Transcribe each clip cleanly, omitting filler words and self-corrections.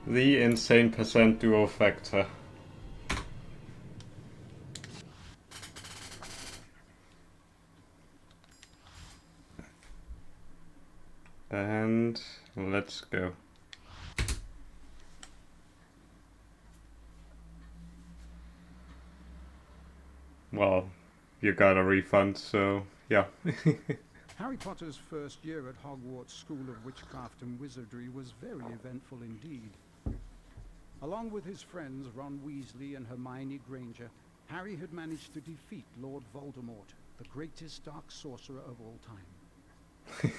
The insane percent duofecta. And let's go. Well, you got a refund, so yeah. Harry Potter's first year at Hogwarts School of Witchcraft and Wizardry was very eventful indeed. Along with his friends Ron Weasley and Hermione Granger, Harry had managed to defeat Lord Voldemort, the greatest dark sorcerer of all time.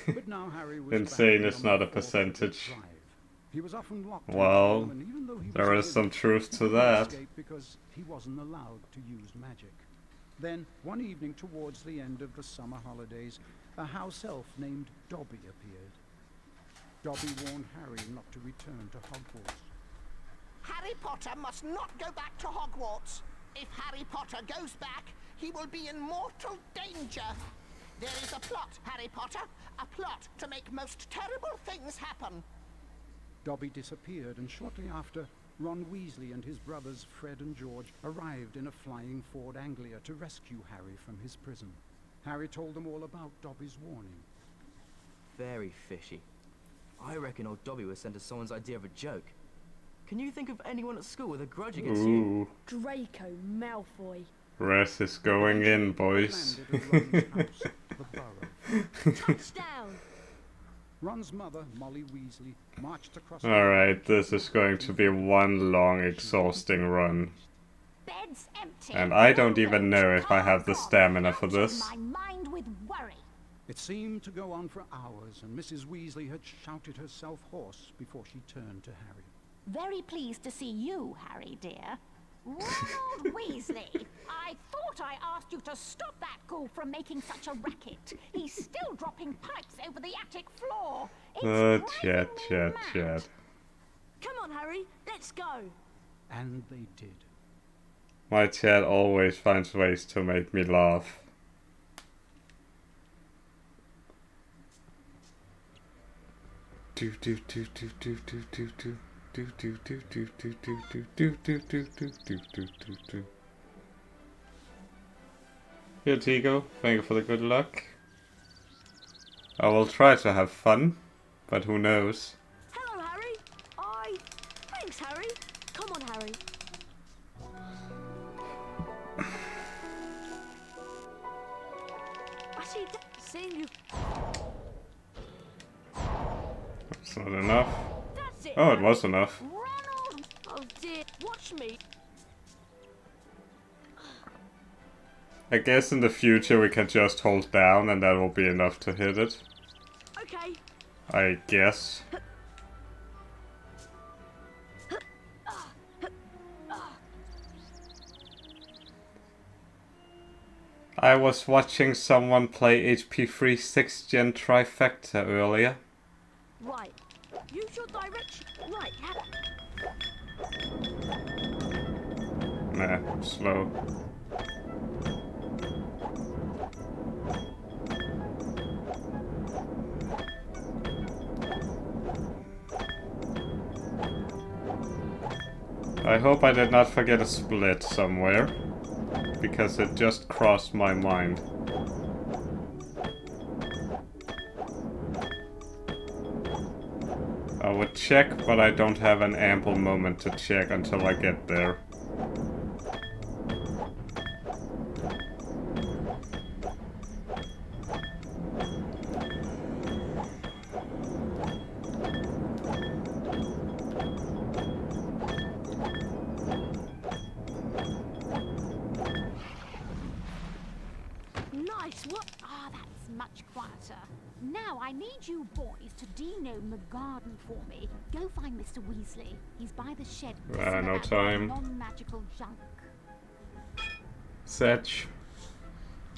But now Harry was insane is not a percentage. He was often locked well, and even though he was there is some truth to that. Because he wasn't allowed to use magic. Then, one evening towards the end of the summer holidays, a house elf named Dobby appeared. Dobby warned Harry not to return to Hogwarts. Harry Potter must not go back to Hogwarts. If Harry Potter goes back, he will be in mortal danger. There is a plot, Harry Potter, a plot to make most terrible things happen. Dobby disappeared, and shortly after, Ron Weasley and his brothers Fred and George arrived in a flying Ford Anglia to rescue Harry from his prison. Harry told them all about Dobby's warning. Very fishy. I reckon old Dobby was sent as someone's idea of a joke. Can you think of anyone at school with a grudge against you? Draco Malfoy. Res is going in, boys. Touchdown! Ron's mother, Molly Weasley, marched across. Alright, this is going to be one long, exhausting run. Bed's empty. And I don't even know if I have the stamina for this. My mind with worry. It seemed to go on for hours, and Mrs. Weasley had shouted herself hoarse before she turned to Harry. Very pleased to see you, Harry dear. Ronald Weasley, I thought I asked you to stop that ghoul from making such a racket. He's still dropping pipes over the attic floor. Chat. Come on, Harry, let's go. And they did. My chat always finds ways to make me laugh. Here, Tigo, thank you for the good luck. I will try to have fun, but who knows? Hello, Harry. Thanks, Harry. Come on, Harry. I see seeing you. That's not enough. That's it. Oh, it was enough. Ronald! Oh dear, watch me. I guess in the future we can just hold down and that will be enough to hit it. Okay. I guess. I was watching someone play HP3 6th Gen Trifecta earlier. Right. Use your direction. Right. Nah, slow. I hope I did not forget a split somewhere, because it just crossed my mind. I would check, but I don't have an ample moment to check until I get there. Nice. What? Ah, that's much quieter. Now I need you boys to denome the garden for me. Go find Mr. Weasley. He's by the shed. No time. Non-magical junk. Setch.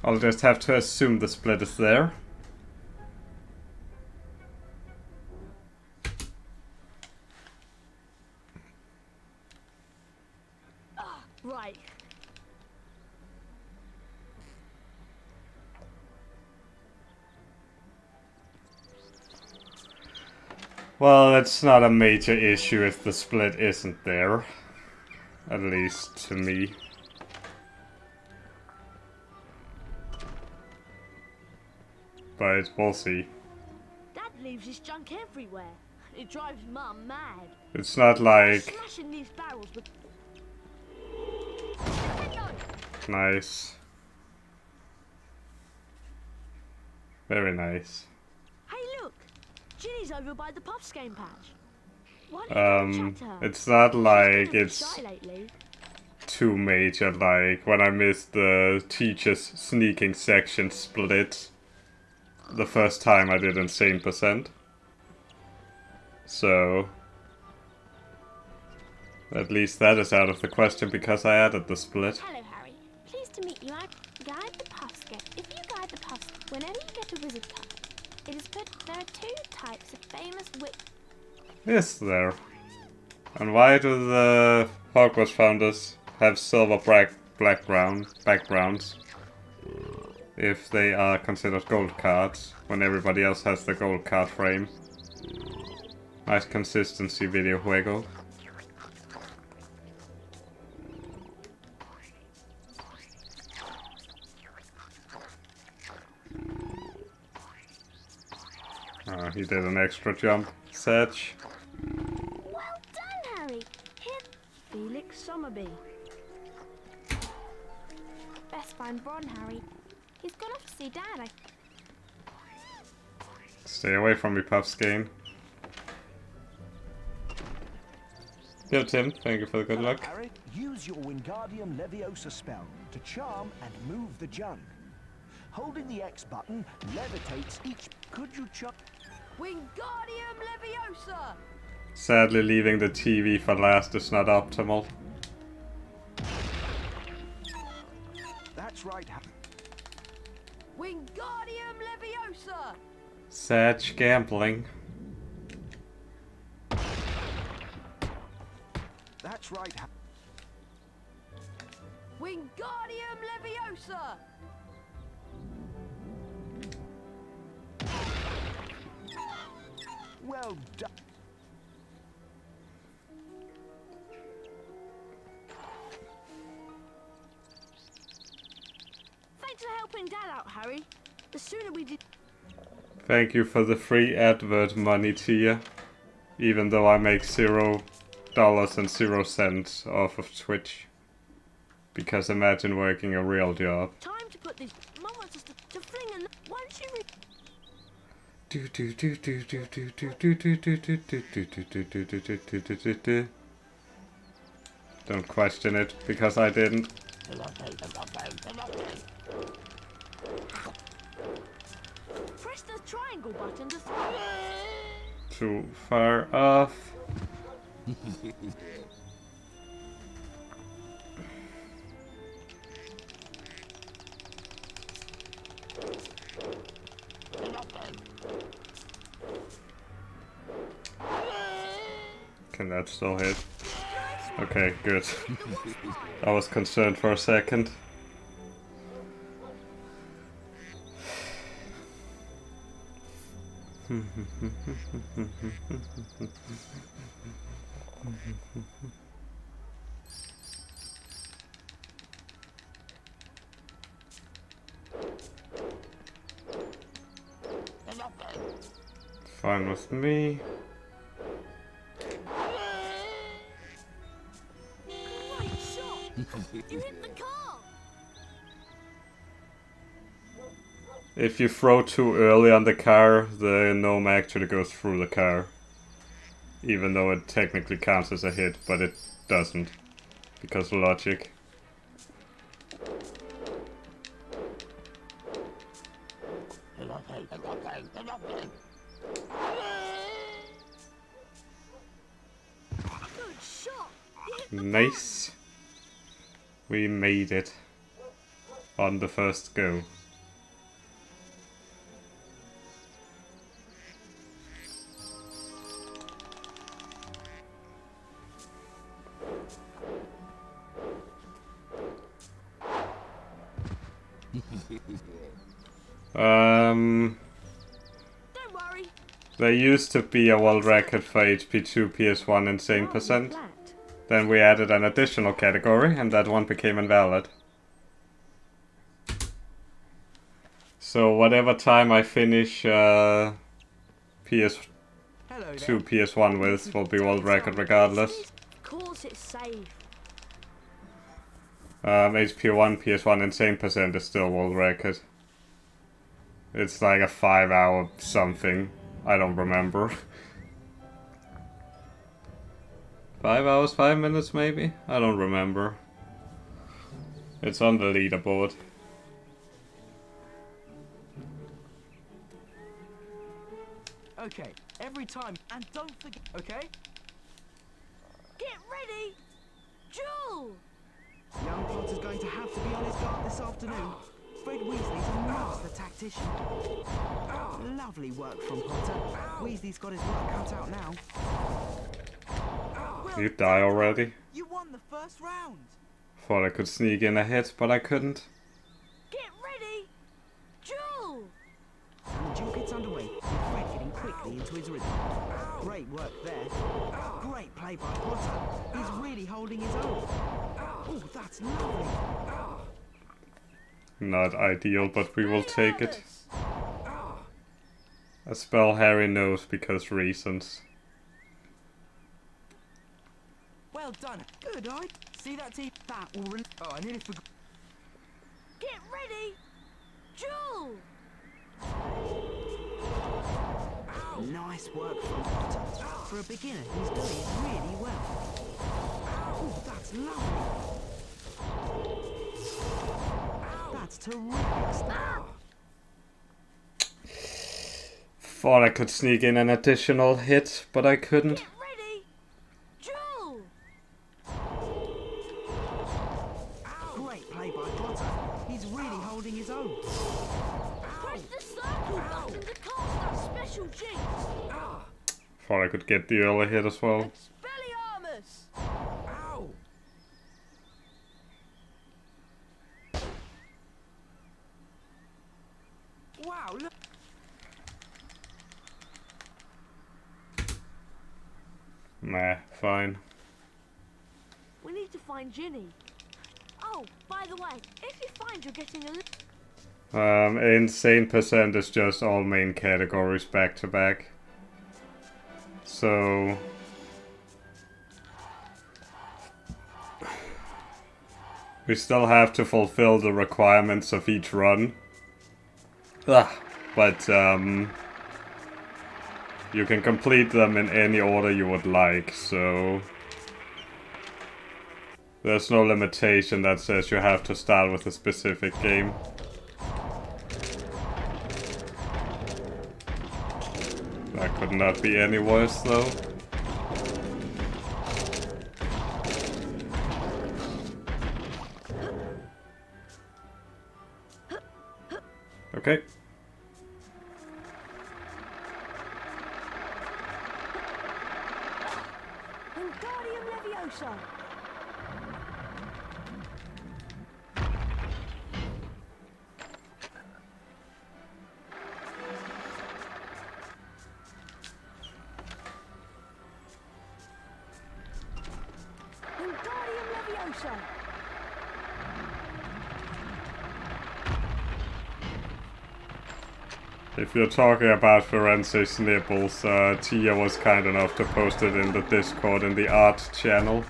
I'll just have to assume the split is there. Right. Well, it's not a major issue if the split isn't there. At least to me. But we'll see. Dad leaves his junk everywhere. It drives Mum mad. It's not like... Smashing these barrels with... Nice. Very nice. Hey, look! Ginny's over by the Puffs game patch. Why don't you go and chat to her? It's not She's like been a bit it's shy lately. too major, like when I missed the teachers sneaking section split the first time I did Insane %. So at least that is out of the question because I added the split. Hello, Harry. Pleased to meet you. I guide the Puffs game. If you guide the Puffs, whenever you get a wizard card, it is put. There are two types of famous Is there? And why do the Hogwarts founders have silver backgrounds if they are considered gold cards when everybody else has the gold card frame? Nice consistency, video juego. Oh, he did an extra jump. Sedge. Well done, Harry. Here, Felix Summerby. best find Ron, Harry. He's gone off to see Dad. Stay away from me, Puffskein. Yo, Tim, thank you for the good luck. Harry, use your Wingardium Leviosa spell to charm and move the jug. Holding the X button levitates each. Could you chuck? Wingardium Leviosa! Sadly, leaving the TV for last is not optimal. That's right. Wingardium Leviosa! Sedge gambling. That's right. Wingardium Leviosa! Well done. Thanks for helping Dad out, Harry. The sooner we did... Thank you for the free advert money, Tia. Even though I make $0.00 off of Twitch. Because imagine working a real job. Time to put this... Mum wants us to fling and... Once you Don't question it, because I didn't. press the triangle button to... Too far off. Can that still hit? Okay, good. I was concerned for a second. Fine with me. Great shot! You hit the car! If you throw too early on the car, the gnome actually goes through the car. Even though it technically counts as a hit, but it doesn't. Because logic. Good shot! You hit the Nice. We made it. On the first go. Don't worry. There used to be a world record for HP2 PS1 Insane percent. Flat. Then we added an additional category, and that one became invalid. So whatever time I finish PS2 PS1 with will be world record regardless. Of course it's safe. HP1 PS1 Insane percent is still world record. It's like a 5-hour something. I don't remember. 5 hours, 5 minutes maybe? I don't remember. It's on the leaderboard. Okay, every time, and don't forget, okay? Get ready! Jewel! Young Potter's going to have to be on his guard this afternoon. Fred Weasley's a master tactician. Lovely work from Potter. Weasley's got his work cut out now. You die already? You won the first round. Thought I could sneak in a hit, but I couldn't. Get ready! Jewel! And the duel gets underway, with Fred getting quickly into his rhythm. Great work there. Great play by Potter. He's really holding his own. Oh, that's lovely. Not ideal, but we will take it. A spell Harry knows because reasons. Well done. Good eye. See that team? That will oh, I nearly forgot. Get ready! Jewel! Nice work from Potter. For a beginner, he's doing really well. Oh, that's lovely. That's terrific. Thought I could sneak in an additional hit, but I couldn't. Get ready! Jewel! Great play by Potter. He's really holding his own. Press the circle button to cast that special jinx! Thought I could get the early hit as well. Expelliarmus! Ow! Wow, look. Meh, fine. We need to find Ginny. Oh, by the way, if you find you're getting a Insane percent is just all main categories back to back. So we still have to fulfill the requirements of each run. But you can complete them in any order you would like, so there's no limitation that says you have to start with a specific game. That could not be any worse though. Okay. Wingardium Leviosa! Wingardium Leviosa! If you're talking about Firenze's nipples, Tia was kind enough to post it in the Discord in the art channel.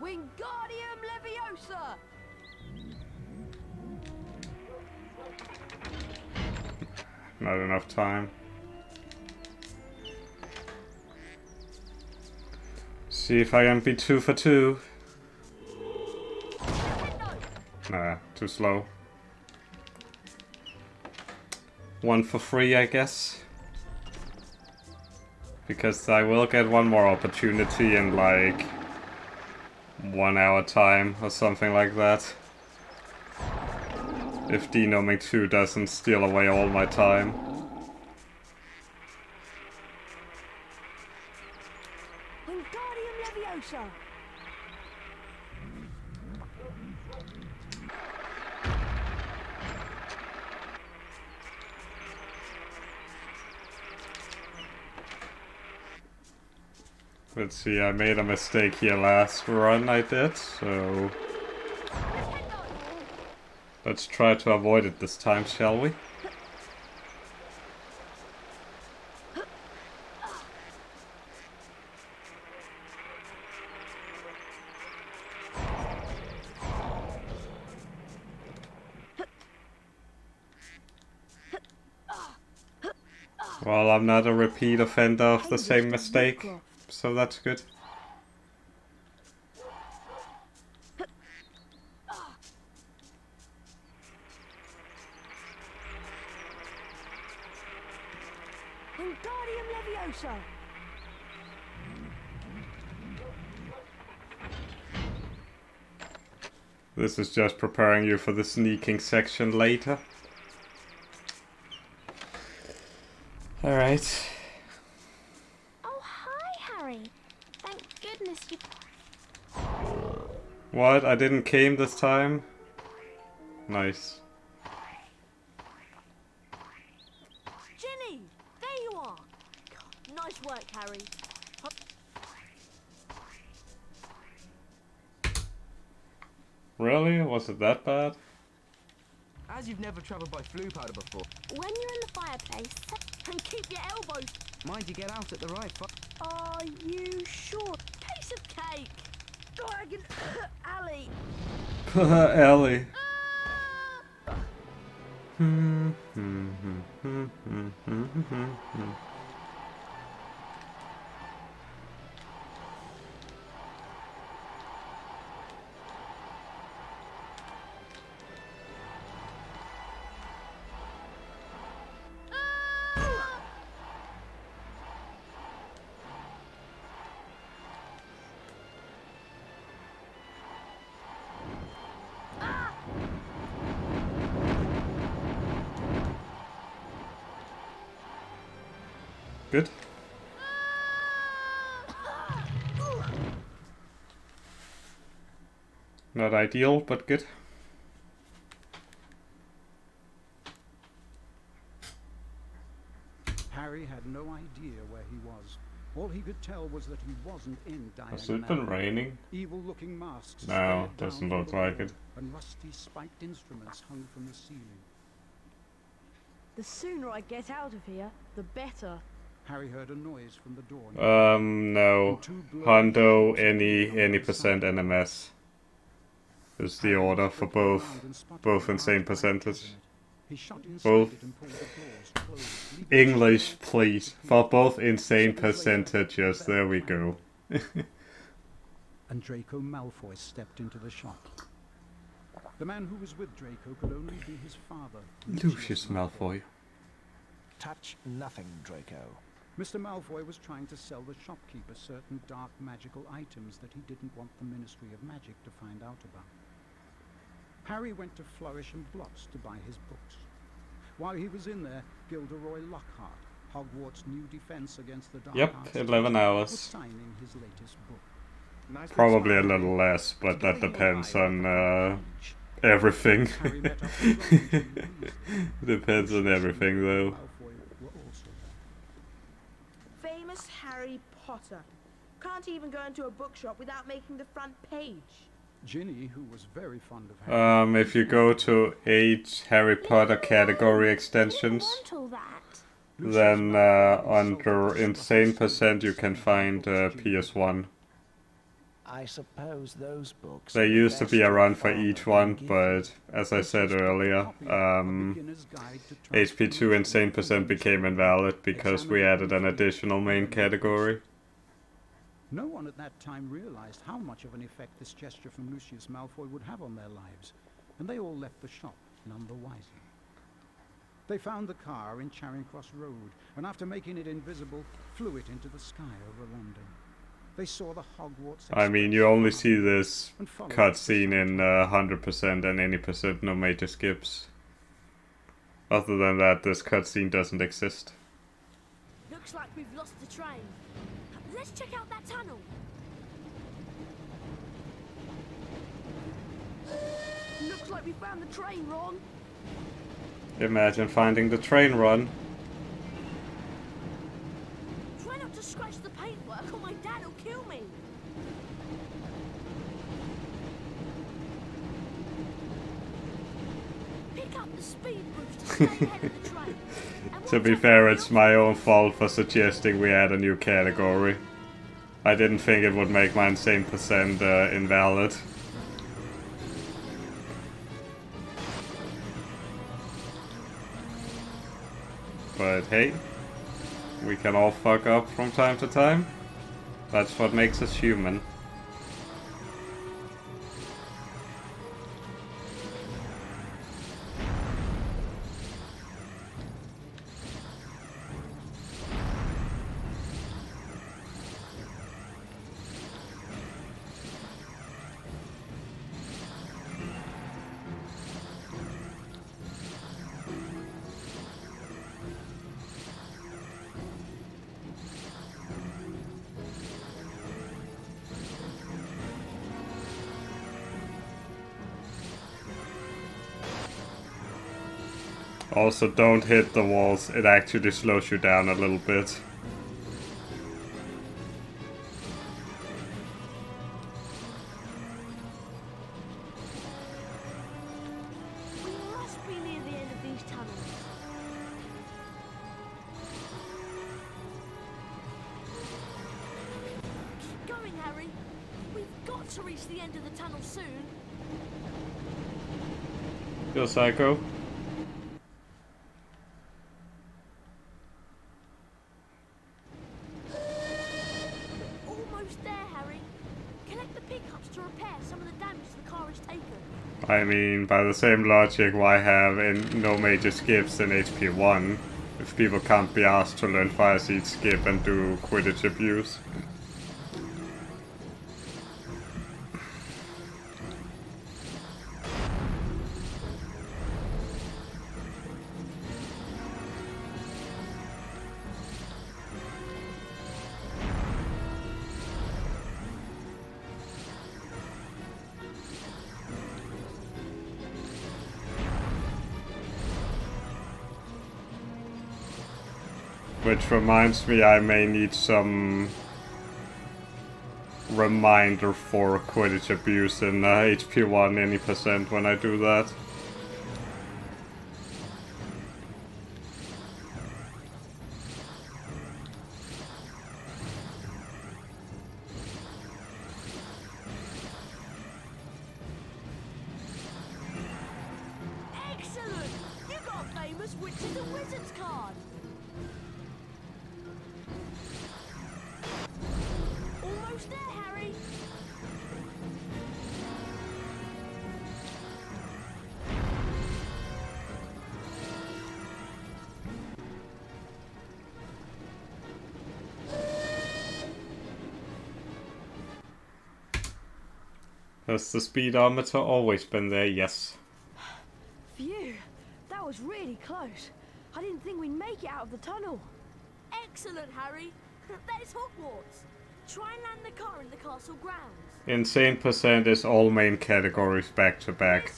Wingardium Leviosa! Not enough time. See if I can be 2 for 2. Nah, too slow. 1 for 3, I guess. Because I will get one more opportunity in like 1 hour time or something like that. If denoming 2 doesn't steal away all my time. Wingardium Leviosa! Let's see, I made a mistake here last run I did, so... Let's try to avoid it this time, shall we? Well, I'm not a repeat offender of the same mistake, so that's good. Wingardium Leviosa! This is just preparing you for the sneaking section later. Alright. Oh, hi, Harry. Thank goodness you... What? I didn't came this time? Nice. Ginny! There you are! God, nice work, Harry. Really? Was it that bad? As you've never travelled by flue powder before, When you're in the fireplace... And keep your elbows... mind you get out at the right Are you sure? Piece of cake! Dragon Alley! Ellie. Good. Not ideal, but good. Harry had no idea where he was. All he could tell was that he wasn't in Has Diagon it been Alley. raining? Evil-looking masks No, stared doesn't down look from the like wall, it. and rusty spiked instruments hung from the ceiling. The sooner I get out of here, the better. Harry heard a noise from the door. No. Hundo, any percent NMS is the order for both insane percentage. Both English, please. For both insane percentages, there we go. And Draco Malfoy stepped into the shop. The man who was with Draco could only be his father, Lucius Malfoy. Touch nothing, Draco. Mr. Malfoy was trying to sell the shopkeeper certain dark magical items that he didn't want the Ministry of Magic to find out about. Harry went to Flourish and Blotts to buy his books. While he was in there, Gilderoy Lockhart, Hogwarts' new defense against the dark Yep, arts, 11 was hours. signing his latest book. Probably a little less, but that depends on everything. Harry met up with Ron and Weasley. Depends on everything, though. Malfoy were also there. Famous Harry Potter. Can't even go into a bookshop without making the front page. Ginny, who was very fond of Harry, If you go to 8 Harry Potter category extensions, Want all that? then under insane percent you can find PS1. I suppose those books. There are the used to best be a your run for father each can one, give but as I said earlier, HP2 Insane percent became invalid because we added an additional main category. No one at that time realized how much of an effect this gesture from Lucius Malfoy would have on their lives, and they all left the shop none the wiser. They found the car in Charing Cross Road, and after making it invisible, flew it into the sky over London. They saw the Hogwarts. I mean, you only see this cutscene in 100% and any percent, no major skips. Other than that, this cutscene doesn't exist. Looks like we've lost the train. Let's check out that tunnel. Looks like we found the train, Ron. Imagine finding the train run. Try not to scratch the paintwork or my dad will kill me. Pick up the speed boost to stay ahead of the train. To be fair, it's my own fault for suggesting we add a new category. I didn't think it would make my insane percent invalid. But hey, we can all fuck up from time to time. That's what makes us human. Also, don't hit the walls, it actually slows you down a little bit. We must be near the end of these tunnels. Keep going, Harry. We've got to reach the end of the tunnel soon. Yo, Psycho. I mean, by the same logic, why have no major skips in HP1 if people can't be asked to learn fire seed skip and do Quidditch abuse? Which reminds me, I may need some reminder for Quidditch abuse in HP1 Any percent when I do that. Excellent! You got a famous Witches and Wizards card. Almost there, Harry. Has the speedometer always been there? Yes. Phew, that was really close. I didn't think we'd make it out of the tunnel. Excellent, Harry. There's Hogwarts. Try and land the car in the castle grounds. Insane percent is all main categories back to back.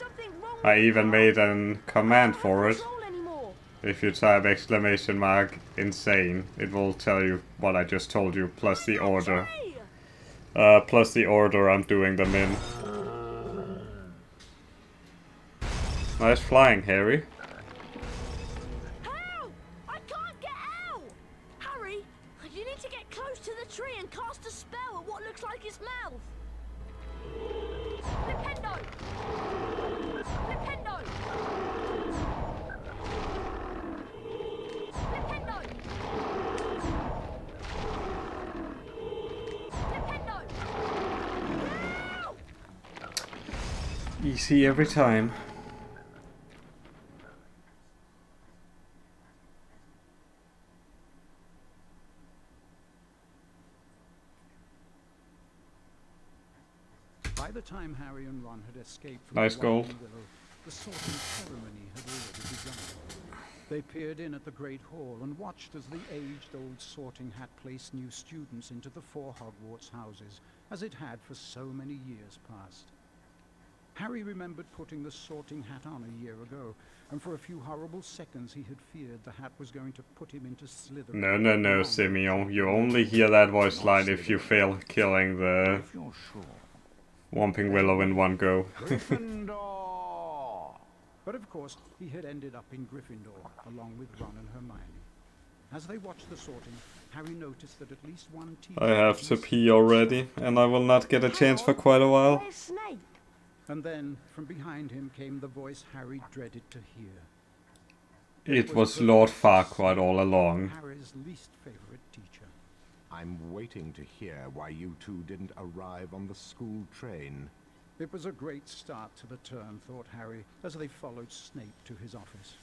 I even made a command for it. If you type !insane, it will tell you what I just told you, plus the order. Plus the order I'm doing them in. Nice flying, Harry. Help! I can't get out! Harry, you need to get close to the tree and cast a spell at what looks like its mouth. Flipendo! Flipendo! Flipendo! Flipendo! Help! Easy every time. By the time Harry and Ron had escaped from Nice the gold. Winding Willow, the sorting ceremony had already begun. They peered in at the Great Hall and watched as the aged-old sorting hat placed new students into the 4 Hogwarts houses, as it had for so many years past. Harry remembered putting the sorting hat on a year ago, and for a few horrible seconds he had feared the hat was going to put him into Slytherin. No, no, no, Simeon. You only hear that voice line if you fail killing the If you're sure. Whomping Willow in one go. Gryffindor! But of course, he had ended up in Gryffindor, along with Ron and Hermione. As they watched the sorting, Harry noticed that at least one teacher... I have to pee already, and I will not get a chance for quite a while. Where's Snape? And then, from behind him, came the voice Harry dreaded to hear. It was Lord Farquaad all along. Harry's least favorite teacher. I'm waiting to hear why you two didn't arrive on the school train. It was a great start to the term, thought Harry, as they followed Snape to his office.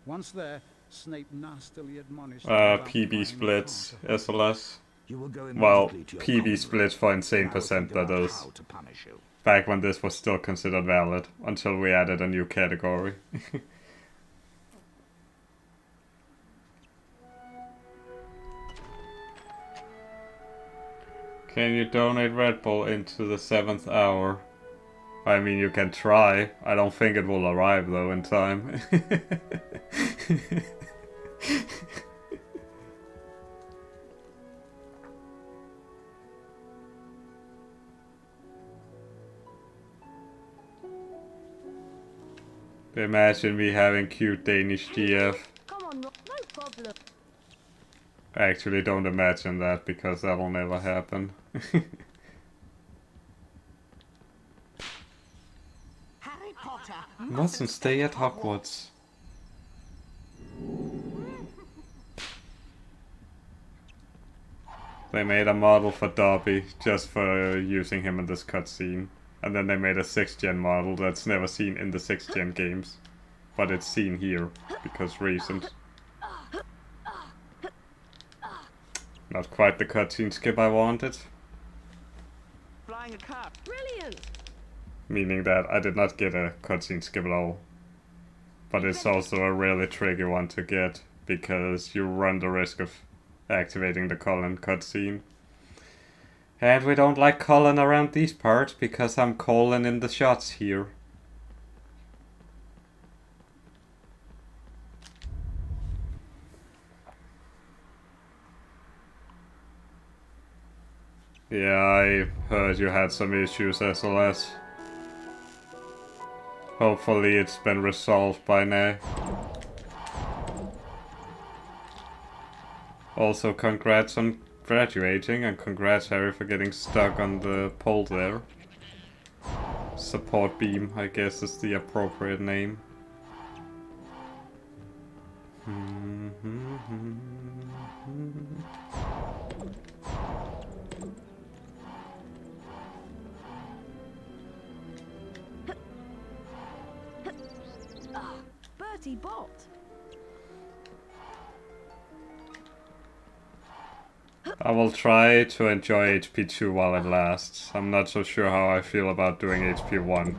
Once there, Snape nastily admonished them about PB flying splits, Potter. SLS. You will go Well, immediately to your PB common splits room. for insane Now percent, think that about is. how to punish you. Back when this was still considered valid, until we added a new category. Can you donate Red Bull into the 7th hour? I mean, you can try. I don't think it will arrive though in time. Imagine me having cute Danish GF. Come on, Ron. No problem. Actually, don't imagine that, because that'll never happen. Harry Potter Mustn't stay at Hogwarts. They made a model for Dobby, just for using him in this cutscene. And then they made a 6th gen model that's never seen in the 6th gen games. But it's seen here, because reasons. Not quite the cutscene skip I wanted. Flying a car. Brilliant. Meaning that I did not get a cutscene skip at all. But it's also a really tricky one to get, because you run the risk of activating the Cullen cutscene. And we don't like Cullen around these parts, because I'm calling in the shots here. Yeah, I heard you had some issues, SLS. Hopefully it's been resolved by now. Also, congrats on graduating, and congrats Harry for getting stuck on the pole there. Support beam, I guess, is the appropriate name. Bertie Bott. I will try to enjoy HP2 while it lasts. I'm not so sure how I feel about doing HP1.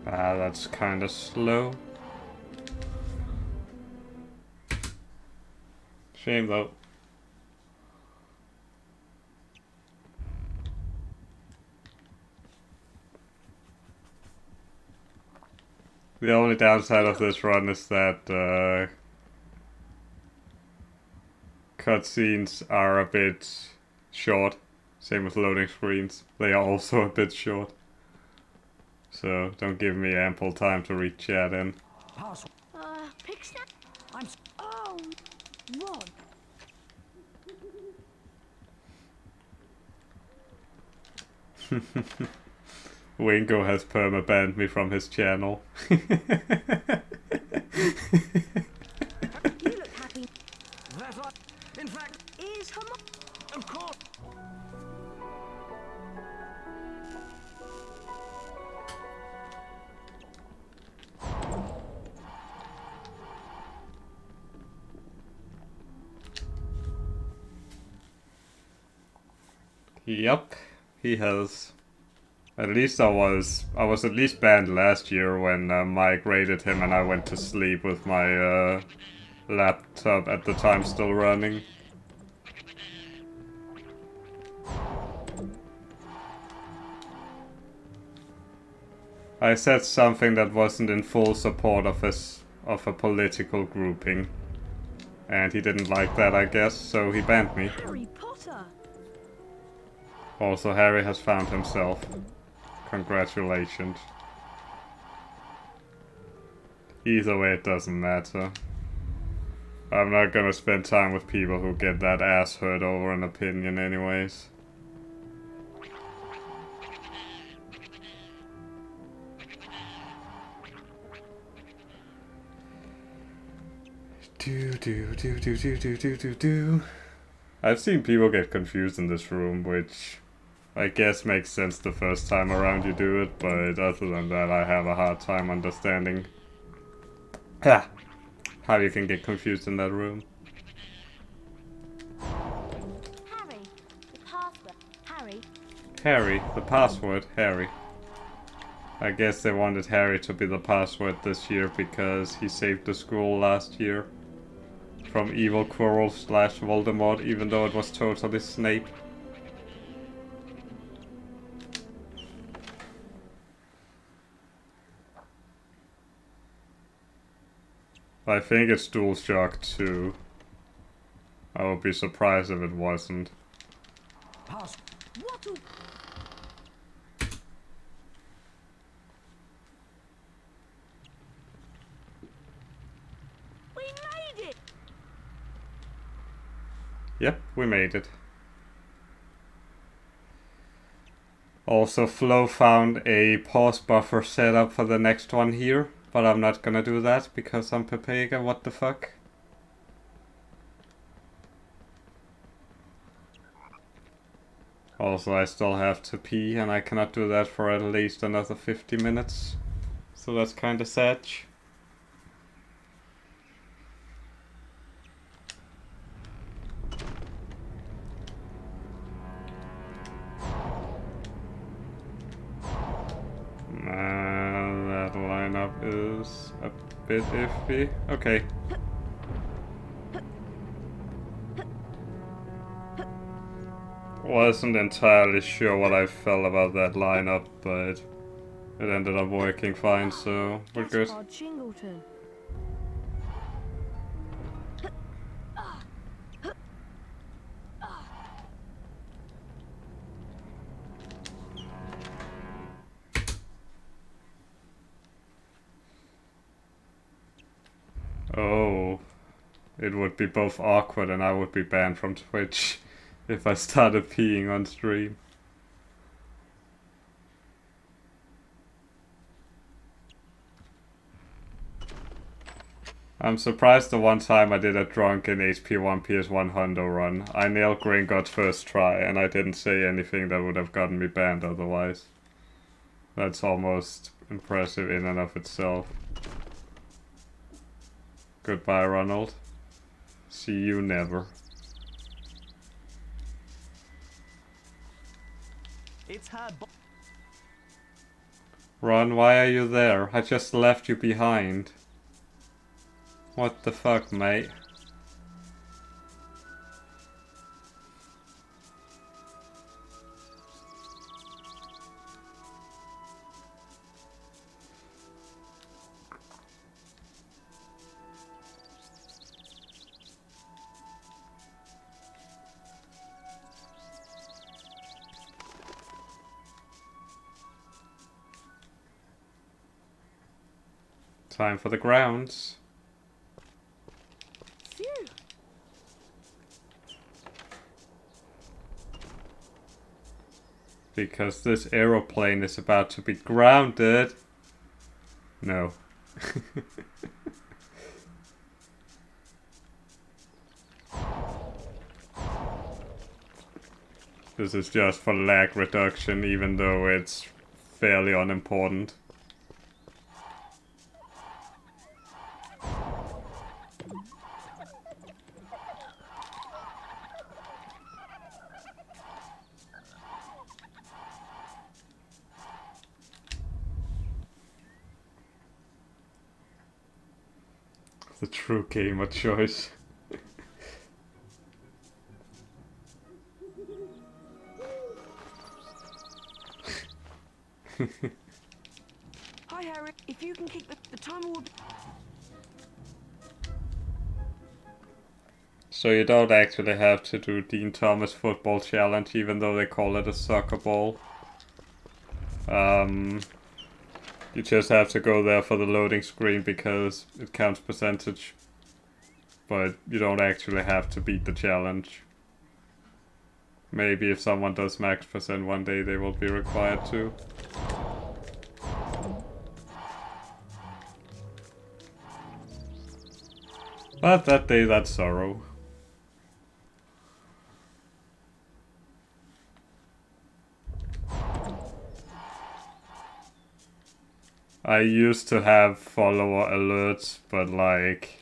Ah, that's kinda slow. Shame though. The only downside of this run is that cutscenes are a bit short. Same with loading screens. They are also a bit short. So don't give me ample time to read chat in. Pick snap. Oh, Ron. Wingo has perma-banned me from his channel. You look happy. That Yep, he has. At least I was at least banned last year when Mike raided him and I went to sleep with my laptop at the time still running. I said something that wasn't in full support of a political grouping. And he didn't like that, I guess, so he banned me. Harry Potter! Also, Harry has found himself. Congratulations. Either way, it doesn't matter. I'm not gonna spend time with people who get that ass hurt over an opinion anyways. I've seen people get confused in this room, which I guess makes sense the first time around you do it, but other than that I have a hard time understanding how you can get confused in that room. Harry, the password. Harry. Harry, the password, Harry. I guess they wanted Harry to be the password this year because he saved the school last year from evil Quirrell / Voldemort, even though it was totally Snape. I think it's DualShock 2. I would be surprised if it wasn't. Pass. What We made it! Yep, we made it. Also, Flo found a pause buffer setup for the next one here, but I'm not gonna do that because I'm Pepega, what the fuck? Also, I still have to pee and I cannot do that for at least another 50 minutes. So that's kinda sad. That lineup is a bit iffy. Okay. Wasn't entirely sure what I felt about that lineup, but it ended up working fine, so we're good. Gaspard Chingleton. Oh, it would be both awkward and I would be banned from Twitch if I started peeing on stream. I'm surprised the one time I did a drunken HP1 PS1 Hundo run, I nailed Gringotts first try and I didn't say anything that would have gotten me banned otherwise. That's almost impressive in and of itself. Goodbye, Ronald. See you never. It's her. Ron, why are you there? I just left you behind. What the fuck, mate? Time for the grounds. Phew! Because this aeroplane is about to be grounded. No. This is just for lag reduction, even though it's fairly unimportant. The true gamer choice. Hi, Harry. If you can kick the timer will be... So you don't actually have to do Dean Thomas football challenge, even though they call it a soccer ball. You just have to go there for the loading screen because it counts percentage. But you don't actually have to beat the challenge. Maybe if someone does max percent one day, they will be required to. But that day, that's sorrow. I used to have follower alerts, but like,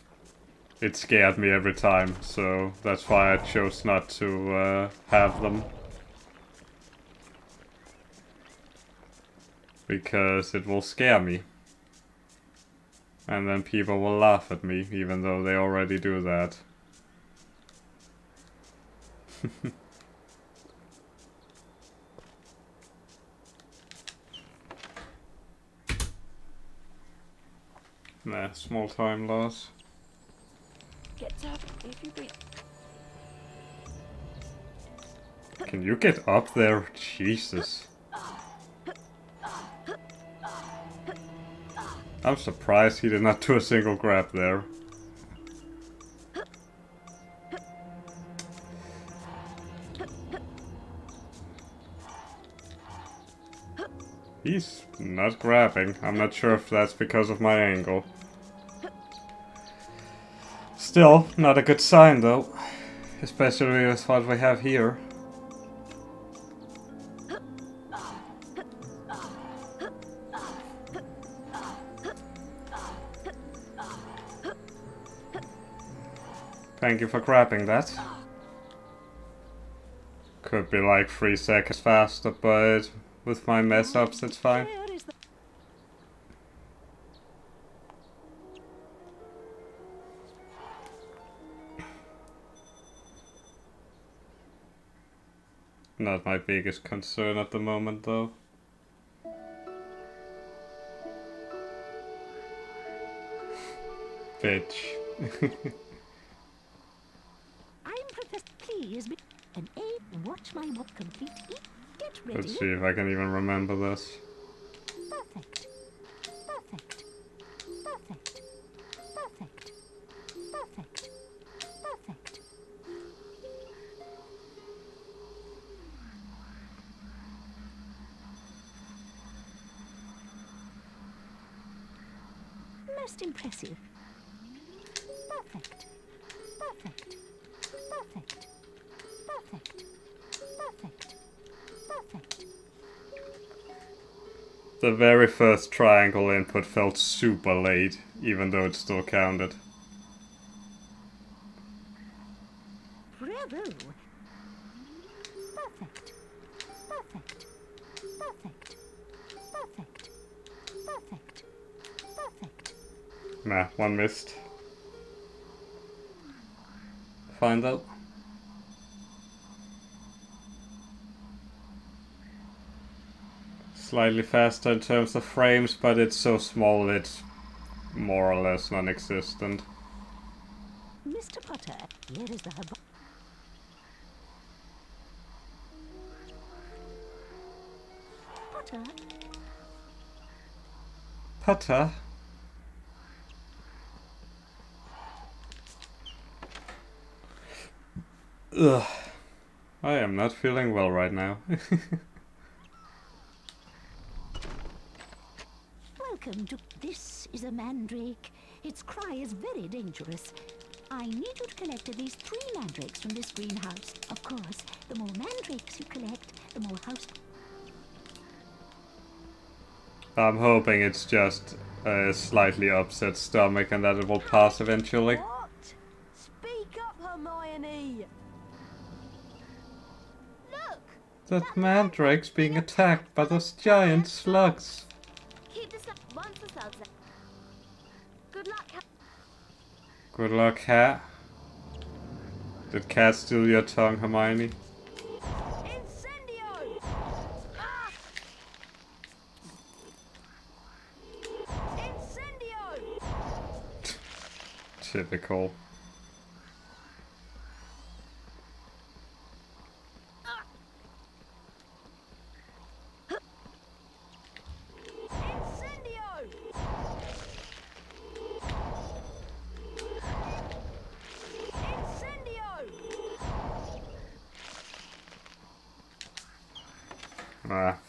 it scared me every time, so that's why I chose not to have them. Because it will scare me. And then people will laugh at me, even though they already do that. Nah, small time loss. Get up if you be. Can you get up there? Jesus. I'm surprised he did not do a single grab there. He's not grabbing. I'm not sure if that's because of my angle. Still, not a good sign though. Especially with what we have here. Thank you for grabbing that. Could be like 3 seconds faster, but with my mess ups it's fine. Not my biggest concern at the moment though. Bitch. Please be an A. Watch my work complete. Get ready. Let's see if I can even remember this. Perfect. Perfect. Perfect. Perfect. Perfect. Perfect. Most impressive. Perfect. Perfect. Perfect. Perfect. Perfect. Perfect. The very first triangle input felt super late, even though it still counted. Bravo. Perfect. Perfect. Perfect. Perfect. Perfect. Perfect. Nah, one missed. Find out. Slightly faster in terms of frames, but it's so small it's more or less non-existent. Mr. Potter, here is the Potter. Potter? Ugh. I am not feeling well right now. Welcome to... This is a mandrake. Its cry is very dangerous. I need you to collect at least 3 mandrakes from this greenhouse. Of course, the more mandrakes you collect, the more house... I'm hoping it's just a slightly upset stomach and that it will pass eventually. What? Speak up, Hermione! Look! That mandrake's being attacked by those giant slugs. Keep this up once the slugs. Good luck. Good luck, Cat. Did Cat steal your tongue, Hermione? Incendio! Ah! Incendio! Typical.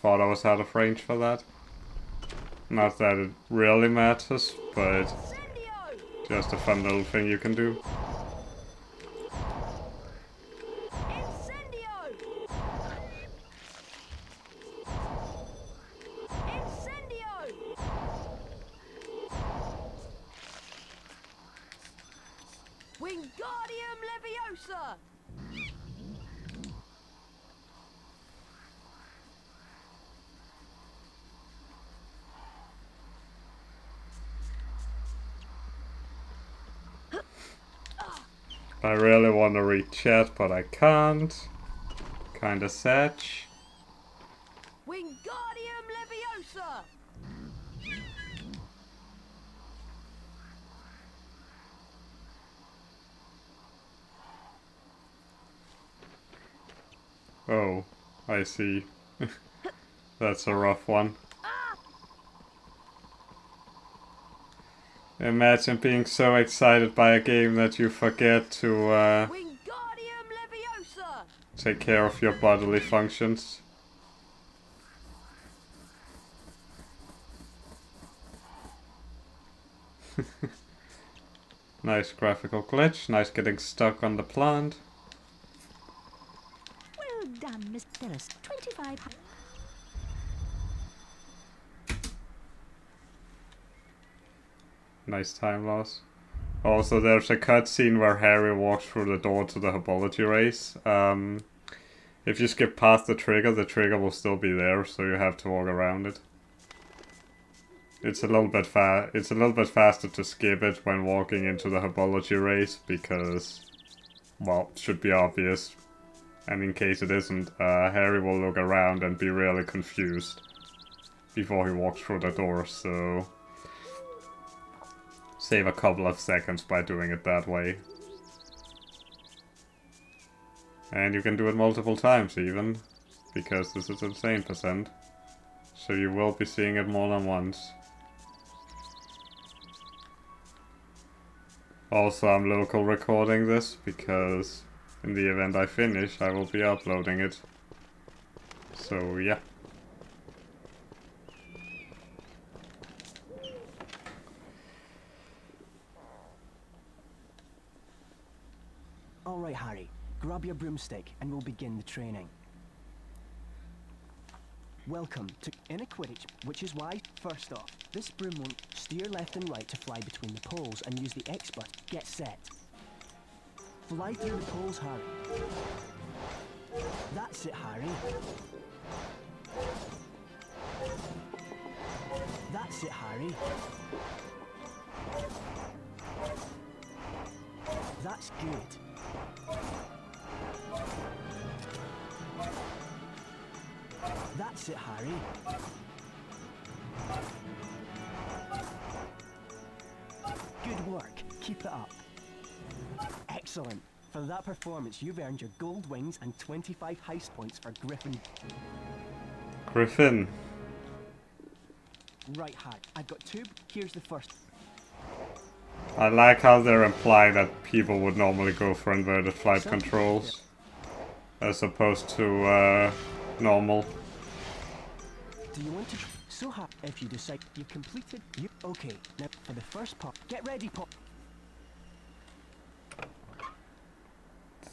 Thought I was out of range for that. Not that it really matters, but just a fun little thing you can do. Wingardium Leviosa! I really want to read chat, but I can't. Kinda sad. Wingardium Leviosa! Oh, I see. That's a rough one. Imagine being so excited by a game that you forget to Wingardium Leviosa! take care of your bodily functions. Nice graphical glitch, nice getting stuck on the plant. Well done, Miss Phyllis. 25. Nice time loss. Also, there's a cutscene where Harry walks through the door to the herbology race. If you skip past the trigger will still be there, so you have to walk around it. It's a little bit faster to skip it when walking into the herbology race because, well, it should be obvious. And in case it isn't, Harry will look around and be really confused before he walks through the door, so save a couple of seconds by doing it that way. And you can do it multiple times even, because this is insane %. So you will be seeing it more than once. Also, I'm local recording this, because in the event I finish, I will be uploading it. So yeah. All right, Harry. Grab your broomstick and we'll begin the training. Welcome to in a Quidditch, which is why, first off, this broom won't steer left and right to fly between the poles and use the X button. Get set. Fly through the poles, Harry. That's it, Harry. That's it, Harry. That's good. That's it, Harry. Good work. Keep it up. Excellent. For that performance, you've earned your gold wings and 25 heist points for Griffin. Griffin. Right, Harry. I've got two. Here's the first. I like how they're implying that people would normally go for inverted flight controls as opposed to normal. Do you want to so hard if you decide you've completed you okay, now for the first part, get ready, Pop.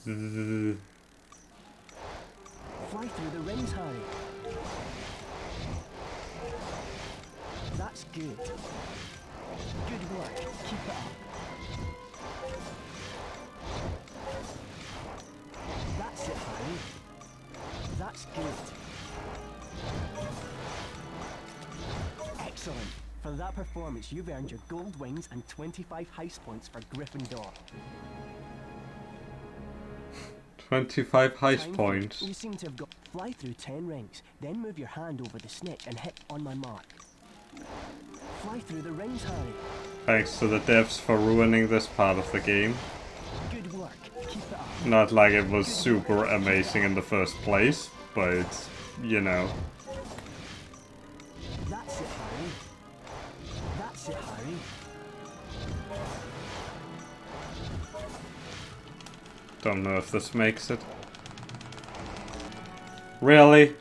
Fly through the rings, Harry. That's good. Good work. Keep it up. That's it, Harry. That's good. Excellent. For that performance, you've earned your gold wings and 25 house points for Gryffindor. 25 heist Time points. You seem to have got fly through 10 rings, then move your hand over the snitch and hit on my mark. Fly through the rings, Harry. Thanks to the devs for ruining this part of the game. Good work. Keep it up. Not like it was super amazing in the first place, but, you know. That's it, Harry. That's it, Harry. Don't know if this makes it. Really?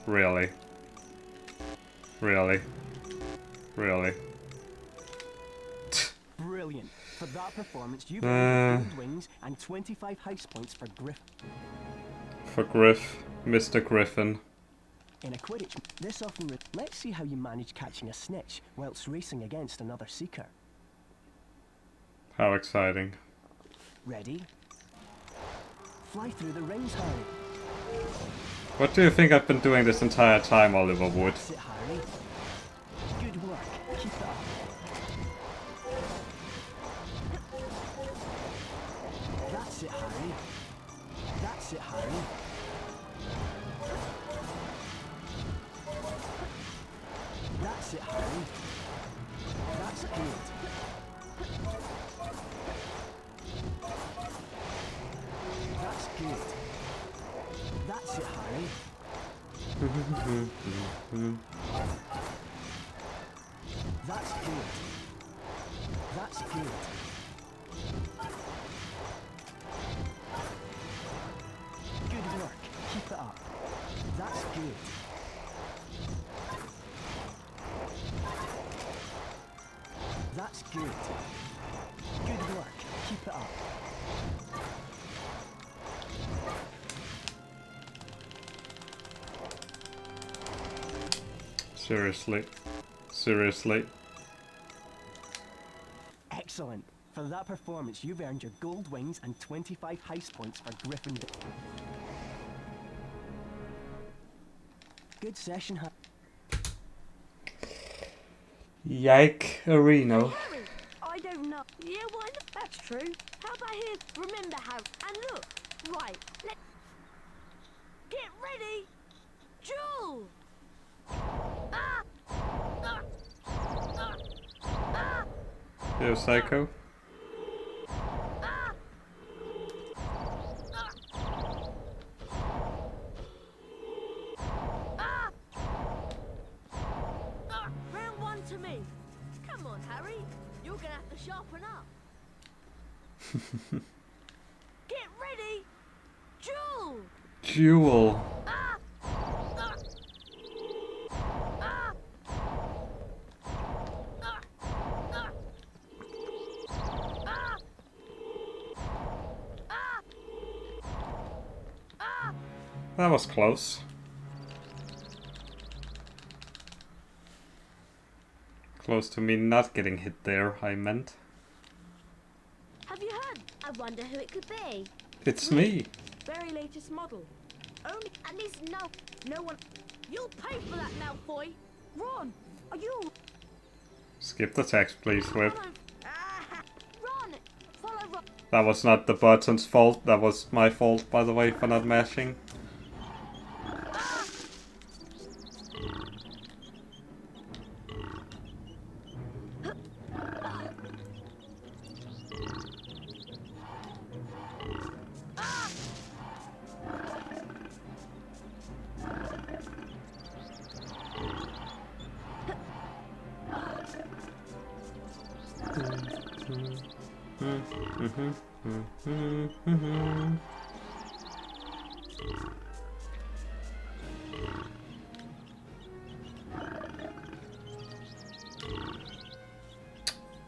Really? Really? Really? Brilliant. For that performance, you've earned gold wings and 25 house points for Mr. Griffin. In a Quidditch, this often... Let's see how you manage catching a snitch whilst racing against another seeker. How exciting. Ready? Fly through the rings, Harry. What do you think I've been doing this entire time, Oliver Wood? That's it, Harry. Good work. Keep it up. That's it, Harry. That's it, Harry. That's it, Harry. That's good. That's good. That's it, Harry. That's good. That's good. Good work. Keep it up. That's good. That's good. Good work. Keep it up. Seriously. Seriously. Excellent. For that performance, you've earned your gold wings and 25 house points for Gryffindor. Good session, Yike-arino. Harry, I don't know. Yeah, why not? That's true. How about here? Remember how? And look, right. Get ready. Jewel. Ah! Ah! Ah! Ah! You psycho? Ah! Ah! Ah! Round one to me. Come on, Harry. You're gonna have to sharpen up. Get ready. Jewel. Jewel. Ah! Ah! Ah! Ah! Ah! Ah! Ah! Ah! That was close. Close to me not getting hit there, I meant. Have you heard? I wonder who it could be. It's me. Very latest model. Only, at least no one. You'll pay for that, Malfoy. Ron, are you... Skip the text, please, Whip. Ron, follow Ron. That was not the button's fault. That was my fault, by the way, for not mashing.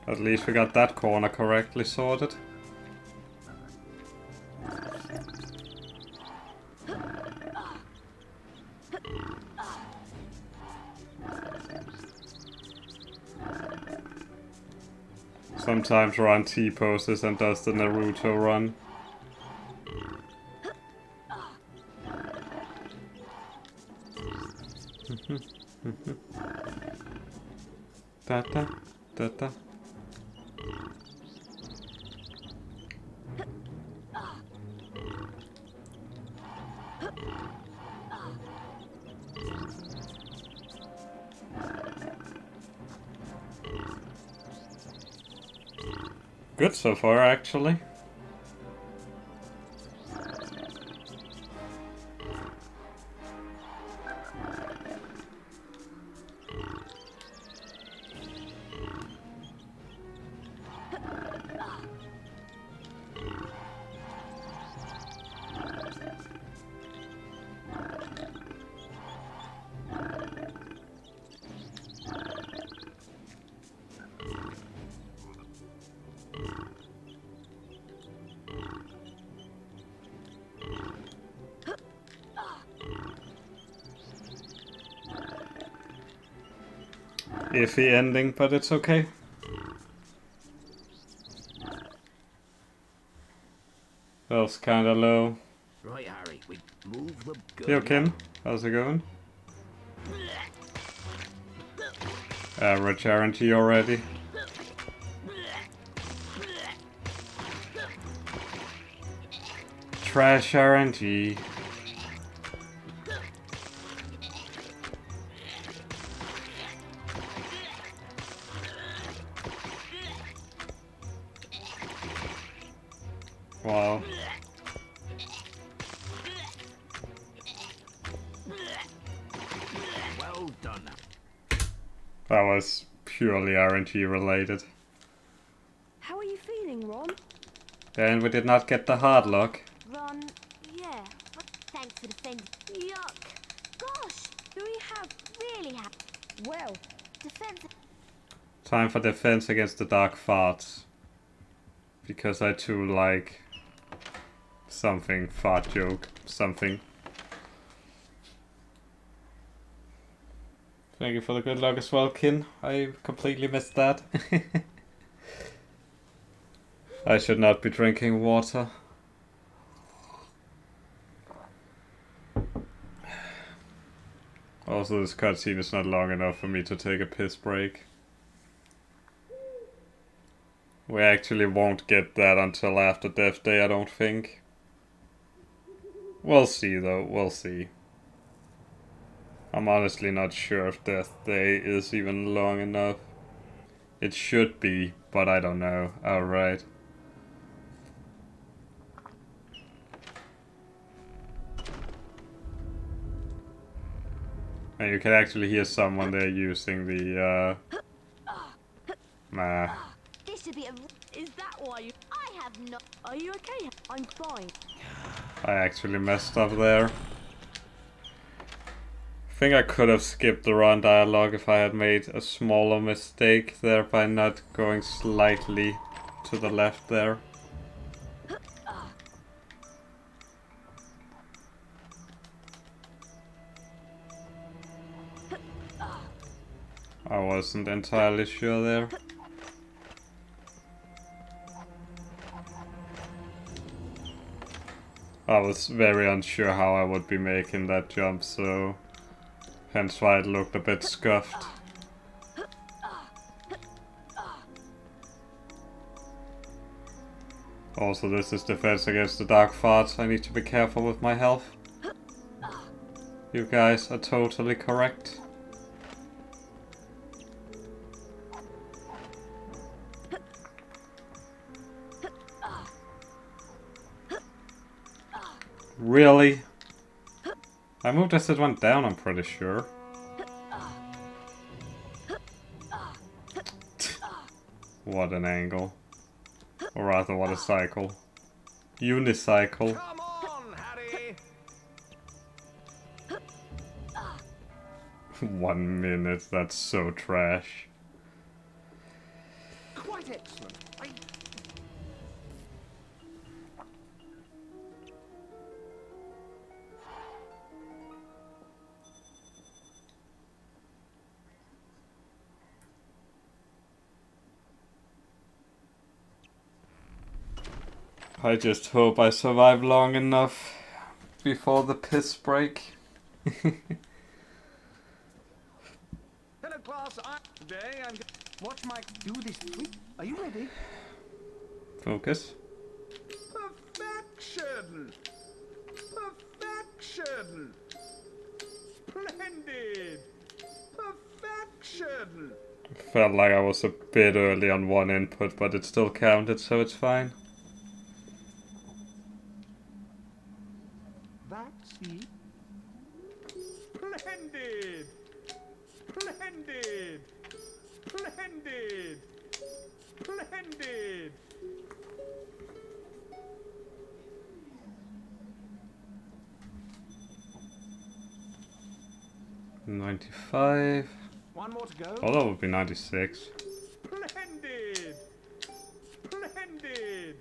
At least we got that corner correctly sorted. Sometimes Ron T-poses and does the Naruto run. Da da da da. Good so far, actually. Iffy ending, but it's okay. Health's kinda low. Right, Harry, we move the gun. Yo, Kim, how's it going? Average RNG already. Trash RNG. Wow. Well done. That was purely RNG related. How are you feeling, Ron? And we did not get the hard lock. Ron, yeah. Thanks for defending. Yuck. Gosh, do we have really have? Well, Defense. Time for defense against the dark farts. Because I too like something, fart joke, something. Thank you for the good luck as well, Kin. I completely missed that. I should not be drinking water. Also, this cutscene is not long enough for me to take a piss break. We actually won't get that until after Death Day, I don't think. We'll see though, we'll see. I'm honestly not sure if Death Day is even long enough. It should be, but I don't know. Alright. And you can actually hear someone there using the, nah. This should be a. is that why you... I have no. Are you okay? I'm fine. I actually messed up there. I think I could have skipped the Ron dialogue if I had made a smaller mistake there by not going slightly to the left there. I wasn't entirely sure there. I was very unsure how I would be making that jump, so hence why it looked a bit scuffed. Also, this is defense against the dark farts. I need to be careful with my health. You guys are totally correct. Really? I moved as it went down, I'm pretty sure. What an angle. Or rather, what a cycle. Unicycle. Come on, Harry! 1 minute, that's so trash. Quite excellent. I just hope I survive long enough before the piss break. Hello, class. Today I'm watch my do this. Are you ready? Focus. Perfection! Perfection! Splendid! Perfection! Felt like I was a bit early on one input, but it still counted, so it's fine. That's it. Splendid! Splendid! Splendid! Splendid! $95. One more to go. Oh, that would be 96. Splendid! Splendid!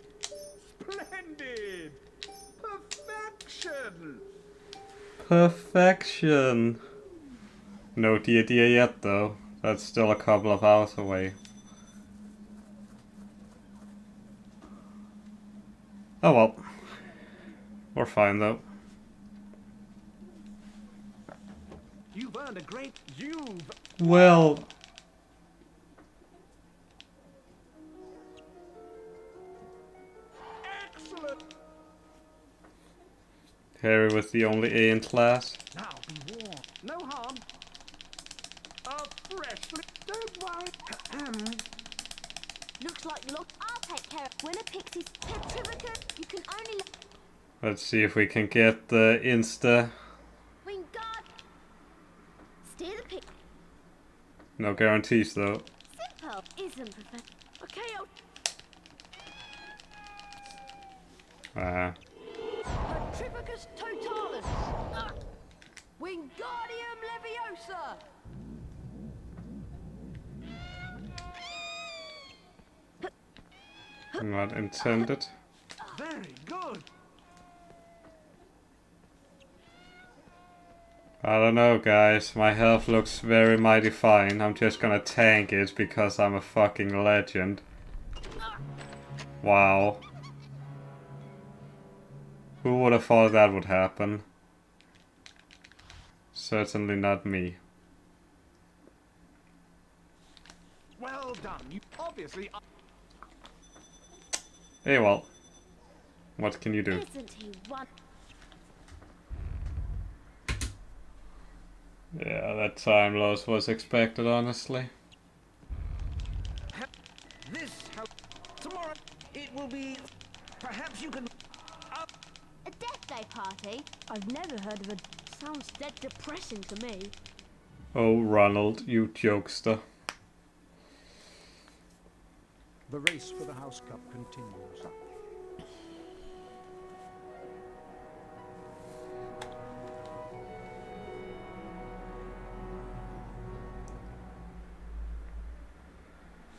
Splendid! Perfection! Perfection. No dear yet, though. That's still a couple of hours away. Oh well. We're fine, though. You've earned a great. Well. Excellent! Harry was the only A in class. Now be warned. No harm. A freshly... Don't worry. Looks like look. I'll take care of Winner Pixie's Petrificus. You can only Let's see if we can get the Insta. Wingard. Steer the pick. No guarantees, though. Simple. Isn't Professor. Okay, I'll Petrificus totalis. Wingardium Leviosa. Not intended. Very good. I don't know, guys. My health looks very mighty fine. I'm just gonna tank it because I'm a fucking legend. Wow. Who would have thought that would happen? Certainly not me. Well done. You obviously. Hey, well. What can you do? Isn't he one? Yeah, that time loss was expected, honestly. This tomorrow it will be. Perhaps you can. A death day party? I've never heard of it. Sounds dead depressing to me. Oh, Ronald, you jokester. The race for the House Cup continues.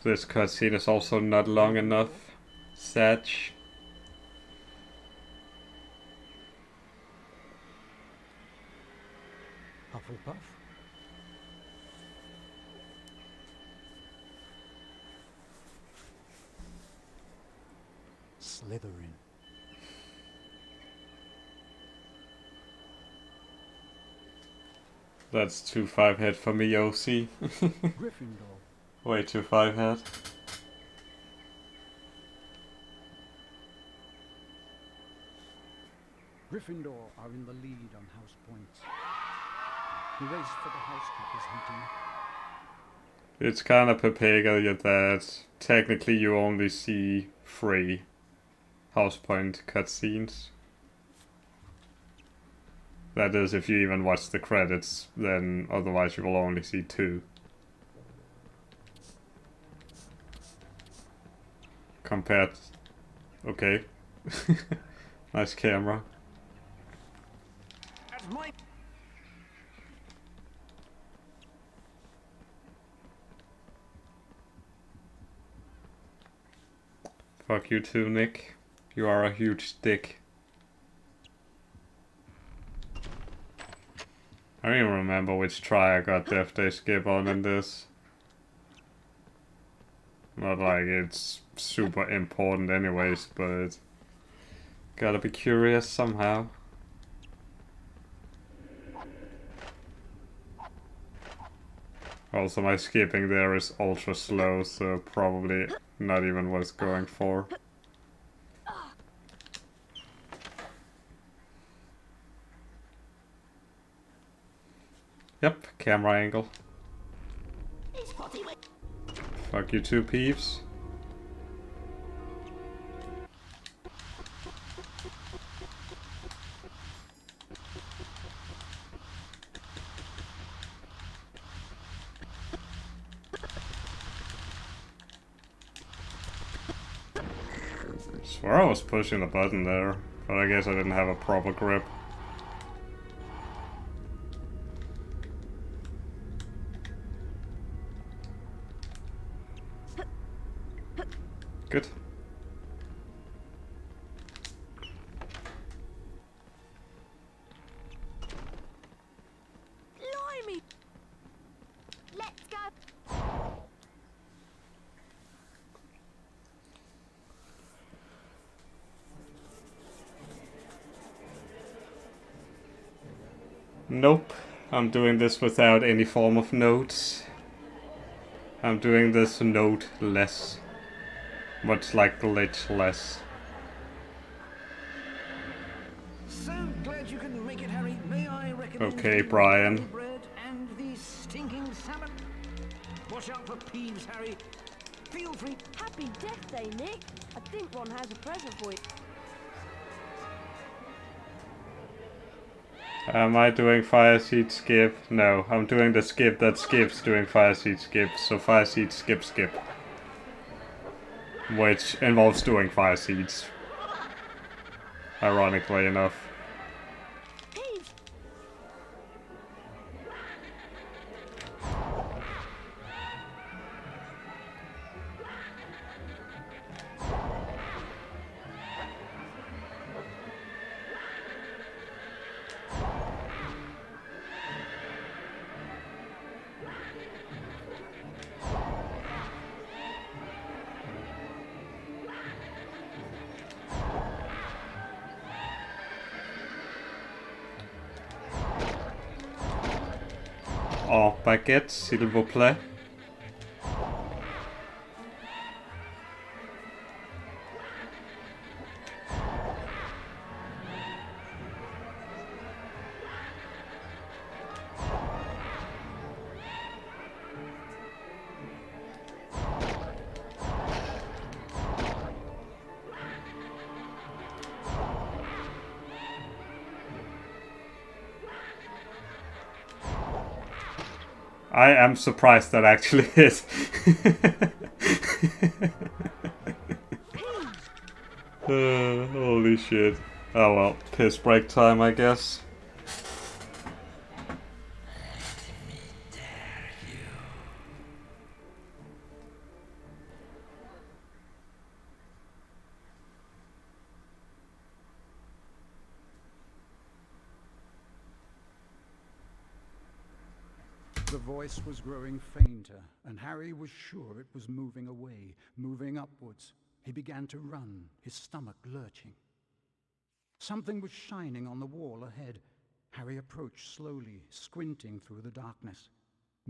This cutscene is also not long enough. Satch. Hufflepuff. Slytherin. That's 2-5 head for me, OC. Gryffindor. Way too 5 head. Gryffindor are in the lead on house points. The race for the House Cup is heating up. It's kind of Pepega that technically you only see 3 house point cutscenes. That is, if you even watch the credits, then otherwise you will only see 2. Compared... Okay. Nice camera. That's my. Fuck you too, Nick. You are a huge dick. I don't even remember which try I got Death Day skip on in this. Not like it's super important anyways, but gotta be curious somehow. Also, my skipping there is ultra slow, so probably not even what it's going for. Yep, camera angle. Fuck you too, Peeves. I swear I was pushing the button there, but I guess I didn't have a proper grip. Good. Blimey! Let's go. Nope. I'm doing this without any form of notes. I'm doing this note-less. Much like glitch-less. So glad you can make it, Harry. May I recommend Okay, you Brian. the bread and the stinking salmon? Watch out for Peeves, Harry. Feel free. Happy Death Day, Nick. I think Ron has a present for you. Am I doing fire seed skip? No, I'm doing the skip that skips doing fire seed skip. So fire seed skip skip. Which involves doing fire seeds. Ironically enough. Peeves! Oh, baguette, s'il vous plaît. I am surprised that actually hit. Holy shit. Oh well, piss break time, I guess. The voice was growing fainter, and Harry was sure it was moving away, moving upwards. He began to run, his stomach lurching. Something was shining on the wall ahead. Harry approached slowly, squinting through the darkness.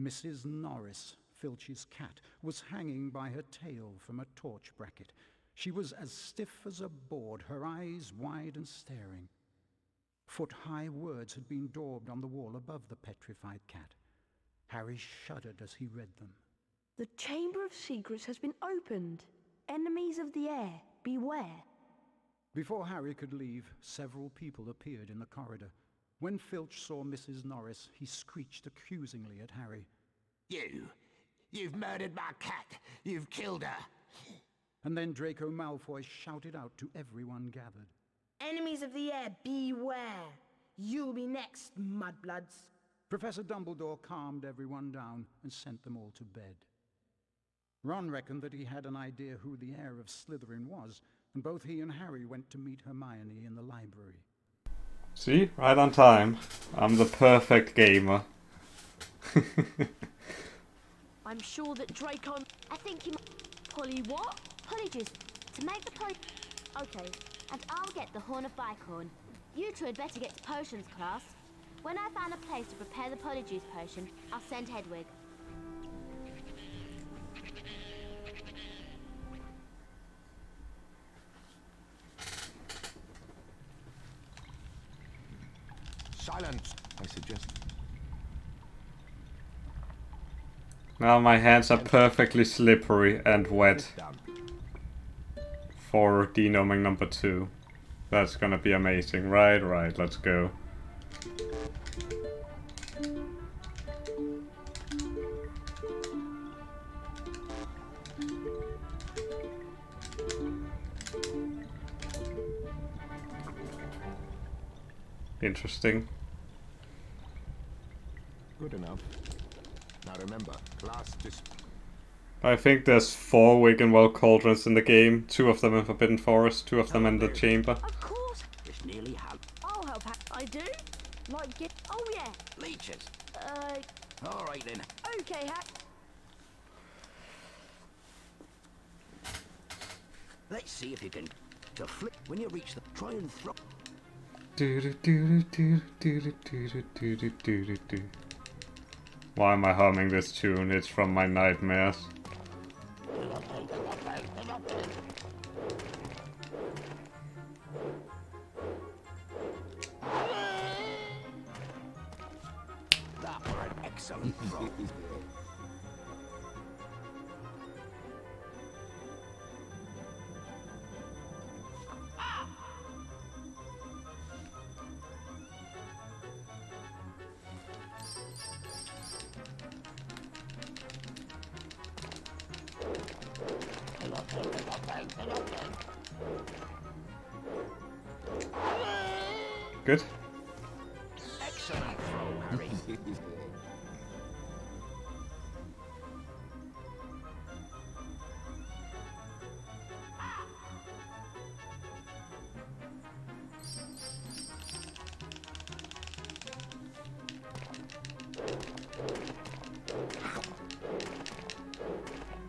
Mrs. Norris, Filch's cat, was hanging by her tail from a torch bracket. She was as stiff as a board, her eyes wide and staring. Foot-high words had been daubed on the wall above the petrified cat. Harry shuddered as he read them. The Chamber of Secrets has been opened. Enemies of the air, beware. Before Harry could leave, several people appeared in the corridor. When Filch saw Mrs. Norris, he screeched accusingly at Harry. You've murdered my cat. You've killed her. And then Draco Malfoy shouted out to everyone gathered. Enemies of the air, beware. You'll be next, mudbloods. Professor Dumbledore calmed everyone down and sent them all to bed. Ron reckoned that he had an idea who the heir of Slytherin was, and both he and Harry went to meet Hermione in the library. See? Right on time. I'm the perfect gamer. I'm sure that Draco... I think you might... Polly what? Polyjuice. To make the poly... Okay, and I'll get the Horn of Bicorn. You two had better get to potions class. When I find a place to prepare the Polyjuice potion, I'll send Hedwig. Silence, I suggest. Now my hands are perfectly slippery and wet for denoming number 2. That's gonna be amazing. Right, let's go. Interesting. Good enough. Now remember, class I think there's 4 Wiggenweld cauldrons in the game. 2 of them in Forbidden Forest, 2 of them in the chamber. Of course. It's nearly half. I'll help. I do. Like get. Oh yeah. Leeches. Uh. All right then. Okay, Hack. Let's see if you can. To flip when you reach the. Try and throw. Why am I humming this tune? It's from my nightmares. That were an excellent throw. Good. Excellent throw, Harry.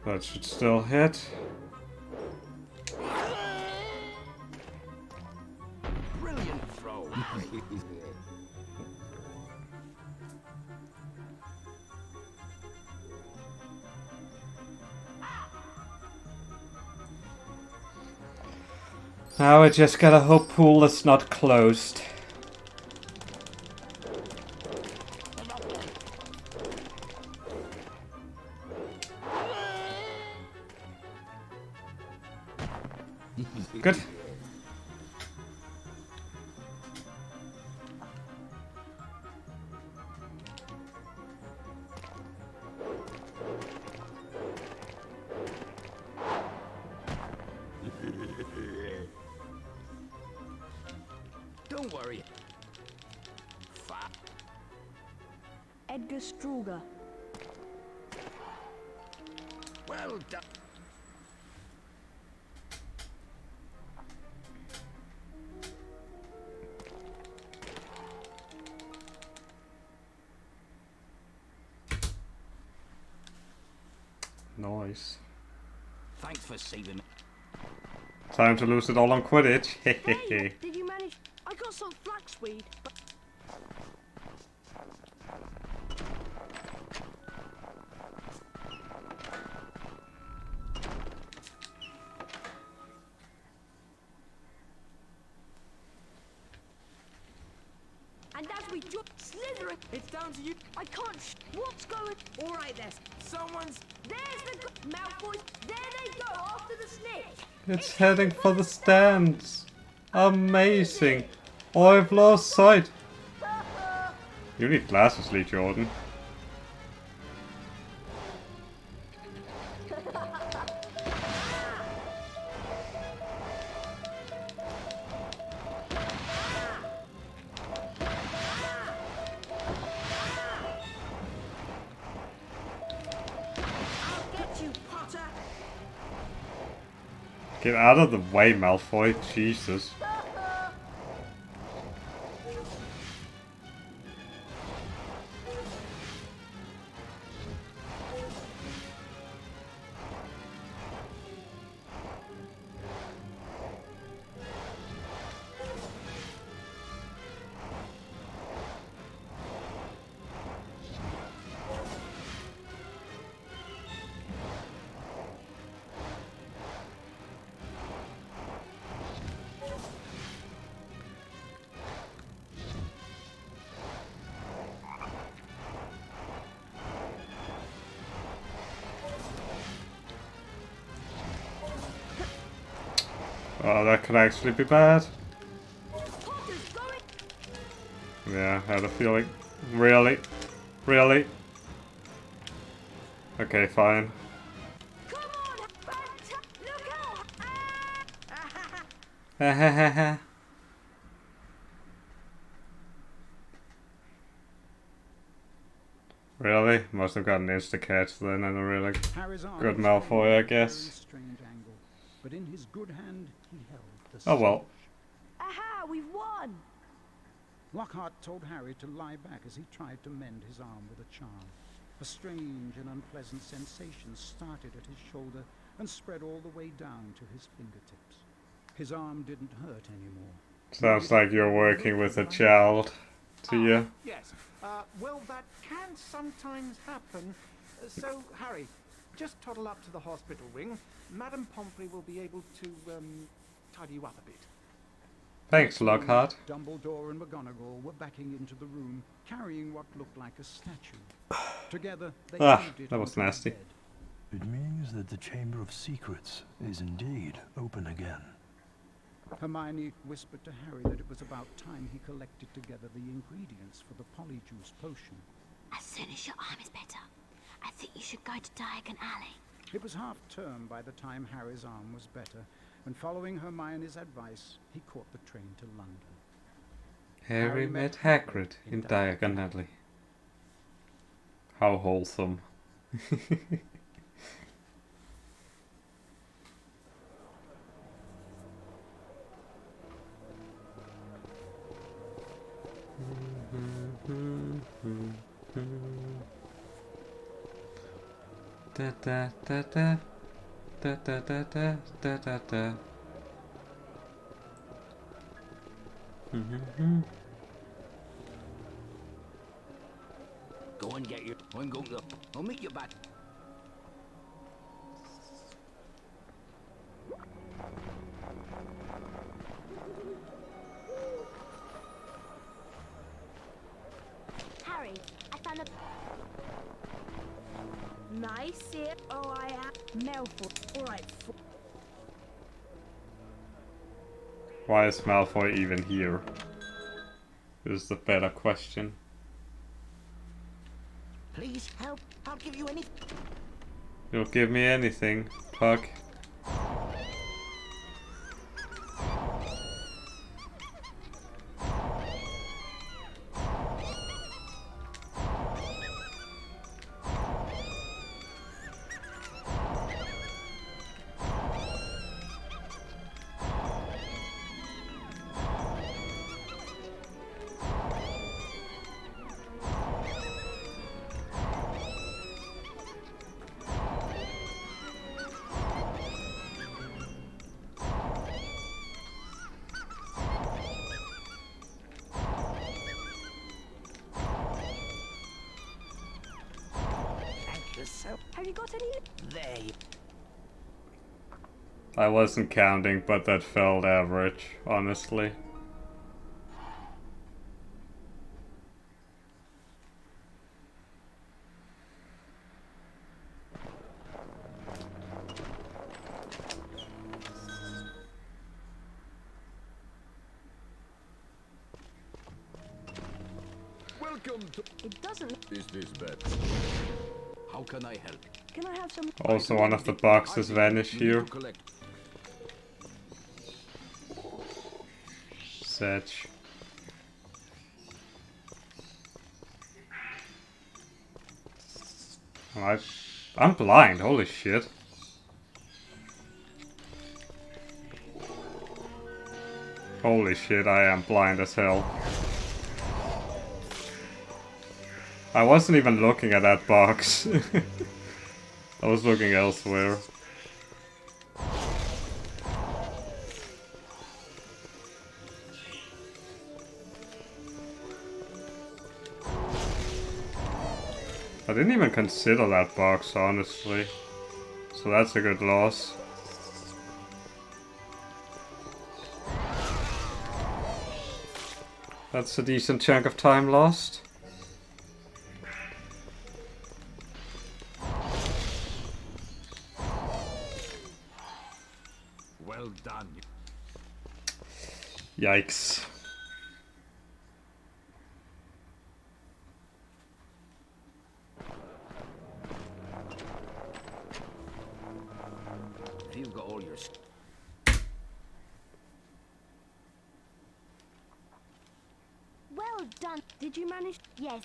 That should still hit. Brilliant throw, Harry. Now I just gotta hope pool is not closed. Good. Don't worry. Edgar Struger. Well done. Nice. Thanks for saving me. Time to lose it all on Quidditch. Hey, did you manage? I got some flaxweed. But and as we drop Slytherin, It's down to you. I can't. What's going? All right, there. Someone's. There's the Malfoys. There they go after the snitch. It's heading for the stands. Amazing. Oh, I've lost sight. You need glasses, Lee Jordan. I'll get you, Potter. Get out of the way, Malfoy. Jesus. Oh, that could actually be bad. Yeah, I had a feeling. Really? Really? Okay, fine. Hahaha. Really? Must have got an insta-catch then and a really Harry's arm good was Malfoy, I held at a guess. very strange angle, but in his good hand he held the Oh well. Aha, we've won! Lockhart told Harry to lie back as he tried to mend his arm with a charm. A strange and unpleasant sensation started at his shoulder and spread all the way down to his fingertips. His arm didn't hurt anymore. Sounds like you're working with a child to you. Yes. Well, that can sometimes happen. So, Harry, just toddle up to the hospital wing. Madame Pomfrey will be able to, tidy you up a bit. Thanks, Lockhart. Dumbledore and McGonagall were backing into the room, carrying what looked like a statue. Together, they moved it that was onto the nasty. bed. It means that the Chamber of Secrets is indeed open again. Hermione whispered to Harry that it was about time he collected together the ingredients for the polyjuice potion. As soon as your arm is better, I think you should go to Diagon Alley. It was half-term by the time Harry's arm was better, and following Hermione's advice, he caught the train to London. Harry met Hagrid in Diagon Alley. How wholesome. Da da da da da da da da da da da. Go and get your. I'm going to. I'll meet you back. Harry, I found a... Nice it. Oh, I am. Malfoy. All right. Why is Malfoy even here? Is the better question. Please help. I'll give you anything. You'll give me anything, Puck. Have you got any? There. I wasn't counting, but that felt average, honestly. Welcome to. It doesn't. Is this bed? How can I help? Can I have some? Also, one of the boxes vanished here. Setch. I'm blind, holy shit. Holy shit, I am blind as hell. I wasn't even looking at that box. I was looking elsewhere. I didn't even consider that box, honestly. So that's a good loss. That's a decent chunk of time lost. Well done. Yikes. If you've got all your... Well done. Did you manage? Yes.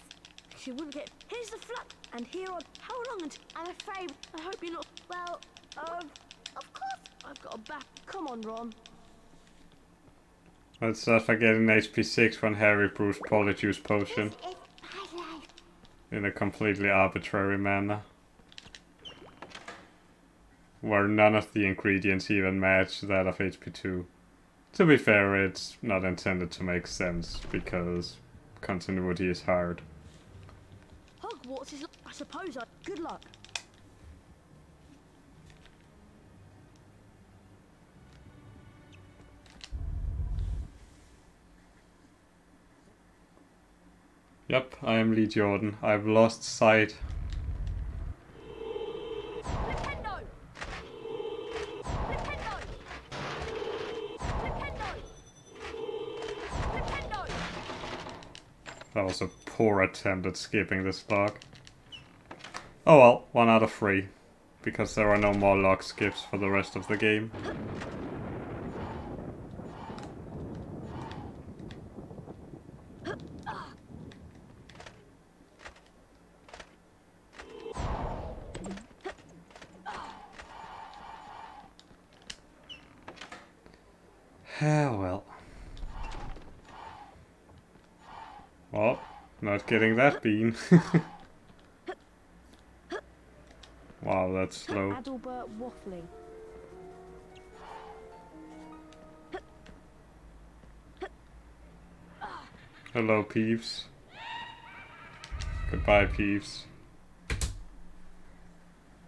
She wouldn't get... Here's the flap. And here are... How long until... I'm afraid... I hope you're not... Well, of course. I've got a back. Come on, Ron. Let's not forget an HP6 when Harry brews Polyjuice potion. In a completely arbitrary manner. Where none of the ingredients even match that of HP2. To be fair, it's not intended to make sense, because continuity is hard. Hogwarts is... I suppose I... Good luck. Yep, I am Lee Jordan. I've lost sight. Nintendo! Nintendo! Nintendo! Nintendo! That was a poor attempt at skipping this log. Oh well, 1 out of 3. Because there are no more log skips for the rest of the game. Ah, well. Well, not getting that bean. Wow, that's slow. Adalbert waffling. Hello, Peeves. Goodbye, Peeves.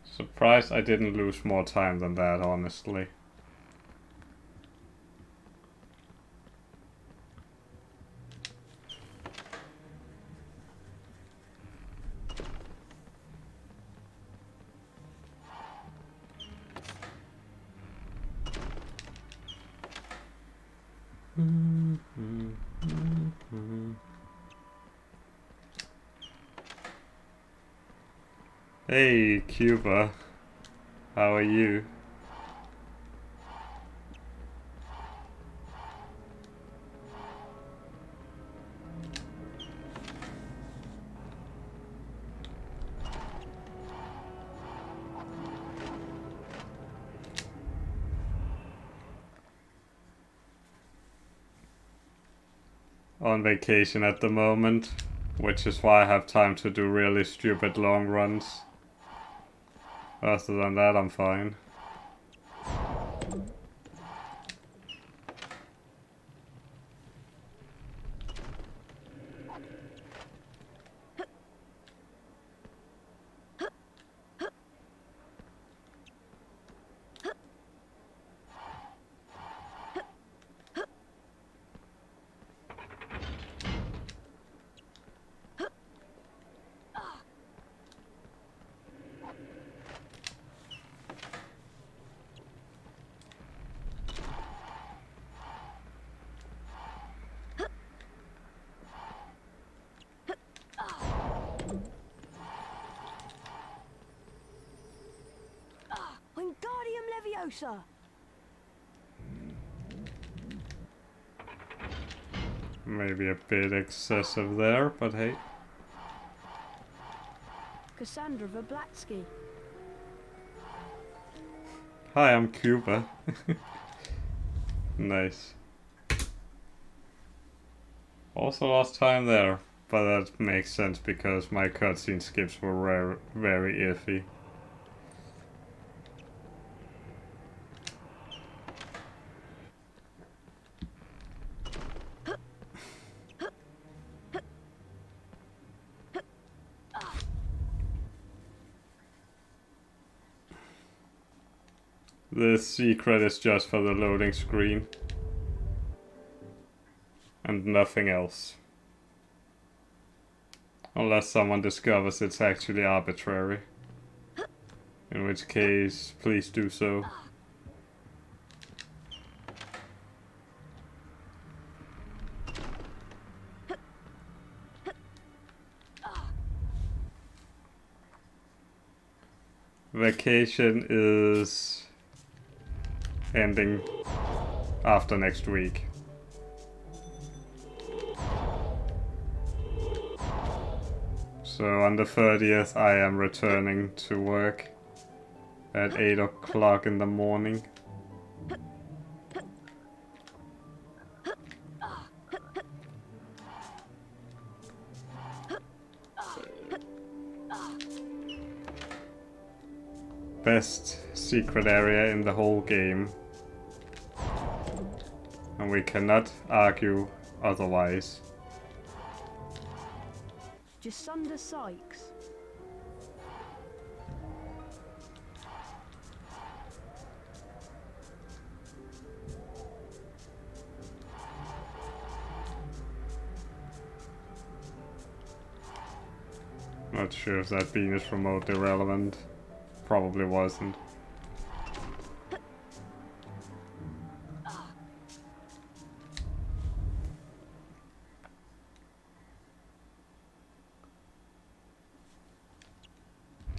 Surprised I didn't lose more time than that, honestly. Hey, Cuba. How are you? On vacation at the moment, which is why I have time to do really stupid long runs. Other than that, I'm fine. Wingardium Leviosa! Maybe a bit excessive there, but hey. Cassandra Verblatsky. Hi, I'm Cuba. Nice. Also lost time there, but that makes sense because my cutscene skips were very iffy. The secret is just for the loading screen. And nothing else. Unless someone discovers it's actually arbitrary. In which case, please do so. Vacation is ending after next week. So on the 30th I am returning to work at 8 o'clock in the morning. Best secret area in the whole game. And we cannot argue otherwise. Just under Sykes. Not sure if that bean is remotely relevant. Probably wasn't.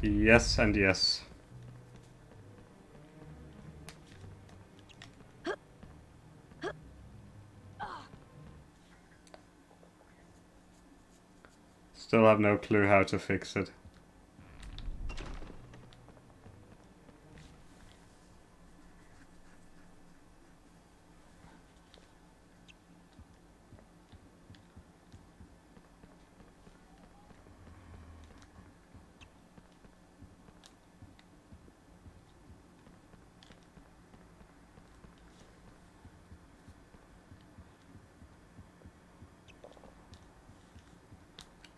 Yes and yes. Still have no clue how to fix it.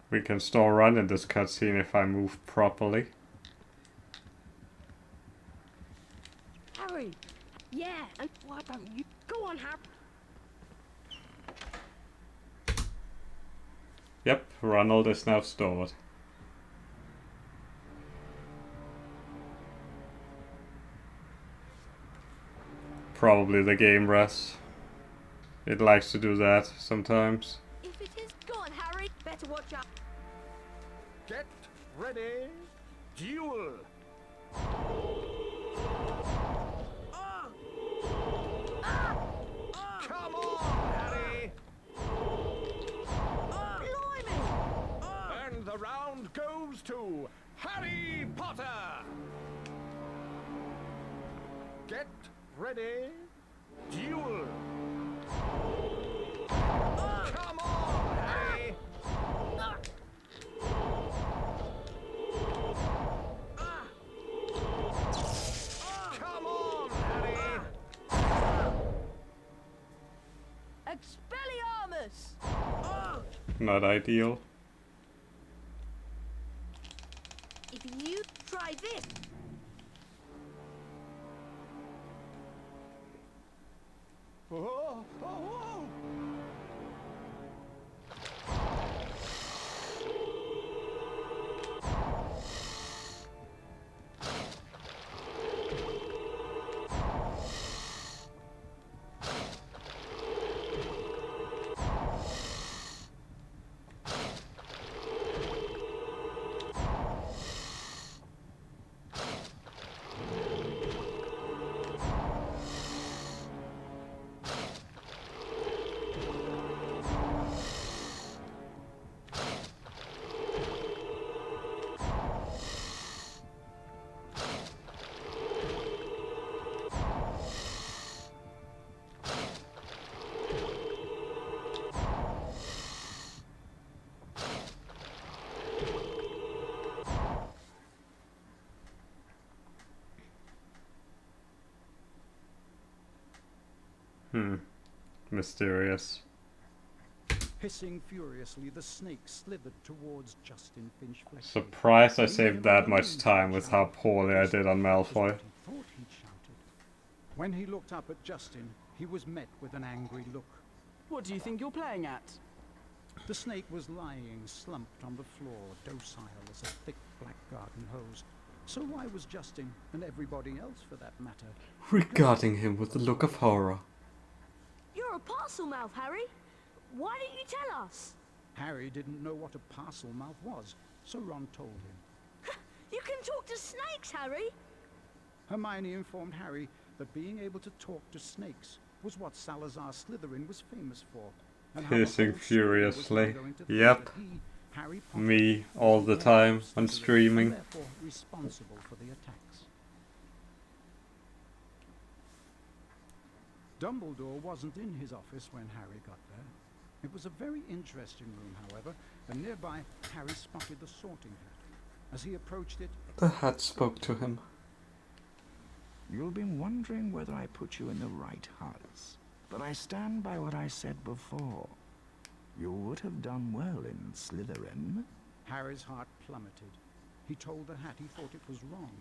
We can still run in this cutscene if I move properly. Harry! Yeah, and why don't you go on, Harry? Yep, Ronald is now stored. Probably the game rest. It likes to do that sometimes. If it is, go on, Harry. Better watch out. Get ready. Duel. Come on, Harry. Blimey! And the round goes to Harry Potter. Get ready. Duel. Come on, Harry. Come on, Harry. Expelliarmus! Not ideal. If you try this... Oh, oh, oh. Mysterious. Hissing furiously, the snake slithered towards Justin Finch-Fletchley. Surprised I saved that much time with how poorly I did on Malfoy. He thought he'd shouted. When he looked up at Justin, he was met with an angry look. What do you think you're playing at? The snake was lying slumped on the floor, docile as a thick black garden hose. So why was Justin, and everybody else for that matter, Regarding him with a look of horror. You're a parcel mouth, Harry. Why didn't you tell us? Harry didn't know what a parcel mouth was, so Ron told him. You can talk to snakes, Harry! Hermione informed Harry that being able to talk to snakes was what Salazar Slytherin was famous for. And how the Hissing whole school was furiously. now going to think Yep. that he, Harry Potter, Me was all the the time head of on Slytherin streaming. and therefore responsible for the attacks. Dumbledore wasn't in his office when Harry got there. It was a very interesting room, however, and nearby Harry spotted the sorting hat. As he approached it, The hat spoke to him. You'll be wondering whether I put you in the right house. But I stand by what I said before. You would have done well in Slytherin. Harry's heart plummeted. He told the hat he thought it was wrong,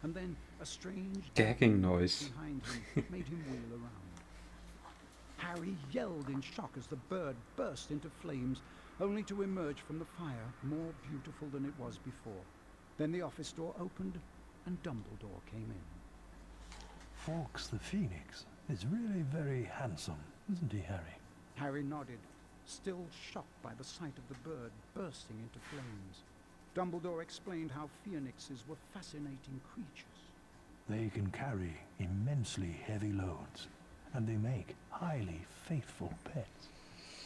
and then a strange Gagging noise. behind him made him wheel around. Harry yelled in shock as the bird burst into flames, only to emerge from the fire more beautiful than it was before. Then the office door opened, and Dumbledore came in. Fawkes the Phoenix is really very handsome, isn't he, Harry? Harry nodded, still shocked by the sight of the bird bursting into flames. Dumbledore explained how phoenixes were fascinating creatures. They can carry immensely heavy loads, and they make highly faithful pets.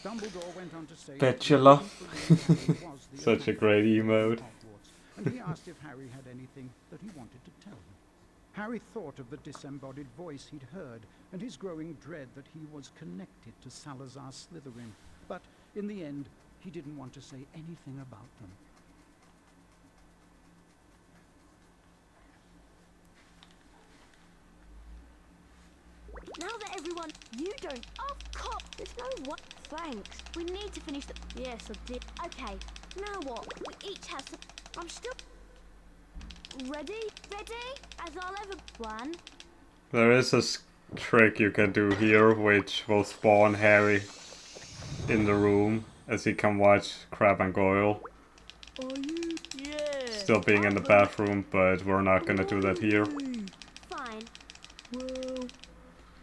Dumbledore went on to say Petula. was the Such a attack great at emote. Hogwarts, and he asked if Harry had anything that he wanted to tell him. Harry thought of the disembodied voice he'd heard and his growing dread that he was connected to Salazar Slytherin, but in the end he didn't want to say anything about them. Now that everyone... You don't... Of course! There's no what... Thanks. We need to finish the... Yes, I did. Okay, now what? We each have some... I'm still... Ready? Ready? As I'll ever... One. There is a trick you can do here, which will spawn Harry in the room, as he can watch Crabbe and Goyle. Are you? Yeah. Still being in the bathroom, but we're not gonna do that here. Fine. Well...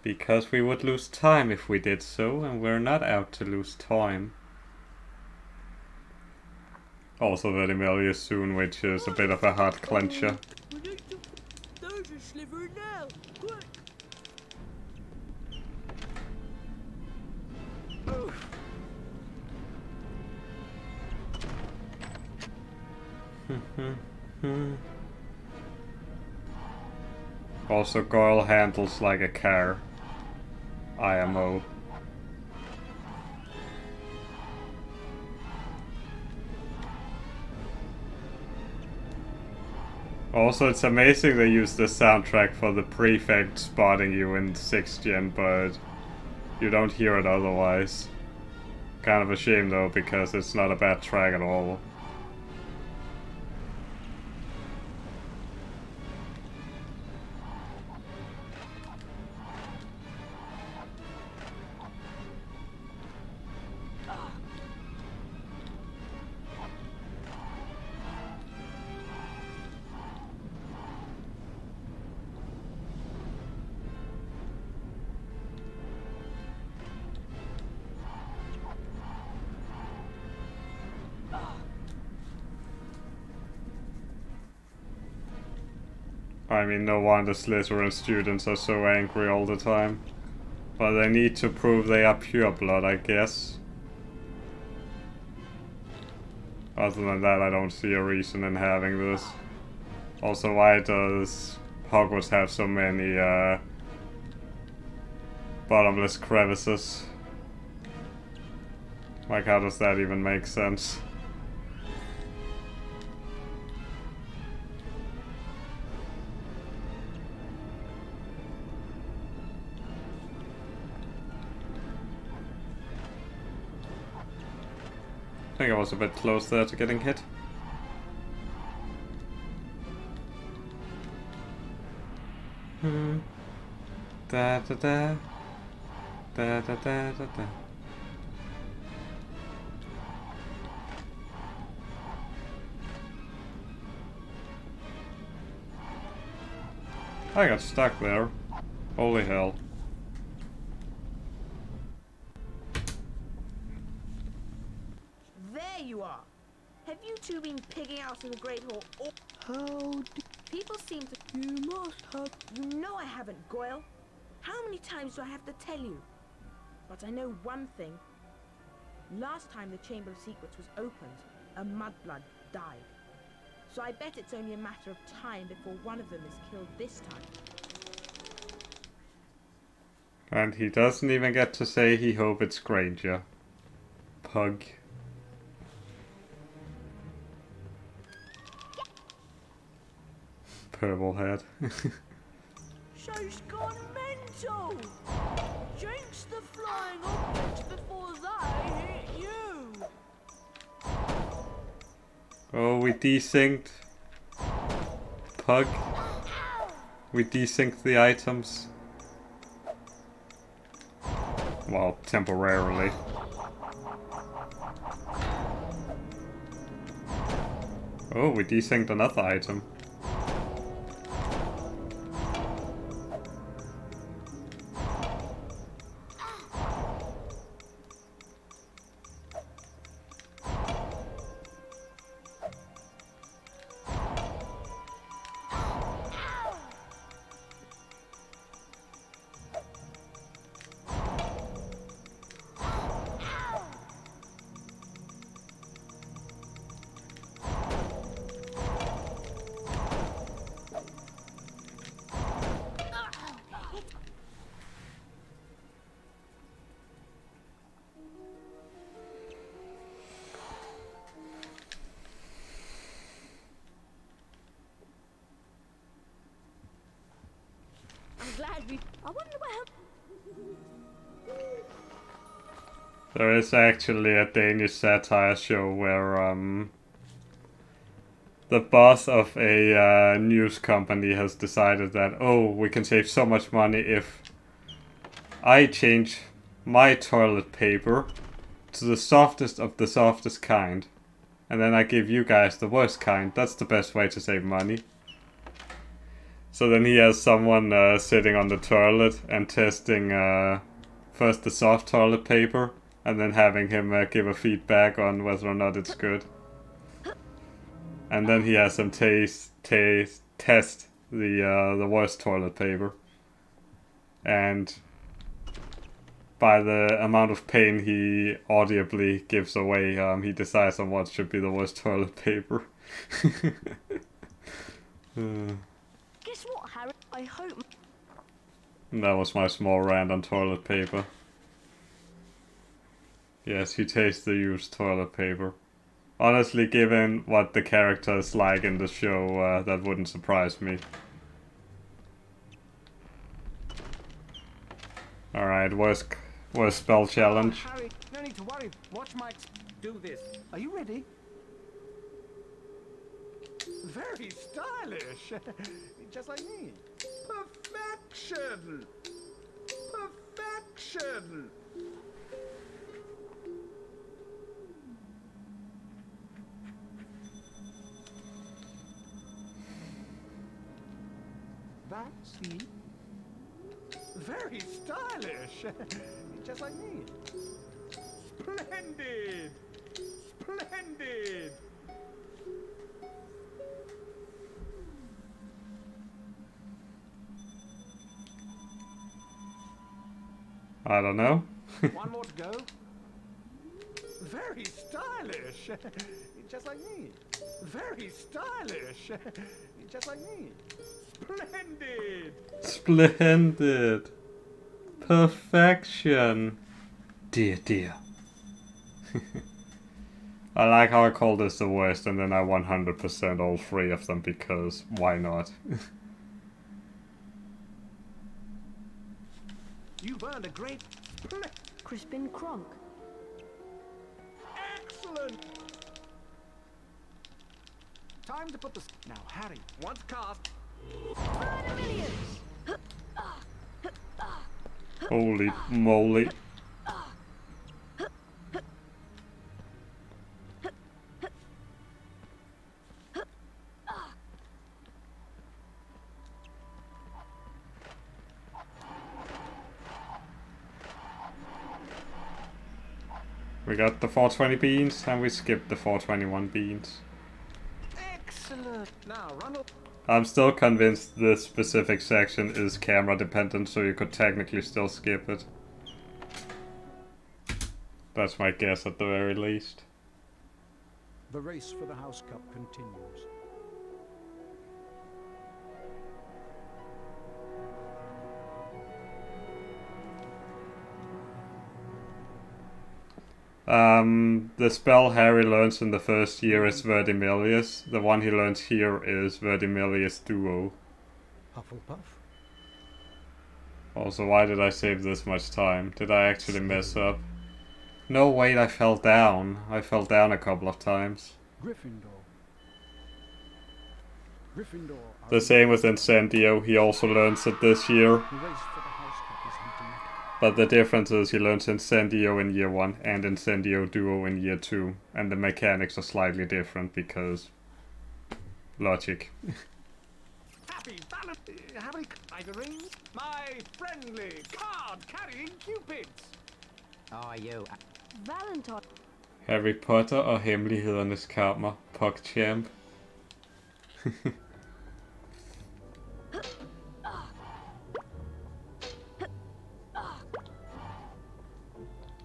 Because we would lose time if we did so, and we're not out to lose time. Also that Emilia soon, which is a bit of a heart clencher. Those are slithering now. Quick. Also, Goyle handles like a car. IMO. Also, it's amazing they use the soundtrack for the prefect spotting you in 6th gen, but you don't hear it otherwise. Kind of a shame though, because it's not a bad track at all. I mean, no wonder Slytherin students are so angry all the time. But they need to prove they are pure blood, I guess. Other than that, I don't see a reason in having this. Also, why does Hogwarts have so many bottomless crevices? Like, how does that even make sense? I think I was a bit close there to getting hit. Da da da. Da da da da da. I got stuck there. Holy hell. There you are. Have you two been pigging out in the Great Hall? How People seem to... you must have... You know I haven't, Goyle. How many times do I have to tell you? But I know one thing. Last time the Chamber of Secrets was opened, a mudblood died. So I bet it's only a matter of time before one of them is killed this time. And he doesn't even get to say he hope it's Granger. Pug. Purple head. Show's gone mental! Jinx the flying objects before they hit you! Oh, we desynced. Pug. We desynced the items. Well, temporarily. Oh, we desynced another item. I'm glad we... I wonder what There is actually a Danish satire show where the boss of a news company has decided that, oh, we can save so much money if I change my toilet paper to the softest of the softest kind, and then I give you guys the worst kind. That's the best way to save money. So then he has someone sitting on the toilet and testing first the soft toilet paper, and then having him give a feedback on whether or not it's good. And then he has him test the worst toilet paper. And by the amount of pain he audibly gives away, he decides on what should be the worst toilet paper. Guess what, Harry? I hope... That was my small rant on toilet paper. Yes, he tastes the used toilet paper. Honestly, given what the character is like in the show, that wouldn't surprise me. Alright, worst spell challenge. Harry, no need to worry. Watch Mike do this. Are you ready? Very stylish. Just like me. Perfection! Perfection! That's see? Very stylish. Just like me. Splendid! Splendid! I don't know. One more to go. Very stylish. Just like me. Very stylish. Just like me. Splendid. Splendid. Perfection. Dear, dear. I like how I call this the worst and then I 100% all three of them because why not? You've earned a great... Crispin Kronk. Excellent! Time to put the... Now, Harry, once cast... Holy moly. We got the 420 beans and we skipped the 421 beans. Excellent. Now run up. I'm still convinced this specific section is camera dependent, so you could technically still skip it. That's my guess at the very least. The race for the House Cup continues. The spell Harry learns in the first year is Verdimillious. The one he learns here is Verdimillious Duo. Hufflepuff. Also, why did I save this much time? Did I actually mess up? No, wait, I fell down. I fell down a couple of times. Gryffindor. Gryffindor. The same with Incendio. He also learns it this year. The race for the House Cup is heating up. But the difference is he learns Incendio in year 1 and Incendio Duo in year 2. And the mechanics are slightly different because... logic. Harry Clyde, my friendly card-carrying cupids. Oh, you. Valentine. Harry Potter og Hemmelighedernes Kammer, PogChamp.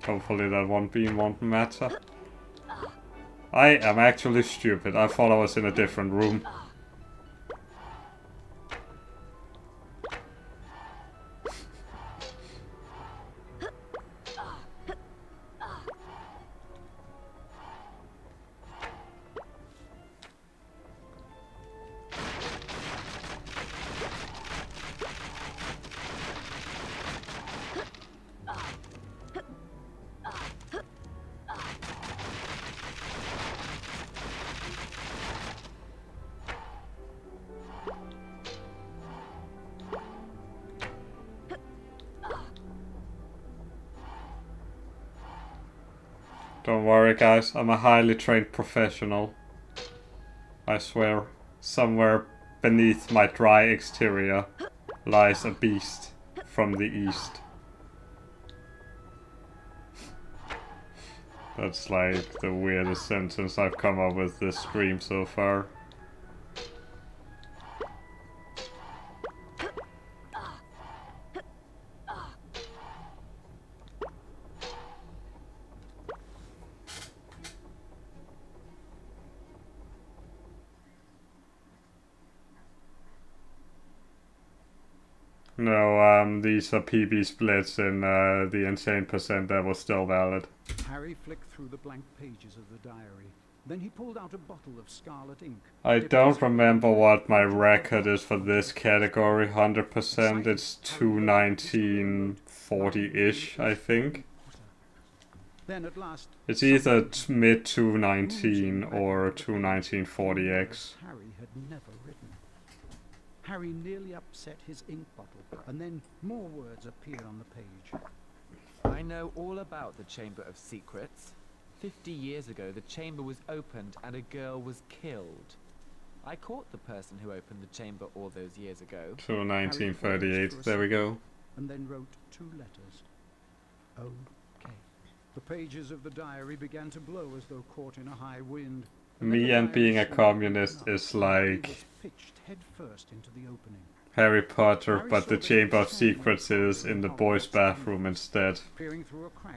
Hopefully that won't matter. I am actually stupid. I thought I was in a different room. Don't worry guys, I'm a highly trained professional. I swear, somewhere beneath my dry exterior lies a beast from the east. That's like the weirdest sentence I've come up with this stream so far. No, these are PB splits in the Insane percent that was still valid. Harry flicked through the blank pages of the diary. Then he pulled out a bottle of scarlet ink. I don't remember what my record is for this category, 100%. It's 21940-ish, I think. Then at last, it's either mid 219 or 21940x. Harry had never written. Harry nearly upset his ink bottle, and then more words appeared on the page. I know all about the Chamber of Secrets. 50 years ago, the chamber was opened and a girl was killed. I caught the person who opened the chamber all those years ago. To 1938, there we go. And then wrote 2 letters. OK. The pages of the diary began to blow as though caught in a high wind. Me and being a communist is like pitched head first into the opening. Harry Potter, but the Chamber of Secrets is in the boys' bathroom instead.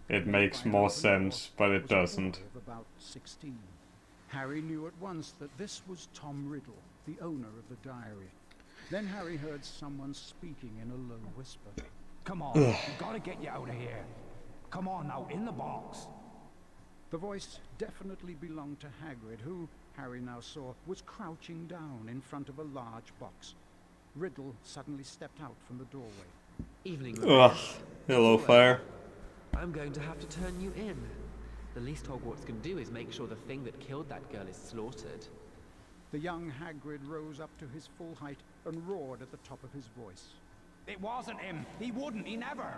It makes more sense, but it doesn't. About 16. Harry knew at once that this was Tom Riddle, the owner of the diary. Then Harry heard someone speaking in a low whisper. Come on, we gotta get you out of here. Come on now, in the box. The voice definitely belonged to Hagrid, who, Harry now saw, was crouching down in front of a large box. Riddle suddenly stepped out from the doorway. Evening. Ugh. Hello, Fire. I'm going to have to turn you in. The least Hogwarts can do is make sure the thing that killed that girl is slaughtered. The young Hagrid rose up to his full height and roared at the top of his voice. It wasn't him. He wouldn't. He never.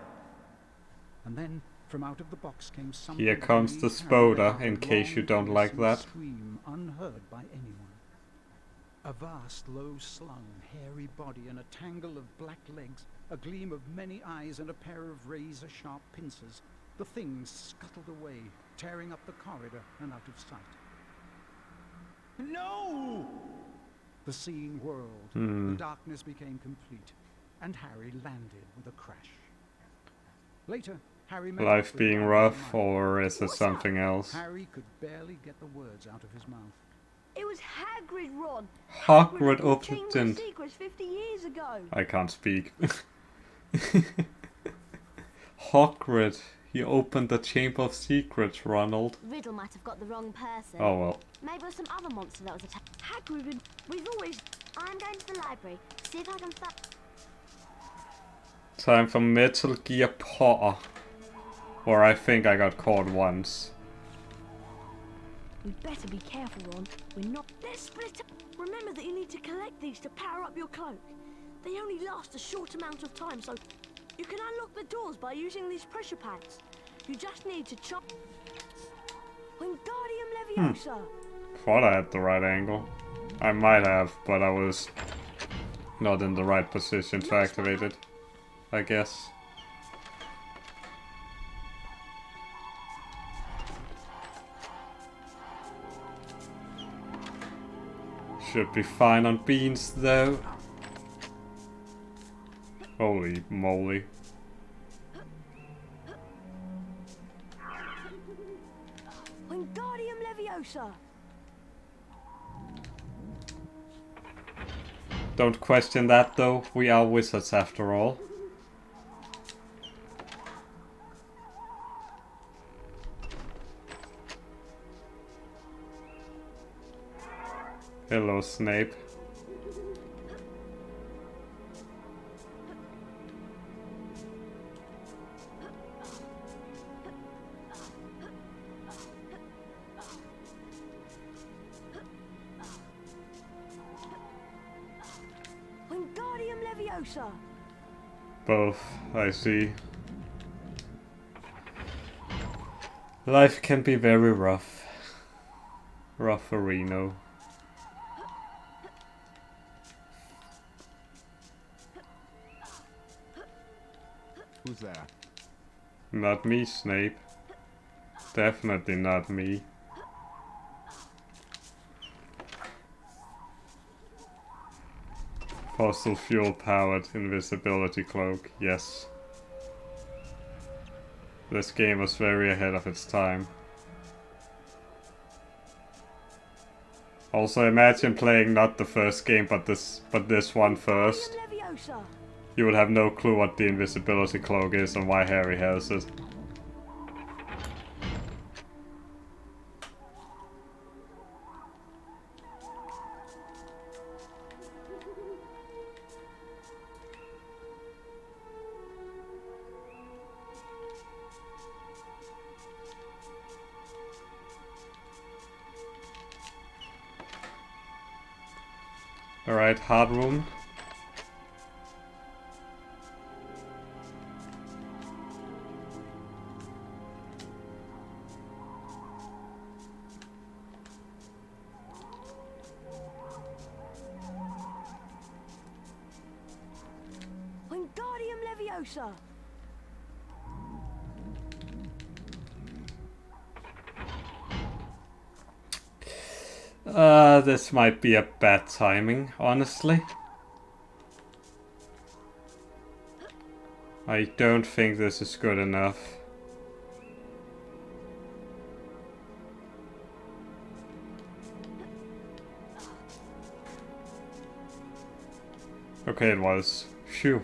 And then, from out of the box came something. Here comes the Spoda, in case you don't like that. Scream unheard by anyone. A vast, low-slung, hairy body and a tangle of black legs, a gleam of many eyes and a pair of razor-sharp pincers. The things scuttled away, tearing up the corridor and out of sight. No! The scene whirled, Hmm. the darkness became complete, and Harry landed with a crash. Later, Harry met Life up with being Ron rough, and Hermione. or is it something else? Harry could barely get the words out of his mouth. It was Hagrid, Ron. Hagrid opened the Chamber of opened. Secrets 50 years ago. I can't speak. Hagrid, he opened the Chamber of Secrets, Ronald. Riddle might have got the wrong person. Oh well. Maybe it was some other monster that was attacked. Hagrid, we've always... I'm going to the library. See if I can find... Time for Metal Gear Potter. Where I think I got caught once. We'd better be careful, Ron. We're not... They're split up. Remember that you need to collect these to power up your cloak. They only last a short amount of time, so you can unlock the doors by using these pressure pads. You just need to chop... Wingardium Leviosa! Thought I had the right angle. I might have, but I was not in the right position to activate it, I guess. Should be fine on beans though. Holy moly. Wingardium Leviosa! Don't question that though, we are wizards after all. Hello, Snape. Wingardium Leviosa! Both, I see. Life can be very rough. Rough for Reno. Who's there? Not me, Snape. Definitely not me. Fossil fuel powered invisibility cloak, yes. This game was very ahead of its time. Also imagine playing not the first game but this one first. Leviosa! You would have no clue what the invisibility cloak is and why Harry has it. Alright, hard room. Wingardium Leviosa! This might be a bad timing, honestly. I don't think this is good enough. Okay, it was. Phew.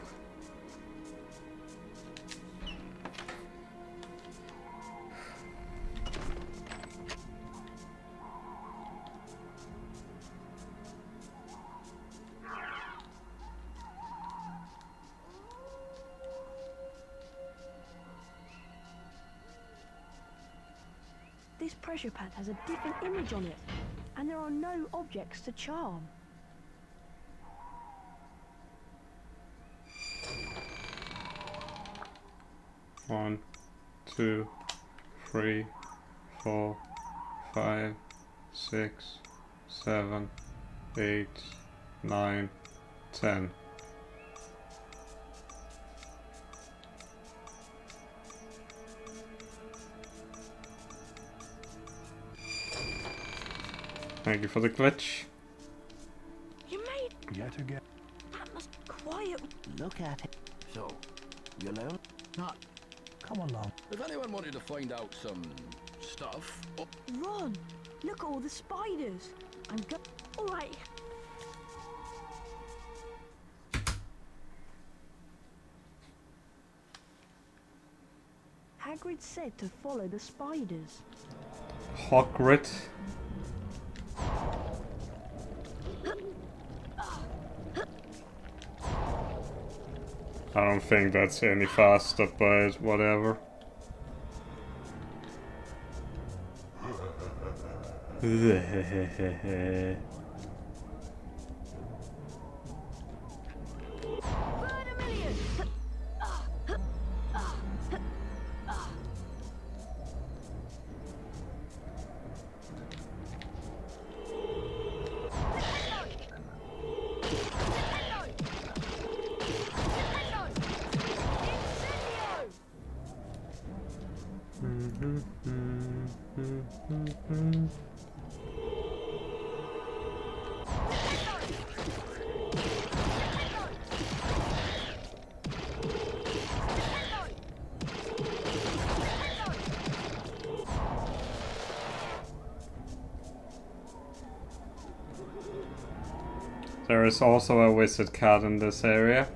This pressure pad has a different image on it, and there are no objects to charm. One, 2, 3, 4, 5, 6, 7, 8, 9, 10. Thank you for the glitch. You made Yet again. that must be quiet. Look at it. So, you learn? Not. Come along. If anyone wanted to find out some stuff, Ron, look at all the spiders. I'm go. All right. Hagrid said to follow the spiders. Hogrid. I don't think that's any faster, but whatever. There is also a wizard cat in this area.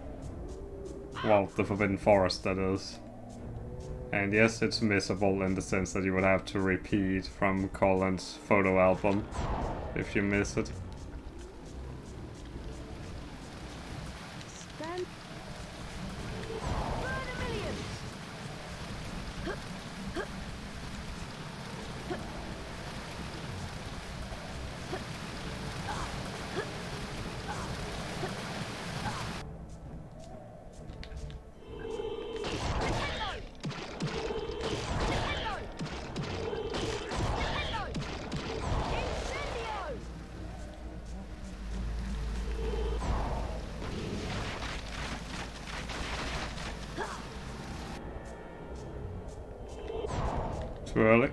Well, the Forbidden Forest, that is. And yes, it's missable in the sense that you would have to repeat from Colin's photo album if you miss it. Stand. Too early.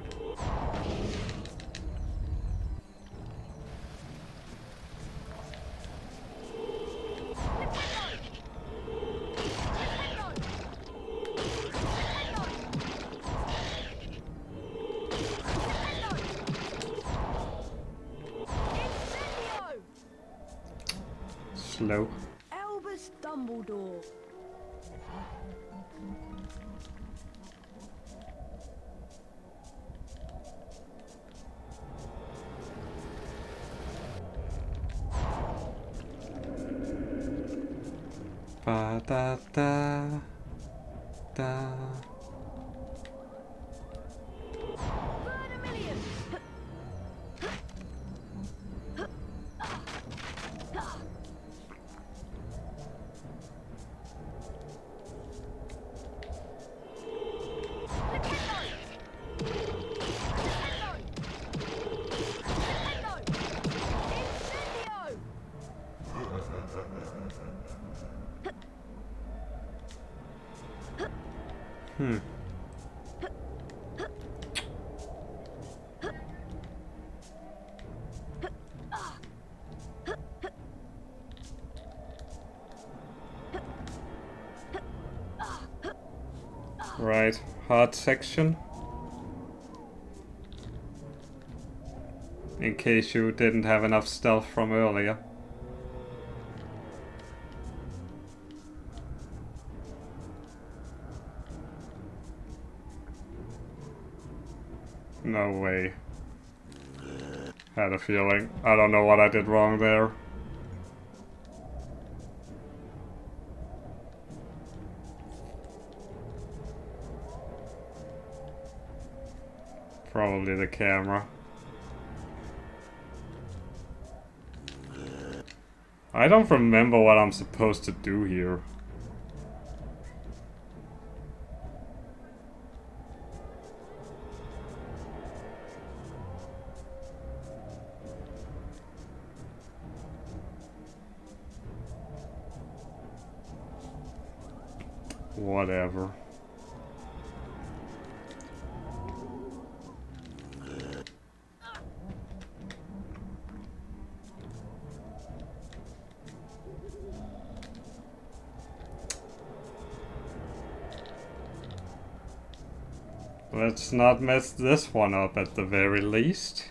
Slow. Albus Dumbledore. Ba da da da. Right, hard section. In case you didn't have enough stealth from earlier. No way. Had a feeling. I don't know what I did wrong there. Probably the camera. I don't remember what I'm supposed to do here. Whatever. Let's not mess this one up at the very least.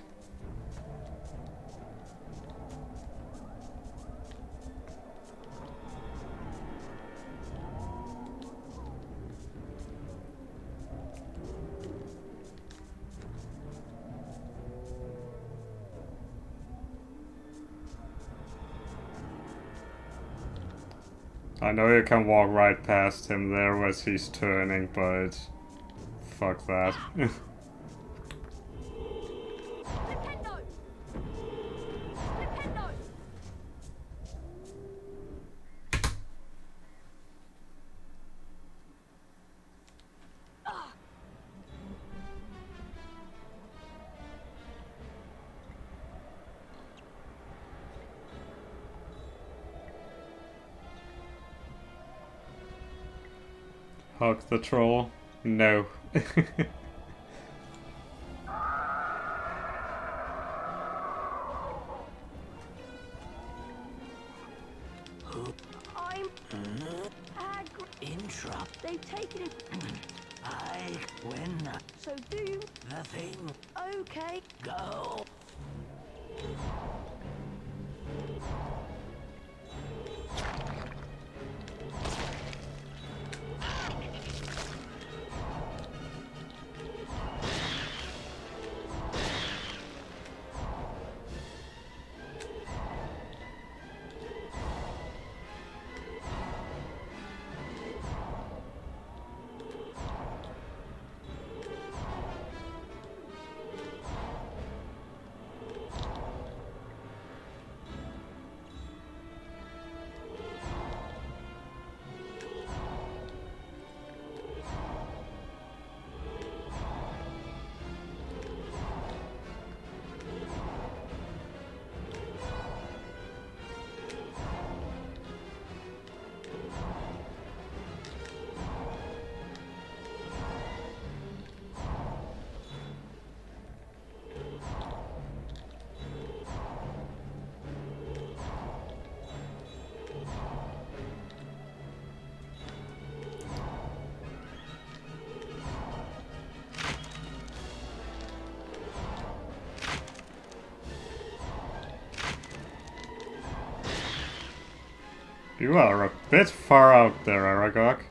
I know you can walk right past him there as he's turning, but fuck that. Hug the troll? No. I'm Interrupt. They've taken it. I win. So do you? The thing. Okay. Go. You are a bit far out there, Aragog.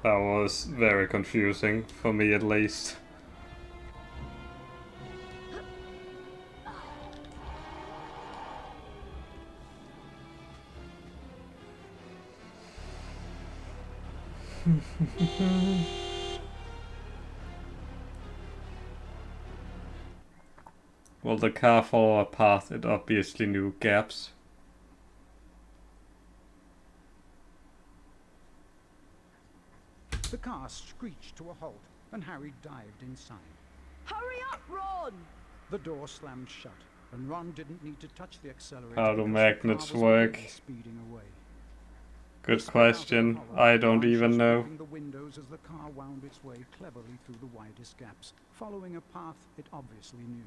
That was very confusing, for me at least. Will the car follow a path it obviously knew gaps? The car screeched to a halt, and Harry dived inside. Hurry up, Ron! The door slammed shut, and Ron didn't need to touch the accelerator. How do because magnets the car was work? already speeding away. Good question. I don't even know. The windows as the car wound its way cleverly through the widest gaps, following a path it obviously knew.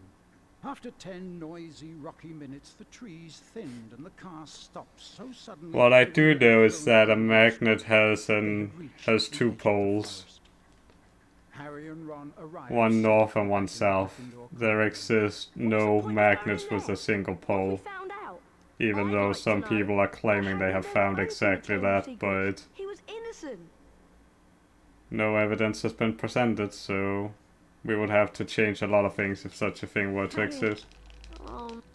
After 10 noisy, rocky minutes, the trees thinned and the car stopped so suddenly. What I do know is that a magnet has two poles. Harry and Ron arrived. One north and one south. There exist no magnets with a single pole. Even though some people are claiming they have found exactly that, but he was innocent. No evidence has been presented, so we would have to change a lot of things if such a thing were to exist.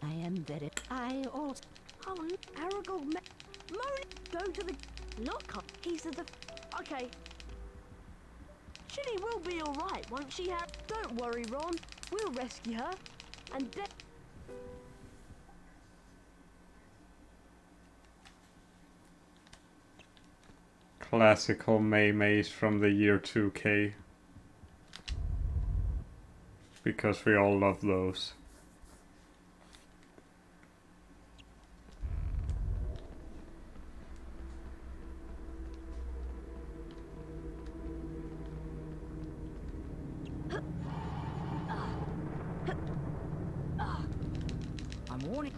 I am very. I also. Oh, Aragog, Moni, go to the lock. He's at the. Okay. Ginny will be all right, won't she? Don't worry, Ron. We'll rescue her. And Classical May-Mays from the year 2K. Because we all love those. I'm warning.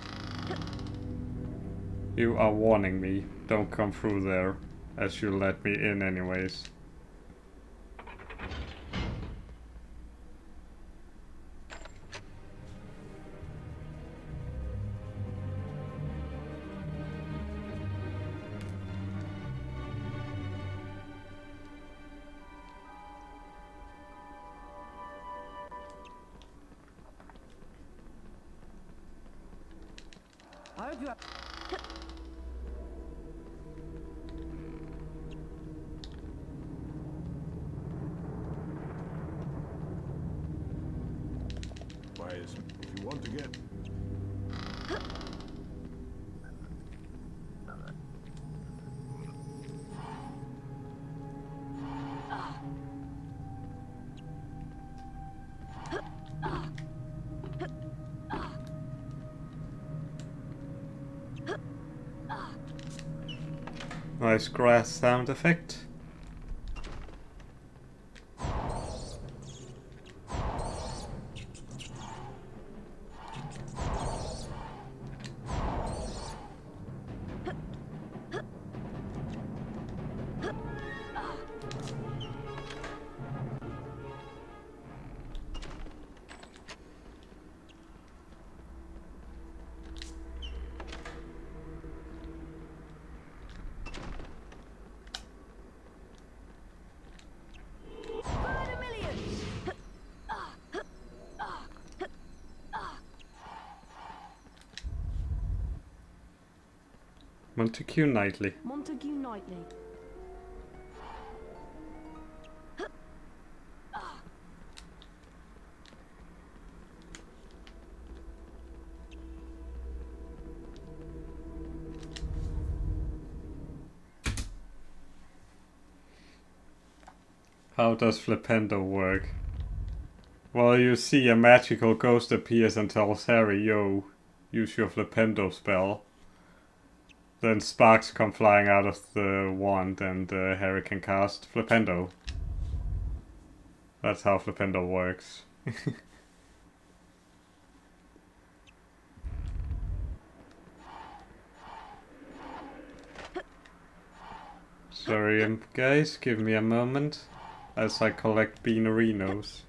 You are warning me. Don't come through there, as you let me in anyways. I hope you have... Bias, if you want to get... Nice grass sound effect. Montague Knightley. Montague Knightley. How does Flipendo work? Well, you see a magical ghost appears and tells Harry, yo, use your Flipendo spell. Then sparks come flying out of the wand and Harry can cast Flipendo. That's how Flipendo works. Sorry guys, give me a moment as I collect beanerinos.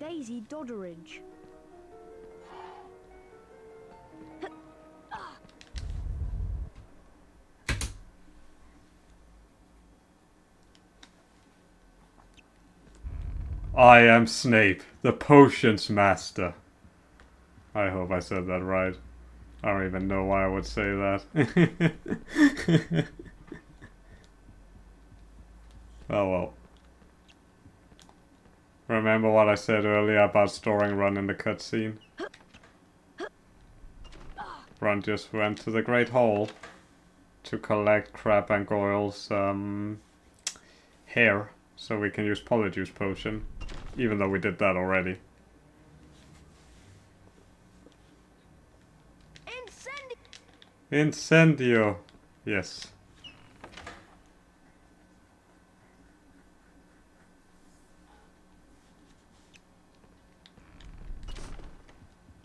Daisy Dodderidge. I am Snape, the potions master. I hope I said that right. I don't even know why I would say that. Oh well. Remember what I said earlier about storing Ron in the cutscene? Ron just went to the Great Hall to collect Crab and Goyle's hair so we can use Polyjuice Potion, even though we did that already. Incendio! Yes.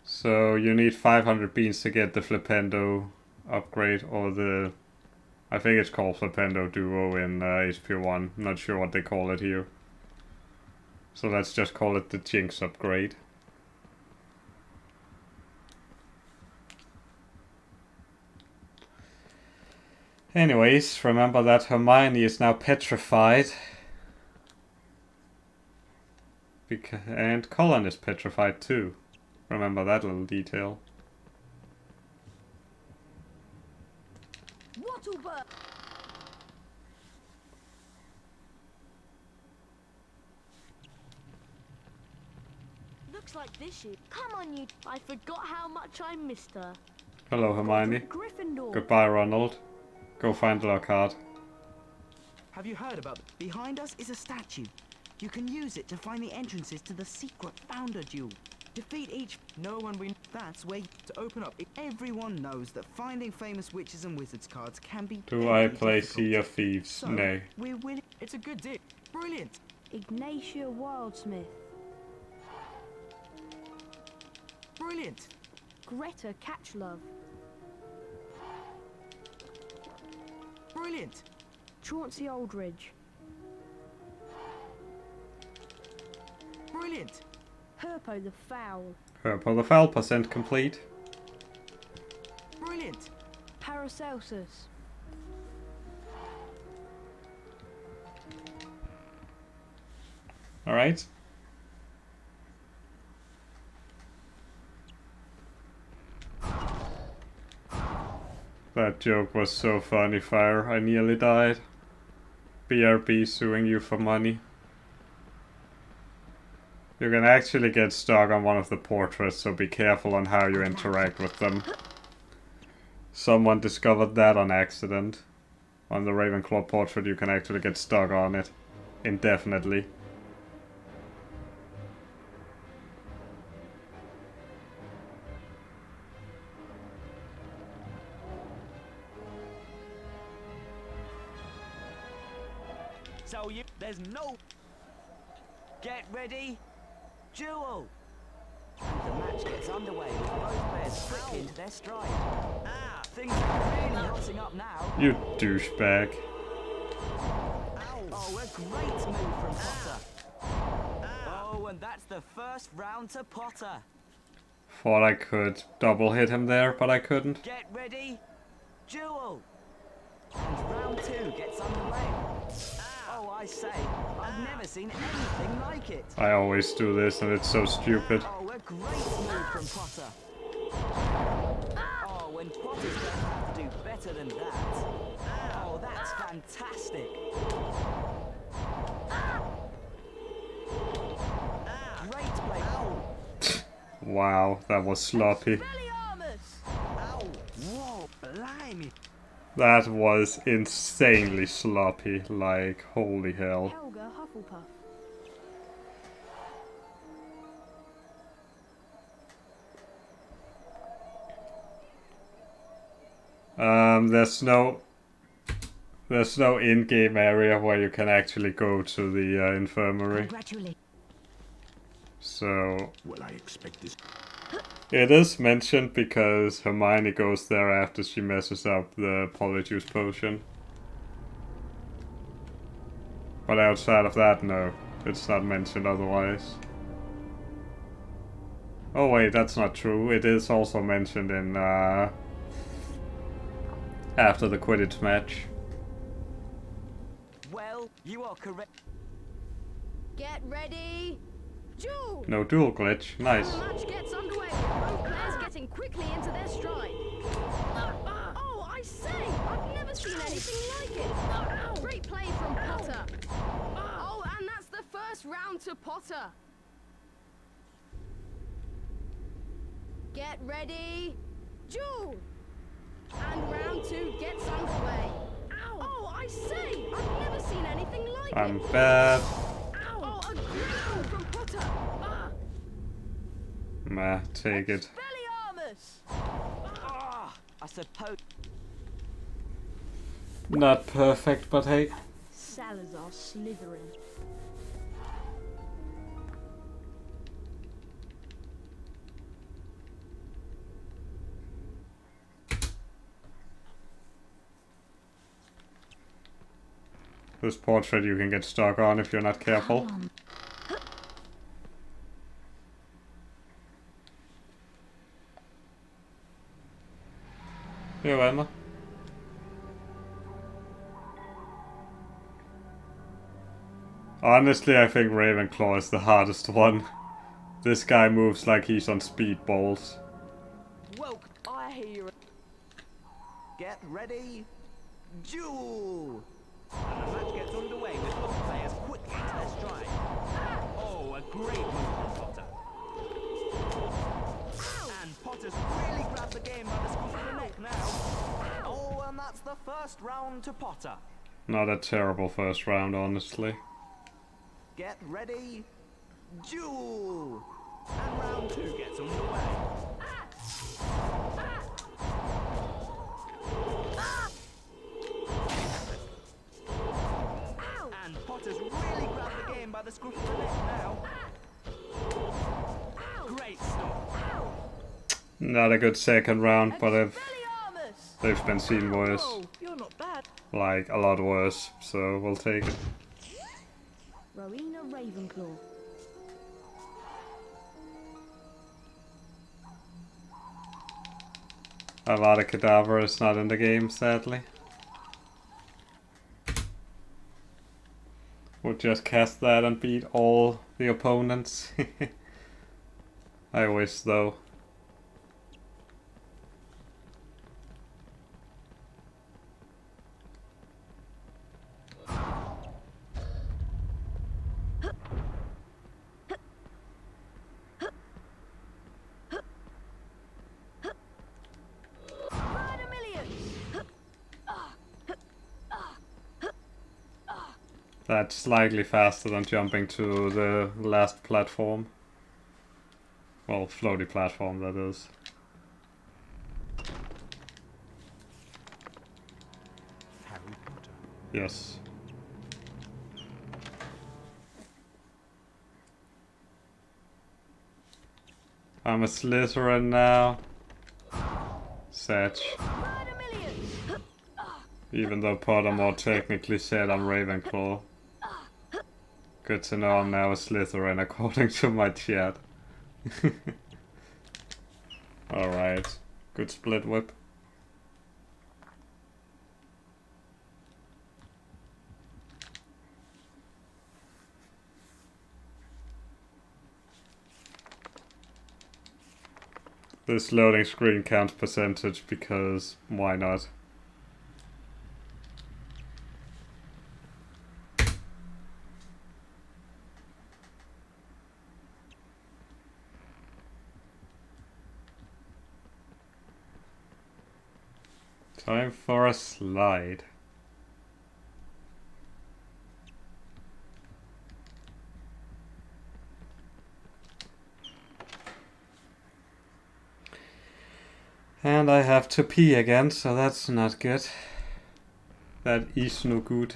So you need 500 beans to get the Flipendo upgrade, or the... I think it's called Flipendo Duo in HP1. Not sure what they call it here. So let's just call it the Jinx upgrade. Anyways, remember that Hermione is now petrified. And Colin is petrified too. Remember that little detail. Wattlebird. Looks like this year. Come on, you. I forgot how much I missed her. Hello, Hermione. Gryffindor. Goodbye, Ronald. Go find Lockhart. Have you heard about... Behind us is a statue. You can use it to find the entrances to the secret founder duel. Defeat each... No one we... That's where... To open up... Everyone knows that finding famous witches and wizards cards can be... Do I play Sea of Thieves? So, Nay. we're winning. It's a good deal. Brilliant. Ignatia Wildsmith. Brilliant. Greta Catchlove. Brilliant. Chauncey Aldridge. Brilliant. Herpo the Foul. Purple the Foul, percent complete. Brilliant. Paracelsus. Alright. That joke was so funny, Fire. I nearly died. BRB suing you for money. You can actually get stuck on one of the portraits, so be careful on how you interact with them. Someone discovered that on accident. On the Ravenclaw portrait you can actually get stuck on it. Indefinitely. So you... There's no... Get ready. Duel. And the match gets underway with both players quick into their stride. Ah, things are really hotting up now. You douchebag. Oh, a great move from Potter. Oh, and that's the first round to Potter. Thought I could double hit him there, but I couldn't. Get ready. Duel. And round 2 gets underway. Oh, I say, I've never seen anything like it. I always do this and it's so stupid. Oh, a great move from Potter. Oh, and Potter's going to have to do better than that. Oh, that's fantastic. Great play. Wow, that was sloppy. Ow. Whoa, blimey. That was insanely sloppy, like, holy hell. Helga Hufflepuff. There's no in-game area where you can actually go to the infirmary. Congratulations. So... Well, I expect this. It is mentioned because Hermione goes there after she messes up the Polyjuice potion. But outside of that, no. It's not mentioned otherwise. Oh wait, that's not true. It is also mentioned in, after the Quidditch match. Well, you are correct. Get ready. Duel. No dual glitch. Nice. The match gets underway with both players getting quickly into their stride. Oh, I say! I've never seen anything like it. Great play from Potter. Oh, and that's the first round to Potter. Get ready. Duel. And round 2 gets underway. Oh, I say! I've never seen anything like it. I'm bad. Oh, a great move from Potter. Meh, take it. I suppose. Not perfect, but hey. Salazar Slytherin. This portrait you can get stuck on if you're not careful. Here, Emma. Honestly, I think Ravenclaw is the hardest one. This guy moves like he's on speedballs. Well, I hear it. Get ready. Duel. And the match gets underway with both players quickly into their stride. Oh, a great move from Potter. And Potter's really grabbed the game by the scruff of the the first round to Potter. Not a terrible first round, honestly. Get ready, duel! And round 2 gets underway. And Potter's really grabbed the game by the scruff of the neck now. Great stuff. Not a good second round, but they've been seen worse. Oh, you're not bad. Like, a lot worse, so we'll take it. Rowena Ravenclaw. Avada Kedavra is not in the game, sadly. We'll just cast that and beat all the opponents. I wish, though. That's slightly faster than jumping to the last platform. Well, floaty platform, that is. Harry Potter. Yes. I'm a Slytherin now. Satch. Even though Potter more technically said I'm Ravenclaw. Good to know I'm now a Slytherin according to my chat. Alright. Good split whip. This loading screen counts percentage because why not? Time for a slide. And I have to pee again, so that's not good. That is no good.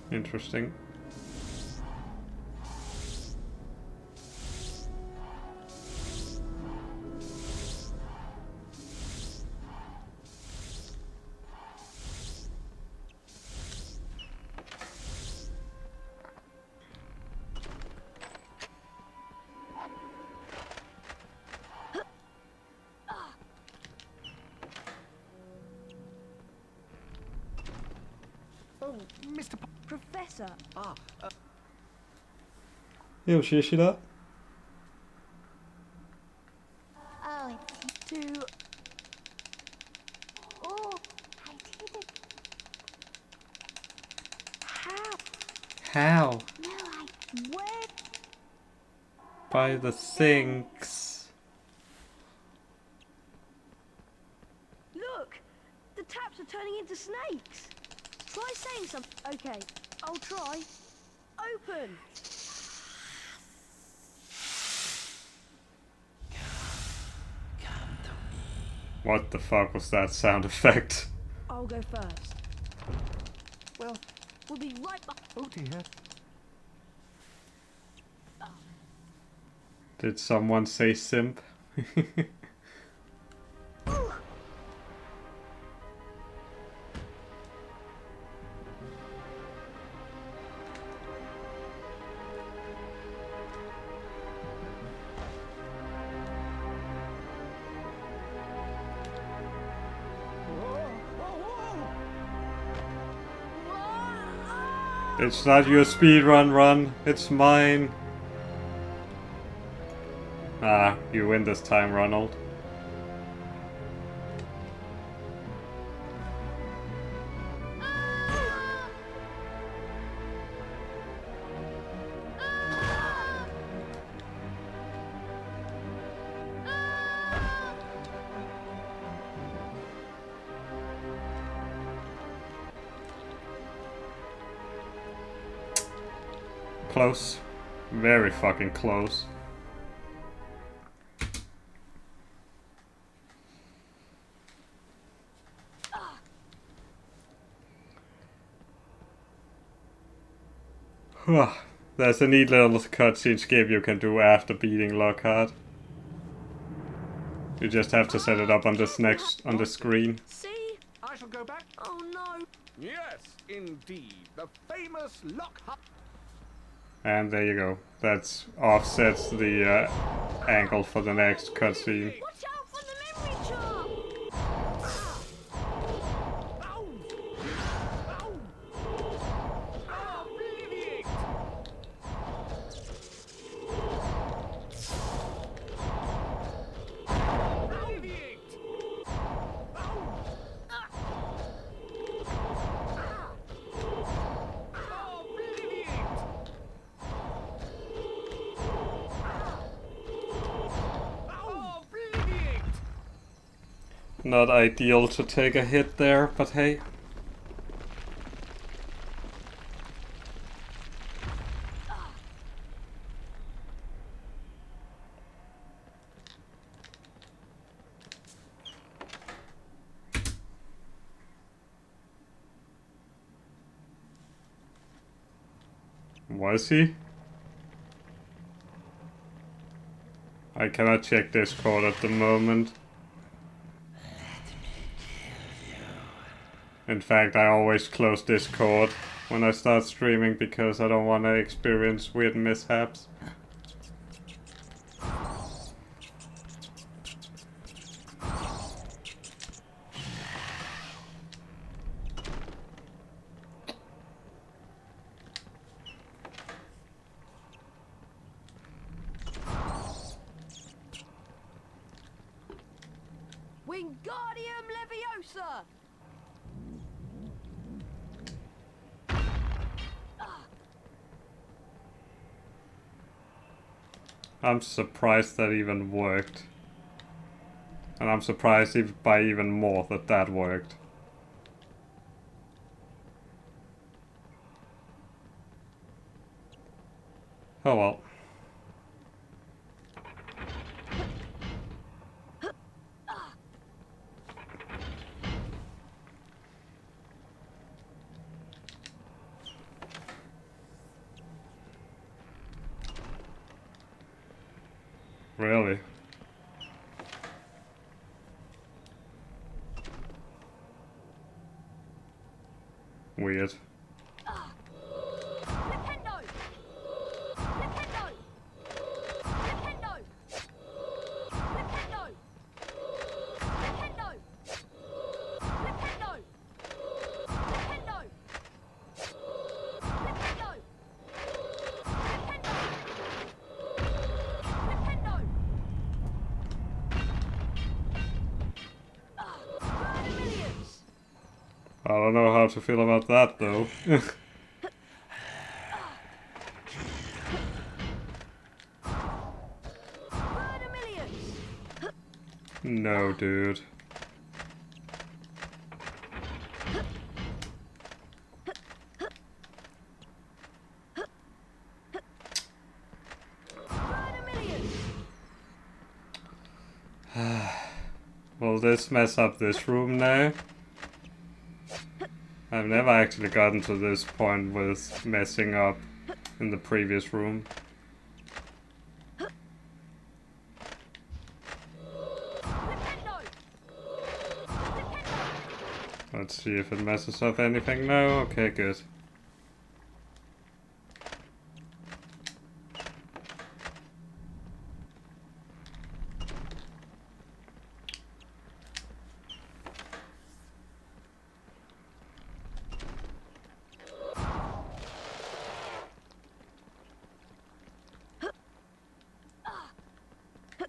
Interesting. Oh, Mr. Professor. Jo, shit up. Oh, it's To Oh, I did it. How? How? No, Where? By the sinks. look, the taps are turning into snakes. Try saying something. Okay, I'll try. Open. What the fuck was that sound effect? I'll go first. Well, We'll be right back. Oh dear. Did someone say simp? It's not your speedrun run, it's mine. Ah, you win this time, Ronald. Close. Very fucking close. There's a neat little cutscene skip you can do after beating Lockhart. You just have to set it up on this next on the screen. See? I shall go back. Oh no. Yes, indeed. The famous Lockhart. And there you go. That offsets the angle for the next cutscene. Watch out for the memory chart! Not ideal to take a hit there, but hey. Was he? I cannot check Discord at the moment. In fact, I always close Discord when I start streaming because I don't want to experience weird mishaps. Wingardium Leviosa! I'm surprised that even worked. And I'm surprised by even more that that worked. Oh well. Really? Weird. I don't know how to feel about that though. No, dude. Will this mess up this room now? I've never actually gotten to this point with messing up in the previous room. Let's see if it messes up anything now. Okay, good.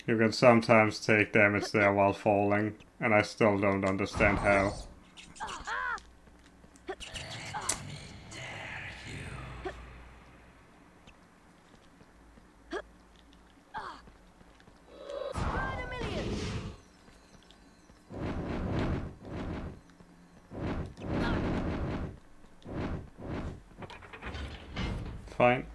You can sometimes take damage there while falling, and I still don't understand how. Fine.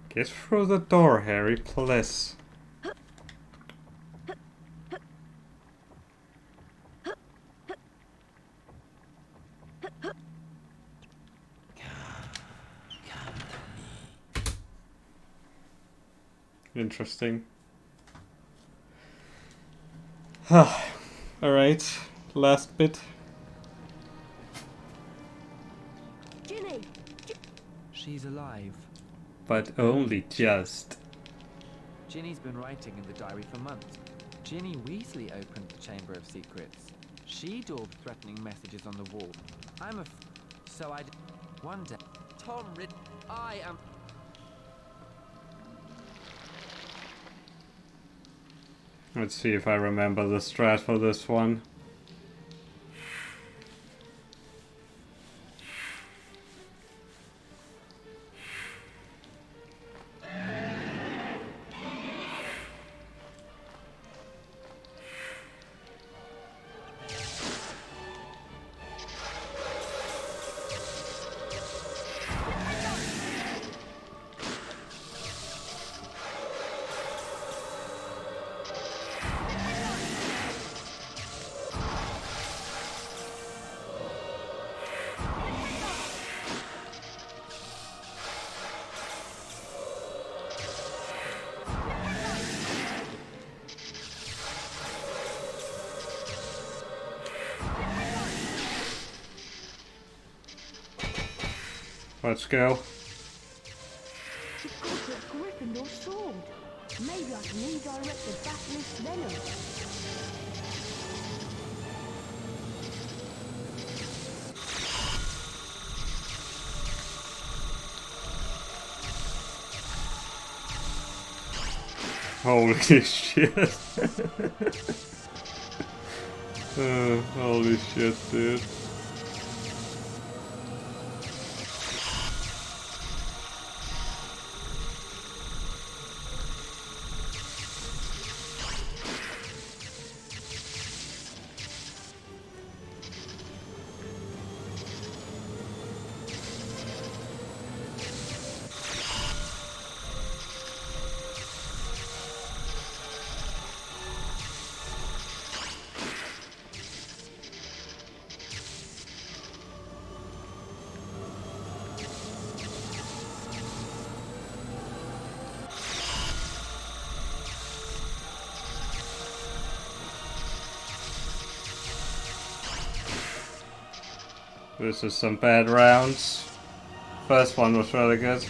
Get through the door, Harry, please. Interesting. Alright, last bit. Ginny! She's alive. But only just. Ginny's been writing in the diary for months. Ginny Weasley opened the Chamber of Secrets. She daubed threatening messages on the wall. So I did. One day, Tom Ridd. I am. Let's see if I remember the strat for this one. Let's go. She's got a Gryffindor sword. Maybe I can redirect the Basilisk's venom. Holy shit. Holy shit, dude. This is some bad rounds. First one was really good.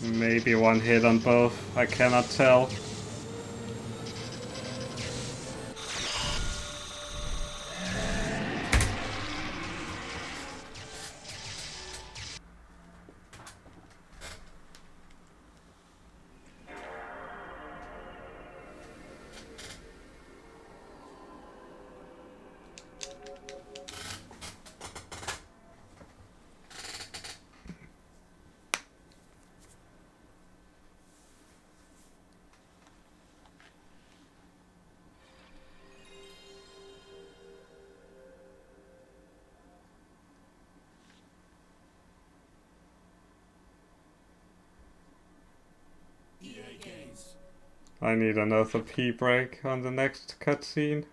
Maybe one hit on both, I cannot tell. I need another pee break on the next cutscene.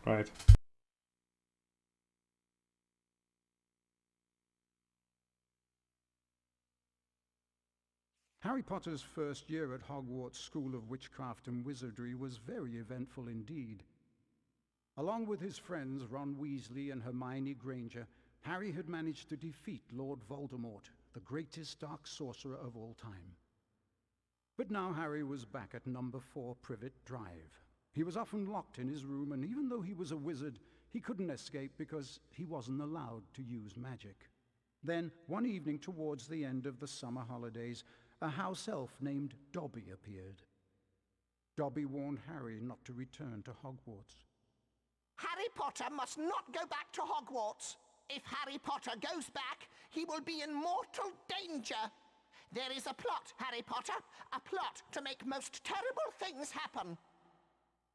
Right. Harry Potter's first year at Hogwarts School of Witchcraft and Wizardry was very eventful indeed. Along with his friends Ron Weasley and Hermione Granger, Harry had managed to defeat Lord Voldemort, the greatest dark sorcerer of all time. But now Harry was back at number 4 Privet Drive. He was often locked in his room, and even though he was a wizard, he couldn't escape because he wasn't allowed to use magic. Then, one evening towards the end of the summer holidays, a house elf named Dobby appeared. Dobby warned Harry not to return to Hogwarts. Harry Potter must not go back to Hogwarts. If Harry Potter goes back, he will be in mortal danger. There is a plot, Harry Potter, a plot to make most terrible things happen.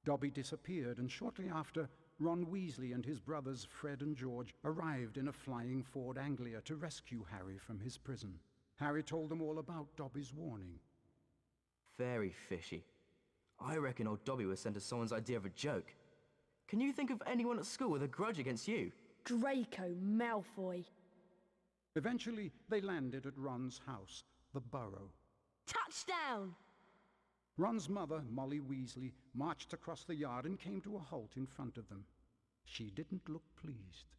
Dobby disappeared, and shortly after, Ron Weasley and his brothers Fred and George arrived in a flying Ford Anglia to rescue Harry from his prison. Harry told them all about Dobby's warning. Very fishy. I reckon old Dobby was sent as someone's idea of a joke. Can you think of anyone at school with a grudge against you? Draco Malfoy. Eventually, they landed at Ron's house, the Burrow. Touchdown! Ron's mother, Molly Weasley, marched across the yard and came to a halt in front of them. She didn't look pleased.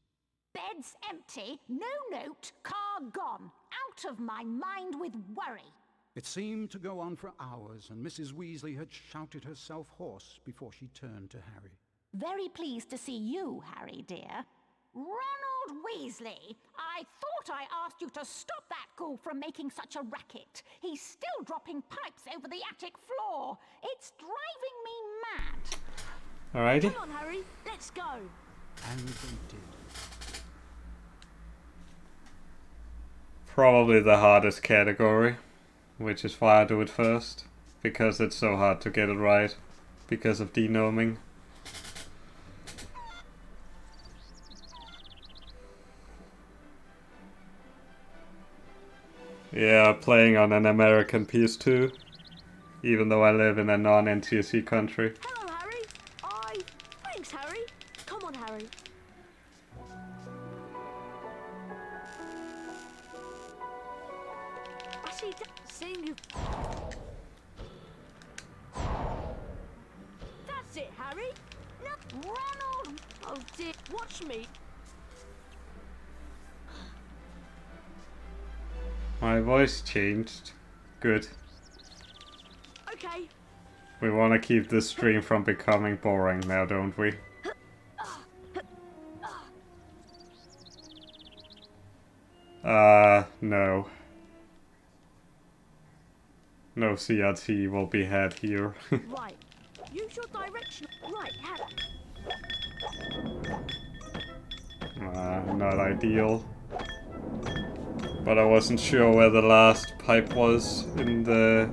Bed's empty, no note, car gone. Out of my mind with worry. It seemed to go on for hours, and Mrs. Weasley had shouted herself hoarse before she turned to Harry. Very pleased to see you, Harry, dear. Ronald Weasley, I thought I asked you to stop that ghoul from making such a racket. He's still dropping pipes over the attic floor. It's driving me mad. Alrighty. Come on, Harry, let's go. And they did. Probably the hardest category, which is why I do it first, because it's so hard to get it right, because of denoming. Yeah, playing on an American PS2, even though I live in a non-NTSC country. Hello, Harry. Thanks, Harry. Come on, Harry. I see seeing you. That's it, Harry. No, Ronald. Oh dear. Watch me. My voice changed. Good. Okay. We want to keep this stream from becoming boring now, don't we? No. No CRT will be had here. Right. Use your direction. Right, Harry. Not ideal. But I wasn't sure where the last pipe was in the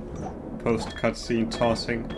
post-cutscene tossing.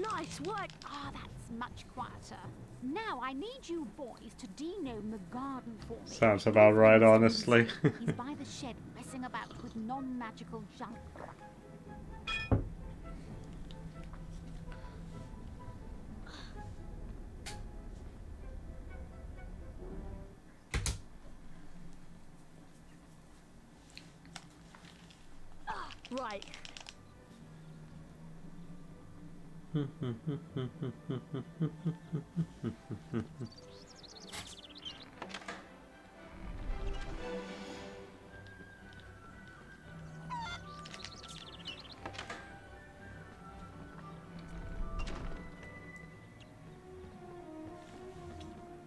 Nice work. Ah, that's much quieter. Now I need you boys to denome the garden for me. Sounds about right, honestly. He's by the shed messing about with non-magical junk. Right.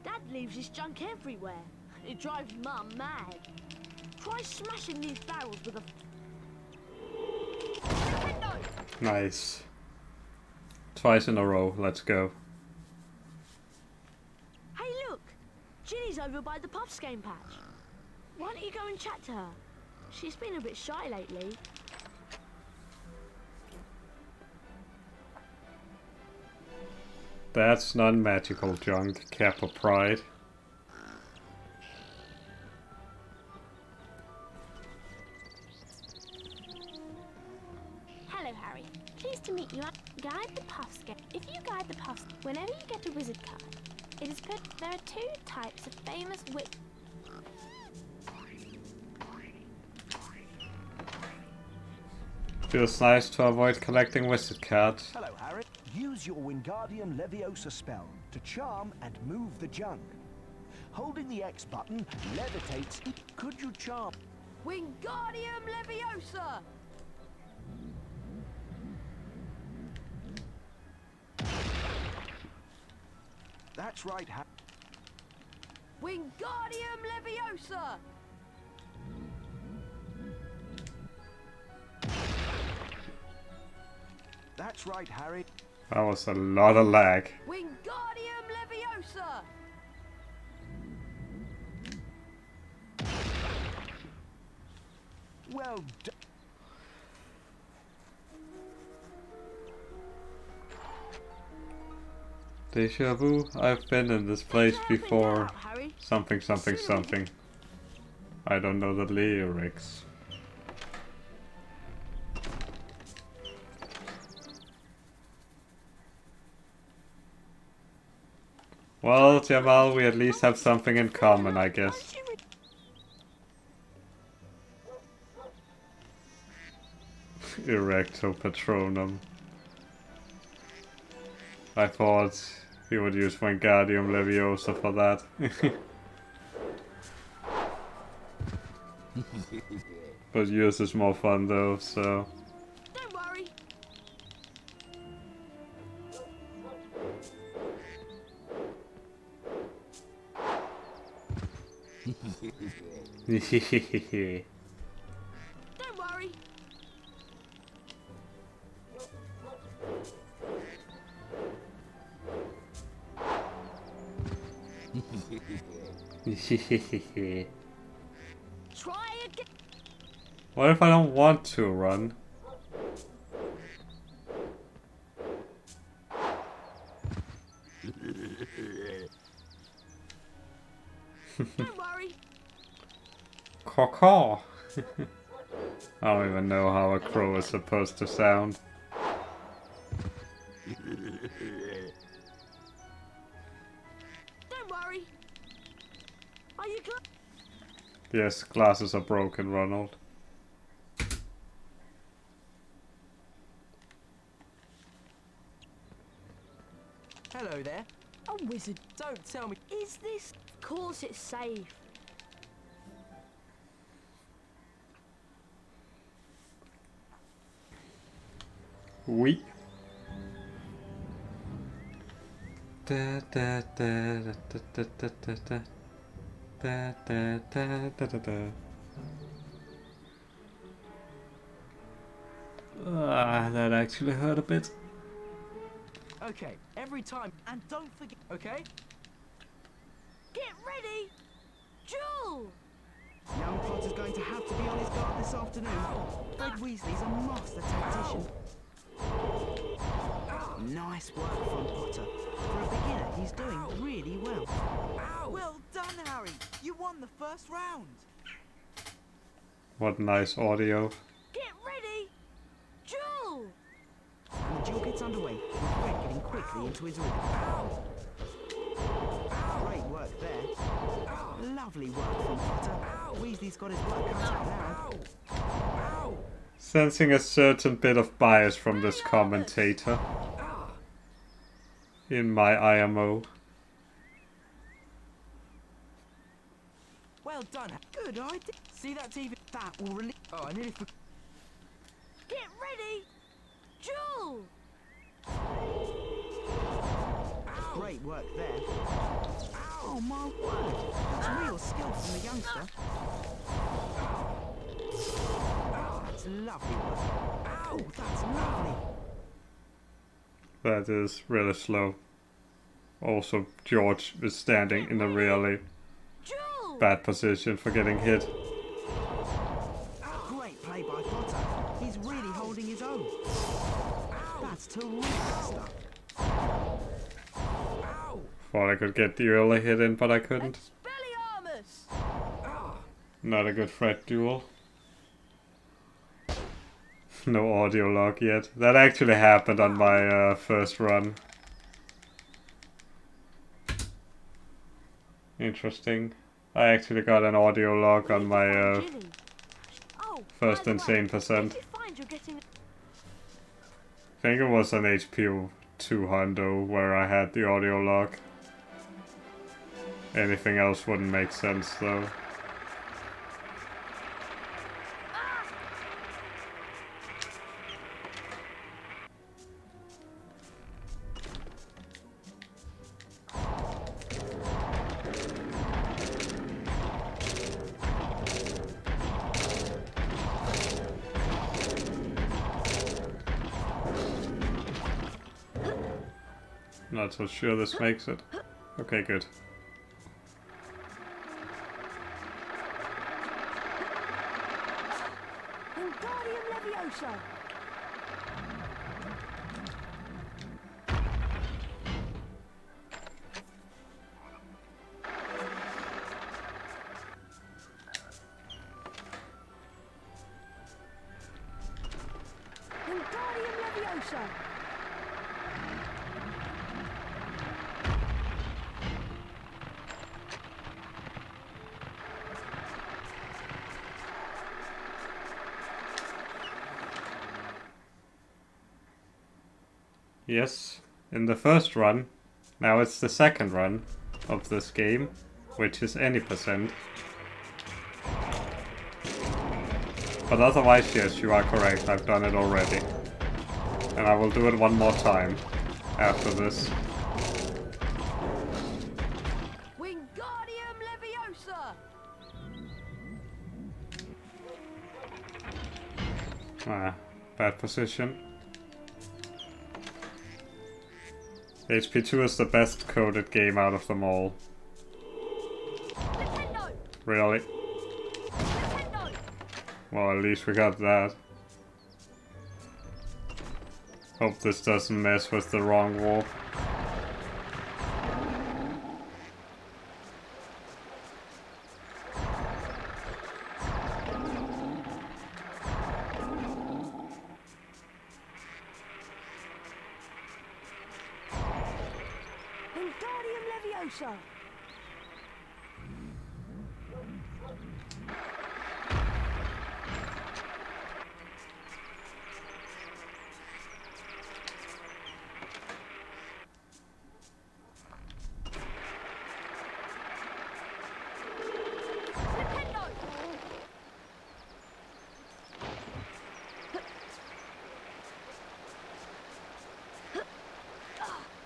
Dad leaves his junk everywhere. It drives Mum mad. Try smashing these barrels with a... Nice. Twice in a row, let's go. Hey look! Ginny's over by the Puffs game patch. Why don't you go and chat to her? She's been a bit shy lately. That's non-magical junk, Kappa Pride. Hello, Harry. Pleased to meet you. Guide the Puffs game. If you guide the Puffs, whenever you get a wizard card, it is put. There are two types of famous wit. Feels nice to avoid collecting wizard cards. Hello, Harry. Use your Wingardium Leviosa spell to charm and move the junk. Holding the X button levitates. Could you charm? Wingardium Leviosa! That's right, Harry. Wingardium Leviosa! That's right, Harry. That was a lot of lag. Wingardium Leviosa! Well done. Deja vu, I've been in this place before. Something, something, something. I don't know the lyrics. Well, Jamal, we at least have something in common, I guess. Erecto Patronum. I thought he would use Wingardium Leviosa for that. But yours is more fun though, so... Don't worry. Don't worry. Try again. What if I don't want to run? Don't worry. Caw-caw. I don't even know how a crow is supposed to sound. Don't worry. Are you close? Yes, glasses are broken, Ronald. Hello there. A wizard. Don't tell me. Is this? Of course it's safe. Oui. Da da da da da da da da da da da da da da. That actually hurt a bit. Okay, every time. And don't forget, okay? Get ready. Jewel. Young Potter's going to have to be on his guard this afternoon. Fred Weasley's a master tactician. Nice work from Potter. For a beginner, he's doing really well. Well done, Harry. You won the first round. What nice audio. Get ready! Jewel! And the duel gets underway, with Fred getting quickly into his rhythm. Ow! Great work there. Lovely work from Potter. Weasley's got his work cut out now. Sensing a certain bit of bias from this commentator in my IMO. Well done. Good idea. See that TV? That will release. Oh, I nearly forgot. Get ready! Jewel! Great work there. Oh my word! That's real skill from the youngster. That's lovely work. Ow, that's lovely. That is really slow. Also, George is standing in a really bad position for getting hit. Great play by Potter. He's really holding his own. That's terrific stuff. Thought I could get the early hit in, but I couldn't. Expelliarmus! Not a good Fred duel. No audio log yet. That actually happened on my first run. Interesting. I actually got an audio log on my first Insane percent. I think it was an HP2 Hundo where I had the audio log. Anything else wouldn't make sense though. Not so sure this makes it. Okay, good. Wingardium Leviosa! Wingardium Leviosa! Yes, in the first run. Now it's the second run of this game, which is any percent. But otherwise, yes, you are correct. I've done it already. And I will do it one more time after this. Wingardium Leviosa! Ah, bad position. HP2 is the best coded game out of them all. Nintendo! Really? Nintendo! Well, at least we got that. Hope this doesn't mess with the wrong warp. Wingardium Leviosa!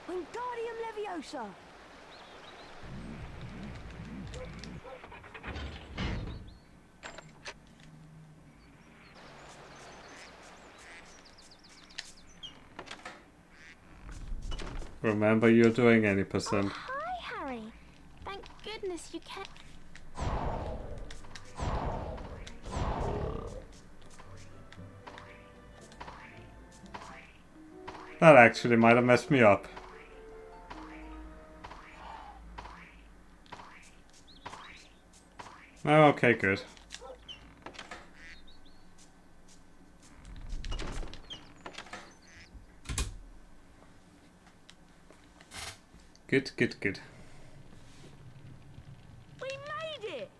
Wingardium Leviosa! Remember, you're doing any percent. Hi, Harry. Thank goodness you kept... That actually might have messed me up. Oh, okay, good. Good, good, good. We made it!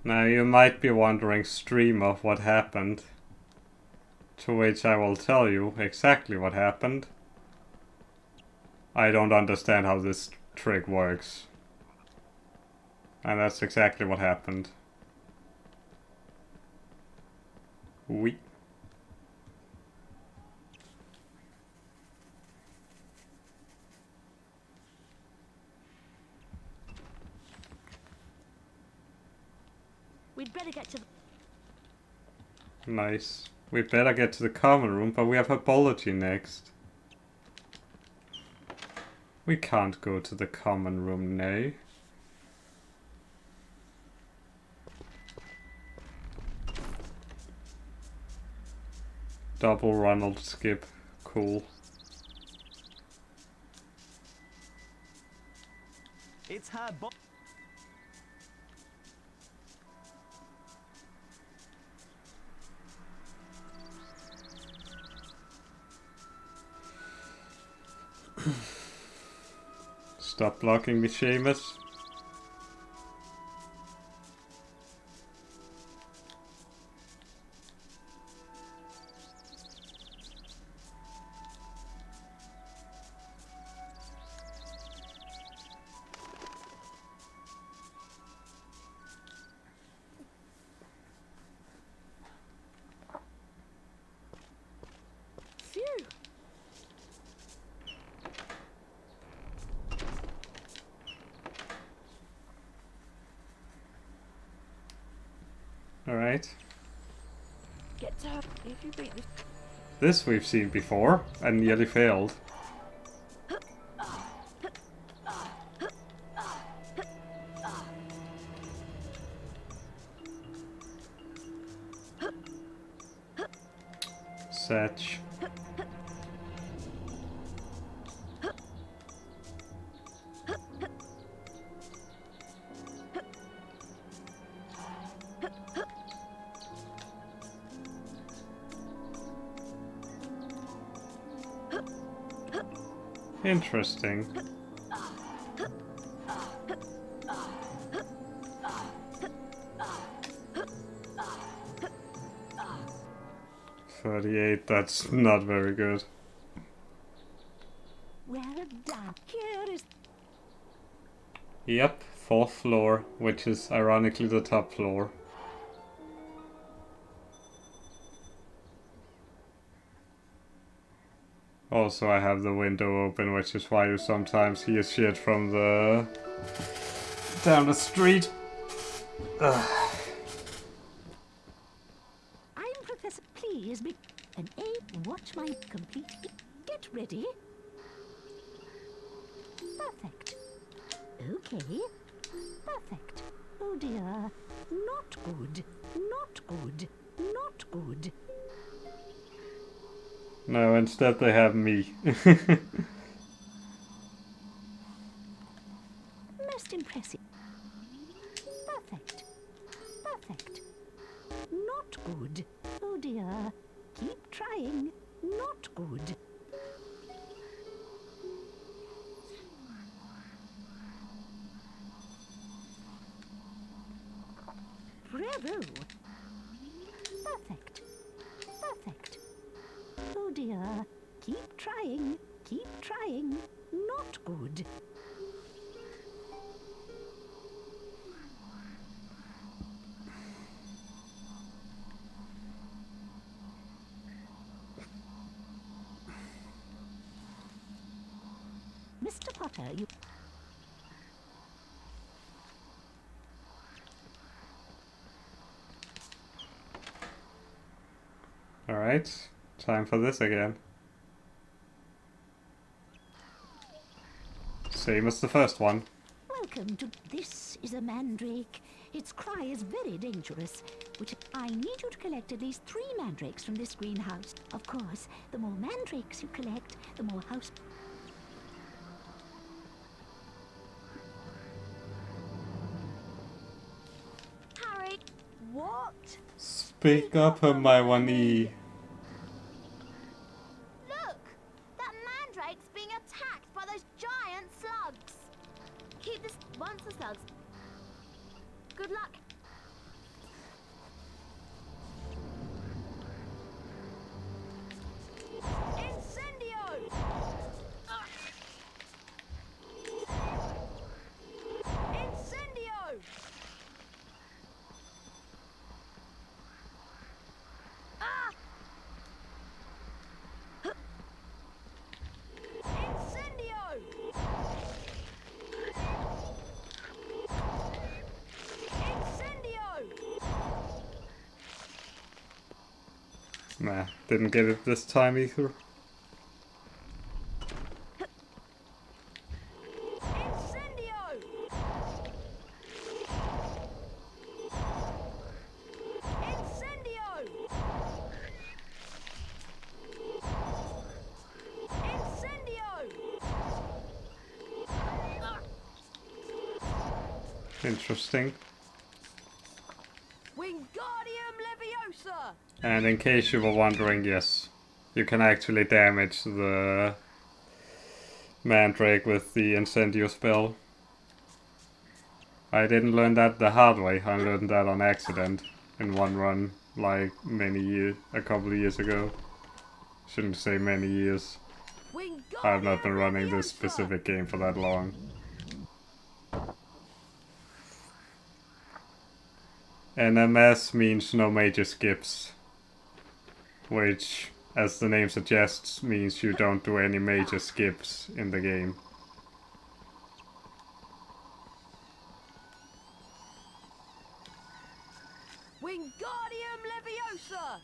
Now you might be wondering, streamer, what happened. To which I will tell you exactly what happened. I don't understand how this trick works. And that's exactly what happened. Oui. We'd better get to the... Nice. We better get to the common room, but we have herbology next. We can't go to the common room now. Double Ronald skip. Cool. It's her bo- Stop blocking me, Seamus. Phew! Alright. Get to her if you beat this. This we've seen before, and nearly failed. Satch. Interesting. $38, that's not very good. Well done. Here is... Yep, 4th floor, which is ironically the top floor. Also, I have the window open, which is why you sometimes hear shit from the... down the street. Ugh. I'm Professor. Please be... And A, watch my complete... Get ready. Perfect. Okay. Perfect. Oh dear. Not good. Not good. Not good. No, instead they have me. Most impressive. Perfect. Perfect. Not good. Oh dear. Keep trying. Not good. Bravo. Perfect. Perfect. Oh dear. Keep trying. Keep trying. Not good. Mr. Potter, you... Alright, time for this again. Same as the first one. Welcome to... This is a mandrake. Its cry is very dangerous, which I need you to collect at least 3 mandrakes from this greenhouse. Of course, the more mandrakes you collect, the more house... Harry! What? Speak up, Hermione. Look! That mandrake's being attacked by those giant slugs. Keep this once the slugs. Good luck. Incendio! Incendio! Ah! Incendio! Incendio! Nah, didn't get it this time either. Incendio! Incendio! Incendio! Interesting. Wingardium Leviosa! And in case you were wondering, yes, you can actually damage the Mandrake with the Incendio spell. I didn't learn that the hard way, I learned that on accident in one run, like a couple of years ago. Shouldn't say many years. I've not been running this specific game for that long. NMS means no major skips, which, as the name suggests, means you don't do any major skips in the game. Wingardium Leviosa!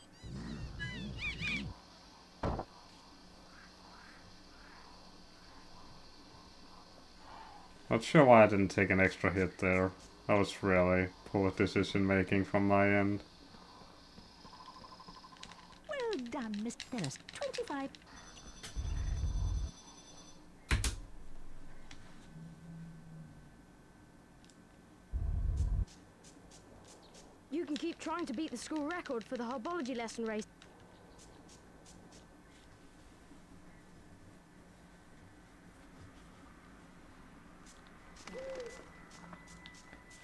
Not sure why I didn't take an extra hit there. That was really poor decision making from my end. Well done, Miss Dennis. 25. You can keep trying to beat the school record for the herbology lesson race.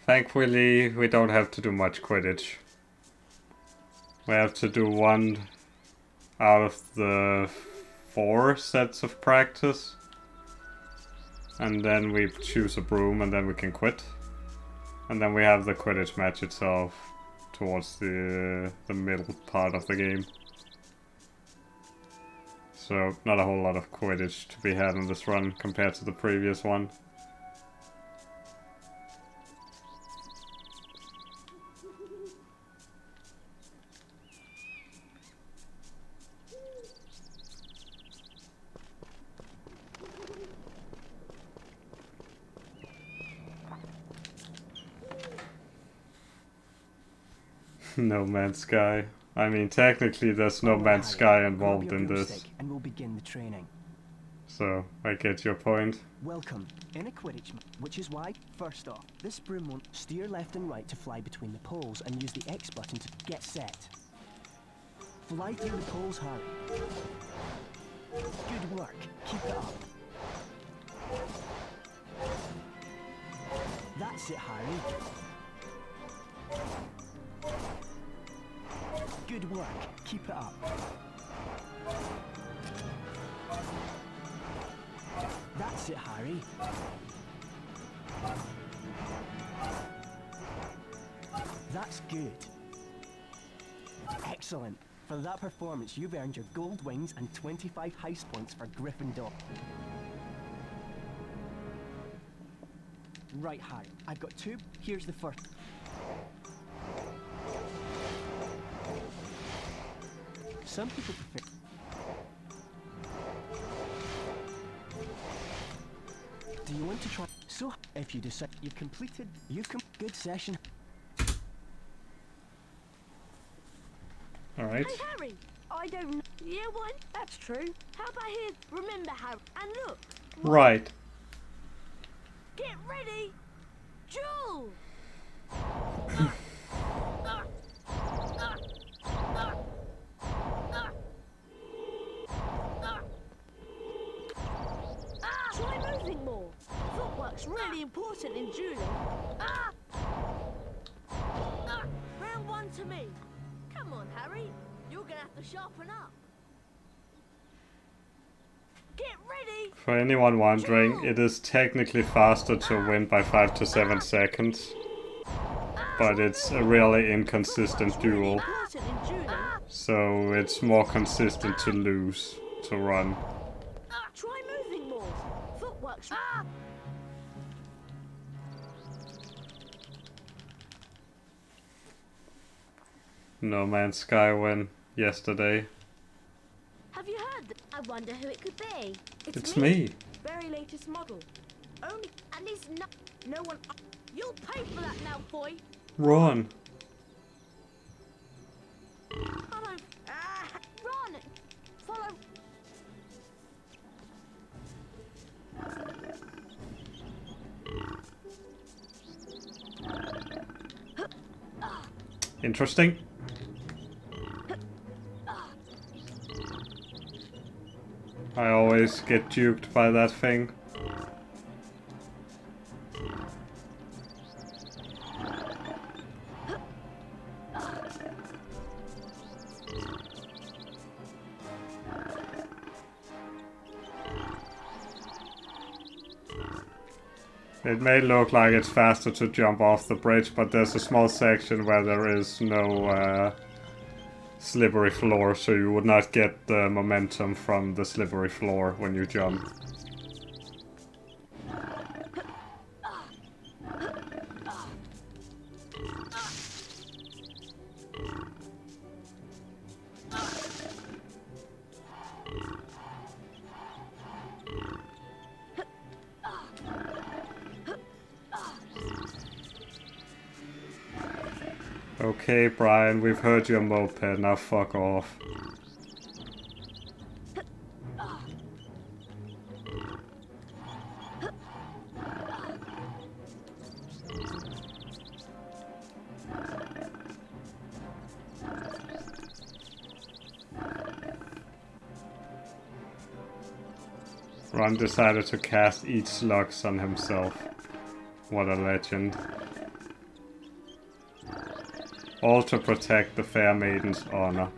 Thankfully, we don't have to do much Quidditch. We have to do one out of the 4 sets of practice. And then we choose a broom and then we can quit. And then we have the Quidditch match itself towards the middle part of the game. So, not a whole lot of Quidditch to be had in this run compared to the previous one. No Man's Sky. I mean, technically there's No Man's Sky involved in this. And we'll begin the training. So, I get your point. Welcome in a Quidditch, which is why, first off, this broom won't steer left and right to fly between the poles and use the X button to get set. Fly through the poles, Harry. Good work. Keep it up. That's it, Harry. Good work. Keep it up. That's it, Harry. That's good. Excellent. For that performance, you've earned your gold wings and 25 house points for Gryffindor. Right, Harry. I've got 2. Here's the first. Some people prefer... Do you want to try? So, if you decide you've completed, good session. Alright. Hey, Harry! I don't know. Yeah, what? That's true. How about here? Remember, Harry, and look. Right. Get ready! Jewel! Footwork's really important in dueling. Round one to me. Come on, Harry. You're gonna have to sharpen up. Get ready. For anyone wondering, it is technically faster to win by 5 to 7 seconds. But it's a really inconsistent duel. So it's more consistent to lose, to run. Try moving more. Footwork's. No Man's Sky win yesterday. Have you heard? I wonder who it could be. It's me. Very latest model. Only At least no one. You'll pay for that now, boy. Run. Follow. Run. Follow. Interesting. I always get duped by that thing. It may look like it's faster to jump off the bridge, but there's a small section where there is no slippery floor, so you would not get the momentum from the slippery floor when you jump. Okay, Brian, we've heard your moped, now fuck off. Ron decided to cast each slugs on himself. What a legend. All to protect the fair maiden's honor.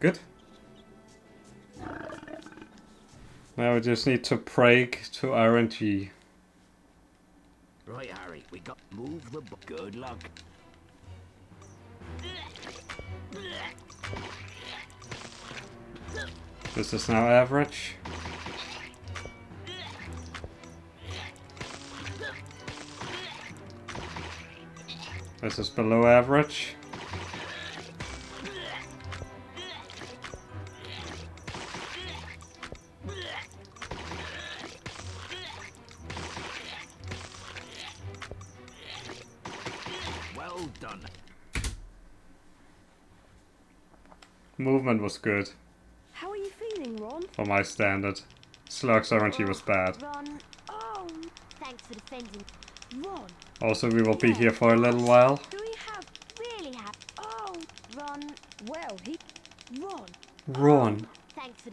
Good. Now we just need to break to RNG. Right, Harry, we got move the good luck. This is now average. This is below average. Well done. Movement was good. How are you feeling, Ron? For my standard. Slug's RNG was bad. Ron. Oh, Thanks for defending. Ron. Also, we will be here for a little while. Do we have Really have. Oh, Ron. Well, Ron. Ron. Thanks for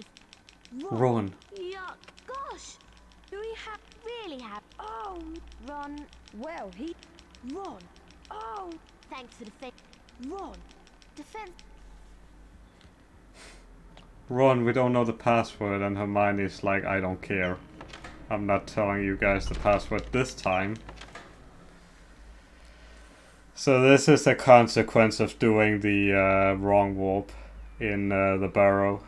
Ron. Yuck. Gosh. Do we have Really have. Oh, Ron. well, Ron. Oh, Thanks for defend. Ron. Defense. Ron, we don't know the password, and Hermione's like, I don't care. I'm not telling you guys the password this time. So this is a consequence of doing the wrong warp in the burrow.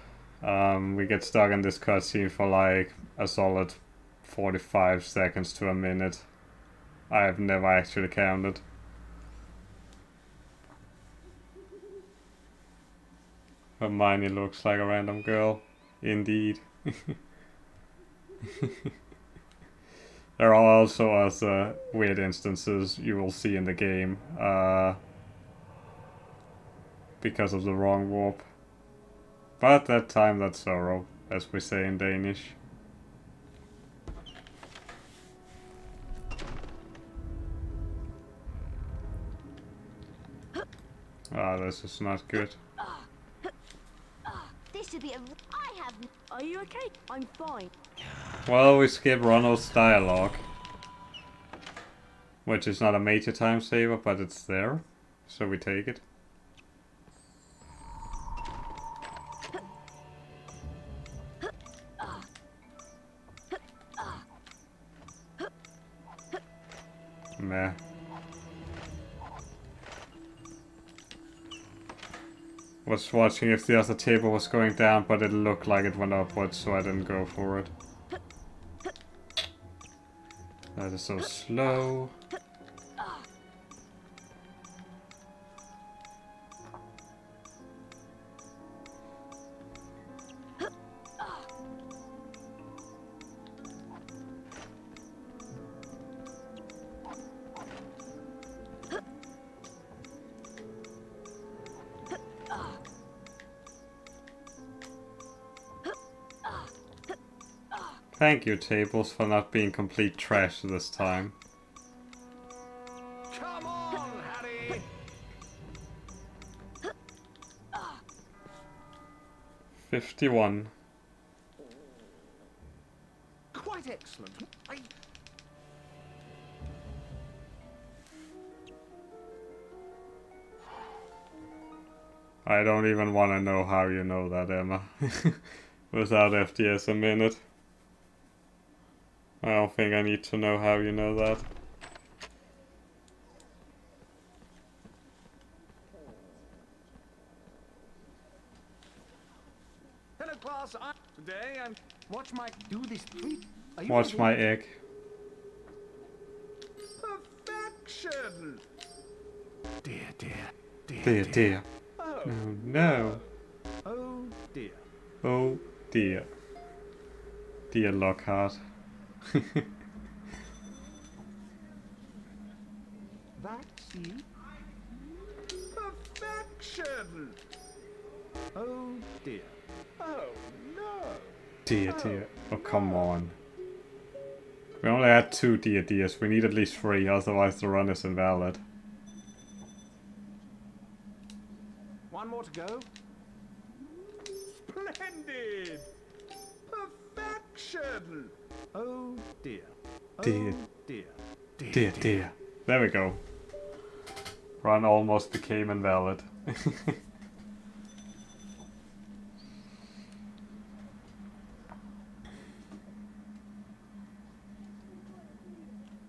We get stuck in this cutscene for like a solid 45 seconds to a minute. I have never actually counted. Hermione looks like a random girl. Indeed. There are also other weird instances you will see in the game. because of the wrong warp. But that time that sorrow, as we say in Danish. Ah, this is not good. This should be a... I have... Are you okay? I'm fine. Well, we skip Ronald's dialogue. Which is not a major time saver, but it's there. So we take it. Meh. Was watching if the other table was going down, but it looked like it went upwards, so I didn't go for it. That is so slow. Thank you, tables, for not being complete trash this time. Come on, Harry! 51. Quite excellent. I don't even want to know how you know that, Emma. Without FDS a minute. I don't think I need to know how you know that. Hello, class. Today I'm... Watch my... Do this treat. Watch my egg. Perfection! Dear, dear, dear, Dear, dear. Oh. No. Oh, dear. Oh, dear. Dear Lockhart. That's you. Perfection! Oh, dear. Oh, no. Dear, dear. Oh, come on. We only had 2 dear dears. We need at least 3, otherwise the run is invalid. One more to go. Splendid! Perfection! Oh, dear. Dear. Oh, dear. Dear, dear. There we go. Run almost became invalid.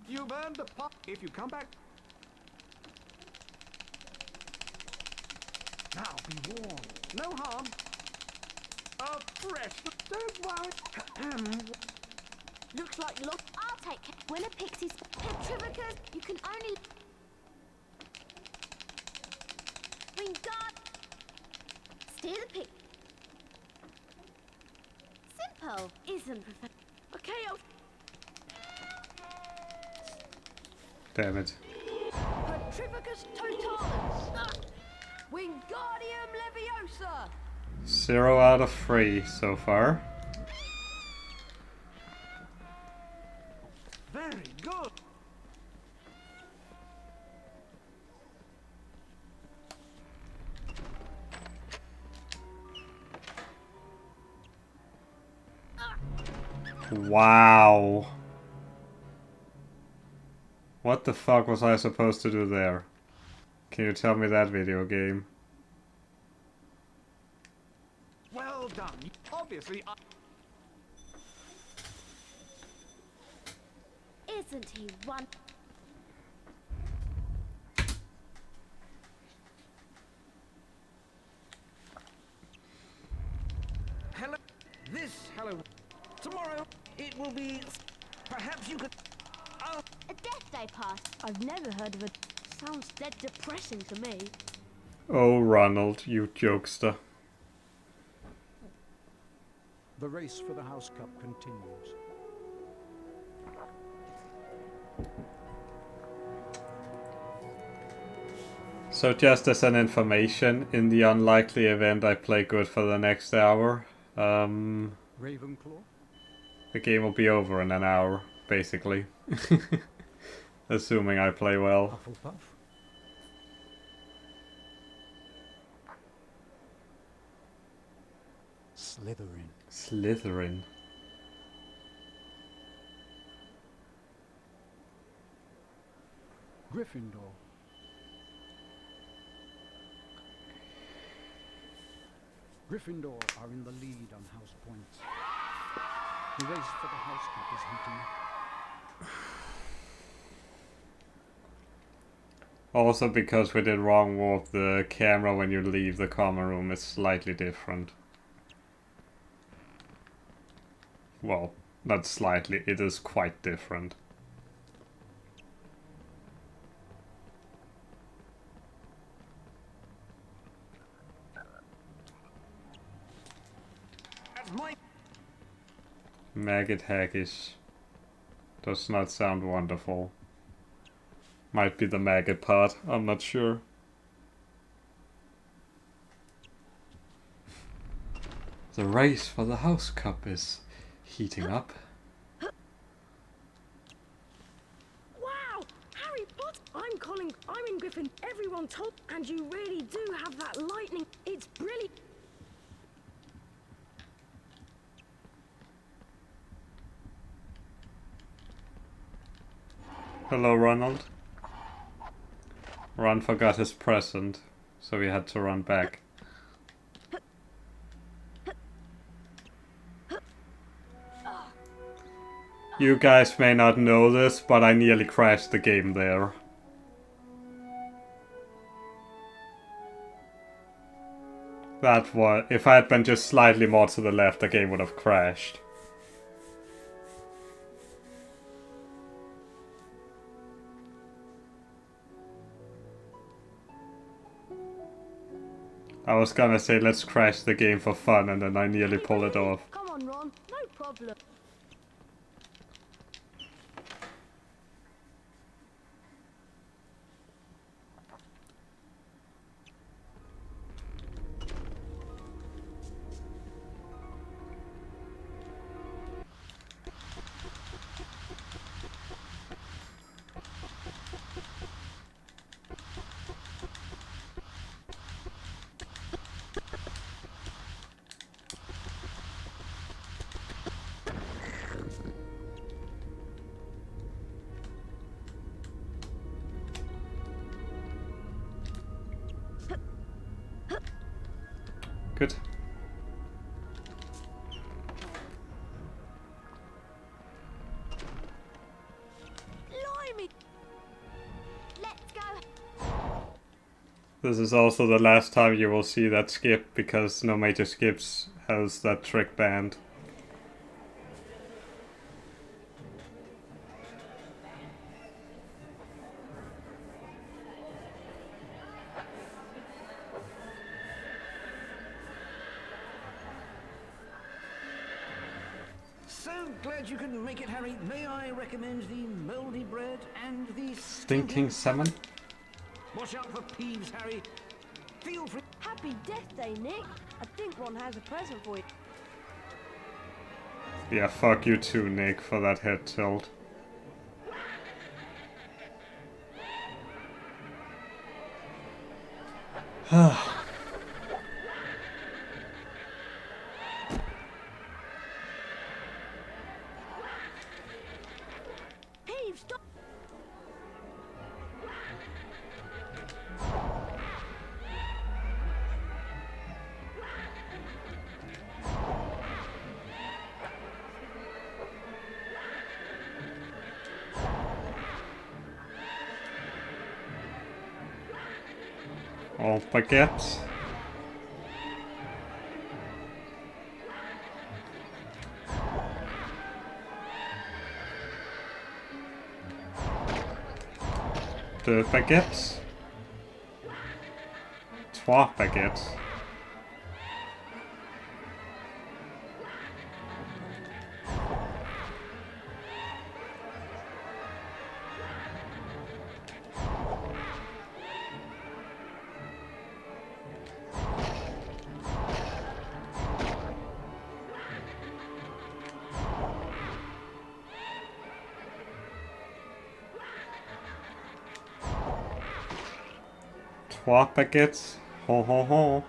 You've earned the pot if you come back. Now be warned. No harm. A fresh. Don't worry. Looks like look. I'll take it. When a pixie's Petrivicus, you can only. Ring guard. Steer the pick. Simple, isn't it? Okay, I'll. Damn it. Petrivicus totalis. Wingardium Leviosa. 0 out of 3 so far. Very good. Wow. What the fuck was I supposed to do there? Can you tell me that, video game? Well done. Obviously, Isn't he one? Hello. This hello. Tomorrow it will be. Perhaps you could. Oh. A death day pass. I've never heard of it. Sounds dead depressing to me. Oh, Ronald, you jokester. The race for the House Cup continues. So just as an information, in the unlikely event I play good for the next hour, Ravenclaw? the game will be over in an hour, basically. Assuming I play well. Hufflepuff? Slytherin. Slytherin. Gryffindor. Gryffindor are in the lead on house points. The race for the house cup is heating up. Also because we did wrong warp, the camera when you leave the common room is slightly different. Well, not slightly, it is quite different. Maggot haggish. Does not sound wonderful. Might be the maggot part, I'm not sure. The race for the house cup is heating up. Wow! Harry Potter! I'm in Griffin. Everyone told, and you really do have that lightning. It's brilliant. Hello, Ronald. Ron forgot his present, so he had to run back. You guys may not know this, but I nearly crashed the game there. That was... if I had been just slightly more to the left, the game would have crashed. I was gonna say let's crash the game for fun, and then I nearly pulled it off. Come on, Ron. No problem. Good. Blimey! Let's go. This is also the last time you will see that skip, because no major skips has that trick banned. So glad you can make it, Harry. May I recommend the mouldy bread and the Stinking salmon? Watch out for Peeves, Harry. Feel free. Happy Death Day, Nick. I think Ron has a present for you. Yeah, fuck you too, Nick, for that head tilt. Peeves, stop. All baguettes. Deux baguettes. Trois baguettes. 3 baguettes. Ho ho ho.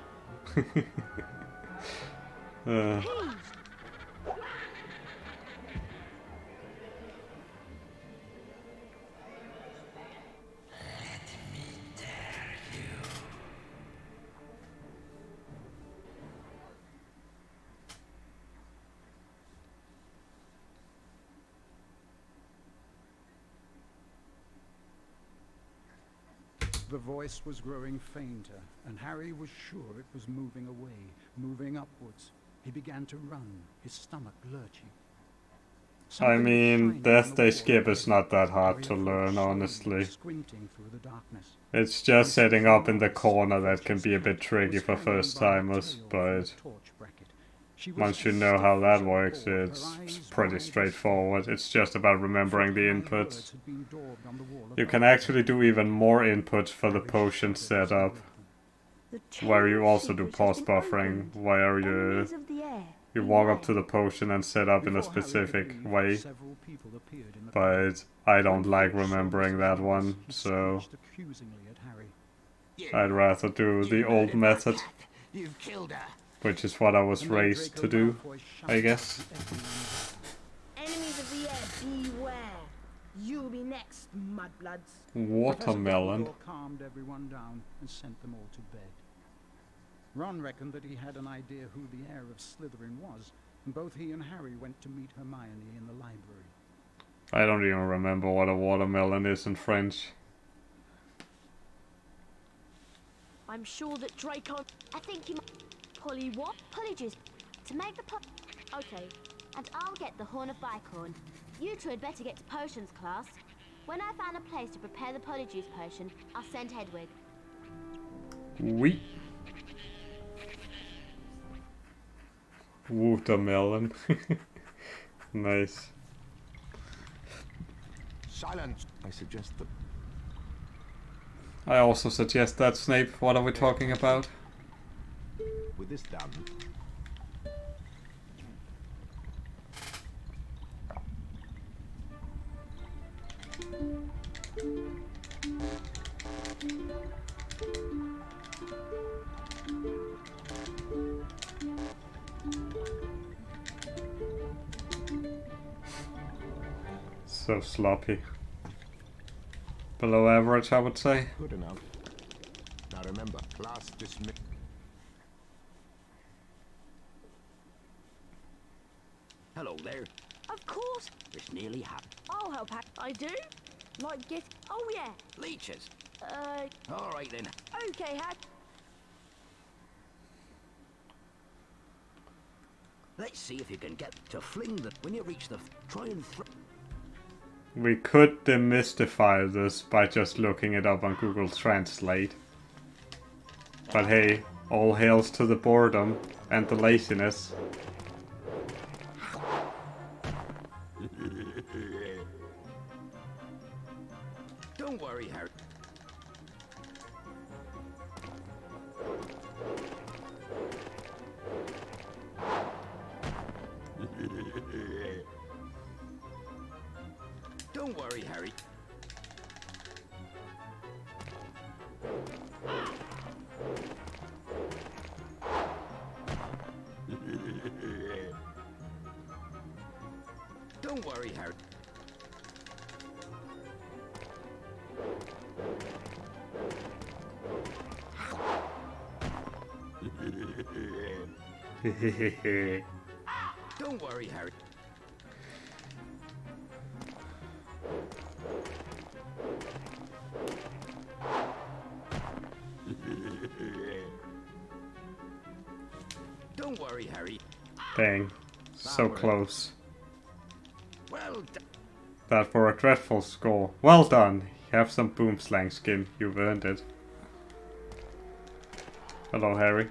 The voice was growing fainter, and Harry was sure it was moving away, moving upwards. He began to run, his stomach lurching. I mean, Death Day Skip is not that hard to learn, honestly. It's just setting up in the corner that can be a bit tricky for first timers, but once you know how that works, it's pretty straightforward. It's just about remembering the inputs. You can actually do even more inputs for the potion setup, where you also do pause buffering, where you walk up to the potion and set up in a specific way. But I don't like remembering that one, so I'd rather do the old method. Which is what I was raised to do, I guess. Enemies of the air, beware. You'll be next, mudbloods. Watermelon. Calmed everyone down and sent them all to bed. Ron reckoned that he had an idea who the heir of Slytherin was, and both he and Harry went to meet Hermione in the library. I don't even remember what a watermelon is in French. I'm sure that Draco... I think you might... Polly what? Polyjuice. To make the Okay. And I'll get the Horn of Bicorn. You two had better get to potions class. When I find a place to prepare the Polyjuice potion, I'll send Hedwig. Oui. Watermelon. Nice. Silence. I suggest that. I also suggest that, Snape. What are we talking about? With this done. So sloppy. Below average, I would say. Good enough. Now remember, class dismissed. Hello there. Of course. It's nearly happened. I'll help. I do. Like get... Oh yeah. Leeches. All right then. Okay, Hat. Let's see if you can get to fling the... When you reach the... Try and throw... We could demystify this by just looking it up on Google Translate. But hey, all hails to the boredom and the laziness. Don't worry, Harry. Don't worry, Harry. Don't worry, Harry. Don't worry, Harry. Don't worry, Harry. Dang, so close. Well done. That for a dreadful score. Well done. Have some boomslang skin. You've earned it. Hello, Harry.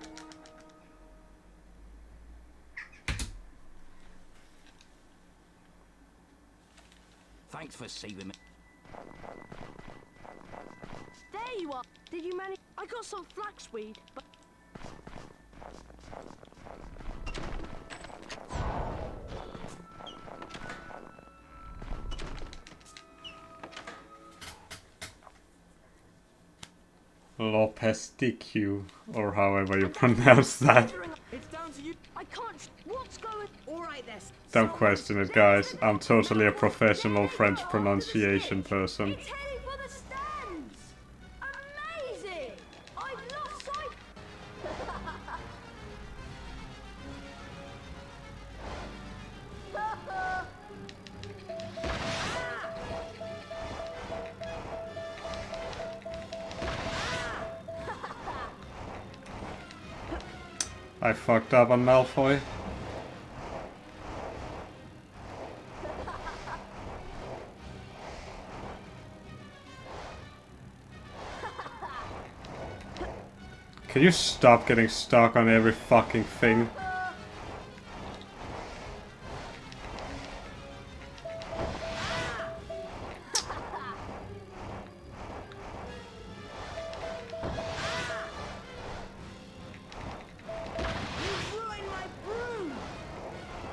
Thanks for saving me. There you are. Did you manage? I got some flaxweed, but... Lopesticu, or however you pronounce that. It's down to you. I can't. What's going? All right, there. Don't question it, guys. I'm totally a professional French pronunciation person. It's heading for the stands. Amazing! I've lost sight. I fucked up on Malfoy. Can you stop getting stuck on every fucking thing?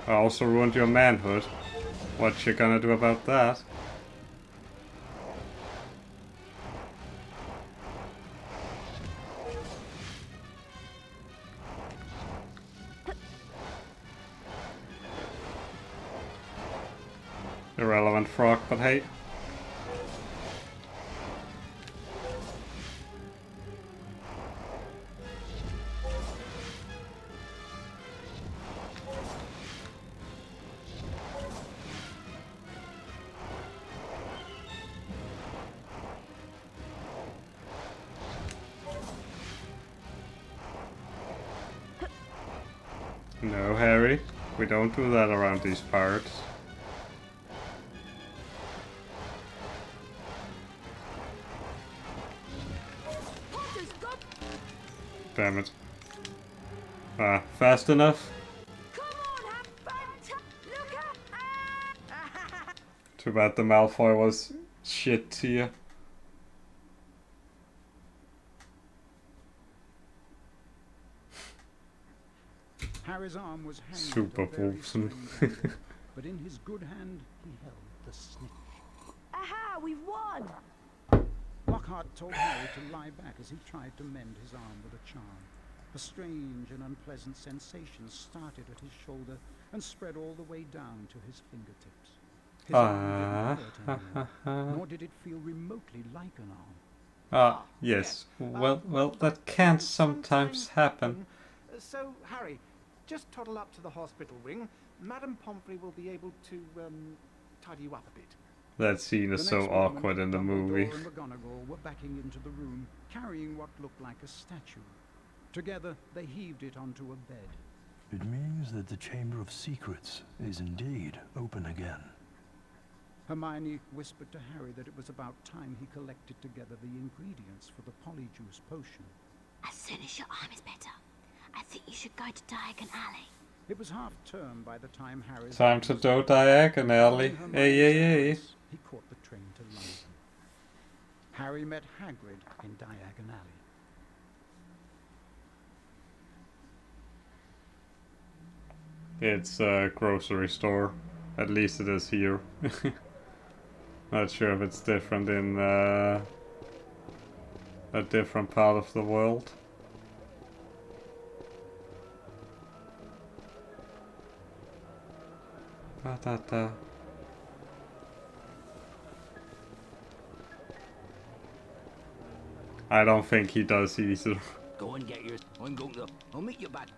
I also ruined your manhood. What you gonna do about that? Irrelevant frog, but hey. No, Harry, we don't do that around these parts. Damn it. Ah, fast enough? Too bad the Malfoy was shit tier. Harry's arm was hanging Super at a very Wolfson. strange angle, but in his good hand he held the snitch. Aha! We've won. Lockhart told Harry to lie back as he tried to mend his arm with a charm. A strange and unpleasant sensation started at his shoulder and spread all the way down to his fingertips. His arm didn't hurt anymore, nor did it feel remotely like an arm. Yes. Well, that can sometimes happen. So, Harry, just toddle up to the hospital wing. Madame Pomfrey will be able to, tidy you up a bit. That scene is so awkward in the movie. Dumbledore and McGonagall were backing into the room, carrying what looked like a statue. Together, they heaved it onto a bed. It means that the Chamber of Secrets is indeed open again. Hermione whispered to Harry that it was about time he collected together the ingredients for the polyjuice potion. As soon as your arm is better, I think you should go to Diagon Alley. It was half term by the time Harry's Time to do diagonally. Hey. He caught the train to London. Harry met Hagrid in Diagon Alley. It's a grocery store. At least it is here. Not sure if it's different in a different part of the world. Da-da-da. I don't think he does either. Go and get yours. I'm going to. I'll meet you back.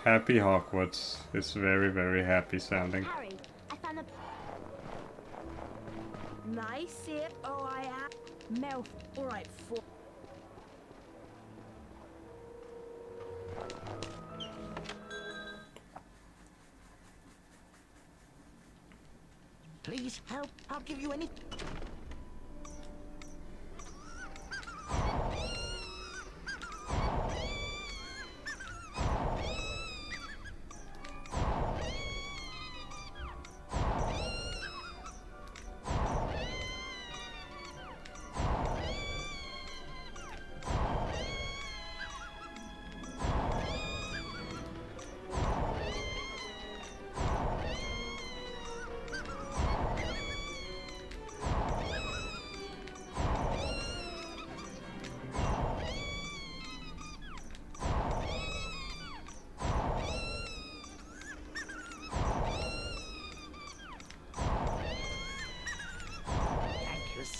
Happy Hogwarts. It's very, very happy sounding. Harry, I found a Nice sip. Oh, I am. Mel. All right, four. Please help. I'll give you any.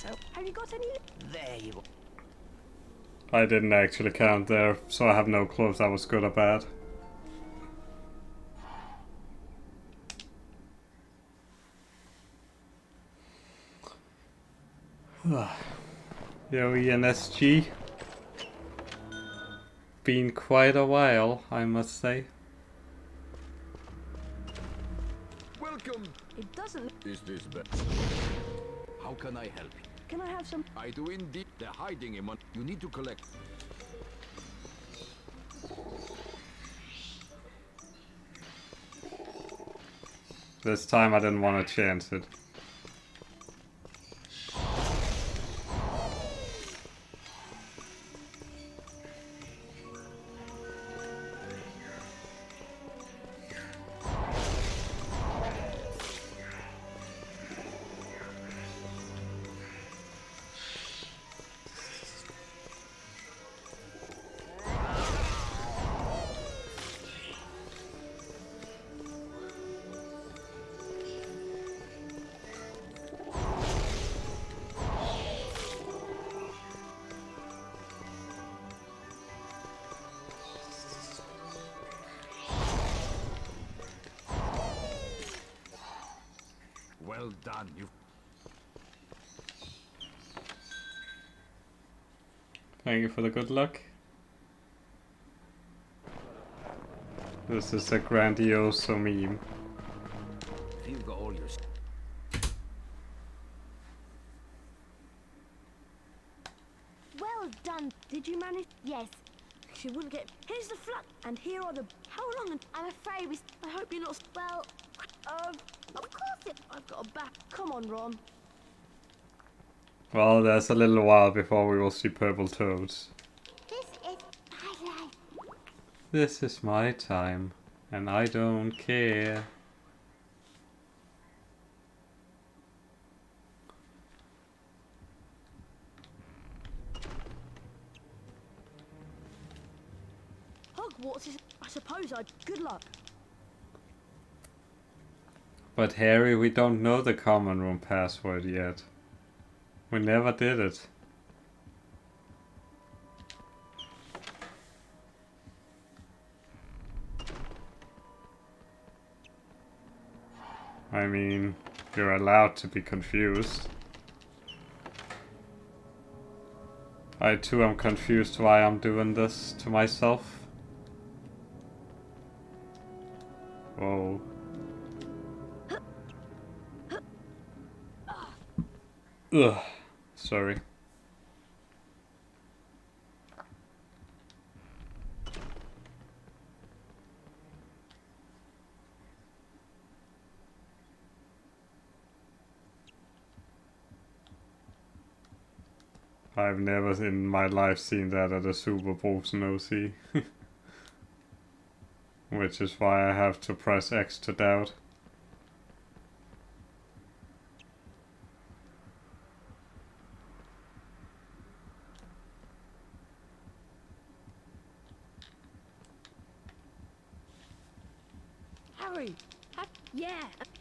So, have you got any? There you go. I didn't actually count there, so I have no clue if that was good or bad. Yo, ENSG. Been quite a while, I must say. Welcome. It doesn't. Is this bad? How can I help you? Can I have some? I do indeed. They're hiding him. You need to collect. This time I didn't want to chance it. Well done. You. Thank you for the good luck. This is a grandiose meme. You've got all your. Well done. Did you manage? Yes. She wouldn't get. Here's the flat, and here are the. How long? I'm afraid we. I hope you're not. Well, of course it. I've got a back. Come on, Ron. Well, there's a little while before we will see purple toads. This is my life. This is my time, and I don't care. Hogwarts is. I suppose I'd. Good luck. But Harry, we don't know the common room password yet. We never did it. I mean, you're allowed to be confused. I too am confused why I'm doing this to myself. Whoa. Ugh. Sorry. I've never in my life seen that at a Super Bowl Snow-See. Which is why I have to press X to doubt. Harry. Yeah.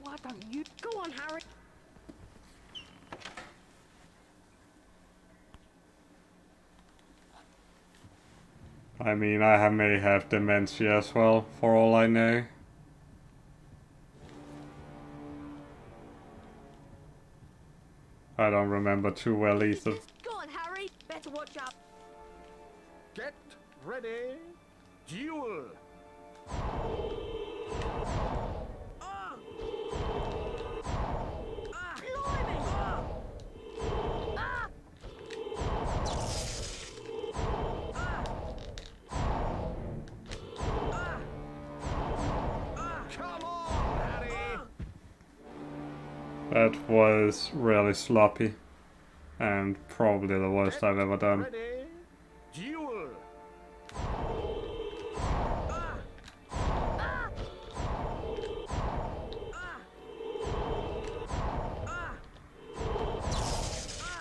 Why don't you go on, Harry? I mean, I may have dementia as well, for all I know. I don't remember too well either. Go on, Harry. Better watch out. Get ready. Duel. That was really sloppy, and probably the worst I've ever done. Duel.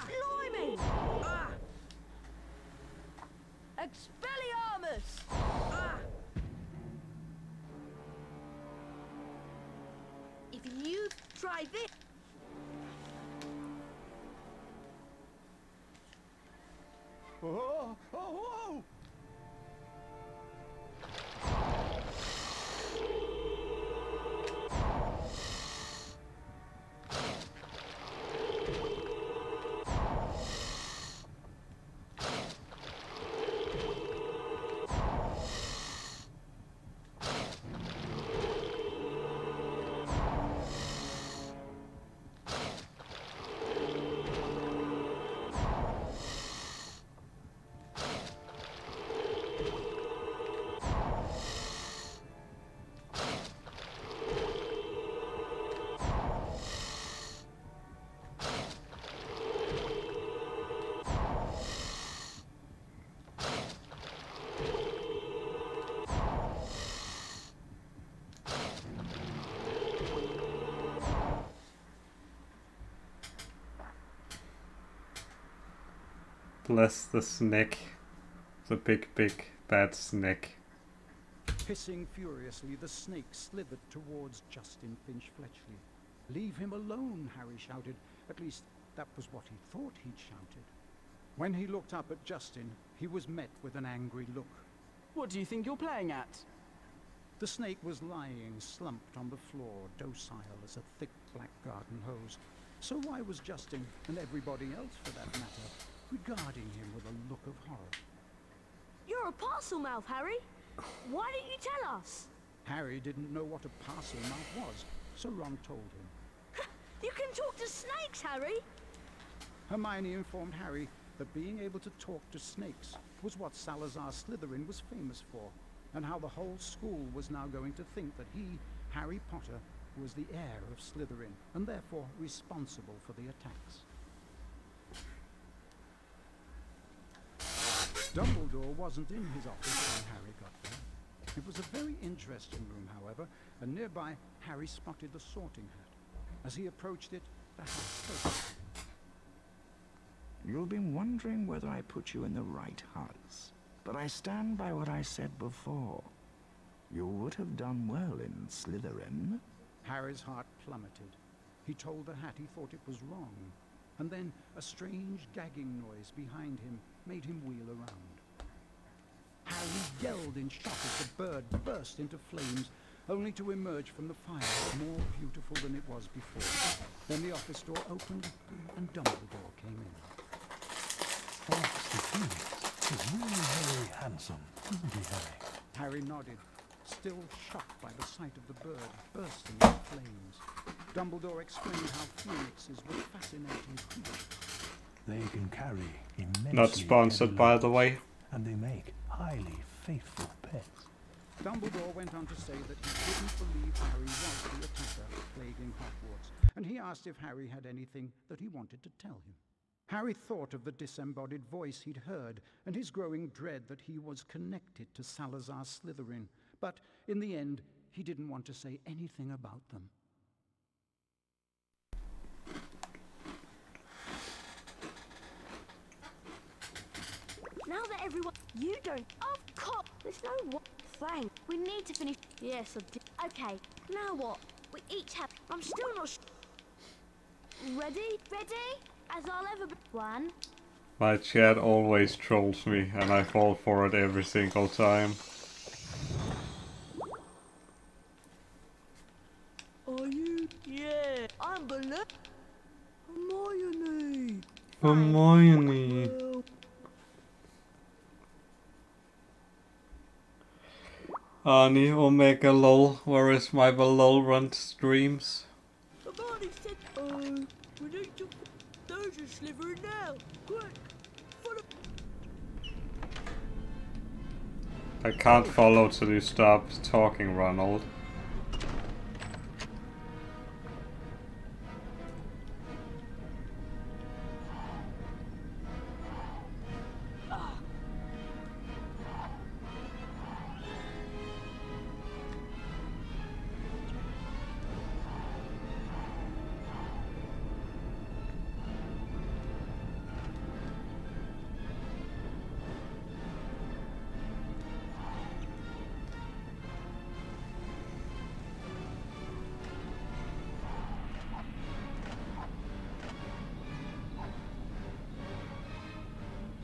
Blimey! Expelliarmus! If you try this... Oh, oh, oh! Bless the snake. The big, bad snake. Hissing furiously, the snake slithered towards Justin Finch Fletchley. "Leave him alone," Harry shouted. At least, that was what he thought he'd shouted. When he looked up at Justin, he was met with an angry look. What do you think you're playing at? The snake was lying slumped on the floor, docile as a thick black garden hose. So why was Justin, and everybody else for that matter, regarding him with a look of horror? You're a parcel mouth, Harry. Why didn't you tell us? Harry didn't know what a parcel mouth was, so Ron told him. You can talk to snakes, Harry. Hermione informed Harry that being able to talk to snakes was what Salazar Slytherin was famous for, and how the whole school was now going to think that he, Harry Potter, was the heir of Slytherin, and therefore responsible for the attacks. Dumbledore wasn't in his office when Harry got there. It was a very interesting room, however, and nearby Harry spotted the sorting hat. As he approached it, the hat spoke. You've been wondering whether I put you in the right Huz, but I stand by what I said before. You would have done well in Slytherin. Harry's heart plummeted. He told the hat he thought it was wrong, and then a strange gagging noise behind him made him wheel around. Harry yelled in shock as the bird burst into flames, only to emerge from the fire more beautiful than it was before. Then the office door opened, and Dumbledore came in. Fox the Phoenix is really very handsome, isn't he, Harry? Harry nodded, still shocked by the sight of the bird bursting into flames. Dumbledore explained how phoenixes were fascinating creatures. They can carry immensely Not sponsored, by the way. and they make highly faithful pets. Dumbledore went on to say that he didn't believe Harry was the attacker plaguing Hogwarts, and he asked if Harry had anything that he wanted to tell him. Harry thought of the disembodied voice he'd heard, and his growing dread that he was connected to Salazar Slytherin, but in the end, he didn't want to say anything about them. Now that everyone... You don't... Of course! There's no what... Thank. We need to finish... Yes, I did. Okay, now what? We each have... I'm still not... Ready? Ready? As I'll ever be... One. My chat always trolls me, and I fall for it every single time. Are you? Yeah. I'm Bella. Hermione. Hermione. Arnie, Omega lol, where is my Valorant streams? Hermione said, we need to... There's a sliver now. Quick. Follow... I can't follow till you stop talking, Ronald.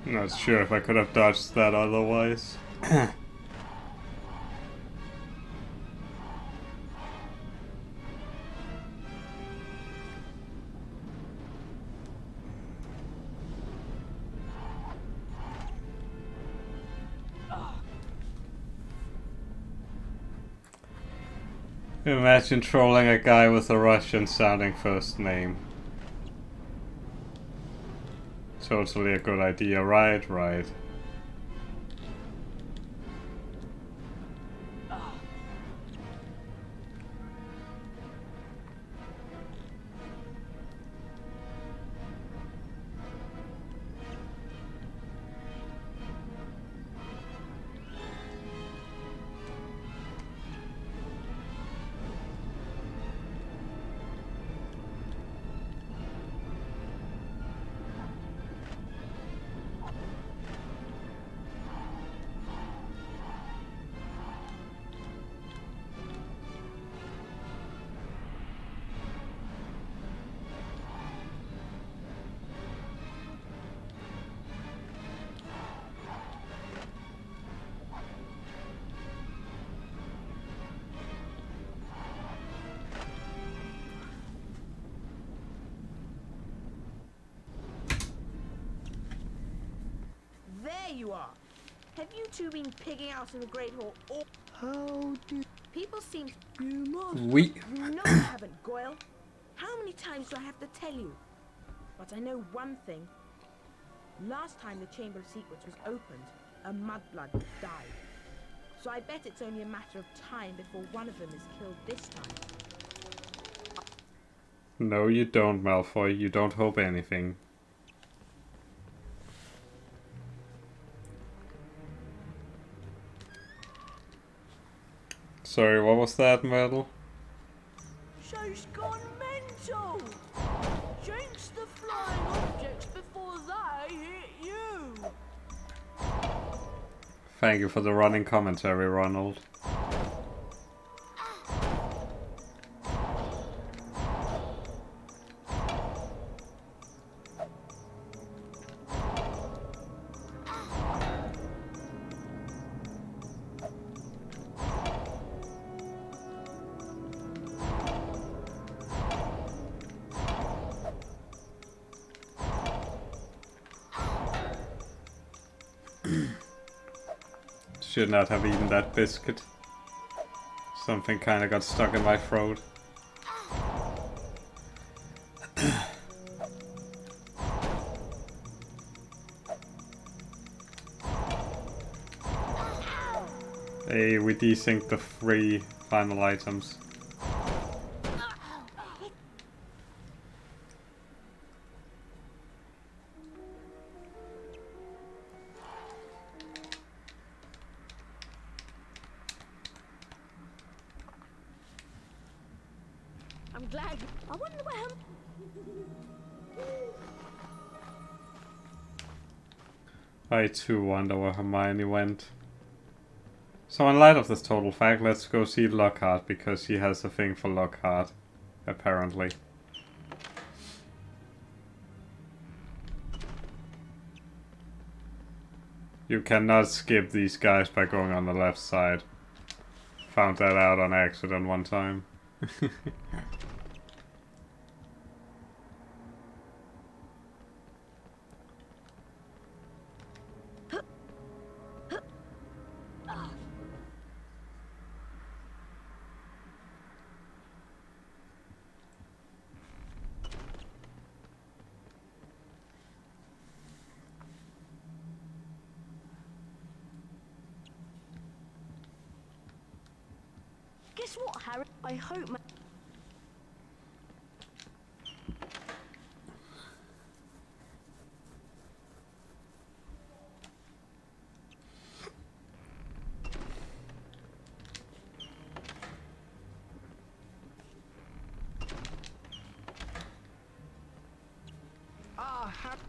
Not sure if I could have dodged that otherwise. Imagine trolling a guy with a Russian sounding first name. Totally a good idea, right? Right. There you are. Have you two been pigging out in the Great Hall? Or how do people seem? You must. We. You know you haven't, Goyle. How many times do I have to tell you? But I know one thing. Last time the Chamber of Secrets was opened, a mudblood died. So I bet it's only a matter of time before one of them is killed this time. No, you don't, Malfoy. You don't hope anything. Sorry, what was that, Myrtle? Show's gone mental! Jinx the flying objects before they hit you! Thank you for the running commentary, Ronald. Should not have eaten that biscuit. Something kinda got stuck in my throat. Hey, we desynced the 3 final items. I'm glad. I wonder where I too wonder where Hermione went. So in light of this total fact, let's go see Lockhart, because he has a thing for Lockhart, apparently. You cannot skip these guys by going on the left side. Found that out on accident one time. Guess what, Harry? I hope my...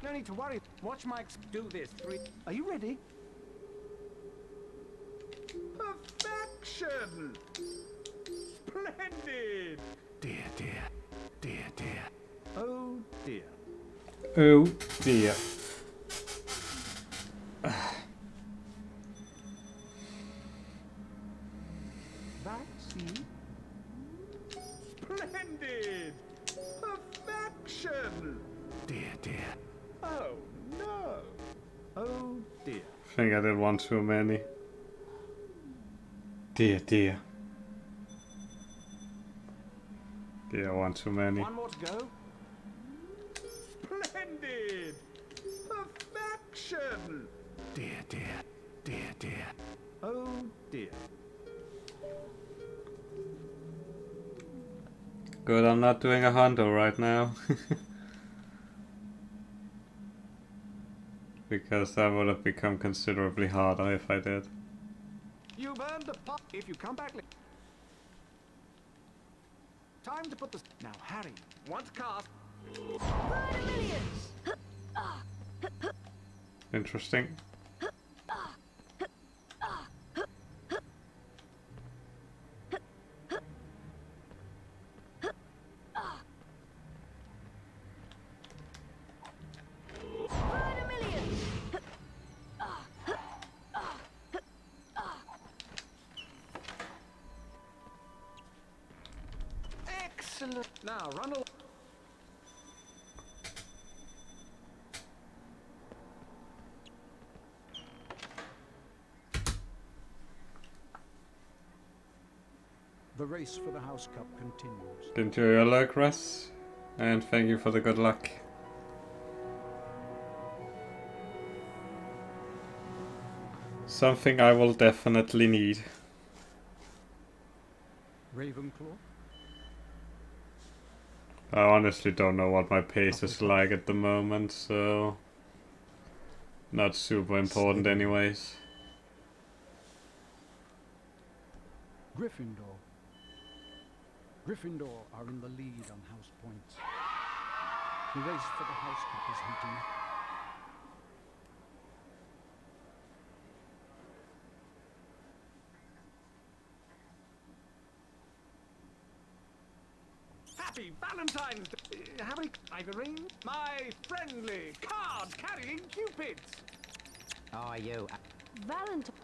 No need to worry. Watch Mike do this. Are you ready? Perfection! Splendid! Dear, dear. Dear, dear. Oh dear. Oh dear. dear. Oh, no. Oh, dear. I think I did one too many. Dear, dear. Dear, one too many. One more to go. Splendid! Perfection! Dear, dear. Dear, dear. Oh, dear. Good, I'm not doing a hundo right now. Because that would have become considerably harder if I did. You've earned the pot if you come back later. Time to put the... Now, Harry, once cast... Interesting. Excellent. Now, run along. The race for the House Cup continues. Enjoy your luck, Russ. And thank you for the good luck. Something I will definitely need. Ravenclaw? I honestly don't know what my pace is like at the moment, so... Not super important anyways. Gryffindor. Gryffindor are in the lead on house points. The race for the House Cup is heating up. Happy Valentine's Day! Harry, Ivory, my friendly card-carrying cupids! Oh, you. Valentine.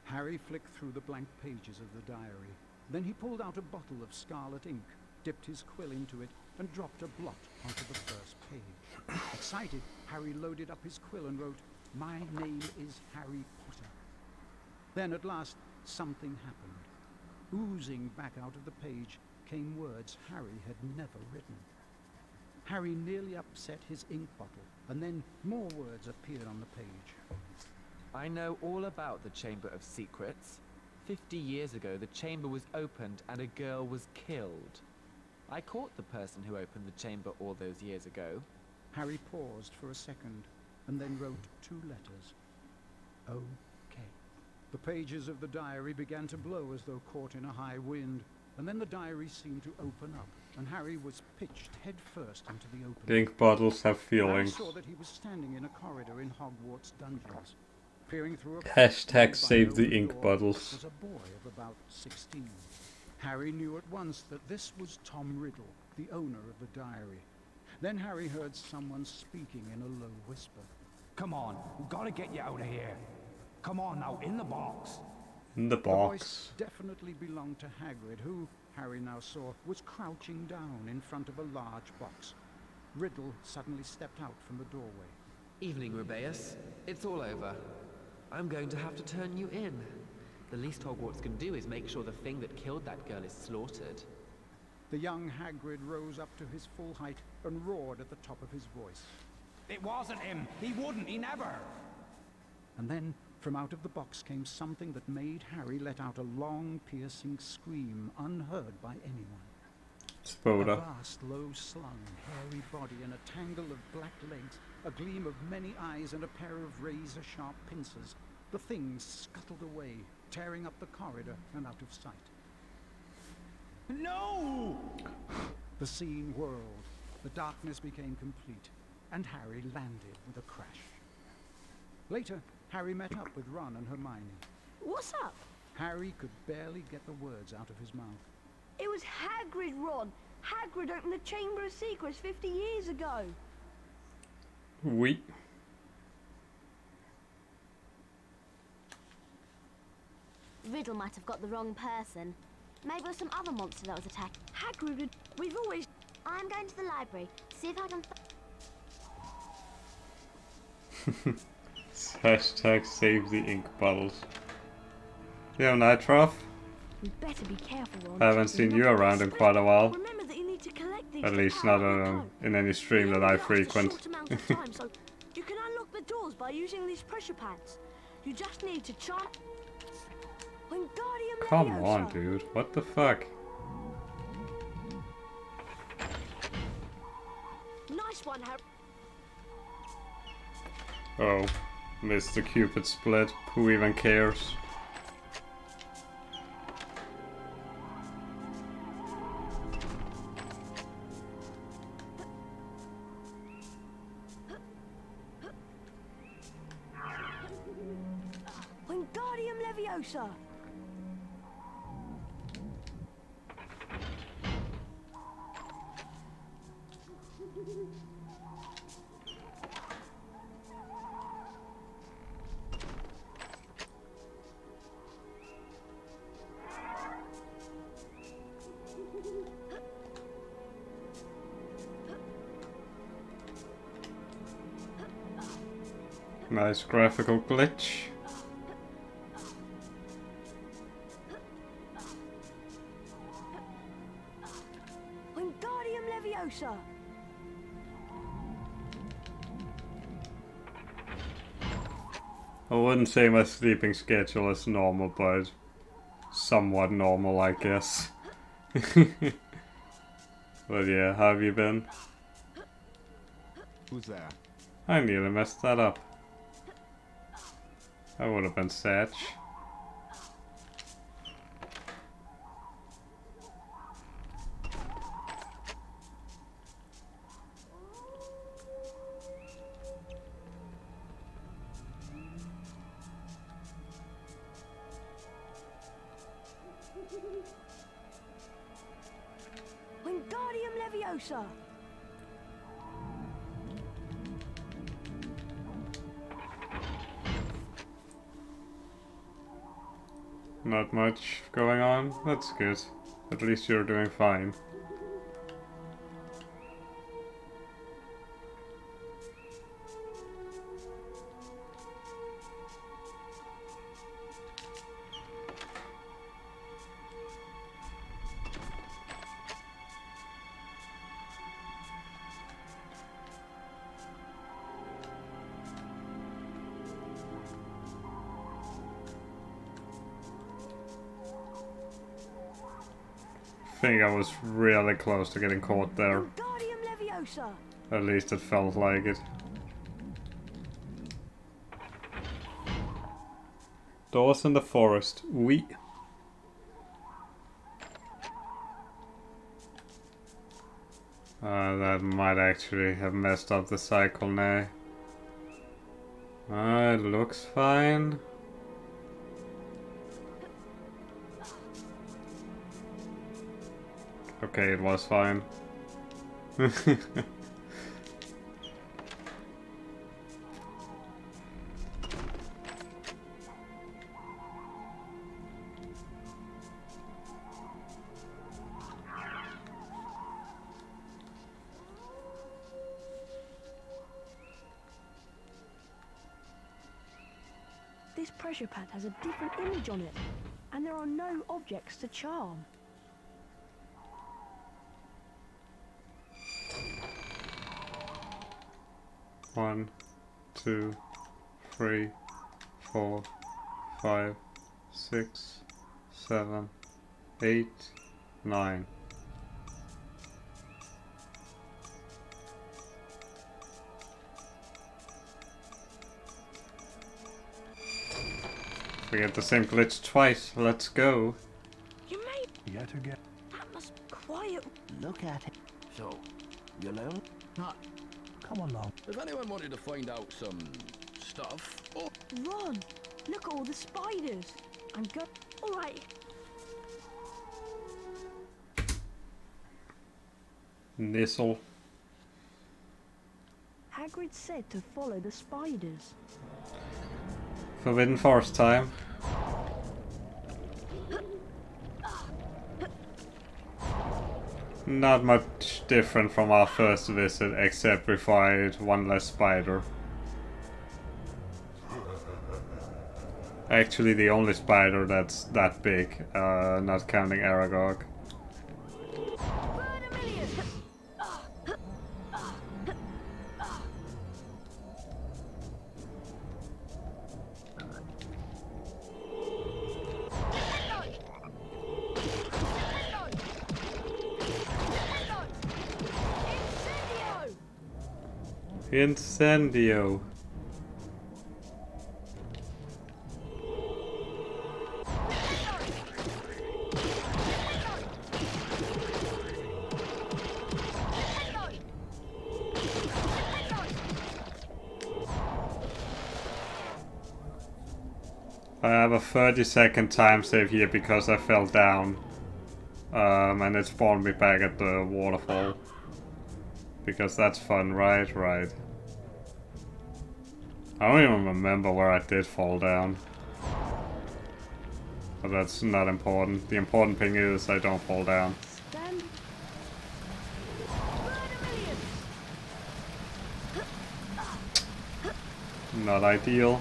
Harry flicked through the blank pages of the diary. Then he pulled out a bottle of scarlet ink, dipped his quill into it, and dropped a blot onto the first page. Excited, Harry loaded up his quill and wrote, "My name is Harry Potter." Then at last, something happened. Oozing back out of the page came words Harry had never written. Harry nearly upset his ink bottle, and then more words appeared on the page. I know all about the Chamber of Secrets. 50 years ago, the chamber was opened and a girl was killed. I caught the person who opened the chamber all those years ago. Harry paused for a second, and then wrote 2 letters. O.K. The pages of the diary began to blow as though caught in a high wind, and then the diary seemed to open up and Harry was pitched headfirst into the open. The ink bottles have Harry feelings. saw that he was standing in a corridor in Hogwarts dungeons. Peering through a Hashtag by save an the open ink door bottles. was a boy of about 16. Harry knew at once that this was Tom Riddle, the owner of the diary. Then Harry heard someone speaking in a low whisper. Come on, we've got to get you out of here. Come on now, in the box. In the The box. voice definitely belonged to Hagrid, who, Harry now saw, was crouching down in front of a large box. Riddle suddenly stepped out from the doorway. Evening, Rubeus. It's all over. I'm going to have to turn you in. The least Hogwarts can do is make sure the thing that killed that girl is slaughtered. The young Hagrid rose up to his full height and roared at the top of his voice. It wasn't him. He wouldn't. He never. And then, from out of the box came something that made Harry let out a long, piercing scream unheard by anyone. Spoda. A vast, low-slung, hairy body and a tangle of black legs, a gleam of many eyes and a pair of razor-sharp pincers. The thing scuttled away, tearing up the corridor and out of sight. No! The scene whirled, the darkness became complete, and Harry landed with a crash. Later, Harry met up with Ron and Hermione. What's up? Harry could barely get the words out of his mouth. It was Hagrid, Ron. Hagrid opened the Chamber of Secrets 50 years ago. Oui. Riddle might have got the wrong person. Maybe it was some other monster that was attacked. Hagrid, we've always... I'm going to the library. See if I can... Hashtag save the ink bottles. Yeah, Nitroff. We better be careful, Ron. I haven't seen you around in quite a while. Remember that you need to collect these At least not in any stream that I frequent. Short amount of time, so you can unlock the doors by using these pressure pads. You just need to charm... Wingardium Come Leviosa. on, dude. What the fuck? Nice one, Harry. Oh, missed the Cupid split. Who even cares? Wingardium Leviosa. Nice graphical glitch. Wingardium Leviosa. I wouldn't say my sleeping schedule is normal, but somewhat normal, I guess. But yeah, how have you been? Who's there? I nearly messed that up. That would have been sad. Wingardium Leviosa. Not much going on. That's good. At least you're doing fine. I think I was really close to getting caught there. Wingardium Leviosa. At least it felt like it. Doors in the forest. Oui. That might actually have messed up the cycle now. It looks fine. Okay, it was fine. This pressure pad has a different image on it, and there are no objects to charm. One, 2, 3, 4, 5, 6, 7, 8, 9. We get the same glitch twice. Let's go. You may Yet again. that must be quiet. Look at it. So, you alone? Come along. If anyone wanted to find out some stuff, oh, Ron, look at all the spiders. I'm go. All right. Nissel. Hagrid said to follow the spiders. Forbidden Forest time. Not much different from our first visit, except we find one less spider. Actually, the only spider that's that big, not counting Aragog. Incendio. I have a 30-second time save here because I fell down. And it spawned me back at the waterfall. Because that's fun, right? Right. I don't even remember where I did fall down. But that's not important. The important thing is I don't fall down. Not ideal.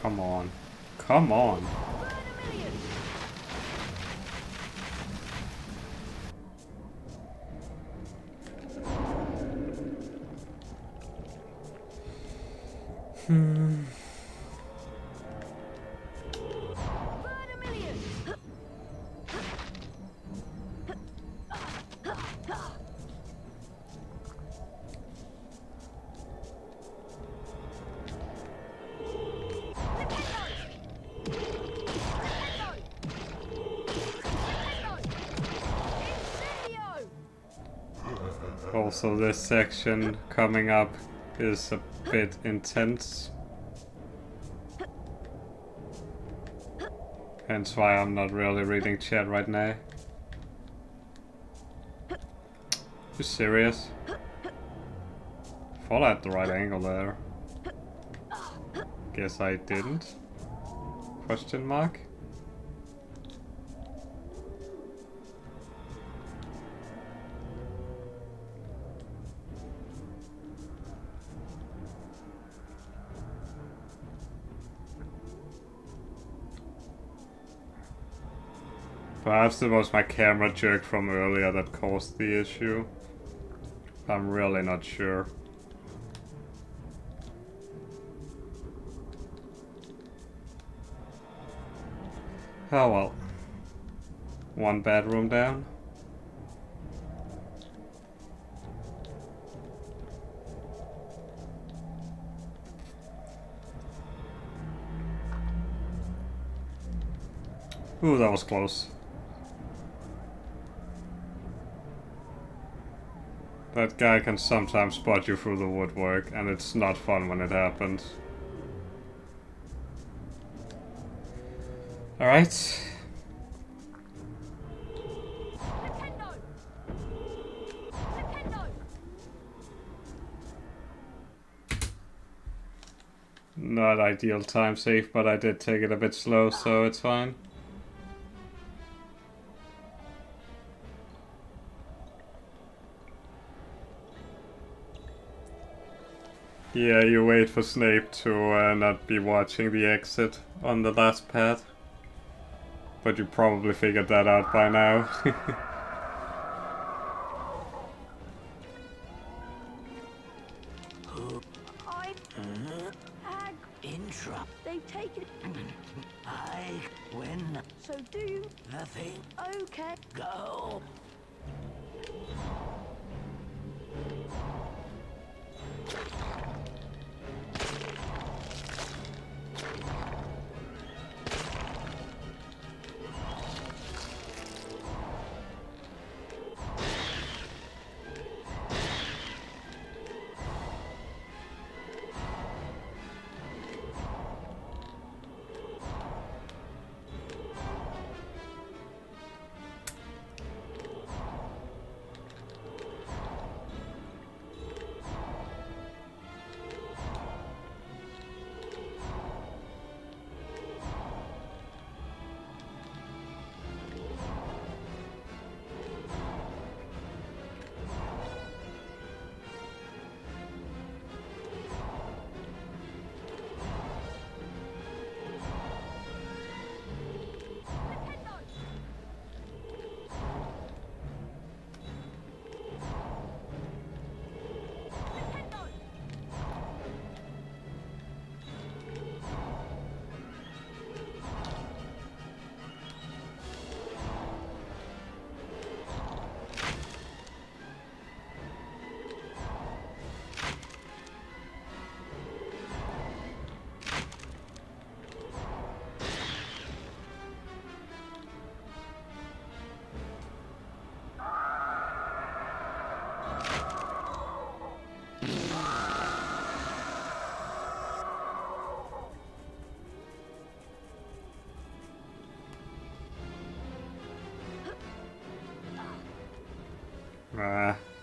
Come on. Come on. Also, this section coming up is a bit intense. Hence why I'm not really reading chat right now. You serious? Fall at the right angle there. Guess I didn't? Question mark? Perhaps it was my camera jerk from earlier that caused the issue. I'm really not sure. Oh well. One bedroom down. Ooh, that was close. That guy can sometimes spot you through the woodwork, and it's not fun when it happens. Alright. Not ideal time save, but I did take it a bit slow, so it's fine. Yeah, you wait for Snape to not be watching the exit on the last pad. But you probably figured that out by now. They've taken I win So do you? the thing. Okay. Go.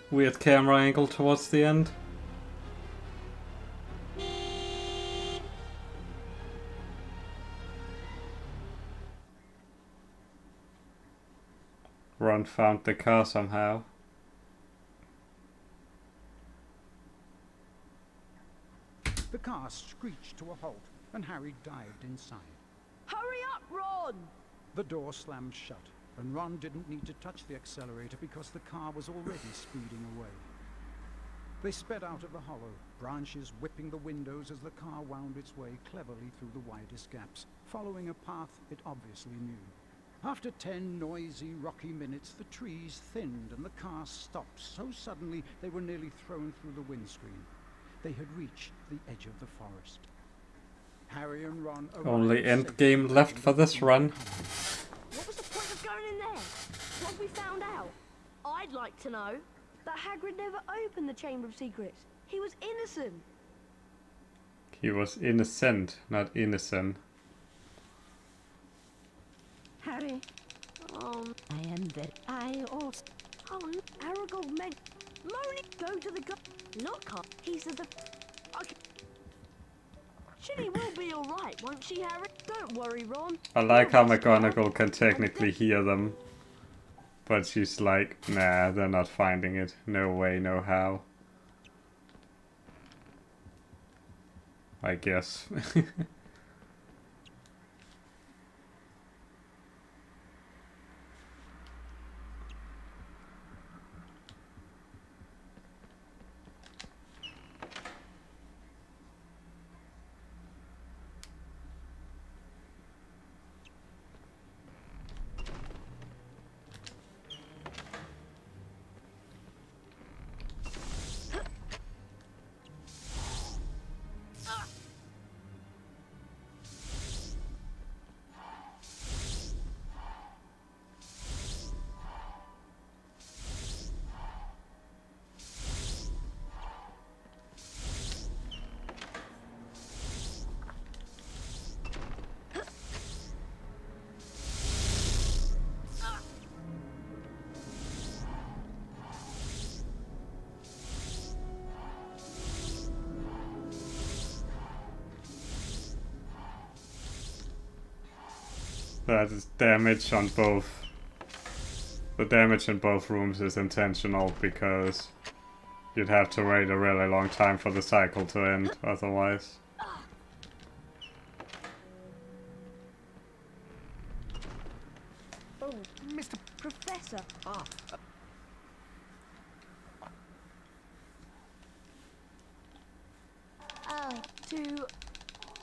Weird camera angle towards the end. Ron found the car somehow. The car screeched to a halt, and Harry dived inside. Hurry up, Ron! The door slammed shut, and Ron didn't need to touch the accelerator because the car was already speeding away. They sped out of the hollow, branches whipping the windows as the car wound its way cleverly through the widest gaps, following a path it obviously knew. After 10 noisy, rocky minutes, the trees thinned and the car stopped so suddenly they were nearly thrown through the windscreen. They had reached the edge of the forest. Harry and Ron Only end game left for this run. What was the point of going in there? What have we found out? I'd like to know that Hagrid never opened the Chamber of Secrets. He was innocent. He was innocent, not innocent. Harry. I am very... I also... Oh, no. Aragog meant... Moni, go to the Look up. He says the... Ginny will be alright, won't she, Harry? Don't worry, Ron. I like how McGonagall can technically hear them. But she's like, nah, they're not finding it. No way, no how. I guess. That is damage on both. The damage in both rooms is intentional because you'd have to wait a really long time for the cycle to end otherwise. Oh, Mr. Professor. Oh,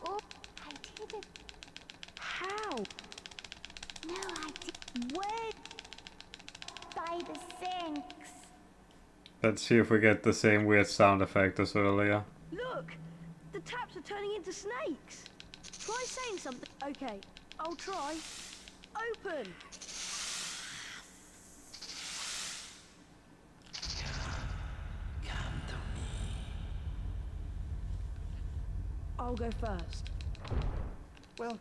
Oh, I did it. how? No, I did. Where? By the sinks. Let's see if we get the same weird sound effect as earlier. Look! The taps are turning into snakes. Try saying something. Okay, I'll try. Open! I'll go first. Well,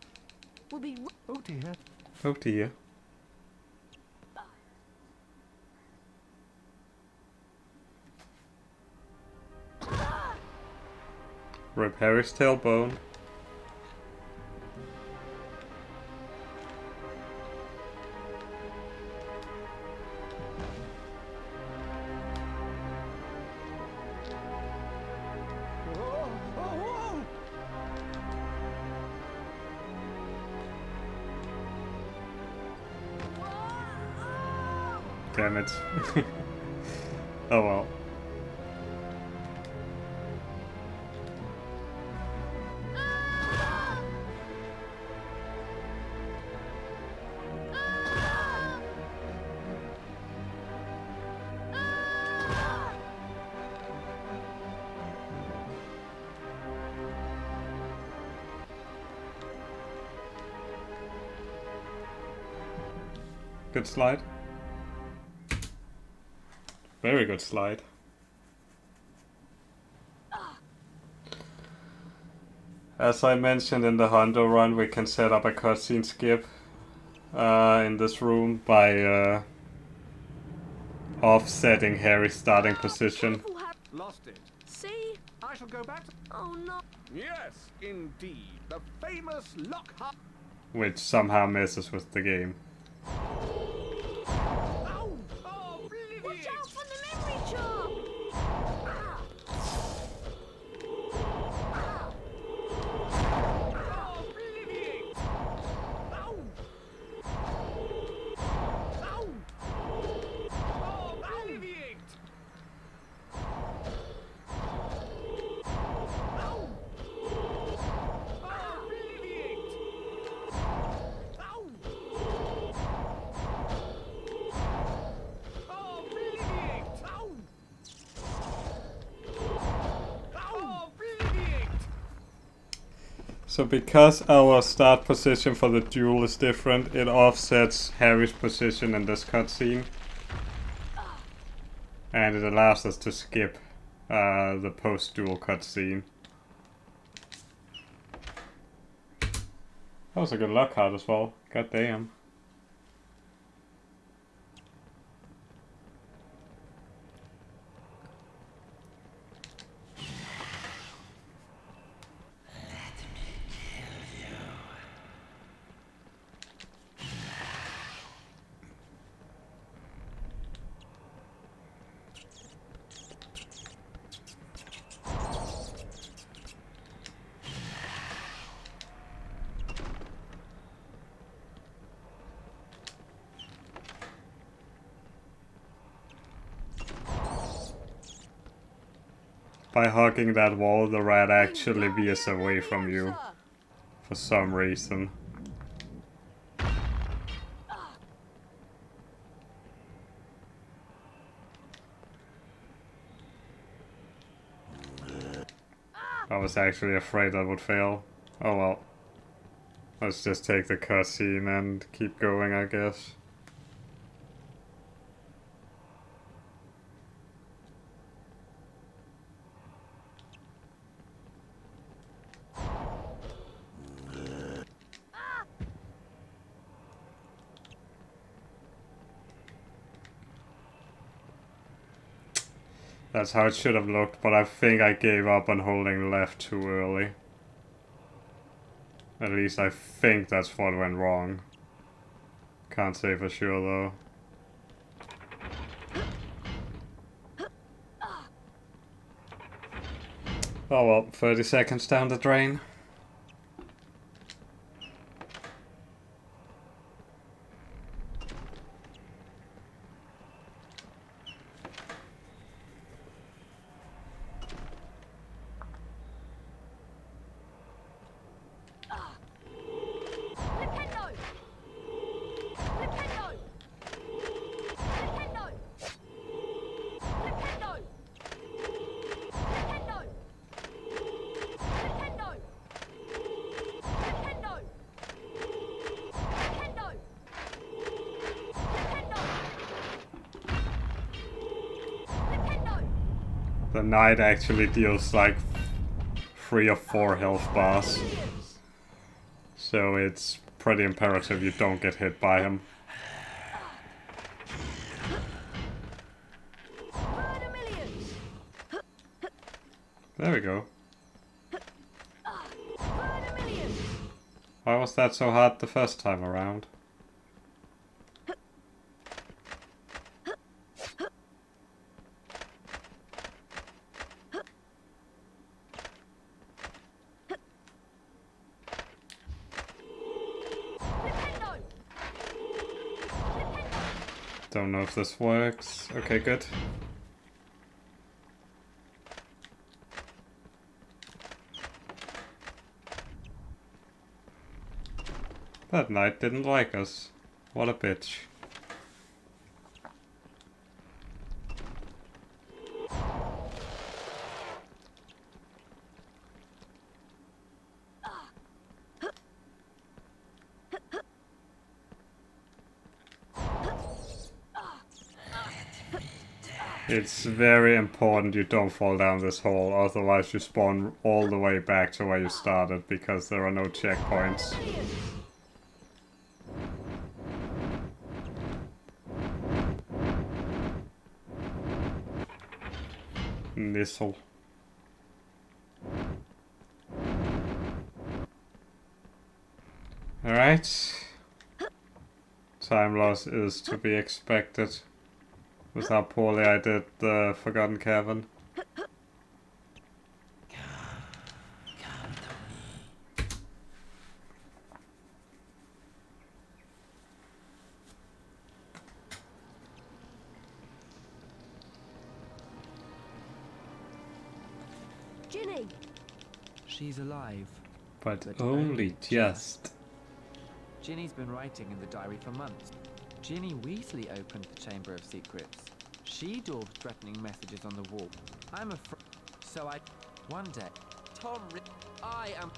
We'll be... oh dear. Oh dear. Rip Harry's tailbone. Damn it. Oh well. Good slide. Very good slide. As I mentioned in the Hondo run, we can set up a cutscene skip in this room by offsetting Harry's starting position. Lost it. See? I shall go back to... Oh no. Yes, indeed. The famous Lockhart. Which somehow messes with the game. Ow! Oh, Watch out for the memory charm! Obliviate! Ow! Ow! Obliviate! Ow! Obliviate! Ow! Obliviate! Ow! Obliviate! So because our start position for the duel is different, it offsets Harry's position in this cutscene. And it allows us to skip the post-duel cutscene. That was a good luck card as well. God damn. By hugging that wall, the rat actually veers away from you. For some reason. I was actually afraid I would fail. Oh well. Let's just take the cutscene and keep going, I guess. That's how it should have looked, but I think I gave up on holding left too early. At least I think that's what went wrong. Can't say for sure though. Oh well, 30 seconds down the drain. The knight actually deals like 3 or 4 health bars. So it's pretty imperative you don't get hit by him. There we go. Why was that so hard the first time around? Don't know if this works. Okay, good. That knight didn't like us. What a bitch. It's very important you don't fall down this hole, otherwise you spawn all the way back to where you started, because there are no checkpoints. Missile. Alright. Time loss is to be expected. With how poorly I did the Forgotten Cavern. Ginny! She's alive. But only just. Ginny's been writing in the diary for months. Ginny Weasley opened the Chamber of Secrets. She daubed threatening messages on the wall. I'm afraid. So one day, Tom, I am.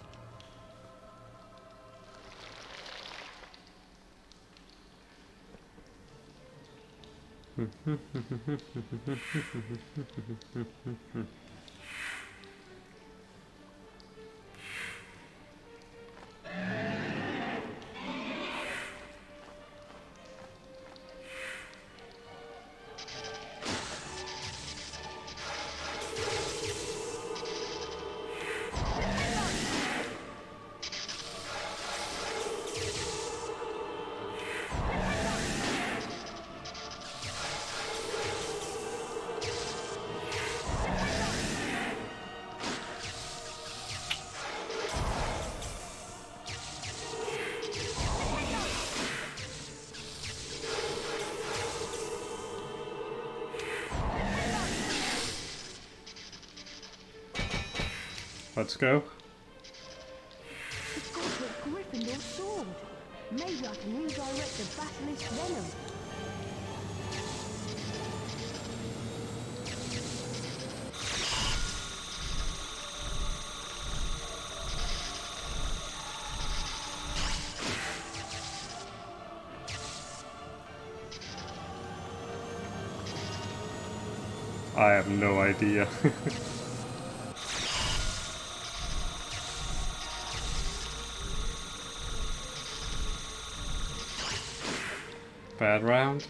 Let's go. It's got a Gryffindor sword. Maybe I can redirect the Basilisk venom. I have no idea. Bad round.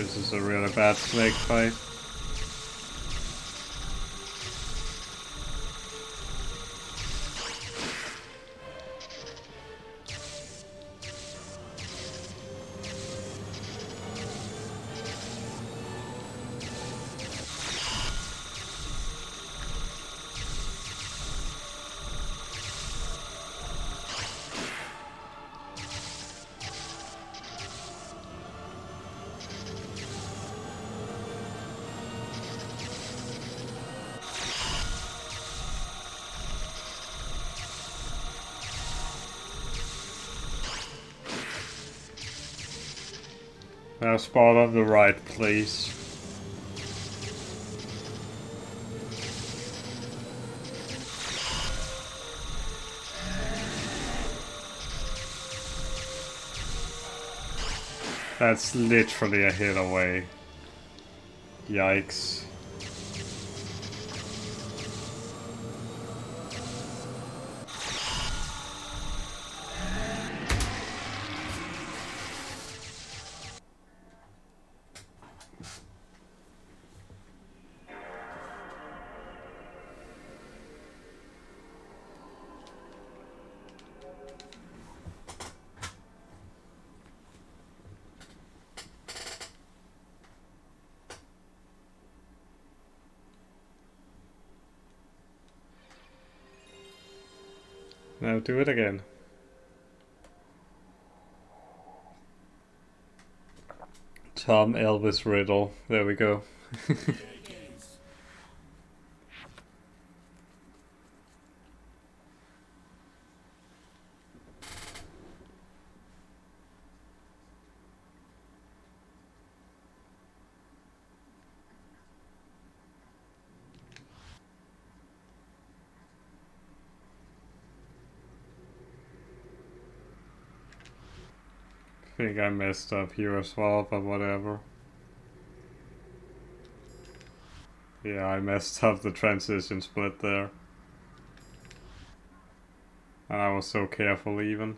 This is a really bad snake fight. Now spot on the right, please. That's literally a hit away. Yikes. Now do it again. Tom Elvis Riddle. There we go. I think I messed up here as well, but whatever. Yeah, I messed up the transition split there. And I was so careful even.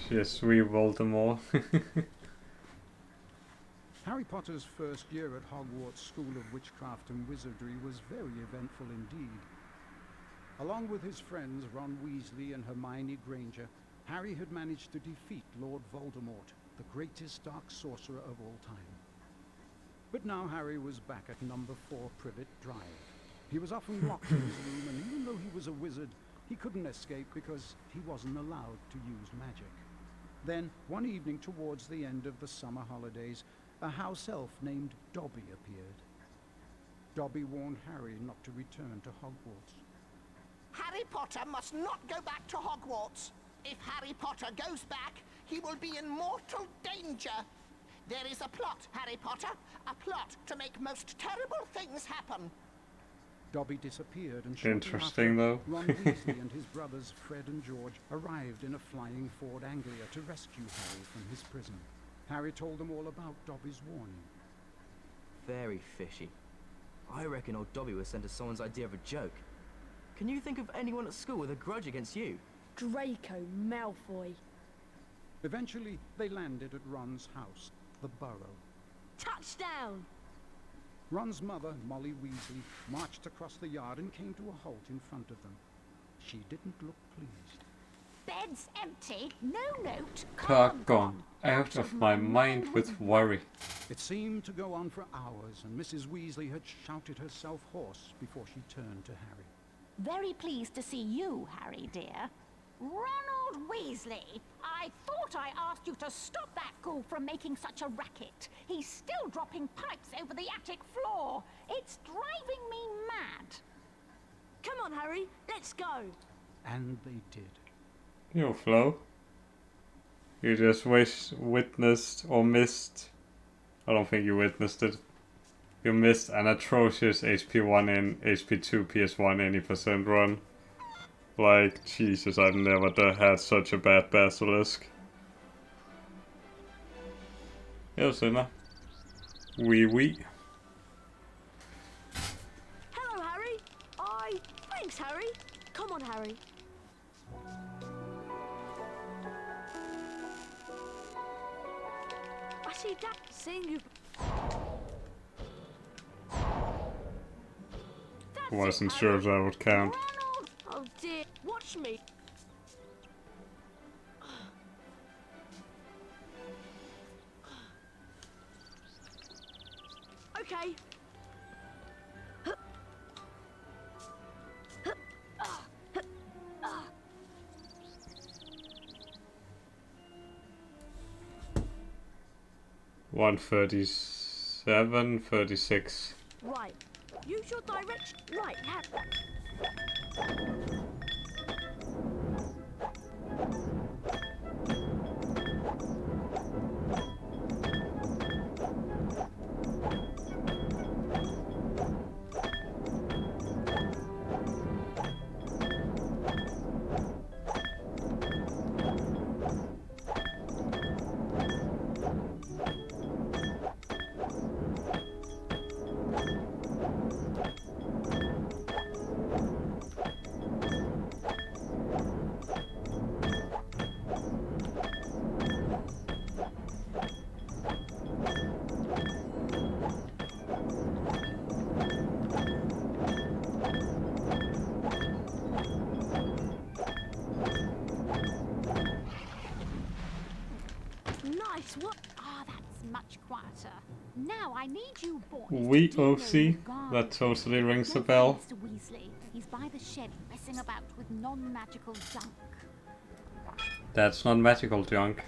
Yes, we Voldemort. Harry Potter's first year at Hogwarts School of Witchcraft and Wizardry was very eventful indeed. Along with his friends Ron Weasley and Hermione Granger, Harry had managed to defeat Lord Voldemort, the greatest dark sorcerer of all time. But now Harry was back at number 4 Privet Drive. He was often locked in his room, and even though he was a wizard, he couldn't escape because he wasn't allowed to use magic. Then, one evening towards the end of the summer holidays, a house elf named Dobby appeared. Dobby warned Harry not to return to Hogwarts. Harry Potter must not go back to Hogwarts. If Harry Potter goes back, he will be in mortal danger. There is a plot, Harry Potter, a plot to make most terrible things happen. Dobby disappeared, and shortly Interesting, after, though. Ron Weasley and his brothers Fred and George arrived in a flying Ford Anglia to rescue Harry from his prison. Harry told them all about Dobby's warning. Very fishy. I reckon old Dobby was sent as someone's idea of a joke. Can you think of anyone at school with a grudge against you? Draco Malfoy. Eventually, they landed at Ron's house, the Burrow. Touchdown! Ron's mother, Molly Weasley, marched across the yard and came to a halt in front of them. She didn't look pleased. Bed's empty, no note, Car gone. Out of my mind with worry. It seemed to go on for hours, and Mrs. Weasley had shouted herself hoarse before she turned to Harry. Very pleased to see you, Harry dear. Ronald Weasley, I thought I asked you to stop that ghoul from making such a racket. He's still dropping pipes over the attic floor. It's driving me mad. Come on, Harry, let's go. And they did. You Flo. You just witnessed or missed. I don't think you witnessed it. You missed an atrocious HP1 and HP2 PS1 Any % run. Like, Jesus, I've never had such a bad basilisk. Ja, Sinner. Hello, Harry. Harry. I see Dad seeing you. Wasn't sure if that would count. Ronald! Oh dear, watch me. Okay. 137, 36. Right. Use your direction. Right. Nice. What? Ah, that's much quieter. Now I need you boys. We to OC. That totally rings a bell. Mr. Weasley. He's by the shed messing about with non-magical junk. That's not magical junk.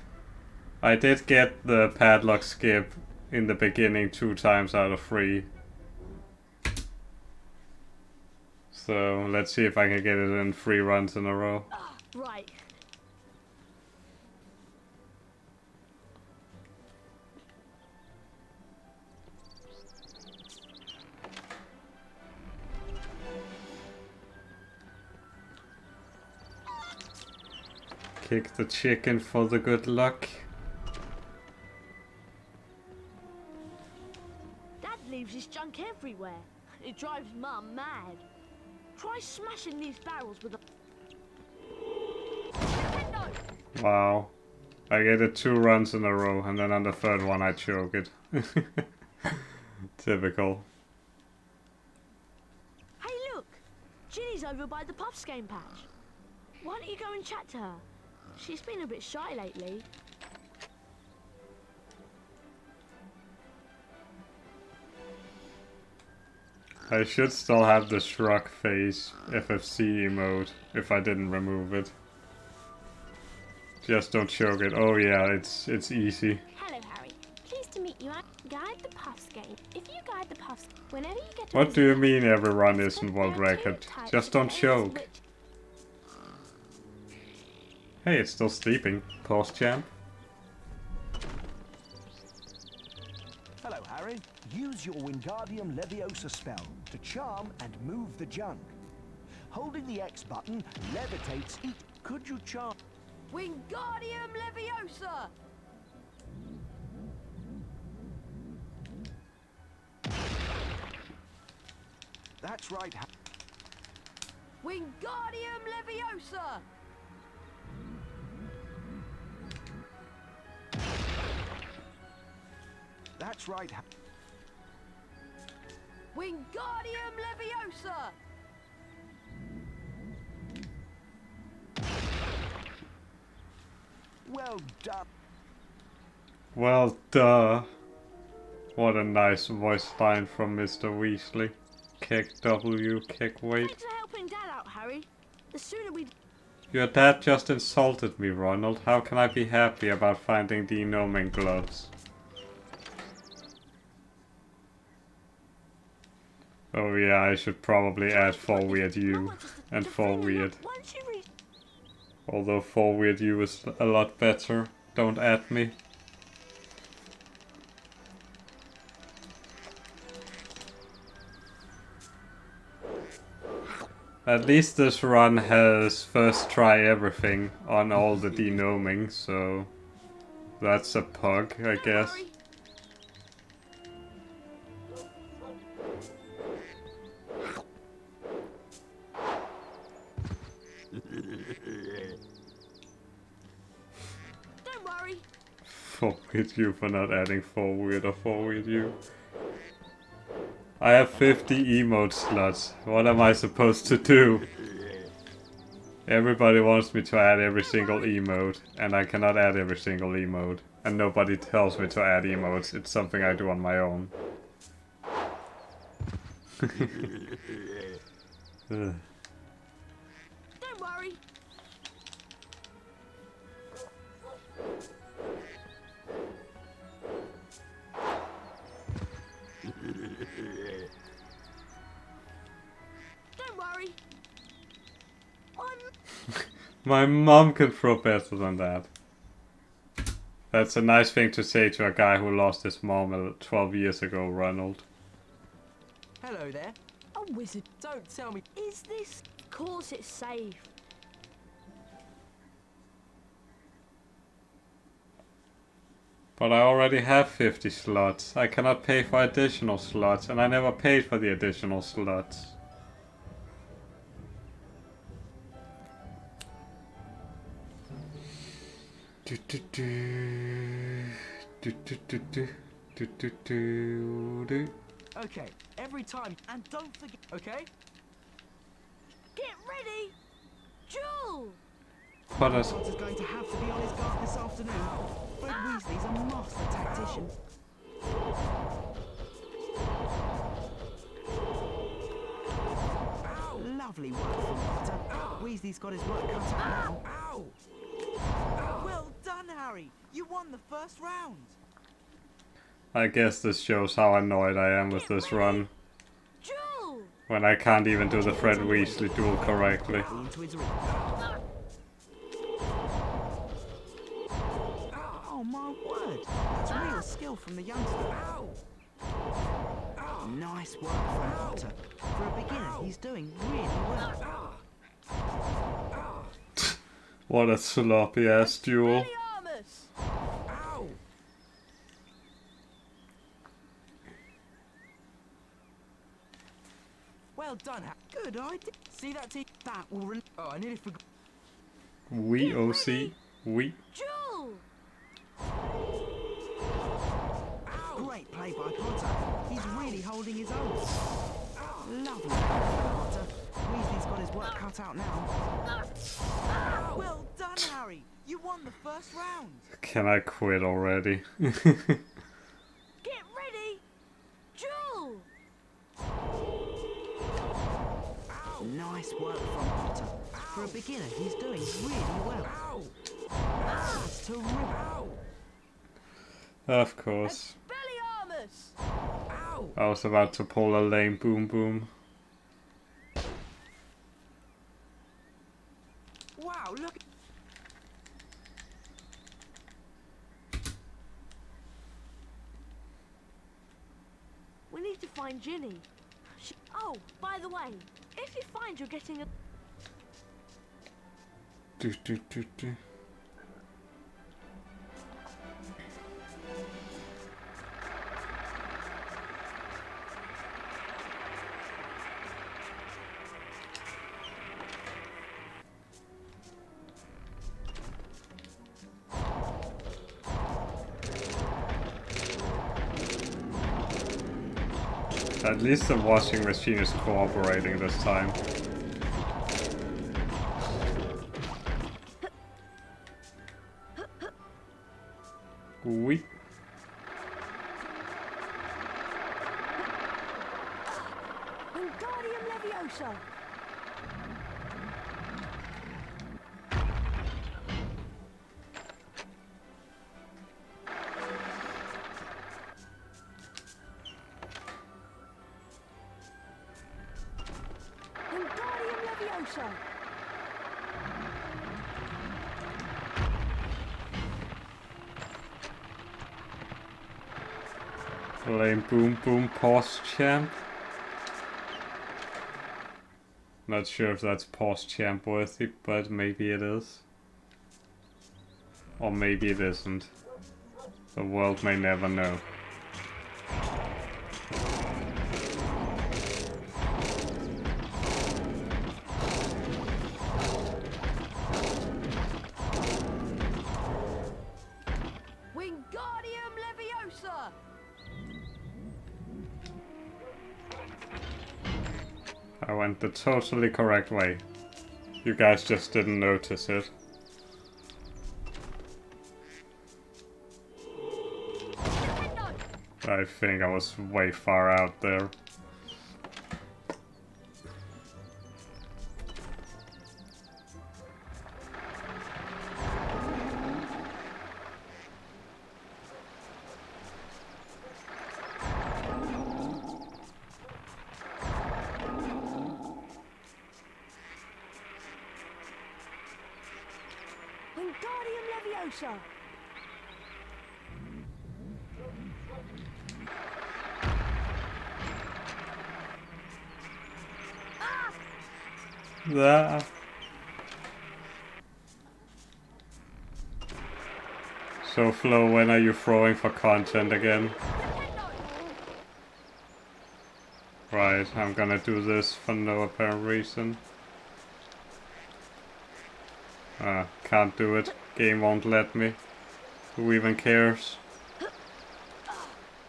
I did get the padlock skip in the beginning 2 times out of 3. So let's see if I can get it in 3 runs in a row. Right. Kick the chicken for the good luck. Dad leaves his junk everywhere. It drives Mum mad. Try smashing these barrels with a window. Wow. I get it 2 runs in a row and then on the 3rd one I choke it. Typical. Hey look! Ginny's over by the Puffs game patch. Why don't you go and chat to her? She's been a bit shy lately. I should still have the shrug face FFC emote if I didn't remove it. Just don't choke it. Oh yeah, it's easy. Hello, Harry. Pleased to meet you. I guide the Puffs game. If you guide the Puffs, whenever you get to What do you mean every run isn't world record? Just don't choke. Hey, it's still sleeping. Pause champ. Hello, Harry. Use your Wingardium Leviosa spell to charm and move the junk. Holding the X button levitates each. Could you charm? Wingardium Leviosa! That's right. Wingardium Leviosa! That's right. Wingardium Leviosa! Well done. Well, duh. What a nice voice line from Mr. Weasley. Kick W, kick weight. Thanks for helping Dad out, Harry. The sooner we... Your dad just insulted me, Ronald. How can I be happy about finding the gnoming gloves? Oh yeah, I should probably add 4 weird U and 4 weird. Although 4 weird U is a lot better. Don't add me. At least this run has first try everything on all the denoming, so that's a pug, I guess. forward you for not adding forward or forward you. I have 50 emote slots. What am I supposed to do? Everybody wants me to add every single emote, and I cannot add every single emote. And nobody tells me to add emotes. It's something I do on my own. Don't worry. Don't worry. My mom can throw better than that. That's a nice thing to say to a guy who lost his mom 12 years ago, Ronald. Hello there. A wizard. Don't tell me. Is this? Of course it's safe. But I already have 50 slots. I cannot pay for additional slots, and I never paid for the additional slots. Okay, every time, and don't forget, okay? Get ready! Jewel! Potter's Potter's going to have to be on his guard this afternoon. Fred Weasley's a master tactician. Ow. Lovely work from Potter. Weasley's got his work cut out now. Ow! Well done, Harry. You won the first round. I guess this shows how annoyed I am with this run. When I can't even do the Fred Weasley duel correctly. Oh my word! That's real skill from the youngster. Ow! Nice work from Potter. For a beginner, he's doing really well. What a sloppy ass duel. Ow! Well done, good idea. See that team? That will run. Oh, I nearly forgot. We OC. We. Great play by Potter. He's really holding his own. Lovely, Potter. Weasley's got his work cut out now. Well done, Harry. You won the first round. Can I quit already? Get ready! Jewel! Nice work from Potter. For a beginner, he's doing really well. That's terrific. Of course. Ow! I was about to pull a lame boom boom. Wow, look. We need to find Ginny. Oh, by the way, if you find you're getting a... At least the washing machine is cooperating this time. We. Wingardium Leviosa! Wingardium Leviosa! Lame boom boom pause champ. Not sure if that's pause champ worthy, but maybe it is. Or maybe it isn't. The world may never know. I went the totally correct way. You guys just didn't notice it. I think I was way far out there. Wingardium Leviosa! Ah. So Flo, when are you throwing for content again? Right, I'm gonna do this for no apparent reason. Can't do it. Game won't let me. Who even cares?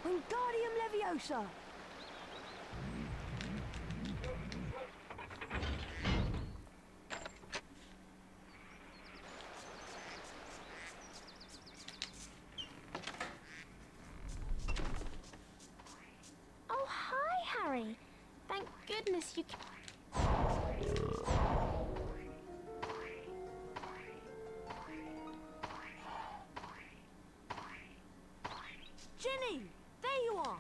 Wingardium Leviosa! Oh, hi, Harry. Thank goodness you came. Ginny! There you are!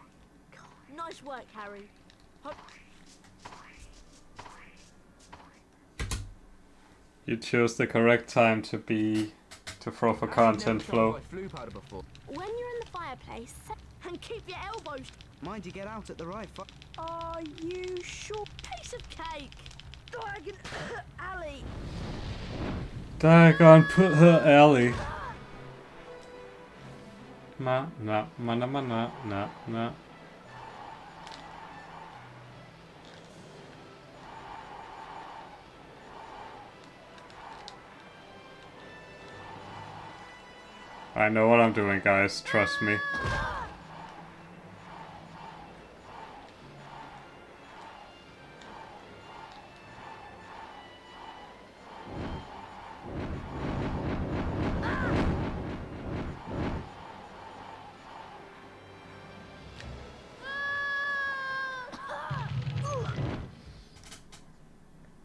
God, nice work, Harry. You chose the correct time to throw for content, Flo. When you're in the fireplace, and keep your elbows. Mind you get out at the right. Are you sure? Piece of cake. Dragon Alley. Daggone, put her alley. Na na na na na na na. I know what I'm doing, guys. Trust me.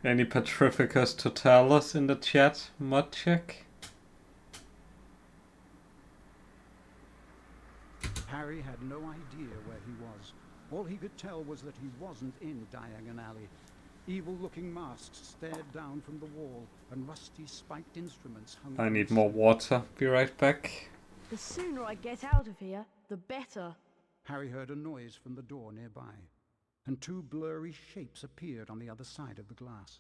Any Petrificus Totalis in the chat? Mod check? Harry had no idea where he was. All he could tell was that he wasn't in Diagon Alley. Evil-looking masks stared down from the wall, and rusty spiked instruments hung. I need more water. Be right back. The sooner I get out of here, the better. Harry heard a noise from the door nearby, and two blurry shapes appeared on the other side of the glass.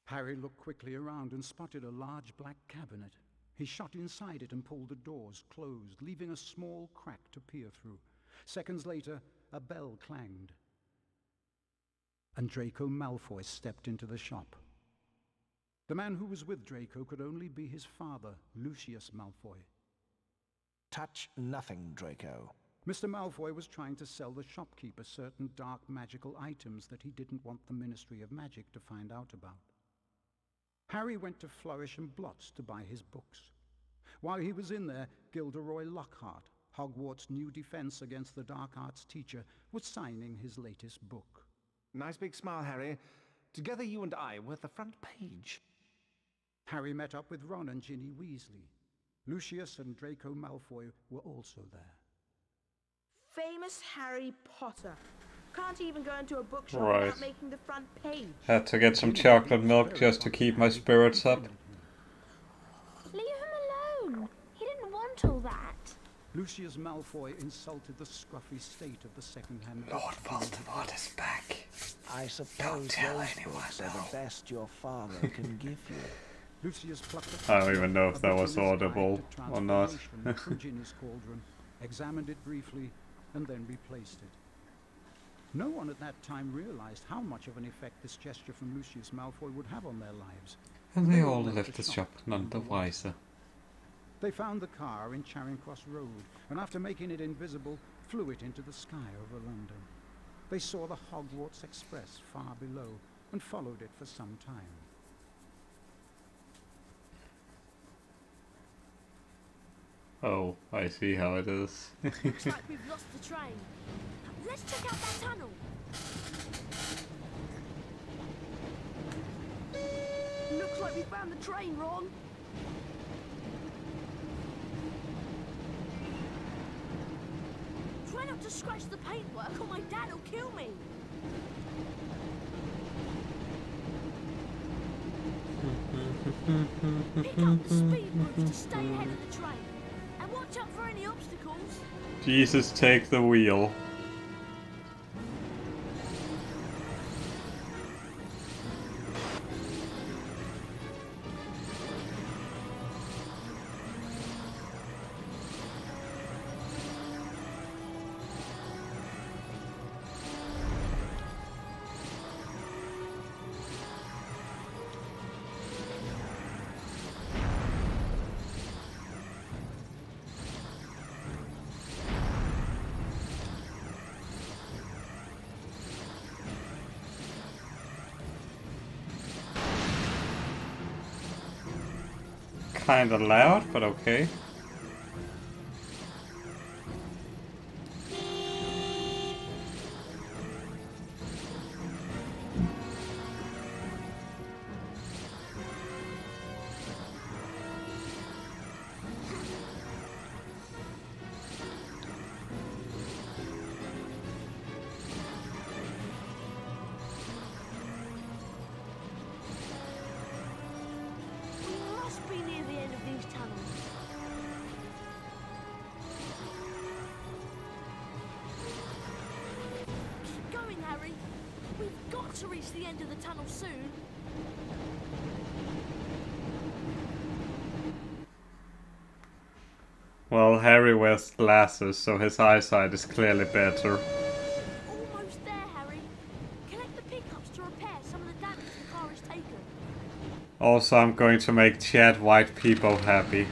Harry looked quickly around and spotted a large black cabinet. He shot inside it and pulled the doors closed, leaving a small crack to peer through. Seconds later, a bell clanged, and Draco Malfoy stepped into the shop. The man who was with Draco could only be his father, Lucius Malfoy. Touch nothing, Draco. Mr. Malfoy was trying to sell the shopkeeper certain dark magical items that he didn't want the Ministry of Magic to find out about. Harry went to Flourish and Blots to buy his books. While he was in there, Gilderoy Lockhart, Hogwarts' new defense against the dark arts teacher, was signing his latest book. Nice big smile, Harry. Together you and I were at the front page. Harry met up with Ron and Ginny Weasley. Lucius and Draco Malfoy were also there. Famous Harry Potter. Can't even go into a bookshop Right. without making the front page. Had to get some chocolate milk just to keep my spirits up. leave him alone. He didn't want all that. Lucius Malfoy insulted the scruffy state of the second-hand Lord Voldemort is back. I suppose those books are the best your father can give you. Lucius plucked I don't even know if that was audible or not. from Ginny's cauldron, examined it briefly, and then replaced it. No one at that time realized how much of an effect this gesture from Lucius Malfoy would have on their lives. And they all left the shop none the wiser. They found the car in Charing Cross Road, and after making it invisible, flew it into the sky over London. They saw the Hogwarts Express far below and followed it for some time. Oh, I see how it is. Looks like we've lost the train. Let's check out that tunnel. Looks like we found the train, Ron. Try not to scratch the paintwork or my dad will kill me. Pick up the speed boost to stay ahead of the train. And watch out for any obstacles. Jesus, take the wheel. Kinda loud, but okay. To reach the end of the tunnel soon. Well, Harry wears glasses, so his eyesight is clearly better. Almost there, Harry. Connect the pickups to repair some of the damage the car has taken. Also, I'm going to make Chad white people happy.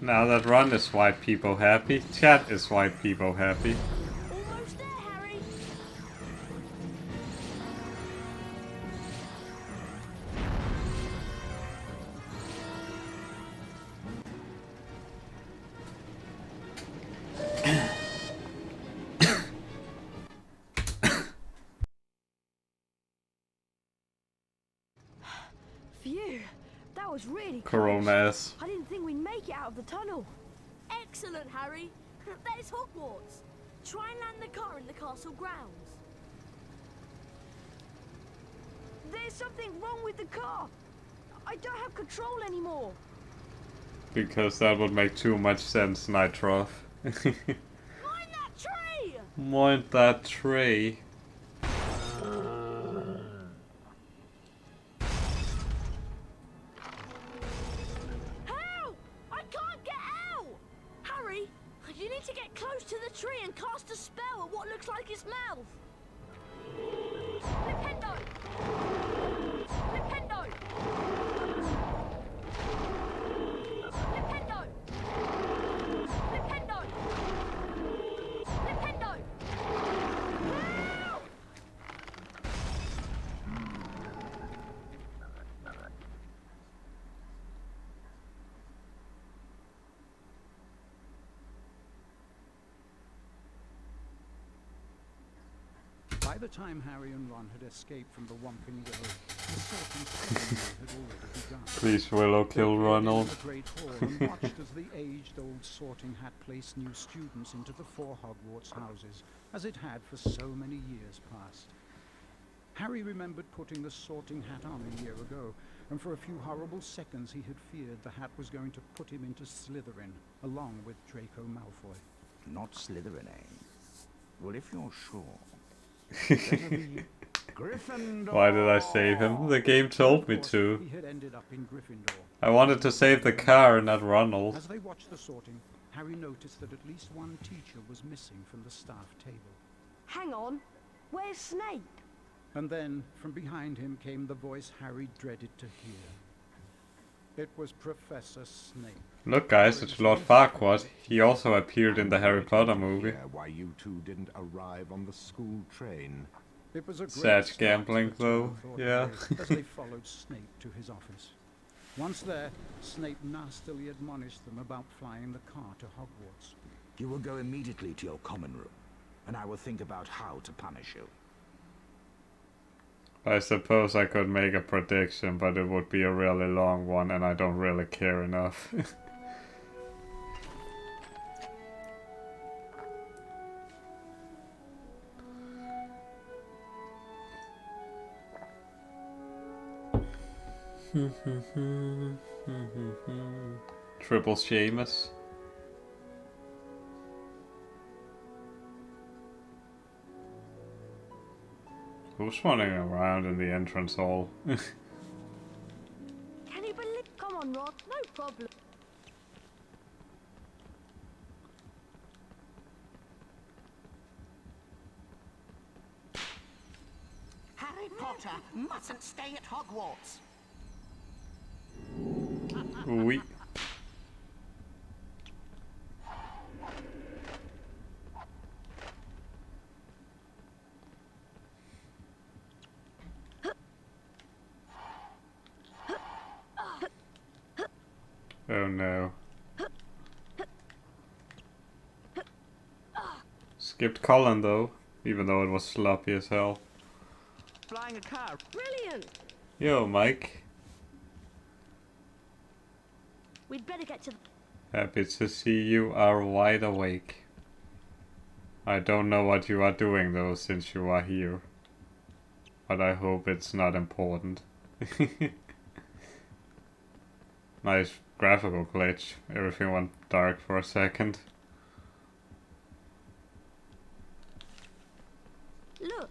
Now that Ron is white people happy, Chad is white people happy. Almost there, Harry. Phew, that was really Coronas. close. I didn't think we'd make it out of the tunnel. Excellent, Harry. There's Hogwarts. Try and land the car in the castle grounds. There's something wrong with the car. I don't have control anymore. Because that would make too much sense, Nitroff. Mind that tree! Mind that tree. Help! I can't get out! Harry, you need to get close to the tree and cast a spell at what looks like its mouth. Nintendo! Nintendo! Nintendo! Nintendo! Nintendo! Help! By the time Harry and Ron had escaped from the Whomping Willow, the sorting ceremony had already begun. Please, Willow, kill Ronald. They appeared in the great hall and watched as the aged-old sorting hat placed new students into the 4 Hogwarts houses, as it had for so many years past. Harry remembered putting the sorting hat on a year ago, and for a few horrible seconds he had feared the hat was going to put him into Slytherin, along with Draco Malfoy. Not Slytherin, eh? Well, if you're sure. Why did I save him? The game told me to. He had ended up in Gryffindor. I wanted to save the car, not Ronald. As they watched the sorting, Harry noticed that at least one teacher was missing from the staff table. Hang on, where's Snape? And then, from behind him came the voice Harry dreaded to hear. It was Professor Snape. Look guys, it's Lord Farquaad. He also appeared in the Harry Potter movie. Why you two didn't arrive on the school train. It was a great Sad gambling though, yeah. As they followed Snape to his office. Once there, Snape nastily admonished them about flying the car to Hogwarts. You will go immediately to your common room, and I will think about how to punish you. I suppose I could make a prediction, but it would be a really long one and I don't really care enough. Triple Seamus. Who's running around in the entrance hall? Can you believe? Come on, Ron, no problem. Harry Potter mustn't stay at Hogwarts. Oui. Oh no. Skipped Colin though, even though it was sloppy as hell. Flying a car. Brilliant! Yo, Mike. We'd better get to... Happy to see you are wide awake. I don't know what you are doing though, since you are here. But I hope it's not important. Nice graphical glitch. Everything went dark for a second. Look!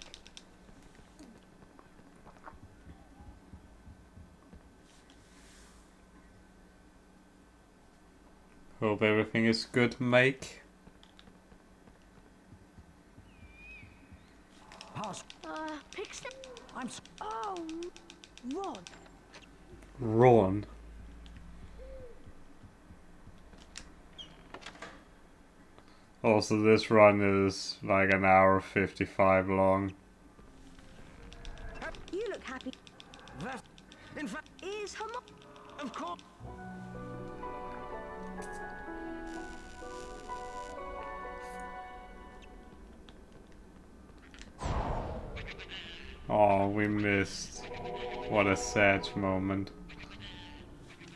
Hope everything is good, Mike. Pass. Pixie. I'm. Oh, Ron. Ron. Also, this run is like an hour 55 long. You look happy. That, in fact, is her mom. Of course. Oh, we missed. What a sad moment.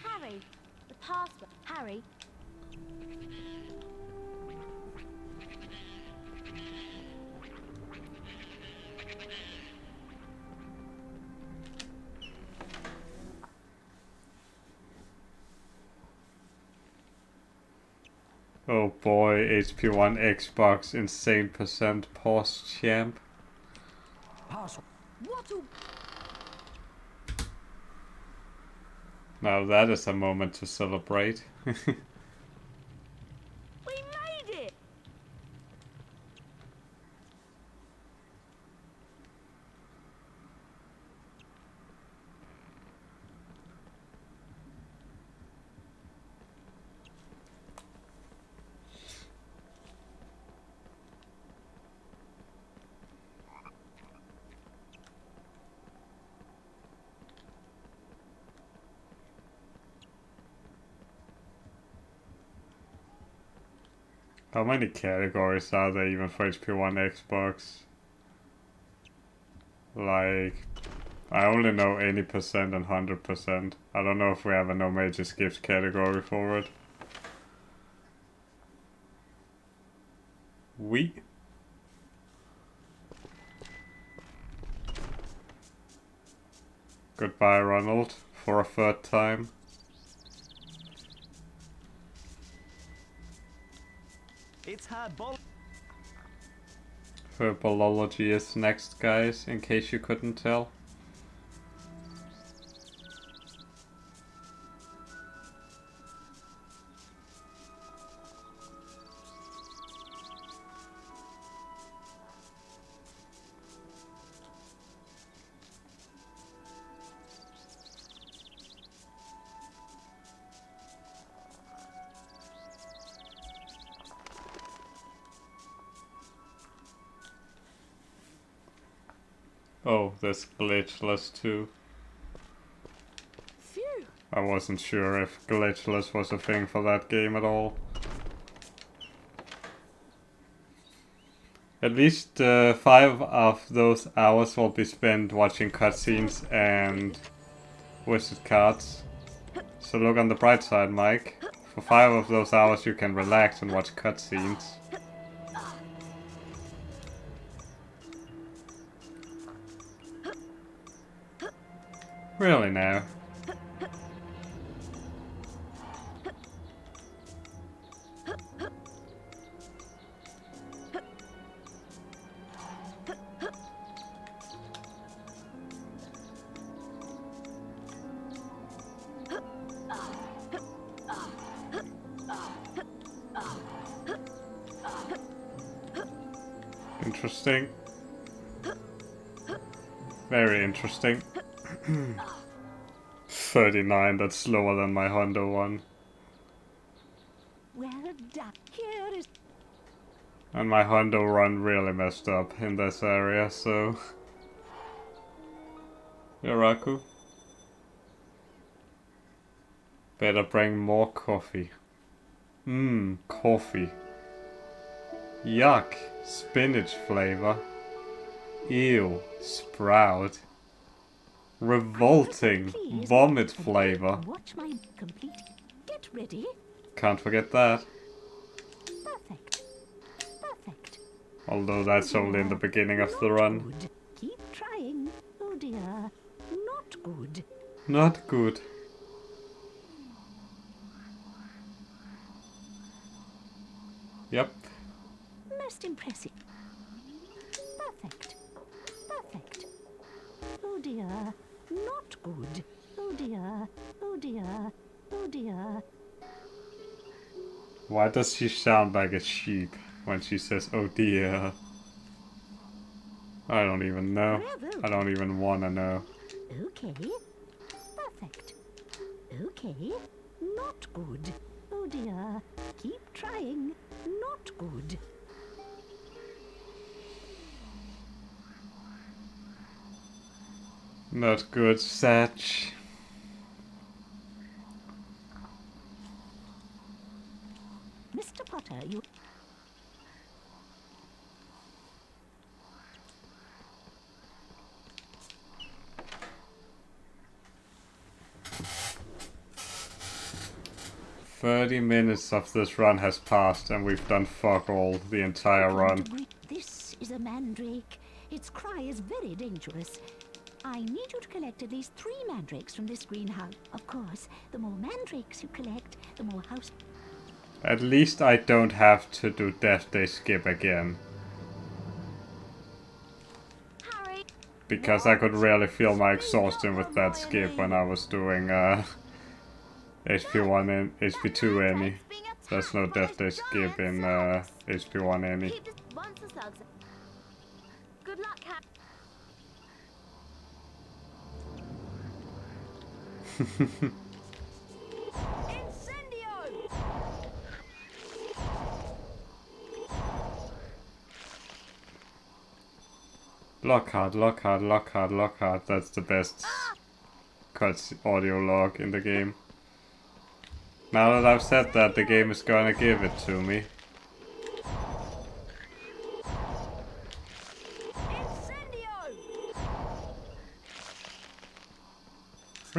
Harry, the password. Harry. Oh boy, HP1 Xbox Insane % pause champ. Password. What a... Now that is a moment to celebrate. We made it! How many categories are there even for HP1 Xbox? Like, I only know 80% and 100%. I don't know if we have a no major skips category for it. Goodbye, Ronald, for a third time. It's hardball. Herbology is next, guys, in case you couldn't tell. Oh, there's glitchless too. Phew. I wasn't sure if glitchless was a thing for that game at all. At least 5 of those hours will be spent watching cutscenes and wizard cards. So look on the bright side, Mike. For 5 of those hours you can relax and watch cutscenes. Really now? Interesting. Very interesting. 39, that's slower than my Honda one. Well done. Here is... And my Honda run really messed up in this area, so... Yaraku. Better bring more coffee. Coffee. Yuck. Spinach flavor. Ew. Sprout. Revolting. Vomit flavor. Watch my complete... Get ready. Can't forget that. Perfect. Perfect. Although that's only in the beginning of the run. Good. Keep trying. Oh dear. Not good. Not good. Yep. Most impressive. Perfect. Perfect. Oh dear. Not good. Oh dear. Oh dear. Oh dear. Why does she sound like a sheep when she says, oh dear? I don't even know. I don't even wanna know. Okay. Perfect. Okay. Not good. Oh dear. Keep trying. Not good. Not good, Satch. Mr. Potter, you... "30 minutes of this run has passed and we've done fuck all the entire run. This is a mandrake. Its cry is very dangerous. I need you to collect at least 3 mandrakes from this greenhouse. Of course, the more mandrakes you collect, the more house... At least I don't have to do Death Day skip again. Harry. Because I could really feel my exhaustion with that skip when I was doing HP1 and HP2 Any. There's no Death Day skip in HP1 Any. Good luck, Harry. Lockhart, Lockhart, Lockhart, Lockhart. That's the best cuts audio log in the game. Now that I've said that, the game is gonna give it to me.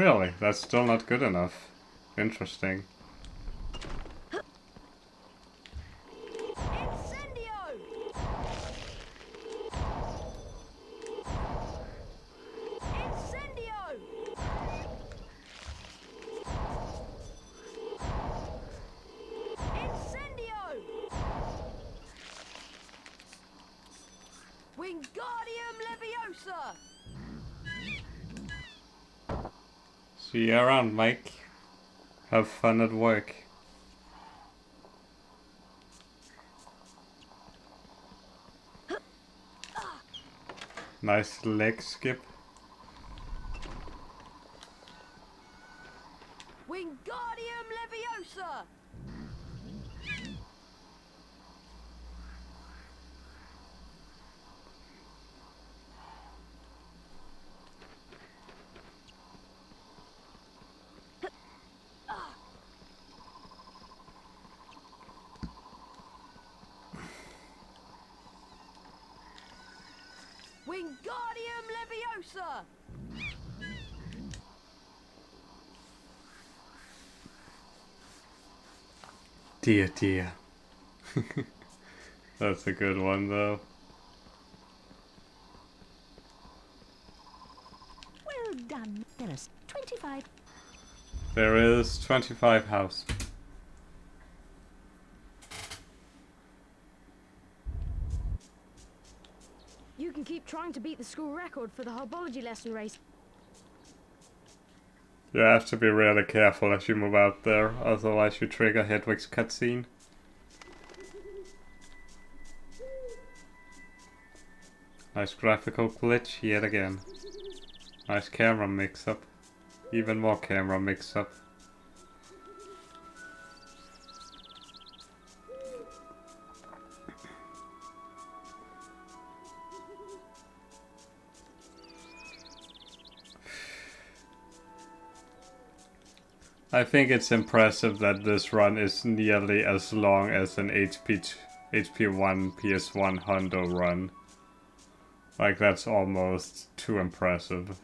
Really? That's still not good enough. Interesting. Wingardium Leviosa! See you around, Mike. Have fun at work. Nice leg skip. Wingardium Leviosa! Wingardium Leviosa! Dear, dear. That's a good one, though. Well done. There is 25. There is 25 house. You can keep trying to beat the school record for the herbology lesson race. You have to be really careful as you move out there, otherwise you trigger Hedwig's cutscene. Nice graphical glitch yet again. Nice camera mix-up. Even more camera mix-up. I think it's impressive that this run is nearly as long as an HP1 PS1 Hondo run. Like, that's almost too impressive.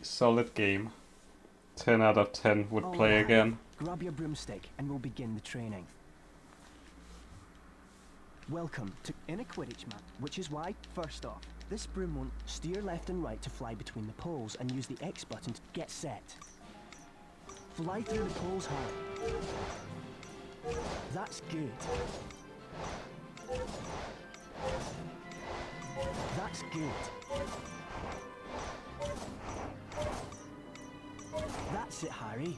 Solid game. 10 out of 10 would play again. Grab your broomstick and we'll begin the training. Welcome to in a Quidditch match, which is why, first off, this broom won't steer left and right to fly between the poles and use the X button to get set. Fly through the poles hard. That's good. That's good. That's it, Harry.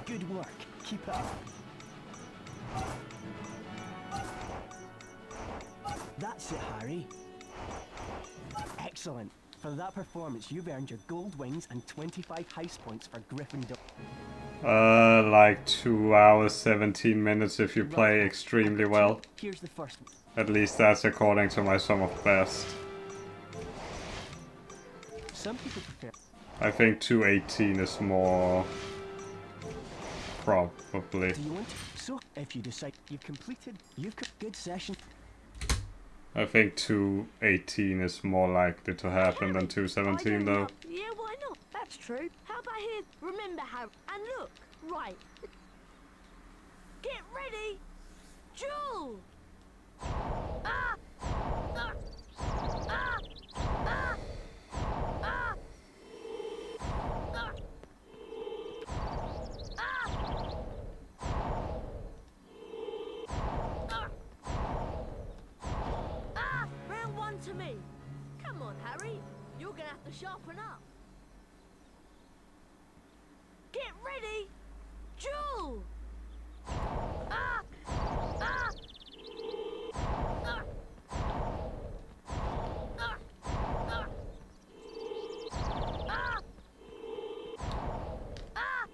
Good work. Keep it up. That's it, Harry. Excellent. For that performance, you've earned your gold wings and 25 house points for Gryffindor. Like 2 hours, 17 minutes if you play extremely well. Here's the first one. At least that's according to my sum of best. Some people prefer. I think 218 is more... probably. Do you want to? So, if you decide you've completed, you've got good session. I think 218 is more likely to happen than 217 though. Yeah, why not? That's true. How about here? Remember how... And look, right. Get ready. Jewel! Ah! Ah! Ah! Ah! Ah! To me. Come on, Harry. You're gonna have to sharpen up. Get ready. Jewel! Ah! Ah! Ah! Ah! Ah! Ah! Ah!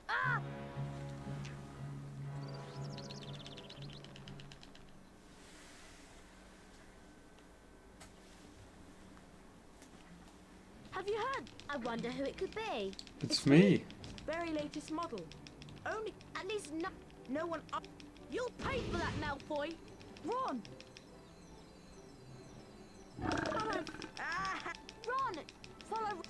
Ah! Have you heard? I wonder who it could be. It's me. Very latest model. Only At least no one. you'll pay for that, Malfoy. Ron. Follow. Ron. Follow.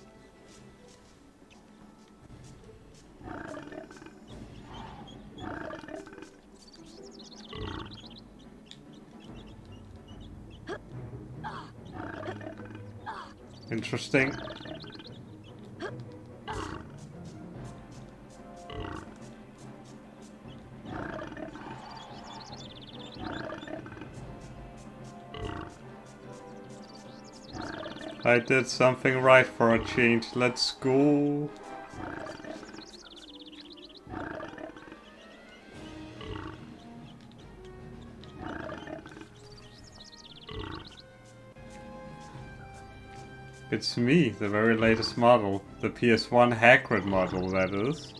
Interesting. I did something right for a change. Let's go. It's me, the very latest model. The PS1 Hagrid model, that is.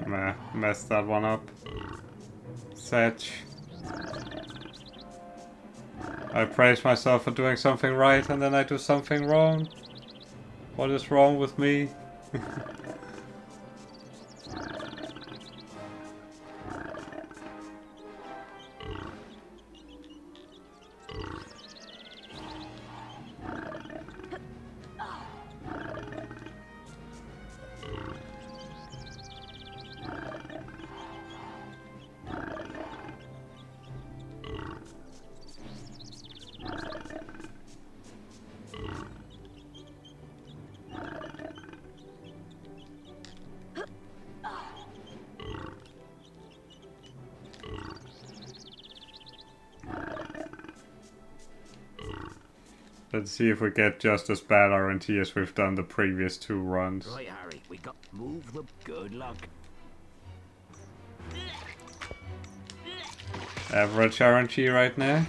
Meh, messed that one up. Setch. I praise myself for doing something right and then I do something wrong. What is wrong with me? Let's see if we get just as bad RNT as we've done the previous two runs. Right, Harry, we got move the good luck. Average RNG right now.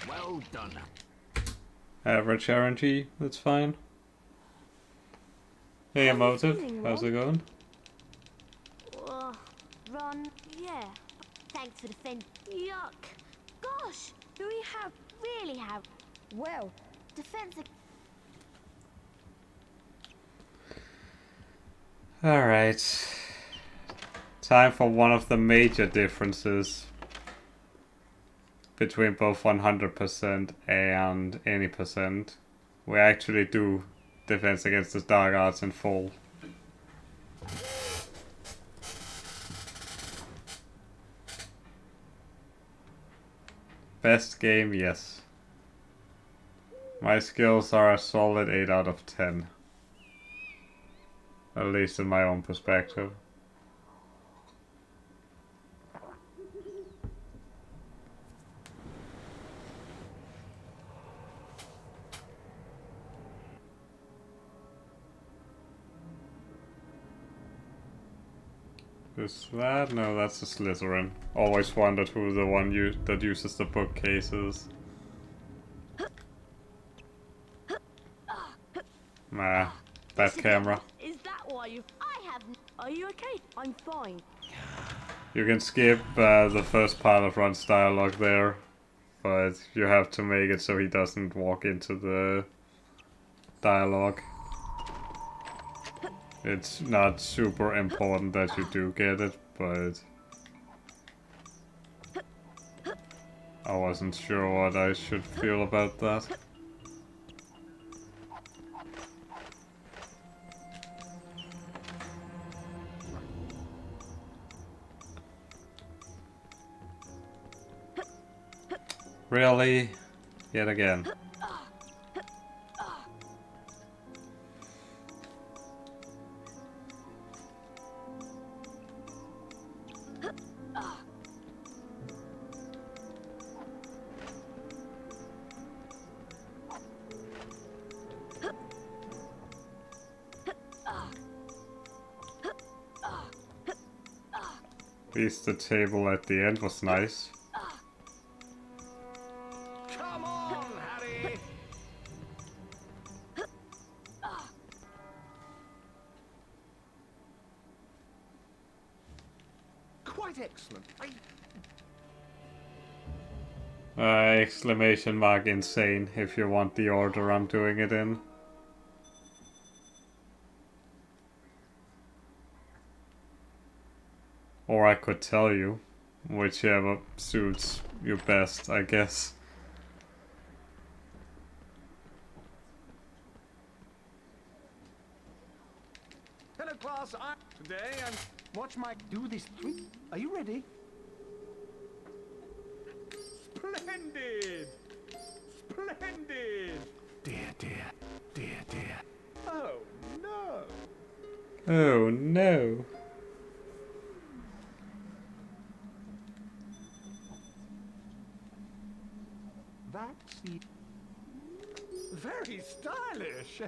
Well done. Average RNG, that's fine. Hey, Emotive, how's it going? Ron, yeah. Thanks for the fin. Yuck. Gosh, do we have, really have? Well, defense. Alright. Time for one of the major differences between both 100% and any percent. We actually do defense against the dark arts in full. Best game, yes. My skills are a solid 8 out of 10. At least in my own perspective. Is that? No, that's a Slytherin. Always wondered who the one that uses the bookcases. Nah, bad camera. Is that why you... Are you okay? I'm fine. You can skip the first part of Ron's dialogue there, but you have to make it so he doesn't walk into the dialogue. It's not super important that you do get it, but I wasn't sure what I should feel about that. Really? Yet again. At least the table at the end was nice. Come on, Harry! Quite excellent. Exclamation mark insane if you want the order I'm doing it in. Or I could tell you, whichever suits you best, I guess. Hello, class. Today and watch my do this. Are you ready? Splendid! Splendid! Dear, dear, dear, dear. Oh no! Oh no! That's very stylish.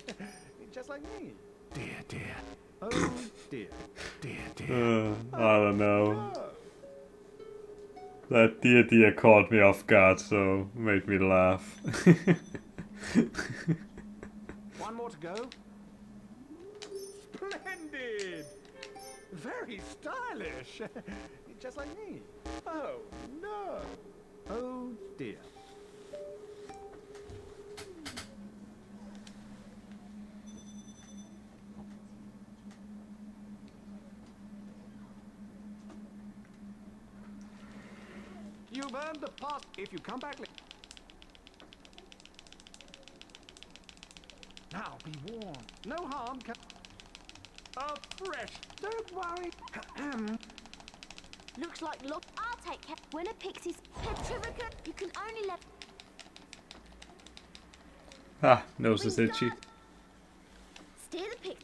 Just like me. Dear, dear. Oh dear. Dear, dear. I don't know. That dear caught me off guard, so made me laugh. One more to go. Splendid! Very stylish. Just like me. Oh no. Oh dear. You've earned the pass if you come back later. Now be warm. No harm can. Fresh. Don't worry. Looks like look. I'll take care. When a pixie's petrificate, you can only let. Ah, nose is itchy. Steer the pix.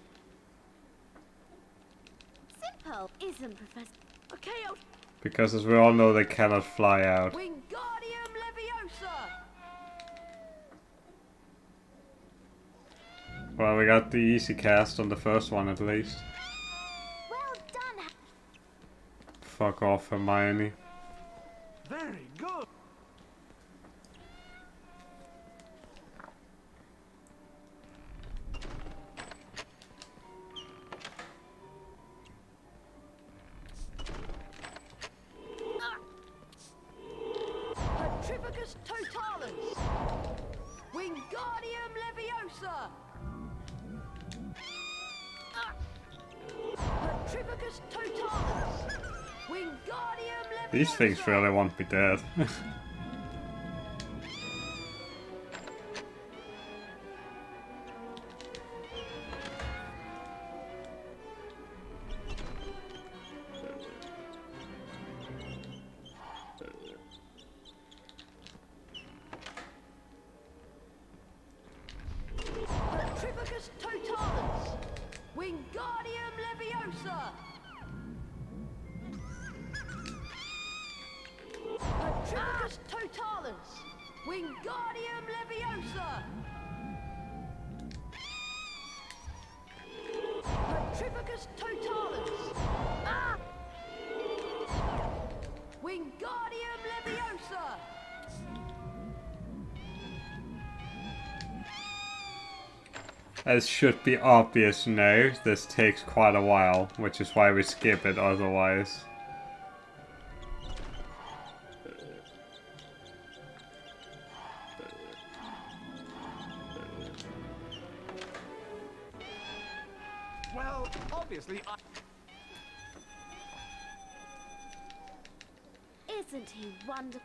Simple, isn't Professor? Okay, I'll. Because as we all know, they cannot fly out. Wingardium Leviosa! Well, we got the easy cast on the first one at least. Well done. Fuck off, Hermione. Very good. Petrificus Totalis! Wingardium Leviosa! Petrificus Totalis! Wingardium Leviosa! These things really won't be dead. Petrificus Totalis! Wingardium Leviosa! Petrificus Totalis! Wingardium Leviosa! Petrificus Totalis! Ah! Wingardium Leviosa! As should be obvious now, this takes quite a while, which is why we skip it otherwise. Well, obviously I... Isn't he wonderful?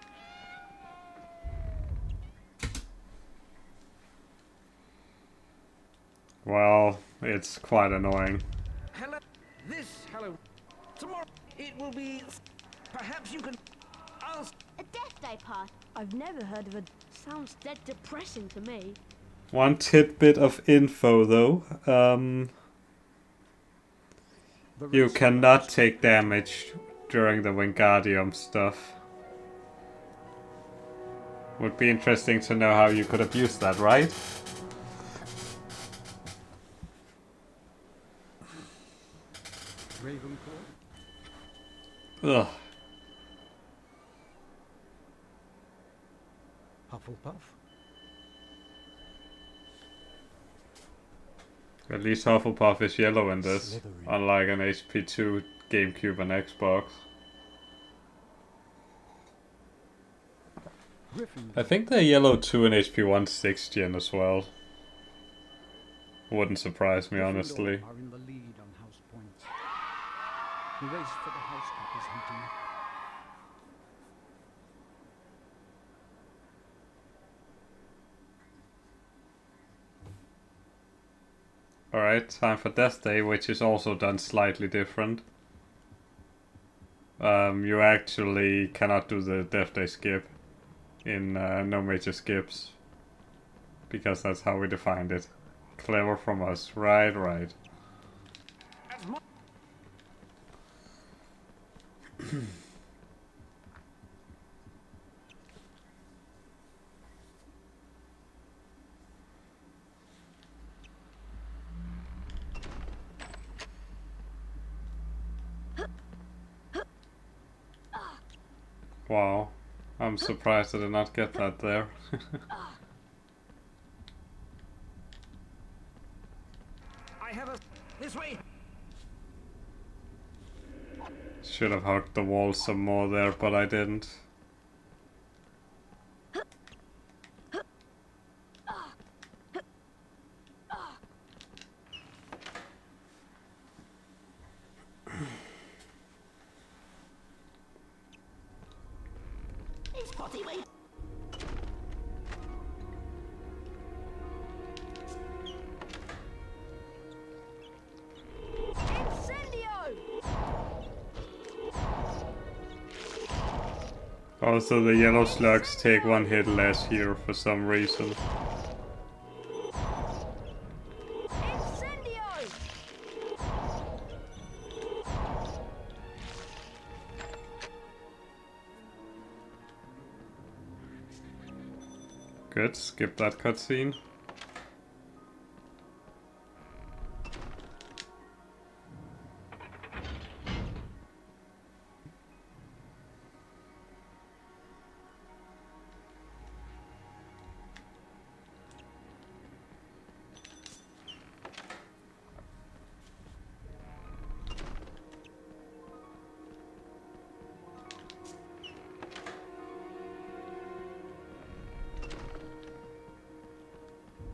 Well, it's quite annoying. Hello. This hello. Tomorrow it will be. Perhaps you can ask. A death day party. I've never heard of a... Sounds dead depressing to me. One tidbit of info though. You cannot take damage during the Wingardium stuff. Would be interesting to know how you could abuse that, right? Ravenclaw. Ugh. Hufflepuff. At least Hufflepuff is yellow in this, Slytherin. unlike an HP2, GameCube and Xbox. I think they're yellow too in HP1 6th gen as well. Wouldn't surprise me, honestly. Are in the lead on house points. The race for the house cup is heating up. Alright, time for Death Day, which is also done slightly different. You actually cannot do the Death Day skip in no major skips, because that's how we defined it. Clever from us, right. Wow, I'm surprised I did not get that there. I have a... This way! Should have hugged the wall some more there, but I didn't. Is Potty wait? Also, the yellow slugs take one hit less here for some reason. Good, skip that cutscene.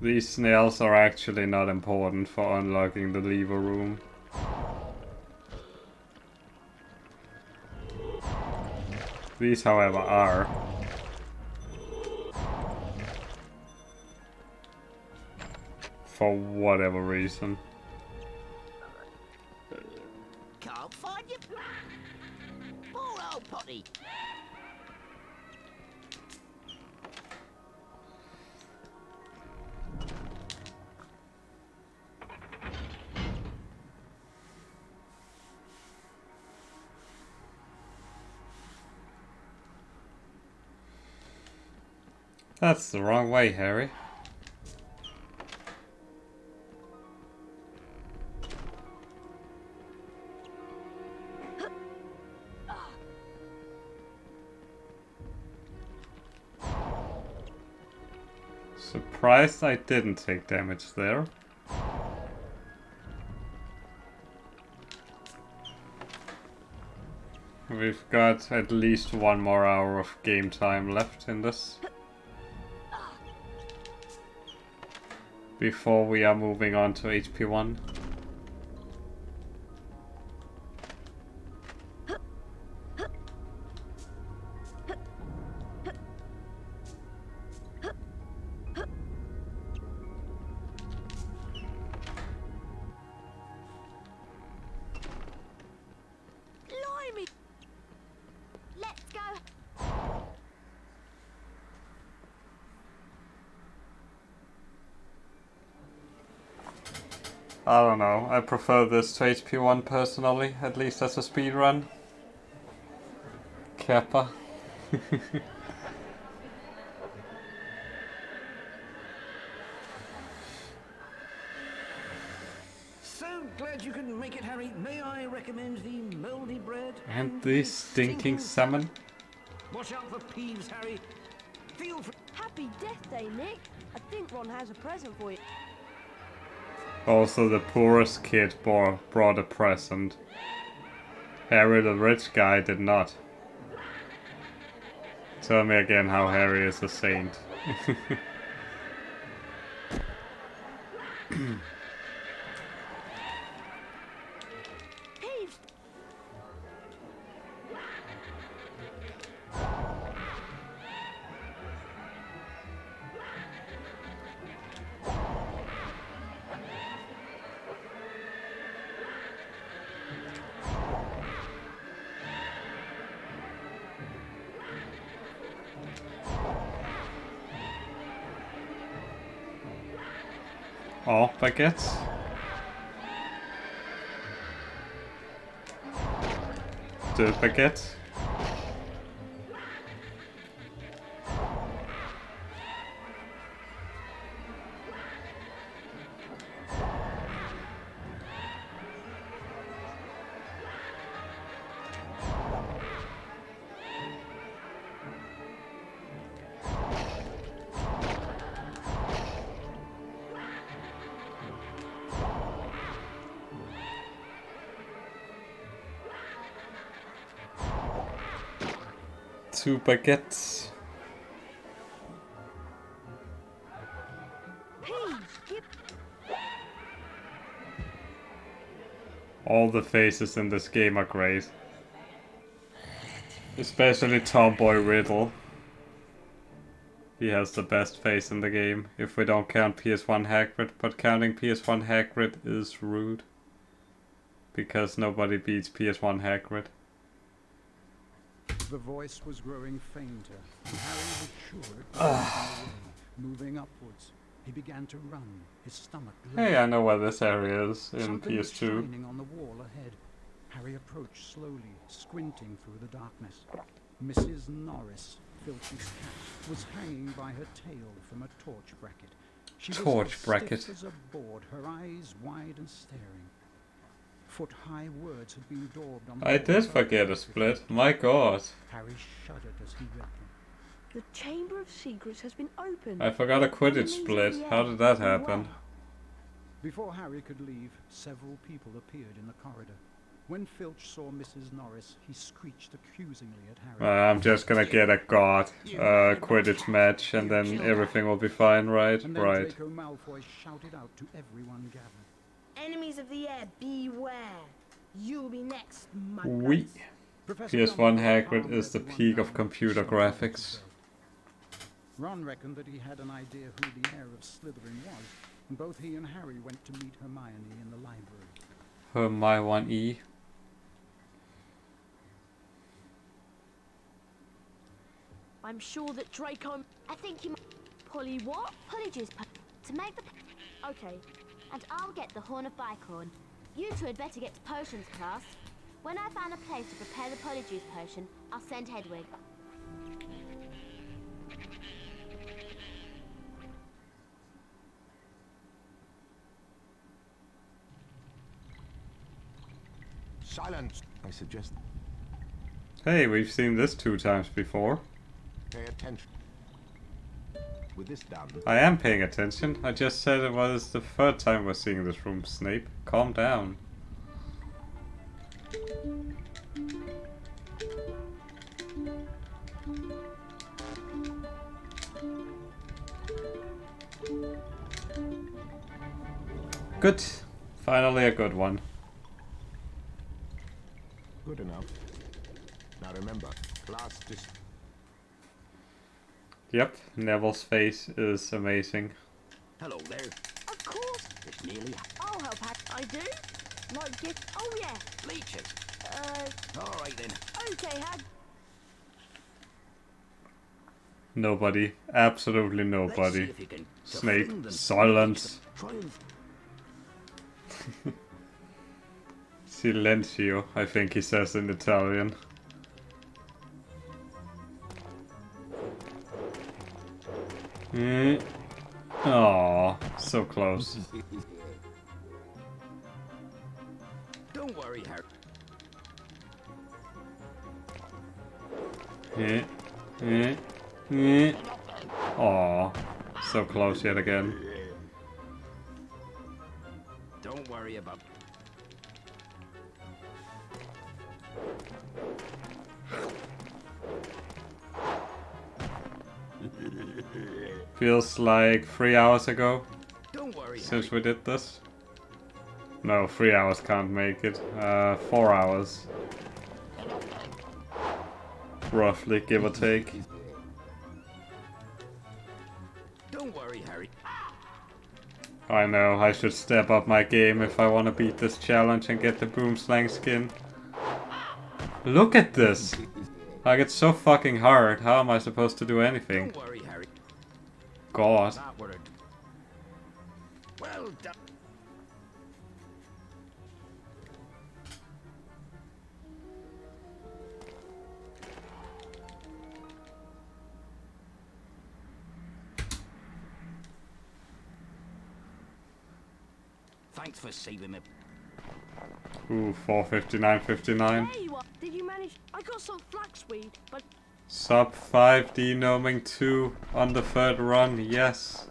These snails are actually not important for unlocking the lever room. These, however, are. For whatever reason. Can't find your plan. Poor old Potty. That's the wrong way, Harry. Surprised I didn't take damage there. We've got at least 1 more hour of game time left in this. Before we are moving on to HP1. Blimey! Let's go. I don't know. I prefer this to HP1 personally, at least as a speedrun. Kappa. So glad you can make it, Harry. May I recommend the mouldy bread? And the stinking salmon. Watch out for peeves, Harry. Feel free. Happy Death Day, Nick. I think Ron has a present for you. Also, the poorest kid brought a present. Harry the rich guy did not. Tell me again how Harry is a saint. Oh, baguettes. Deux baguettes. Two baguettes. All the faces in this game are great. Especially Tomboy Riddle. He has the best face in the game, if we don't count PS1 Hagrid, but counting PS1 Hagrid is rude. Because nobody beats PS1 Hagrid. The voice was growing fainter. Harry was sure it was moving away, moving upwards. He began to run, his stomach glowing. Hey, I know where this area is in Something was PS2. shining on the wall ahead. Harry approached slowly, squinting through the darkness. Mrs. Norris, Filch's cat, was hanging by her tail from a torch bracket. She was as stiff as a board, her eyes wide and staring. Foot-high words had been daubed on the I wall did above forget her. a split. My god. Harry shuddered as he read them. The Chamber of Secrets has been opened. I forgot a Quidditch split. How did that happen? Before Harry could leave, several people appeared in the corridor. When Filch saw Mrs. Norris, he screeched accusingly at Harry. I'm just gonna get a god Quidditch match and then everything will be fine, right? And then Right. Draco Malfoy shouted out to everyone gathered. Enemies of the air, beware. You'll be next, Oui. PS1 Hagrid is the peak of computer graphics. Ron reckoned that he had an idea who the heir of Slytherin was, and both he and Harry went to meet Hermione in the library. Hermione. I'm sure that Draco... I think you might... Polly what? Polyjuice to make the... Okay. And I'll get the Horn of Bicorn. You two had better get to potions class. When I find a place to prepare the Polyjuice potion, I'll send Hedwig. Silence, I suggest. Hey, we've seen this 2 times before. Pay attention. With this done. I am paying attention. I just said it was the 3rd time we're seeing this room, Snape. Calm down. Good. Finally a good one. Good enough. Now remember, class Yep, Neville's face is amazing. Hello there. Of course. It's nearly I'll help Harry. I do? Like gift... Oh, yeah. leeches. All right then. Okay, Hag. Nobody. Absolutely Let's see nobody. if you can Snape, defend and silence. triumph. Silenzio, I think he says in Italian. Oh, so close. Don't worry, Harry. Oh, so close yet again. Don't worry about. Feels like 3 hours ago Don't worry, since we did this. No, 3 hours can't make it. 4 hours. Roughly, give or take. Don't worry, Harry. I know, I should step up my game if I want to beat this challenge and get the boomslang skin. Look at this! Like, it's so fucking hard. How am I supposed to do anything? Don't worry, Harry. God. Well done. Thanks for saving me. Ooh, 459.59. There you are. Did you manage? I got some flaxweed, but Sub 5 denoming 2 on the third run, yes.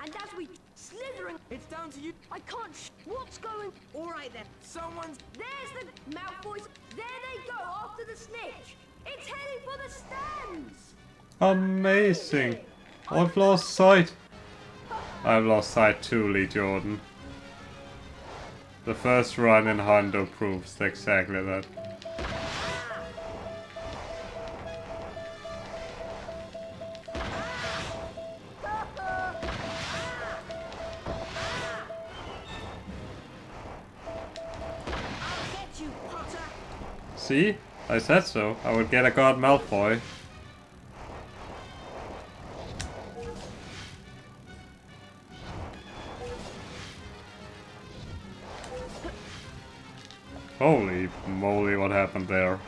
and as we slithering, It's down to you. I can't. What's going? All right then. Someone's. There's the Malfoys. There they go after the snitch. It's heading for the stands. Amazing! I've lost sight. I've lost sight too, Lee Jordan. The first run in Hondo proves exactly that. Get you, Potter. See? I said so. I would get a God Malfoy. Holy moly, what happened there?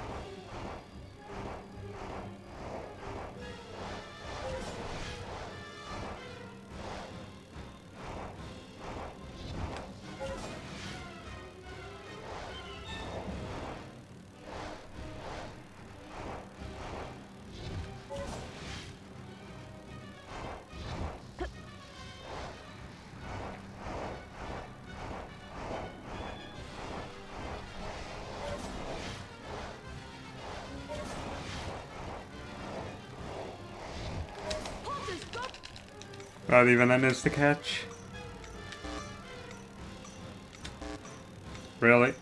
Not even an insta-catch. Really?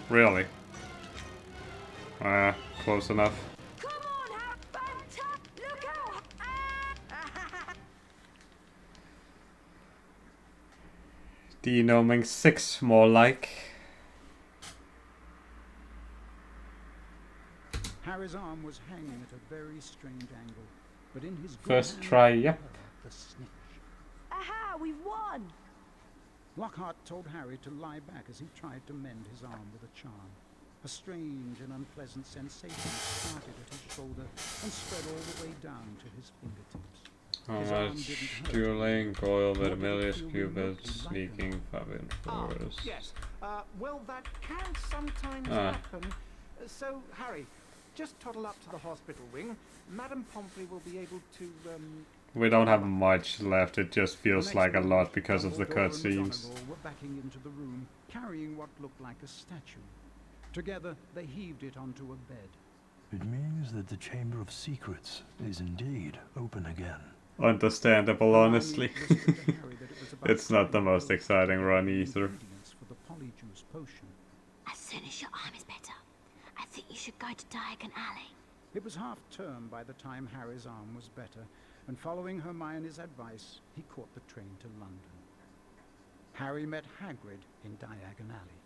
Really? Close enough. Come on, Harry! Look out! Denoming 6 more like. Harry's arm was hanging at a very strange angle, but in his good First hand try, he yep. held the snitch. Aha, we've won! Lockhart told Harry to lie back as he tried to mend his arm with a charm. A strange and unpleasant sensation started at his shoulder and spread all the way down to his fingertips. How His arm much didn't hurt. dueling, Goyle, Nor did it Vermilius, feel Cubits, remotely like Sneaking, Fabian Force. Yes. Well, that can sometimes Ah. happen. So, Harry, just toddle up to the hospital wing. Madame Pomfrey will be able to, We don't have much left, it just The feels next like a moment, lot because of the Dumbledore and cutscenes. McGonagall were backing into the room, carrying what looked like a statue. Together, they heaved it onto a bed. It means that the Chamber of Secrets is indeed open again. Understandable, honestly. It's not the most exciting run either. For the polyjuice potion. As soon as your arm is better, I think you should go to Diagon Alley. It was half term by the time Harry's arm was better, and following Hermione's advice, he caught the train to London. Harry met Hagrid in Diagon Alley.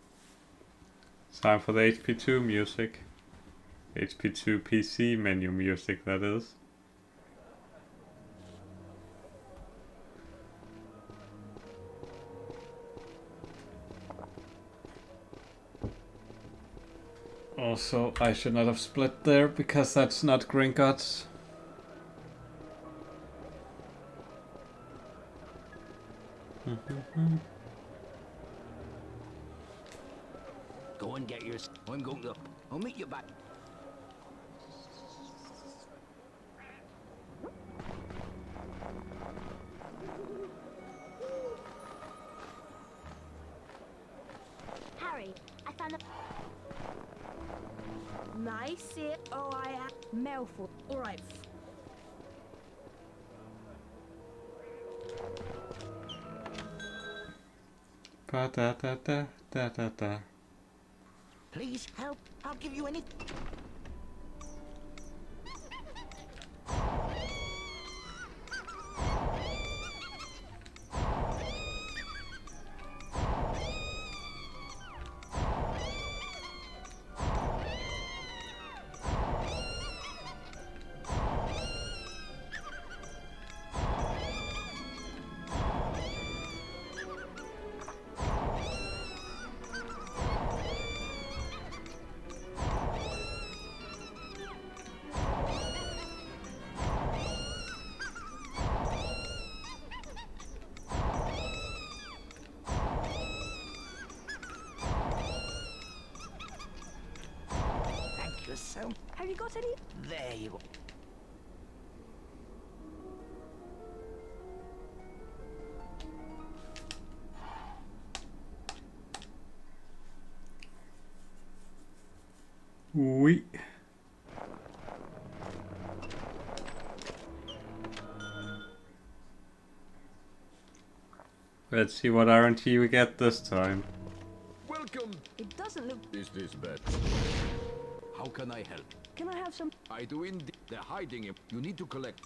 Time for the HP2 music. HP2 PC menu music, that is. Also, I should not have split there because that's not Gringotts. Go and get yours. I'm going to. I'll meet you back. Harry, I found a Nice it. Oh, I am. mouthful. All right. Ba da da da da da da. Please help. I'll give you any. So, Have you got any? there you go. Oui. Let's see what RNT we get this time. Welcome. It doesn't look. Is this bad? How can I help? Can I have some? I do indeed. They're hiding him. You need to collect.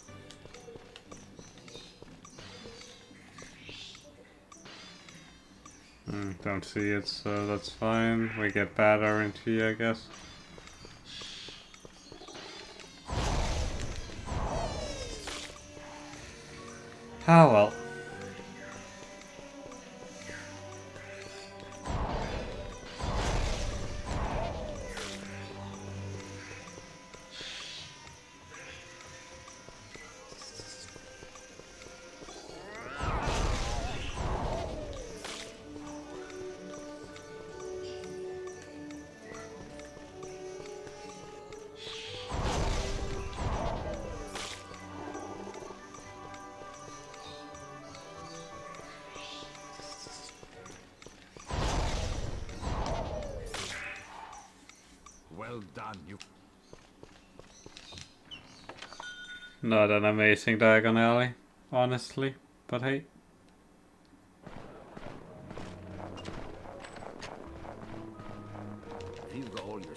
Don't see it, so that's fine. We get bad RNT, I guess. Ah well. Well done, you. Not an amazing Diagon Alley, honestly, but hey. You've got all your.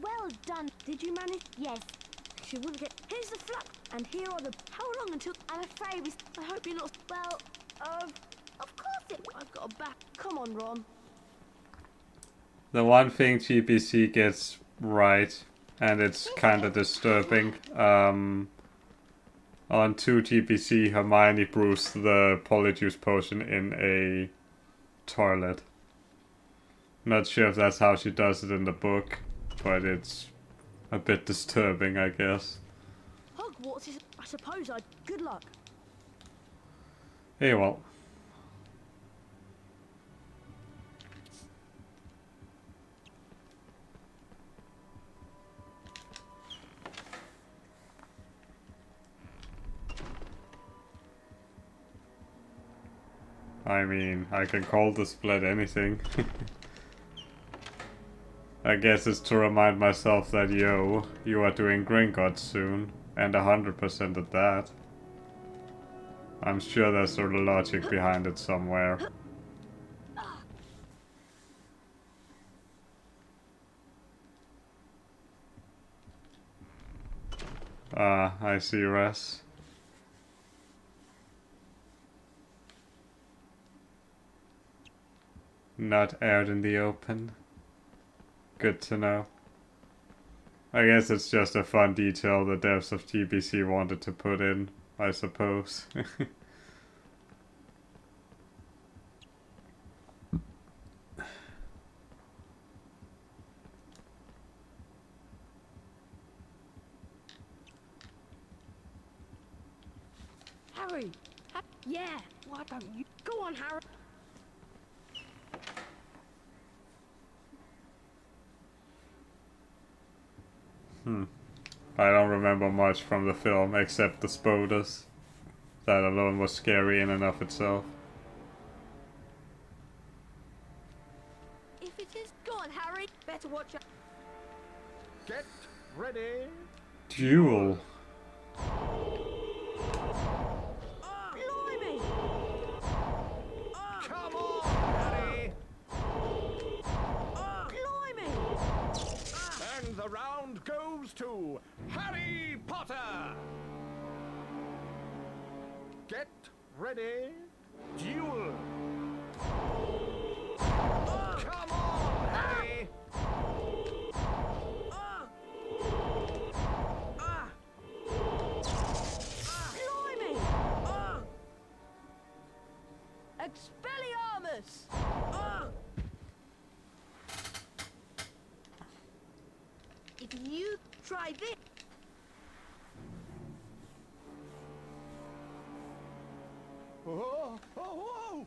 Well done. Did you manage? Yes. She wouldn't get. Here's the flap, and here are the. How long until? I'm afraid we. I hope you're not. Well, of course it. I've got a back. Come on, Ron. The one thing GBC gets right, and it's kinda disturbing, on 2 GBC Hermione brews the polyjuice potion in a toilet. Not sure if that's how she does it in the book, but it's a bit disturbing, I guess. Hogwarts is. I suppose I. Good luck. Hey, well. I mean, I can call the split anything. I guess it's to remind myself that, yo, you are doing Gringotts soon, and 100% at that. I'm sure there's sort of logic behind it somewhere. Ah, I see, Res. not out in the open. Good to know. I guess it's just a fun detail the devs of TBC wanted to put in, I suppose. Harry! Yeah, why don't you... Go on, Harry! I don't remember much from the film except the spoders. That alone was scary in and of itself. If it is... Go on, Harry! Better watch out. Get ready. Duel. Blimey! Come on, Harry. Blimey! And the round goes to Harry Potter. Get ready. Duel. Come on, Harry. Blimey! Expelliarmus! If you try this... Oh, oh, oh.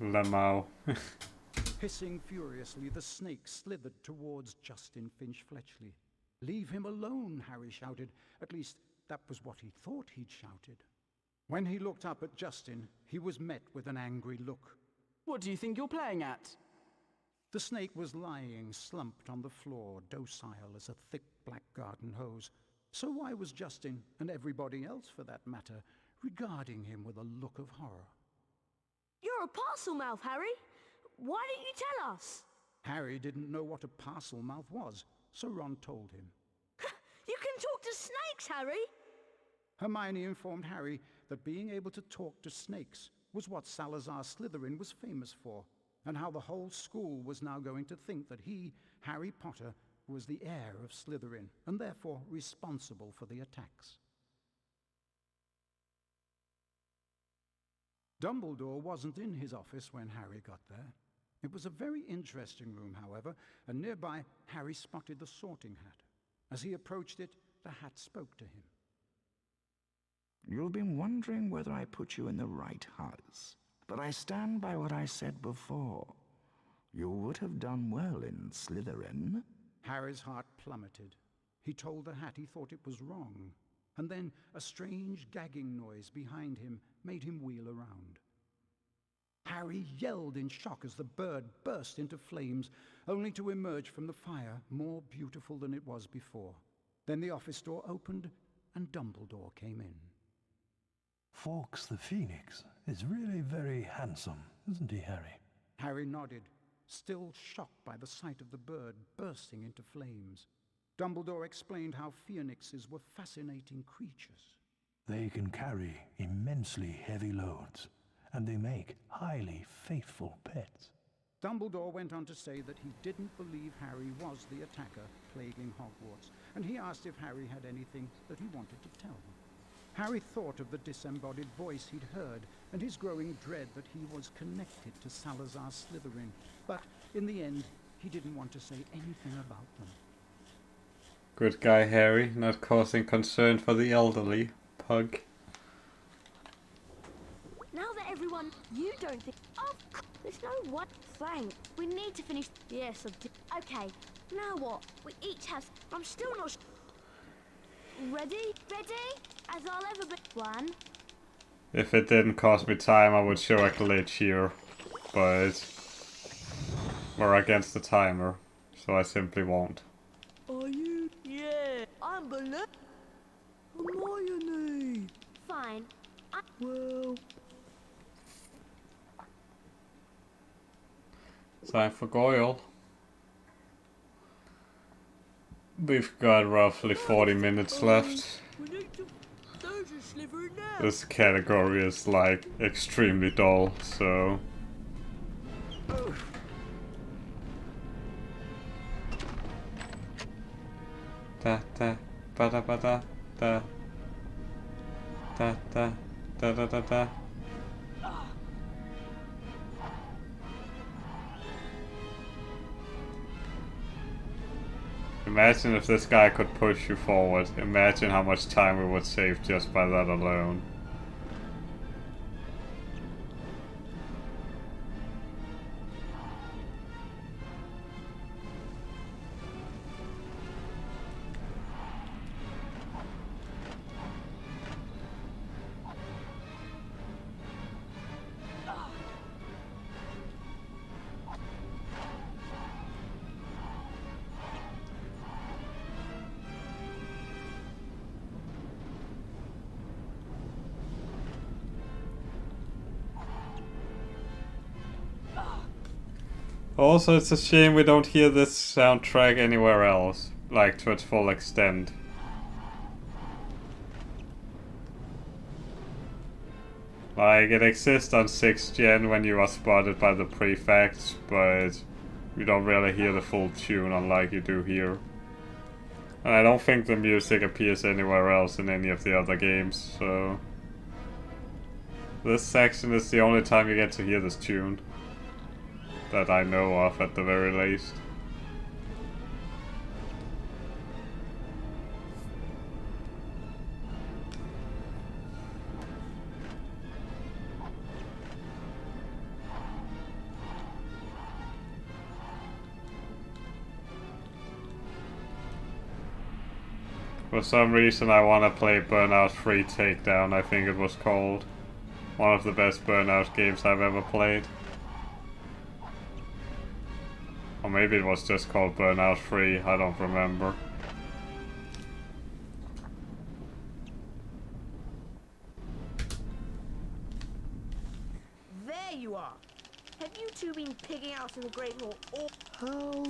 Lamau. Hissing furiously, the snake slithered towards Justin Finch-Fletchley. "Leave him alone," Harry shouted. At least, that was what he thought he'd shouted. When he looked up at Justin, he was met with an angry look. What do you think you're playing at? The snake was lying slumped on the floor, docile as a thick black garden hose. So why was Justin, and everybody else for that matter, regarding him with a look of horror? You're a parcel mouth, Harry. Why didn't you tell us? Harry didn't know what a parcel mouth was, so Ron told him. You can talk to snakes, Harry! Hermione informed Harry that being able to talk to snakes was what Salazar Slytherin was famous for, and how the whole school was now going to think that he, Harry Potter, was the heir of Slytherin, and therefore responsible for the attacks. Dumbledore wasn't in his office when Harry got there. It was a very interesting room, however, and nearby Harry spotted the sorting hat. As he approached it, the hat spoke to him. You've been wondering whether I put you in the right huz, but I stand by what I said before. You would have done well in Slytherin. Harry's heart plummeted. He told the hat he thought it was wrong, and then a strange gagging noise behind him made him wheel around. Harry yelled in shock as the bird burst into flames, only to emerge from the fire more beautiful than it was before. Then the office door opened, and Dumbledore came in. Fawkes the Phoenix is really very handsome, isn't he, Harry? Harry nodded, still shocked by the sight of the bird bursting into flames. Dumbledore explained how phoenixes were fascinating creatures. They can carry immensely heavy loads, and they make highly faithful pets. Dumbledore went on to say that he didn't believe Harry was the attacker plaguing Hogwarts, and he asked if Harry had anything that he wanted to tell them. Harry thought of the disembodied voice he'd heard and his growing dread that he was connected to Salazar Slytherin. But in the end, he didn't want to say anything about them. Good guy, Harry, not causing concern for the elderly. Pug. Now that everyone, you don't think. Oh, there's no what. Thanks. We need to finish. Yes, I did. Okay. Now what? We each have. I'm still not. Ready? Ready? As I'll ever be. One. If it didn't cost me time, I would show a glitch here, but we're against the timer, so I simply won't. Are you? Yeah. I'm Hermione. Fine. Well. Time for Goyle. We've got roughly 40 minutes left. This category is like extremely dull, so... Da da ba da ba da da da da da da da da. Imagine if this guy could push you forward. Imagine how much time we would save just by that alone. Also, it's a shame we don't hear this soundtrack anywhere else, like to its full extent. Like, it exists on 6th gen when you are spotted by the prefects, but you don't really hear the full tune unlike you do here. And I don't think the music appears anywhere else in any of the other games, so... This section is the only time you get to hear this tune. That I know of, at the very least. For some reason I want to play Burnout 3 Takedown, I think it was called. One of the best Burnout games I've ever played. Or maybe it was just called Burnout 3, I don't remember. There you are. Have you two been pigging out in the Great Hall all... How...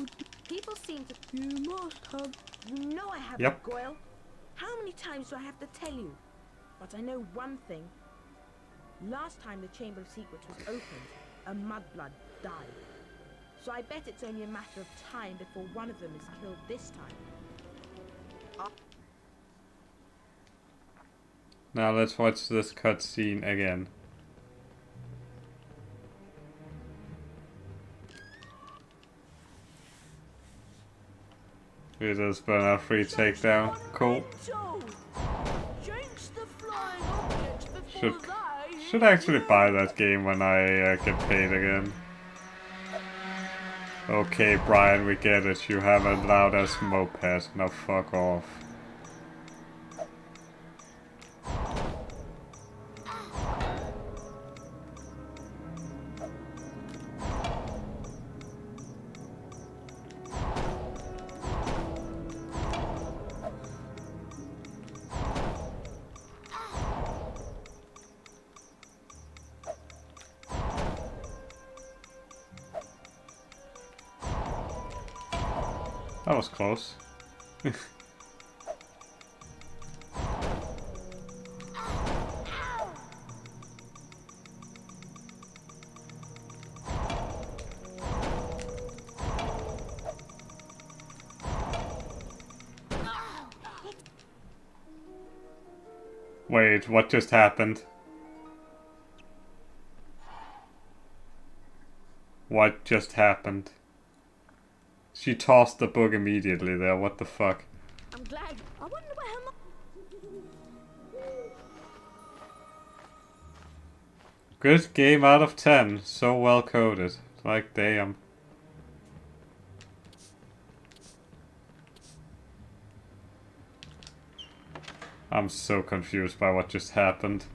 People seem to... You must have... No, I haven't, Yep. Goyle. How many times do I have to tell you? But I know one thing. Last time the Chamber of Secrets was opened, a mudblood died. So I bet it's only a matter of time before one of them is killed this time. Now let's watch this cutscene again. It is Burnout 3 Takedown. Cool. Should actually buy that game when I get paid again. Okay, Brian, we get it. You have a loud ass moped. Now fuck off. That was close. Wait, what just happened? What just happened? She tossed the book immediately there, what the fuck? I'm glad. I wonder where her Good game out of 10. So well coded. Like, damn. I'm so confused by what just happened.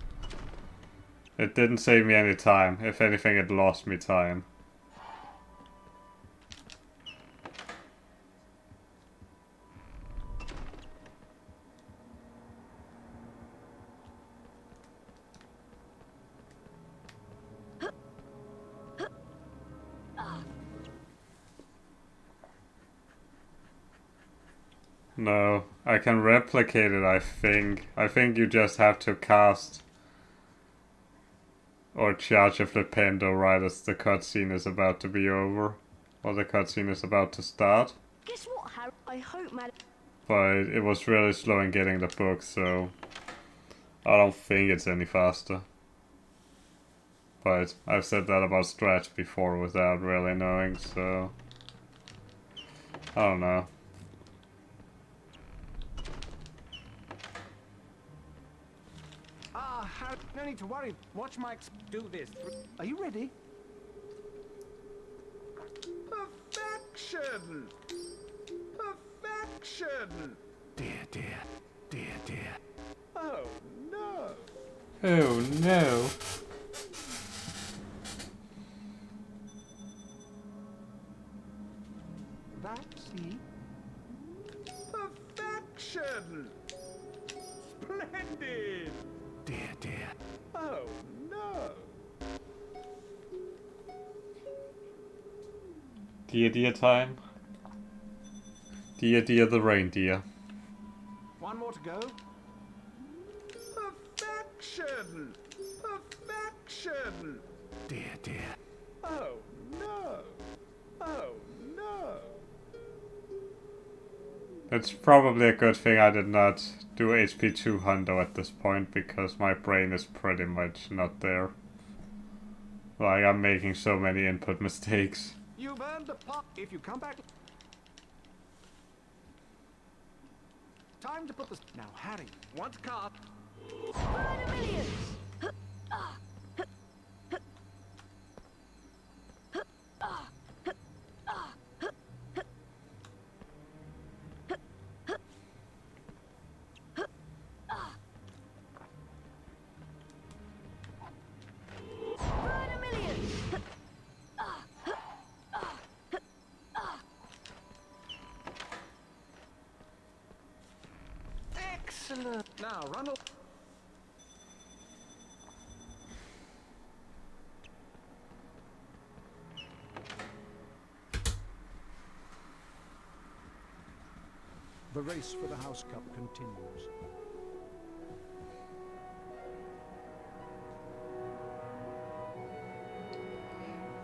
It didn't save me any time. If anything, it lost me time. No, I can replicate it, I think. I think you just have to cast or charge a flipendo right as the cutscene is about to be over. Or the cutscene is about to start. Guess what, Harry? I hope, Madam. But it was really slow in getting the book, so I don't think it's any faster. But I've said that about Stretch before without really knowing, so I don't know. Harry, no need to worry. Watch Mike do this. Are you ready? Perfection! Perfection! Dear, dear, dear, dear. Oh, no. Oh, no. That's it. Perfection! Splendid! Dear, dear. Oh, no. Dear time. Dear the reindeer. One more to go. Perfection! Perfection! Dear, dear. Oh, no. Oh, no. It's probably a good thing I did not do HP2 hundo at this point, because my brain is pretty much not there. Like, I'm making so many input mistakes. You've earned the pot. If you come back... Time to put this... Now, Harry, want card? Excellent. Now, run up. The race for the House Cup continues.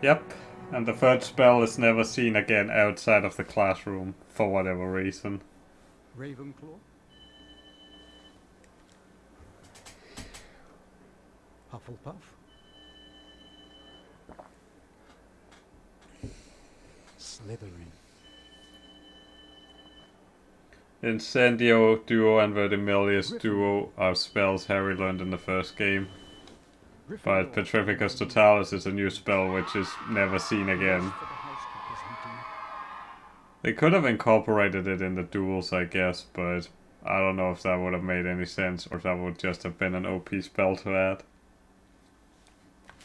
Yep, and the third spell is never seen again outside of the classroom, for whatever reason. Ravenclaw. Hufflepuff. Slytherin. Incendio, Duo, and Verdimillious Duo are spells Harry learned in the first game. But Petrificus Totalis is a new spell which is never seen again. They could have incorporated it in the duels, I guess, but I don't know if that would have made any sense, or if that would just have been an OP spell to add.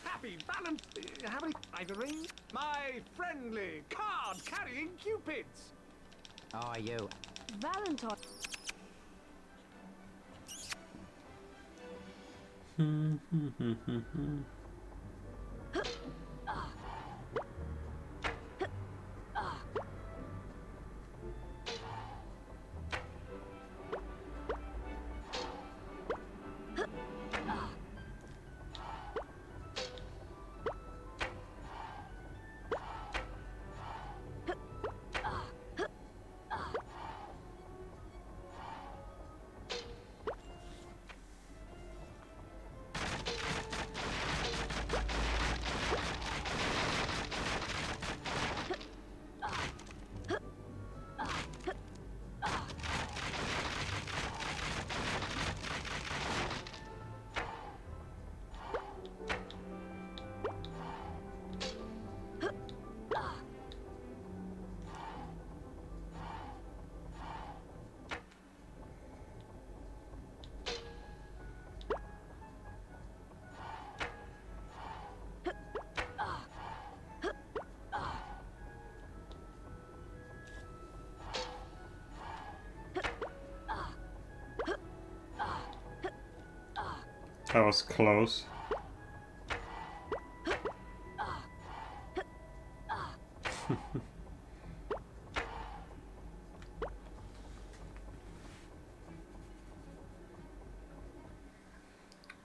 Happy Valentine. Ivory. My friendly card-carrying cupids. How are you? Valentine. That was close.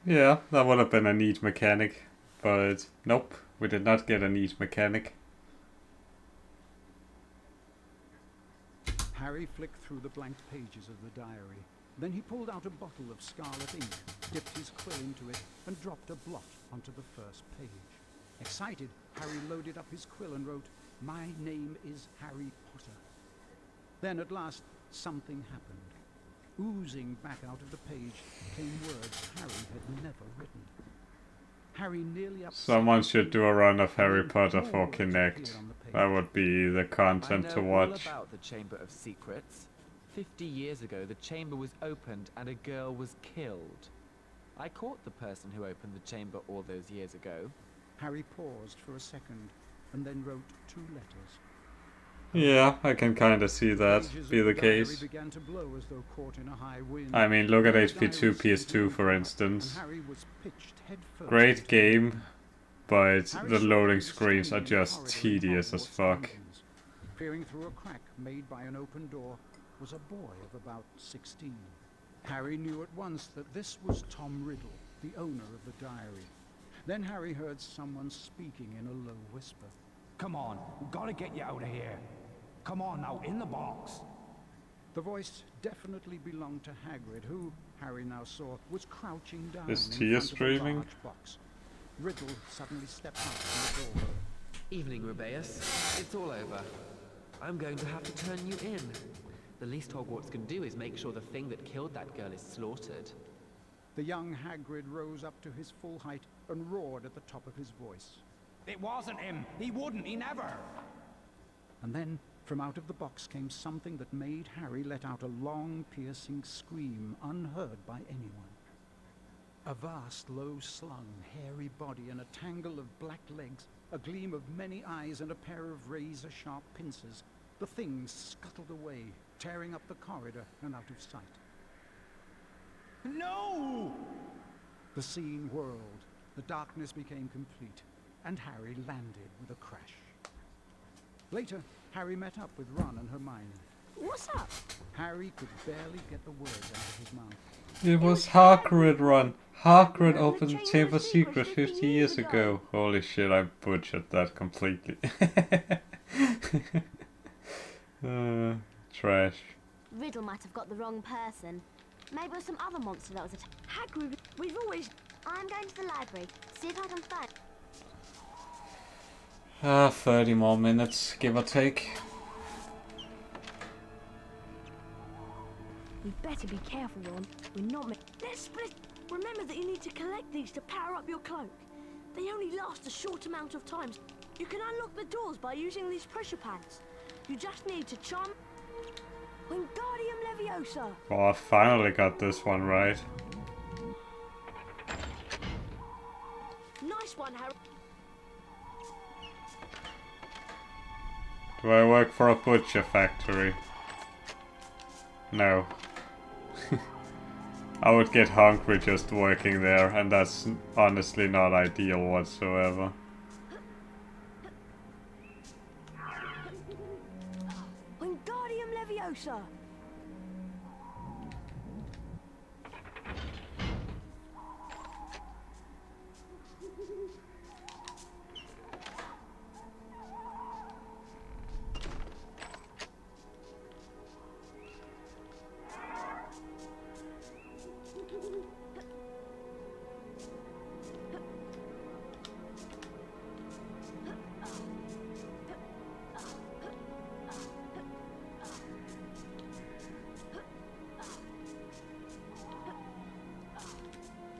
Yeah, that would have been a neat mechanic, but nope, we did not get a neat mechanic. Harry flicked through the blank pages of the diary. Then he pulled out a bottle of scarlet ink, dipped his quill into it, and dropped a blot onto the first page. Excited, Harry loaded up his quill and wrote, "My name is Harry Potter." Then at last, something happened. Oozing back out of the page came words Harry had never written. Harry nearly upset. Someone should do a run of Harry Potter for Kinect. That would be the content to watch. I know all about the Chamber of Secrets. 50 years ago, the chamber was opened and a girl was killed. I caught the person who opened the chamber all those years ago. Harry paused for a second and then wrote 2 letters. Yeah, I can kinda see that be the case. Began to blow as though caught in a high wind. I mean, look at HP2 PS2 for instance. Great game, but the loading screens are just tedious as fuck. Peering through a crack made by an open door was a boy of about 16. Harry knew at once that this was Tom Riddle, the owner of the diary. Then Harry heard someone speaking in a low whisper. Come on, we've got to get you out of here. Come on now, in the box. The voice definitely belonged to Hagrid, who, Harry now saw, was crouching down Is in Tia front streaming? of a large box. Riddle suddenly stepped up from the door. Evening, Rubeus. It's all over. I'm going to have to turn you in. The least Hogwarts can do is make sure the thing that killed that girl is slaughtered. The young Hagrid rose up to his full height and roared at the top of his voice. It wasn't him. He wouldn't. He never. And then, from out of the box came something that made Harry let out a long, piercing scream unheard by anyone. A vast, low-slung, hairy body and a tangle of black legs, a gleam of many eyes and a pair of razor-sharp pincers. The thing scuttled away, tearing up the corridor and out of sight. No! The scene whirled, the darkness became complete, and Harry landed with a crash. Later, Harry met up with Ron and Hermione. What's up? Harry could barely get the words out of his mouth. It was Hagrid run. Hagrid opened the Chamber of Secrets 50 years ago. Holy shit, I butchered that completely. Trash. Riddle might have got the wrong person. Maybe it was some other monster that was Hagrid, we've always... I'm going to the library. See if I can find... 30 more minutes, give or take. We better be careful, Ron. We're not... Let's split... Remember that you need to collect these to power up your cloak. They only last a short amount of time. You can unlock the doors by using these pressure pads. You just need to charm... Wingardium Leviosa! Oh, I finally got this one right. Nice one, Harry. Do I work for a butcher factory? No. I would get hungry just working there, and that's honestly not ideal whatsoever. Wingardium Leviosa!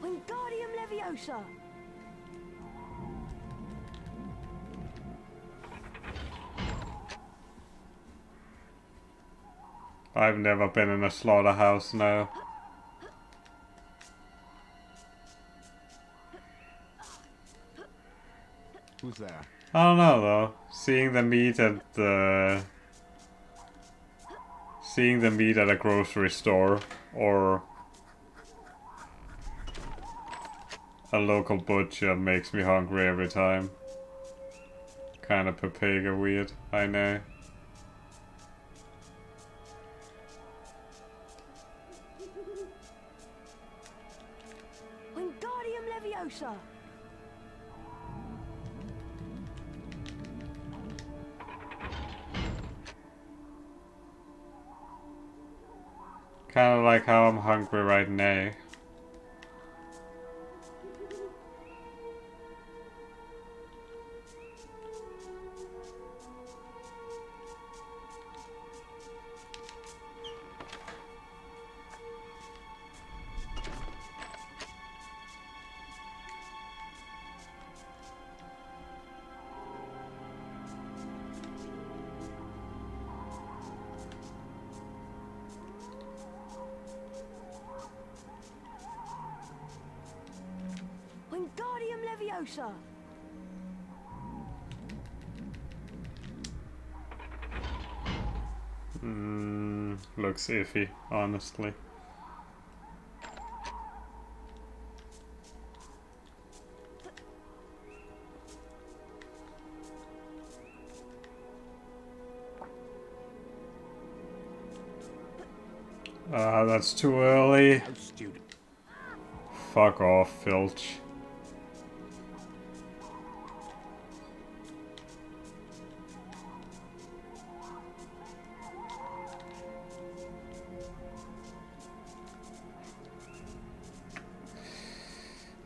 Wingardium Leviosa! I've never been in a slaughterhouse now. Who's there? I don't know though. Seeing the meat at a grocery store, or a local butcher makes me hungry every time. Kinda Pepega weird, I know. Wingardium Leviosa! Kinda like how I'm hungry right now. Wingardium Leviosa! Looks iffy, honestly. That's too early. Fuck off, Filch.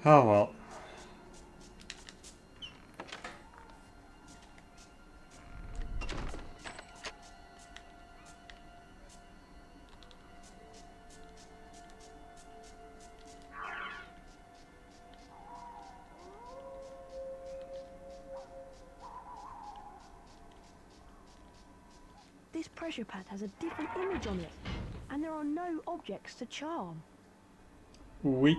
Oh well. This pressure pad has a different image on it, and there are no objects to charm. Oui.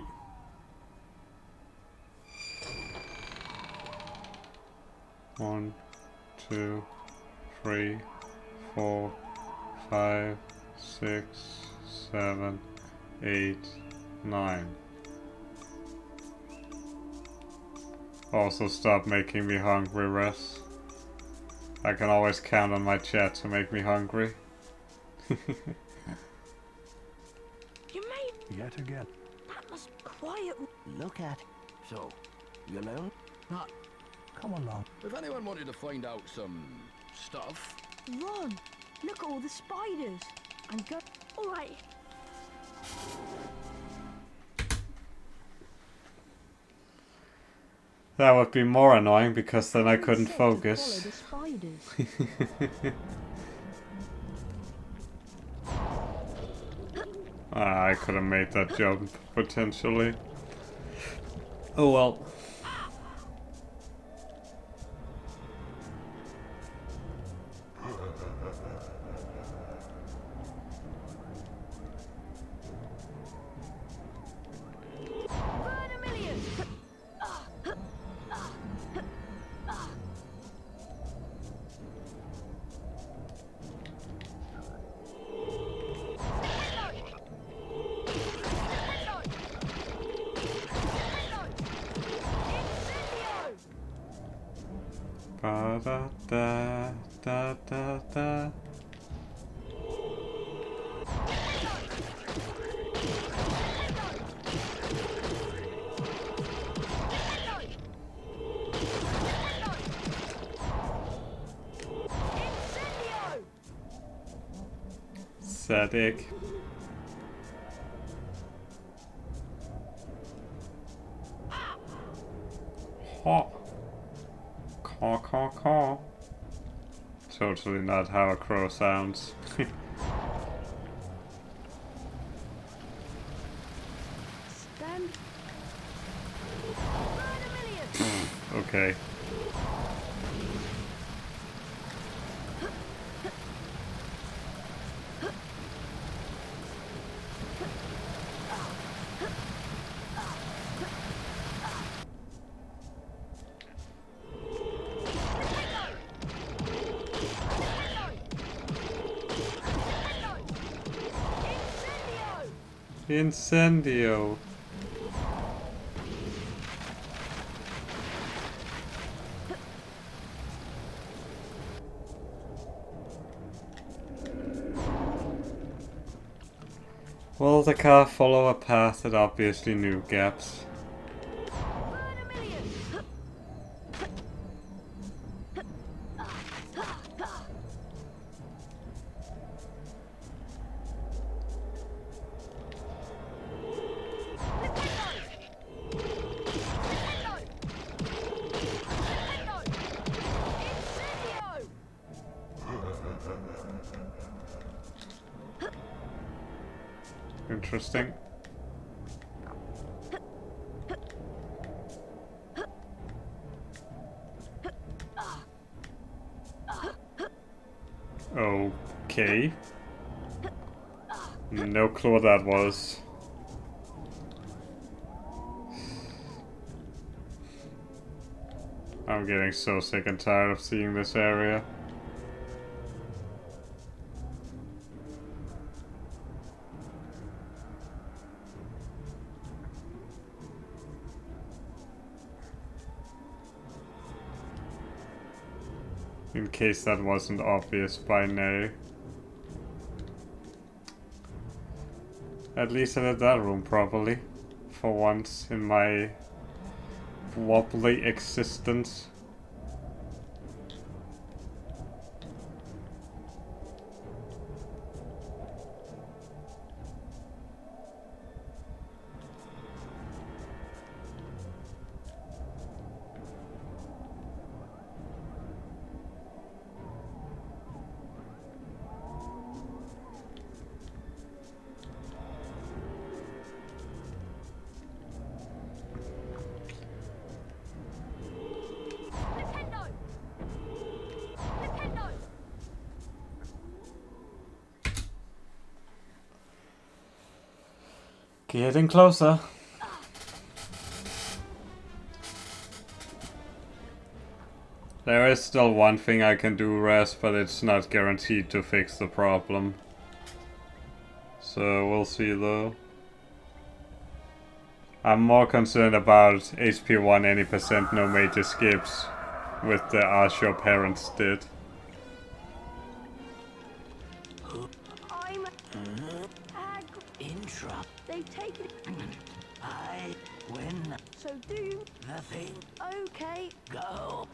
One, 2, 3, 4, 5, 6, 7, 8, 9. Also, stop making me hungry, Russ. I can always count on my chat to make me hungry. You made Yet again. that must be quiet. Look at. So, you alone? Not. Come along. If anyone wanted to find out some stuff, Run! Look at all the spiders! And go. Alright. That would be more annoying because then I couldn't Follow focus. the spiders. I could have made that jump, potentially. Oh well. Ba da da da da da. Sadik. Ha. Caw, caw, caw. Totally not how a crow sounds. Stand. Okay. Incendio. Will the car follow a path that obviously knew gaps? Interesting. Okay. No clue what that was. I'm getting so sick and tired of seeing this area. In case that wasn't obvious by now. At least I did that room properly. For once in my wobbly existence. Getting closer. There is still one thing I can do, Raz, but it's not guaranteed to fix the problem. So we'll see though. I'm more concerned about HP1 Any % no major skips with the Ask Your Parents did. They take it. I win. So do The thing. Okay. Go.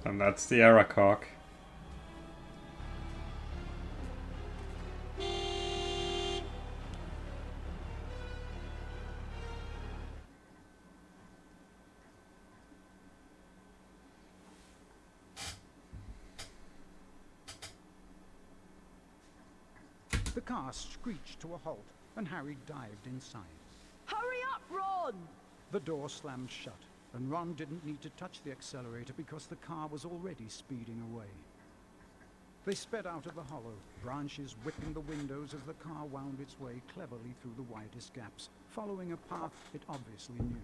And that's the error cock. The car screeched to a halt, and Harry dived inside. Hurry up, Ron! The door slammed shut, and Ron didn't need to touch the accelerator because the car was already speeding away. They sped out of the hollow, branches whipping the windows as the car wound its way cleverly through the widest gaps, following a path it obviously knew.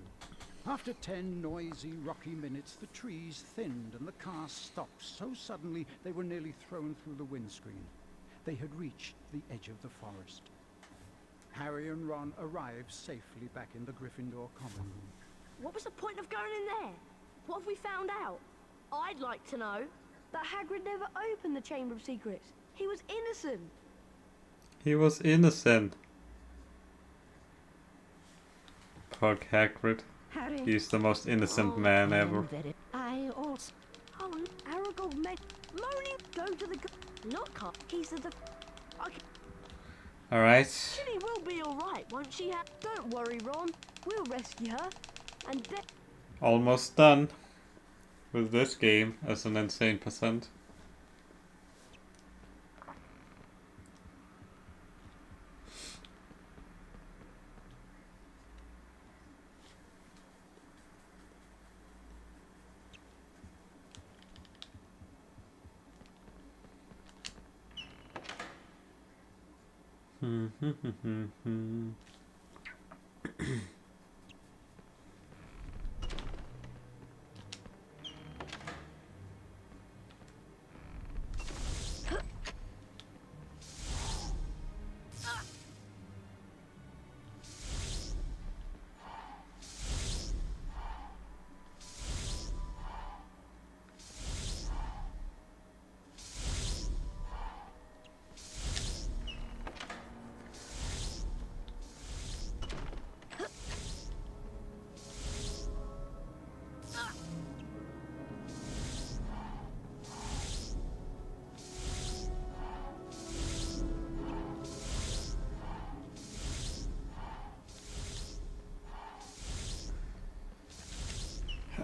After 10 noisy, rocky minutes, the trees thinned and the car stopped so suddenly they were nearly thrown through the windscreen. They had reached the edge of the forest. Harry and Ron arrived safely back in the Gryffindor common room. What was the point of going in there? What have we found out? I'd like to know. That Hagrid never opened the Chamber of Secrets. He was innocent. He was innocent. Poor Hagrid. Harry. He's the most innocent man ever. I also... Oh, Aragog made... Moaning, go to the... Locker. He's at the... Alright. Ginny will be alright, won't she? Don't worry, Ron. We'll rescue her. And Almost done with this game as an insane percent.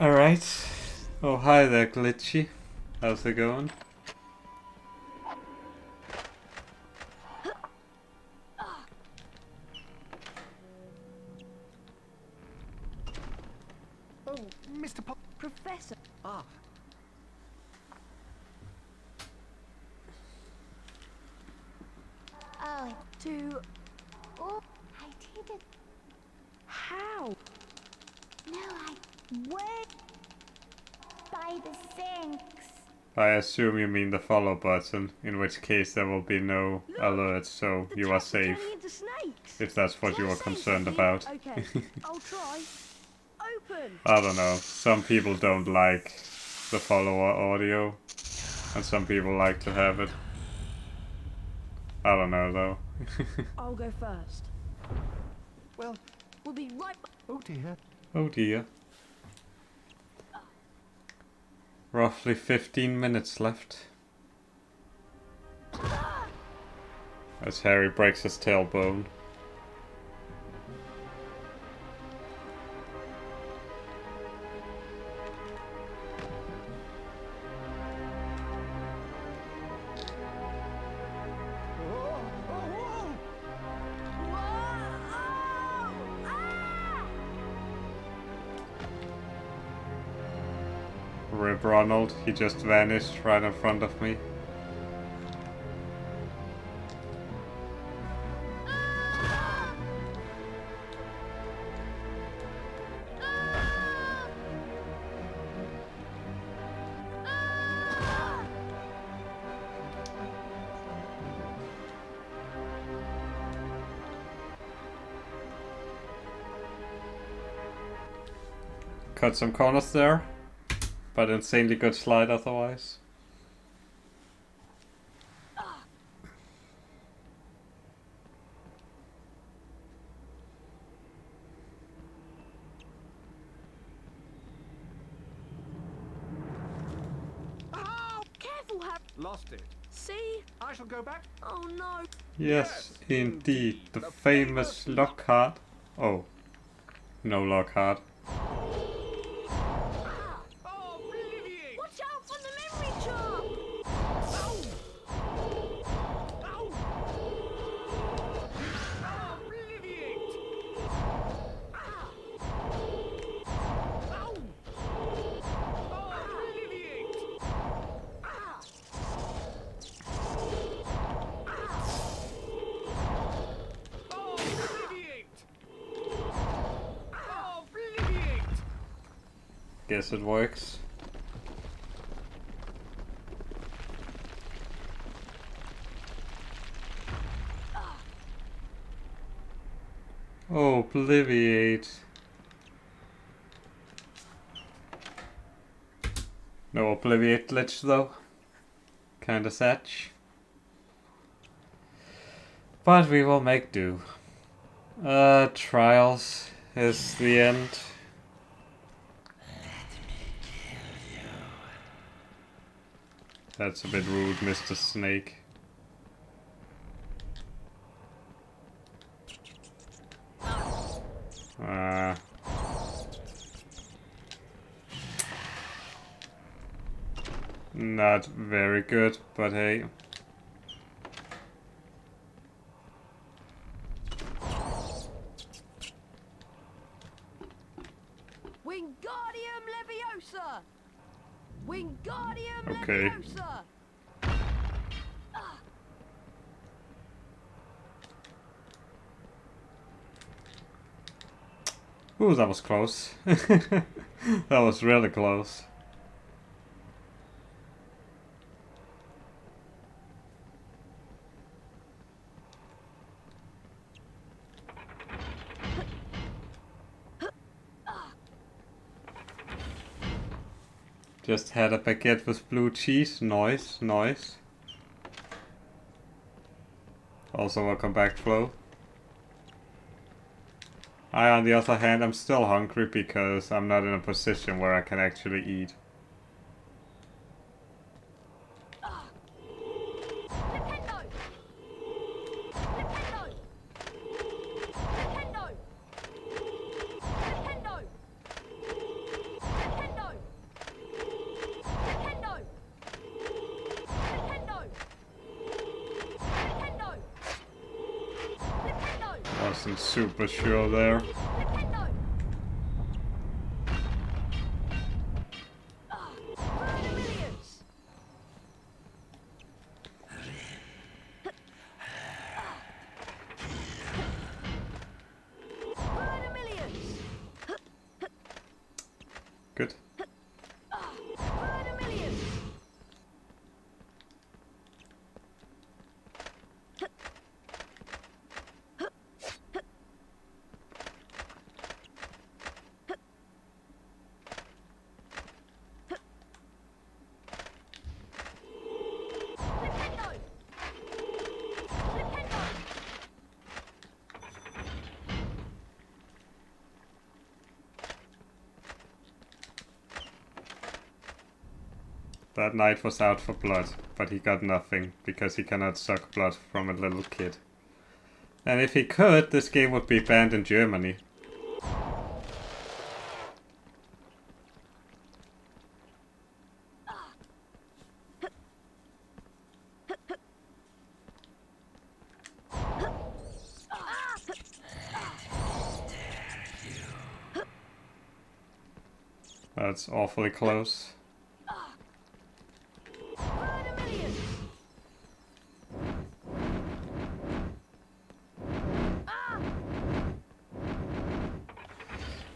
Alright. Oh, hi there, Glitchy. How's it going? Oh, Mr. Professor. Ah. Oh, To... oh, I did it. How? No, Where? by the sinks. I assume you mean the follow button, in which case there will be no alerts, so you are safe. If that's what you are concerned about. Okay, I'll try. Open. I don't know, some people don't like the follower audio, and some people like to have it. I don't know though. I'll go first. Well, we'll be right back. Oh dear. Oh dear. Roughly 15 minutes left. As Harry breaks his tailbone. Rip Ronald, he just vanished right in front of me. Cut some corners there. But insanely good slide otherwise. Oh, careful, Harry. Lost it. See? I shall go back. Oh no. Yes, indeed. The famous Lockhart. Oh. No Lockhart. Watch out for the memory chart! Guess it works. Oh, Obliviate. No Obliviate glitch though. Kinda sad. But we will make do. Trials is the end. That's a bit rude, Mr. Snake. Not very good, but hey. Wingardium Leviosa! Wingardium Okay. Leviosa! Ooh, that was close. That was really close. Just had a baguette with blue cheese. Nice, nice. Also, welcome back, Flo. I, on the other hand, I'm still hungry because I'm not in a position where I can actually eat. Wasn't super sure there. Good. That knight was out for blood, but he got nothing, because he cannot suck blood from a little kid. And if he could, this game would be banned in Germany. That's awfully close.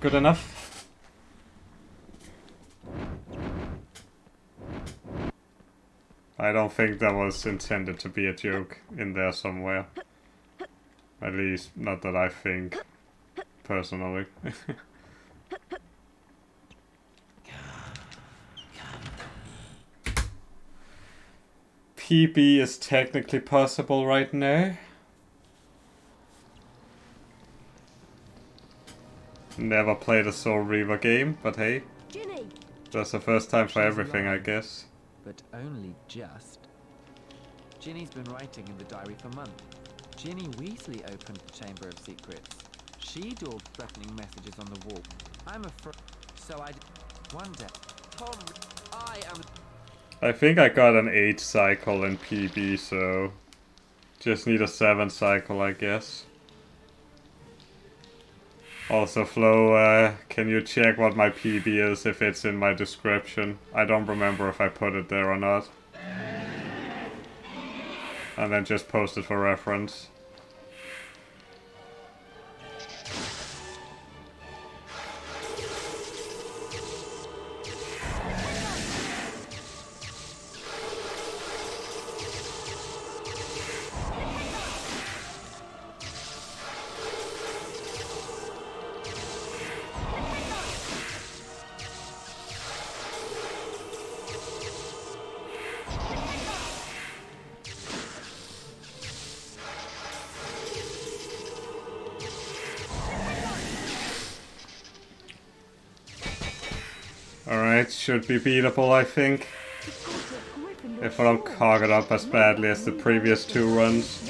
Good enough. I don't think that was intended to be a joke in there somewhere. At least, not that I think, personally. PB is technically possible right now. Never played a Soul Reaver game, but hey. Ginny. That's the first time for everything, I guess. But only just. Ginny's been writing in the diary for months. Ginny Weasley opened the Chamber of Secrets. She daubed threatening messages on the wall. I'm afraid. So I wonder. Tom, I am. I think I got an 8 cycle in PB, so just need a 7 cycle, I guess. Also, Flo, can you check what my PB is if it's in my description? I don't remember if I put it there or not. And then just post it for reference. It should be beatable, I think. If I don't cog it up as badly as the previous two runs.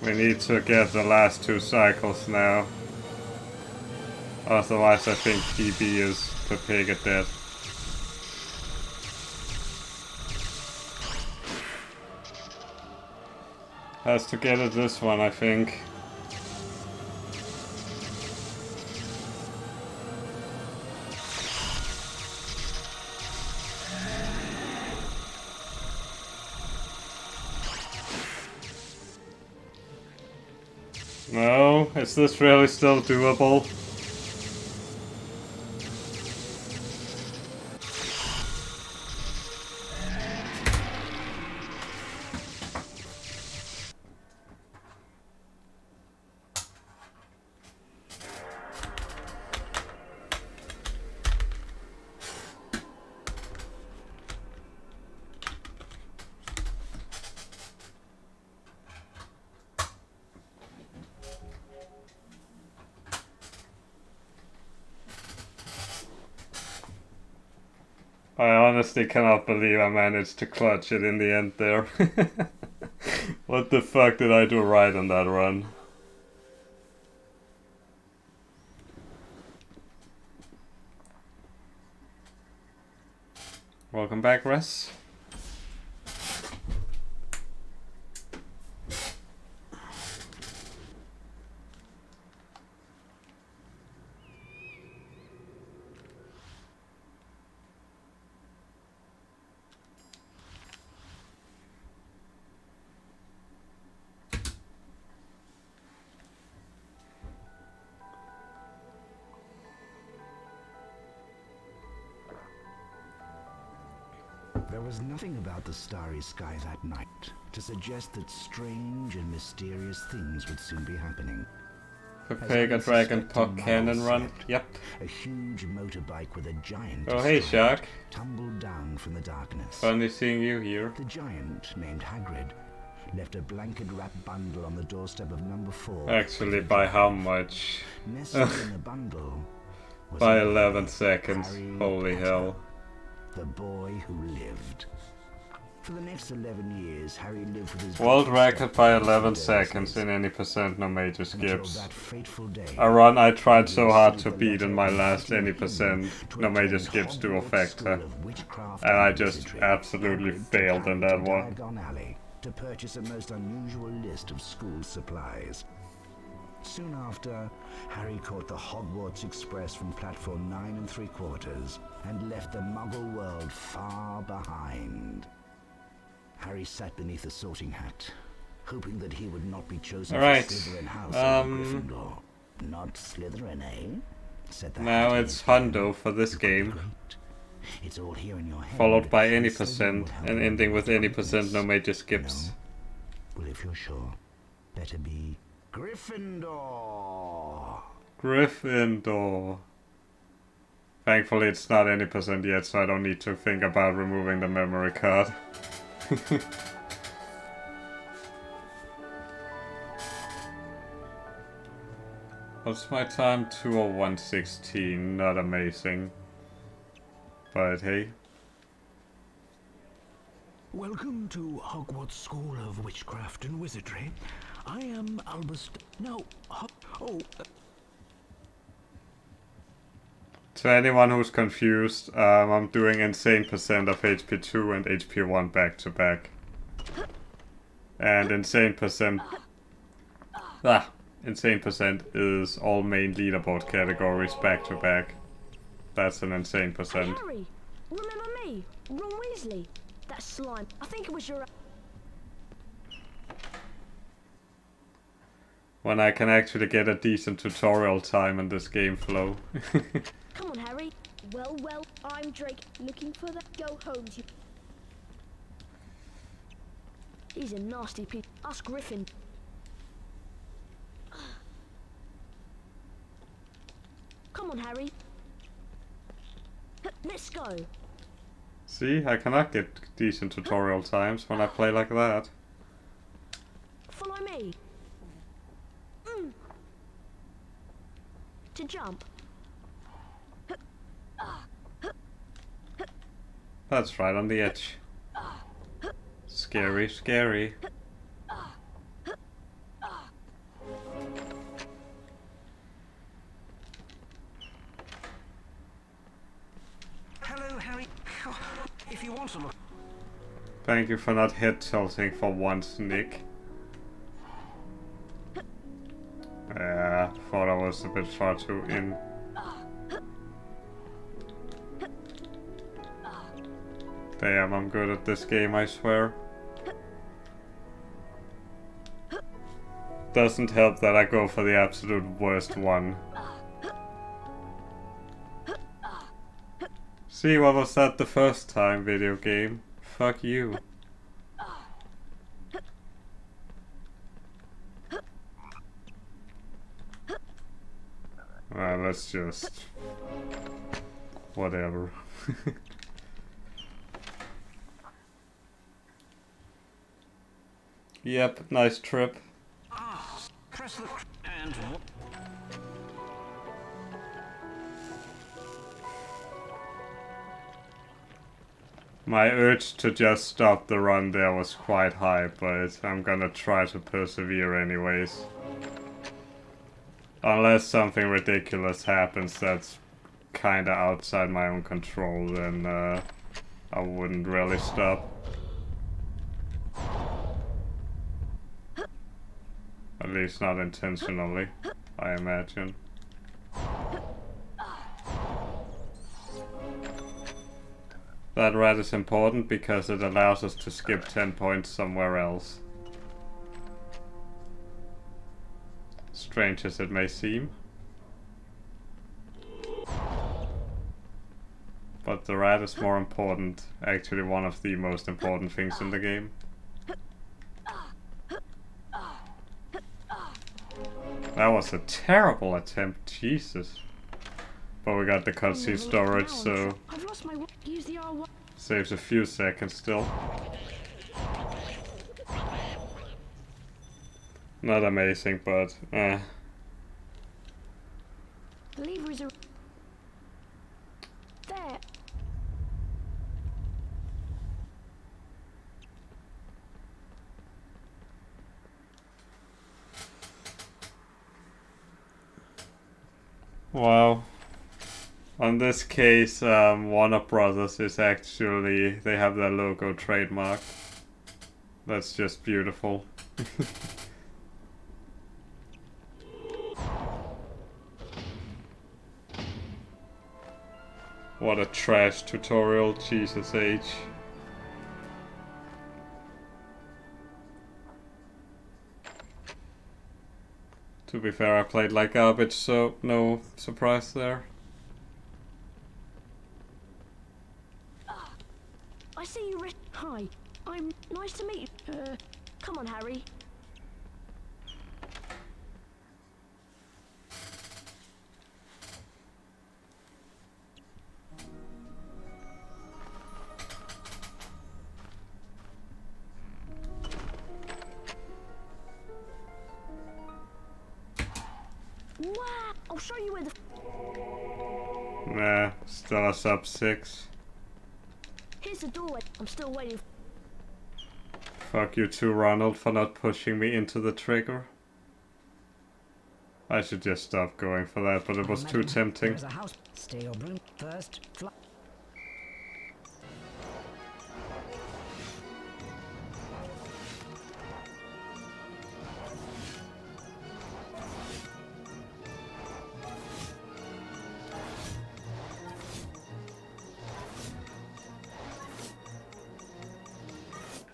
We need to get the last two cycles now. Otherwise I think PB is Pepega dead. Has to get it this one, I think. No, is this really still doable? I honestly cannot believe I managed to clutch it in the end there. What the fuck did I do right on that run? Welcome back, Russ. There was nothing about the starry sky that night to suggest that strange and mysterious things would soon be happening. Pepega Dragon Puck Cannon Run. Yep. A huge motorbike with a giant Oh hey Shark. tumbled down from the darkness. Funny seeing you here. The giant, named Hagrid, left a blanket-wrapped bundle on the doorstep of number 4. Actually, by how much? Nestled in the bundle was by 11 seconds. Holy hell. The boy who lived. For the next 11 years, Harry lived with his world record by 11 seconds in any percent, no major skips. A run I tried so hard to beat in my last any percent, no major skips duofecta. And I just absolutely failed in that one. To purchase a most unusual list of school supplies. Soon after, Harry caught the Hogwarts Express from platform 9 3/4 and left the Muggle world far behind. Harry sat beneath a sorting hat, hoping that he would not be chosen for Slytherin House over Gryffindor. Not Slytherin, eh? Said the now it's Hundo for this game. It's all here in your head. Followed by any percent, and ending with any percent, no major skips. No. Well, if you're sure, better be Gryffindor. Gryffindor. Thankfully it's not any percent yet, so I don't need to think about removing the memory card. What's my time? 2:01:16. Not amazing. But hey. Welcome to Hogwarts School of Witchcraft and Wizardry. I am Albus. No. To anyone who's confused, I'm doing insane percent of HP2 and HP1 back to back. And insane percent is all main leaderboard categories back to back. That's an insane percent. Harry, remember me? Ron Weasley. That slime. I think it was your... When I can actually get a decent tutorial time in this game flow. Come on, Harry. Well, I'm Drake. Looking for the... Go home, you... He's a nasty piece. Ask Griffin. Come on, Harry. Let's go. See, I cannot get decent tutorial times when I play like that. Follow me. To jump. That's right on the edge. Scary, scary. Hello, Harry. If you want to look. Thank you for not head tilting for once, Nick. Thought I was a bit far too in. Damn, I'm good at this game, I swear. Doesn't help that I go for the absolute worst one. See, what was that the first time, video game? Fuck you. Let's just... whatever. Yep, nice trip. Press the... and... My urge to just stop the run there was quite high, but I'm gonna try to persevere anyways. Unless something ridiculous happens that's kinda outside my own control, then I wouldn't really stop. At least not intentionally, I imagine. That rat is important because it allows us to skip 10 points somewhere else. Strange as it may seem. But the rat is more important, actually one of the most important things in the game. That was a terrible attempt, Jesus. But we got the cutscene storage, so saves a few seconds still. Not amazing, but Levers are there. Wow. On this case, Warner Brothers is actually, they have their logo trademarked. That's just beautiful. What a trash tutorial, Jesus H. To be fair, I played like garbage, so no surprise there. I see you. Hi, I'm nice to meet you. Come on, Harry. Wow! show you where the... Nah, still a sub 6. Here's the doorway. I'm still waiting. Fuck you too, Ronald, for not pushing me into the trigger. I should just stop going for that, but it was too tempting. There's a house. Stay your broom first. Fly.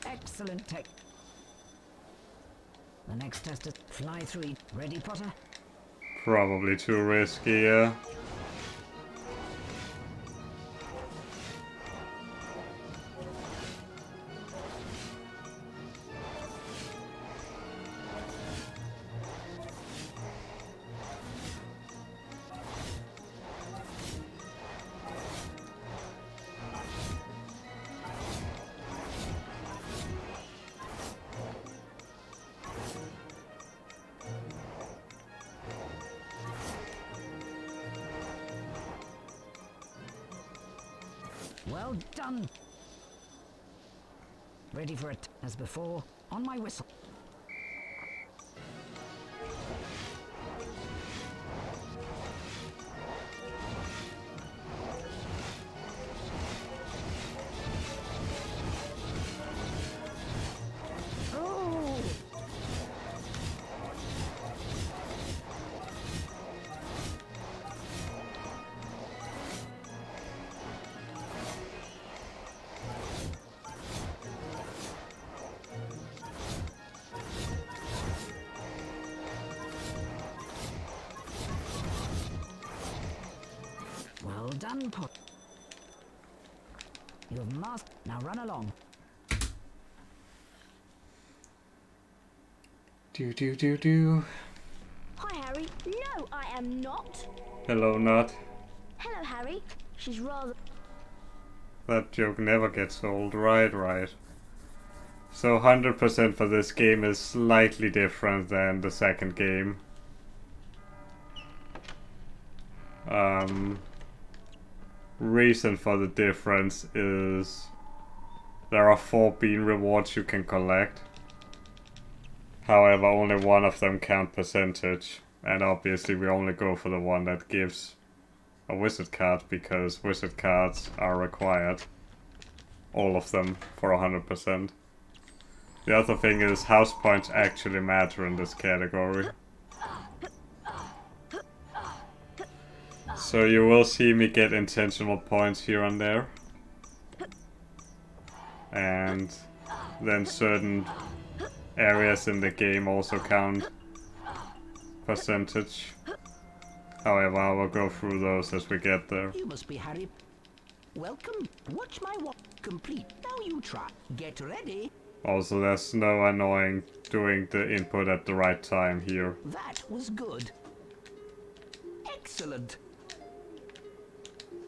Excellent tech. The next test is fly through. Ready, Potter? Probably too risky, yeah. Well done. Ready for it, as before, on my whistle. Oh! Well done, Potter. You have mastered. Now run along. Do. Hi, Harry. No, I am not. Hello, Nut. Hello, Harry. She's rather... That joke never gets old. Right. So 100% for this game is slightly different than the second game. Reason for the difference is there are 4 bean rewards you can collect. However, only one of them count percentage, and obviously we only go for the one that gives a wizard card because wizard cards are required. All of them for 100%. The other thing is house points actually matter in this category. So you will see me get intentional points here and there. And then certain areas in the game also count percentage. However, I will go through those as we get there. You must be Harry. Welcome. Watch my walk complete. Now you try. Get ready. Also, there's no annoying doing the input at the right time here. That was good. Excellent.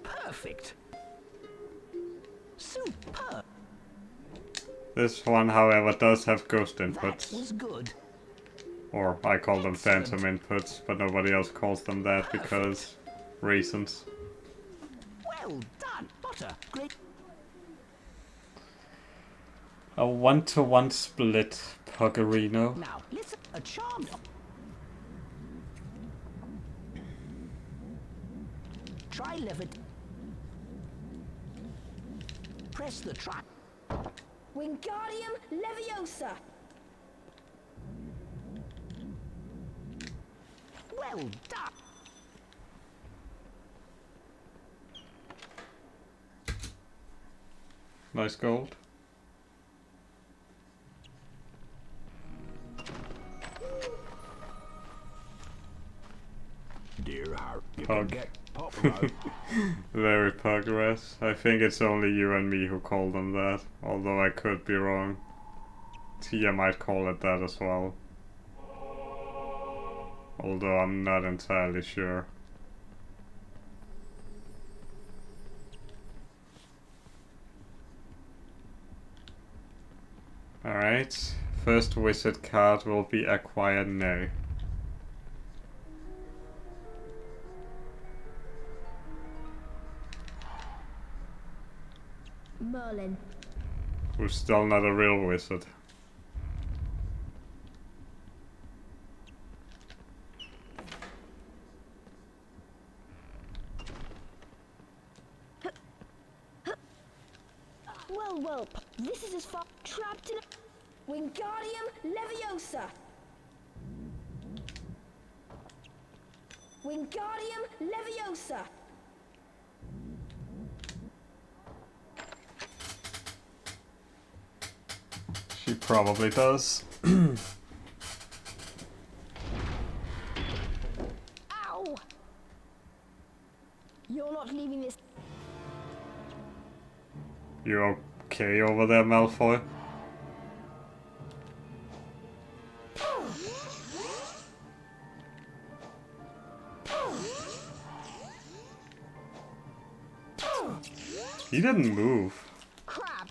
Perfect. Superb. This one, however, does have ghost That inputs. was good. Or I call them phantom inputs, but nobody else calls them that because reasons. Well done, Potter. Great. A 1-to-1 split, Puggerino. Now, listen. A charmed. Try levitt. Press the track. Wingardium Leviosa! Well done. Nice gold. Dear Harry, you Pug. can get Potter out. Very puggerous. I think it's only you and me who call them that, although I could be wrong. Tia might call it that as well. Although I'm not entirely sure. Alright, first wizard card will be acquired now. Merlin. Who's still not a real wizard. Well, this is as far trapped in a Wingardium Leviosa. Wingardium Leviosa. She probably does. Ow! You're not leaving this. You okay over there, Malfoy? He didn't move. Crap.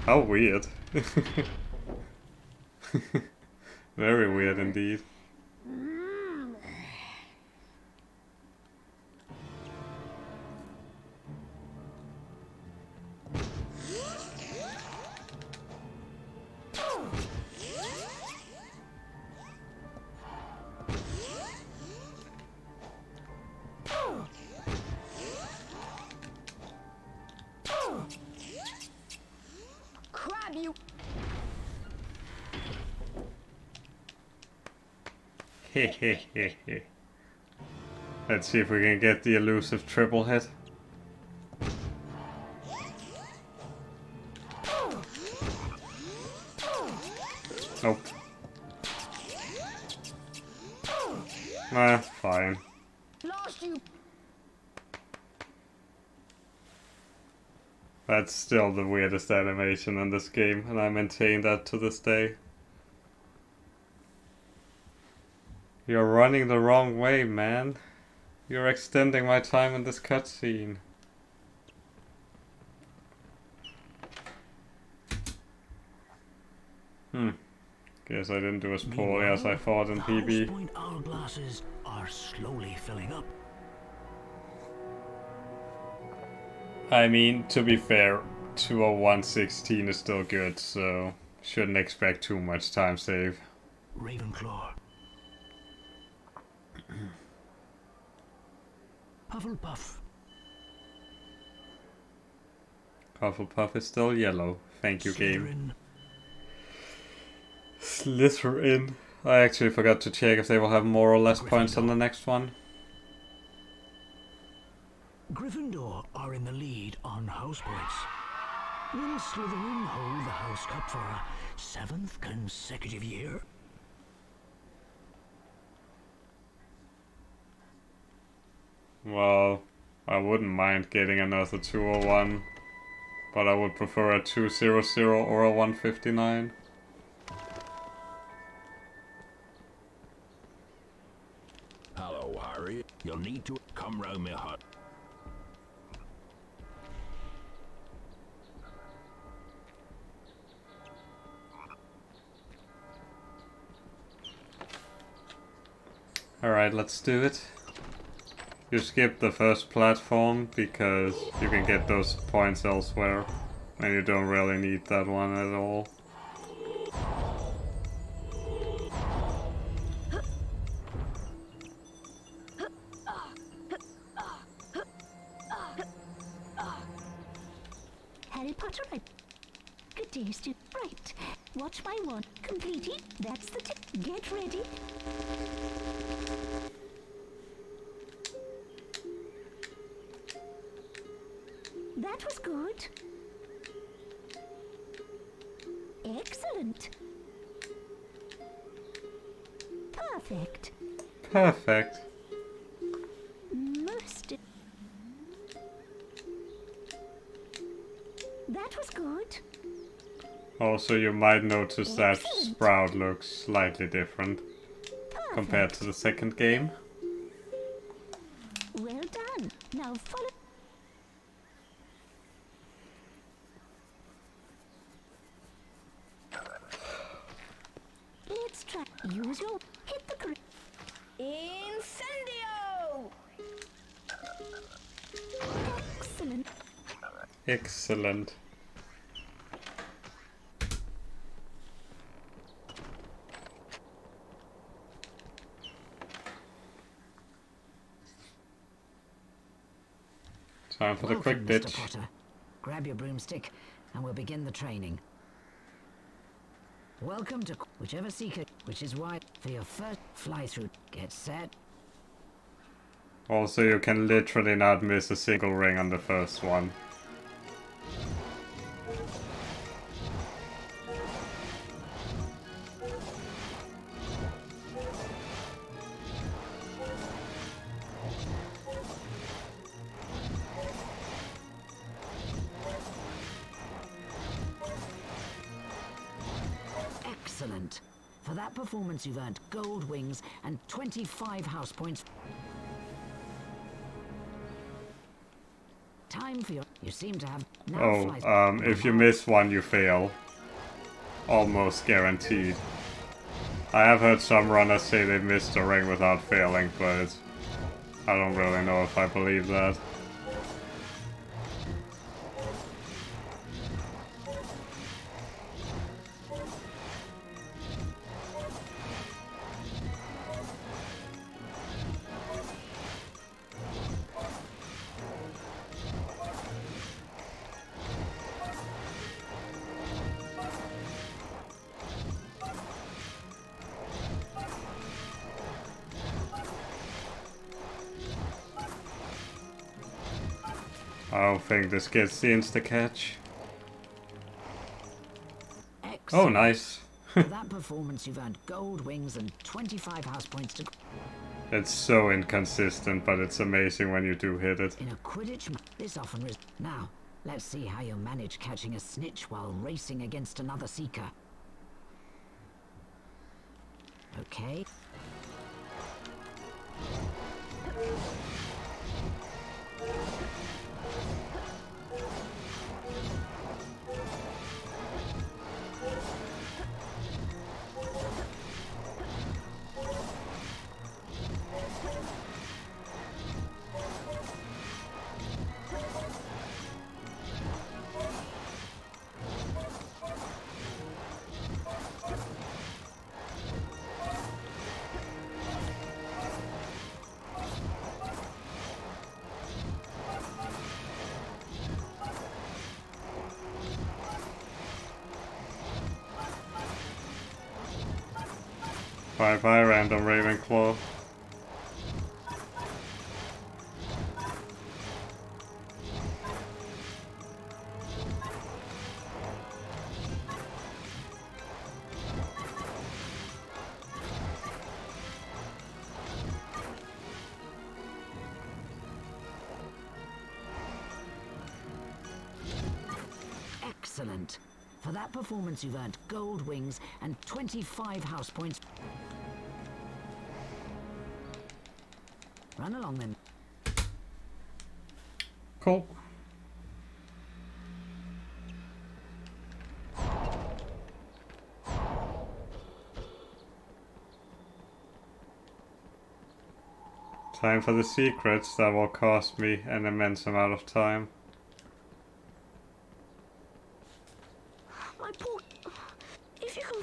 How weird. Very weird indeed. Crab you. Let's see if we can get the elusive triple hit. Nope. Fine. Lost you. That's still the weirdest animation in this game, and I maintain that to this day. You're running the wrong way, man. You're extending my time in this cutscene. Guess I didn't do as poorly as I thought in PB. Point hourglasses are slowly filling up. I mean, to be fair, 201.16 is still good, so shouldn't expect too much time save. Ravenclaw. Hufflepuff. Hufflepuff is still yellow. Thank you, game. Slytherin. I actually forgot to check if they will have more or less points on the next one. Gryffindor are in the lead on house points. Will Slytherin hold the House Cup for a 7th consecutive year? Well, I wouldn't mind getting another 201, but I would prefer a 200 or a 159. Hello, Harry. You'll need to come round my hut. Alright, let's do it. You skip the first platform because you can get those points elsewhere, and you don't really need that one at all. Harry Potter, good day, student. Right. Watch my wand. Completed. That's the tip. Get ready. That was good. Excellent. Perfect. Perfect. Most. That was good. Also, you might notice that Sprout looks slightly different compared to the second game. Well done. Now follow. Let's try. Use your hit the grip. Incendio! Excellent. Excellent. Time for the quick Welcome, ditch. Mr. Potter. Grab your broomstick, and we'll begin the training. Welcome to whichever seeker, which is why for your first fly-through, get set. Also, you can literally not miss a single ring on the first one. Excellent. For that performance, you've earned gold wings and 25 house points. Time for your... You seem to have... Now if you miss one, you fail. Almost guaranteed. I have heard some runners say they missed a ring without failing, but I don't really know if I believe that. I don't think this gets the insta-catch. Oh, nice. For that performance, you've earned gold wings and 25 house points to... It's so inconsistent, but it's amazing when you do hit it. In a Quidditch, this often is... Now, let's see how you manage catching a snitch while racing against another seeker. Okay. Bye-bye, random Ravenclaw. Excellent. For that performance, you've earned gold wings and 25 house points. Run along then. Cool. Time for the secrets that will cost me an immense amount of time. My poor... If you can...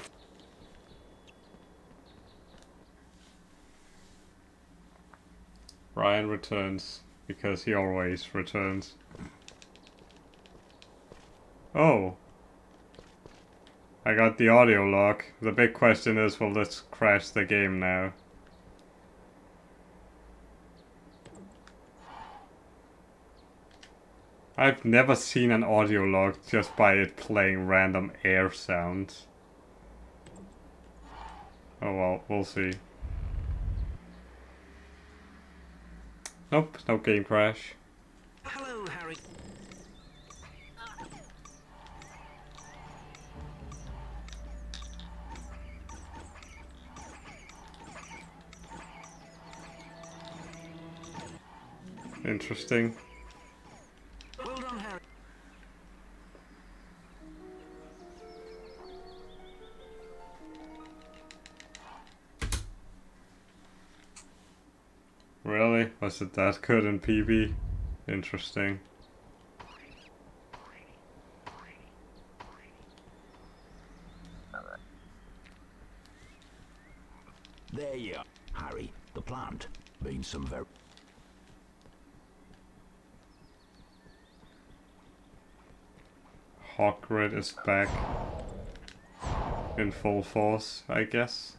Ryan returns, because he always returns. Oh! I got the audio log. The big question is, will this crash the game now? I've never seen an audio log just by it playing random air sounds. Oh well, we'll see. Nope, no game crash. Hello, Harry. Interesting. Well done, Harry. Really? Was it that good in PB? Interesting. There you are, Harry. The plant. Been some very... Hogwarts is back in full force, I guess.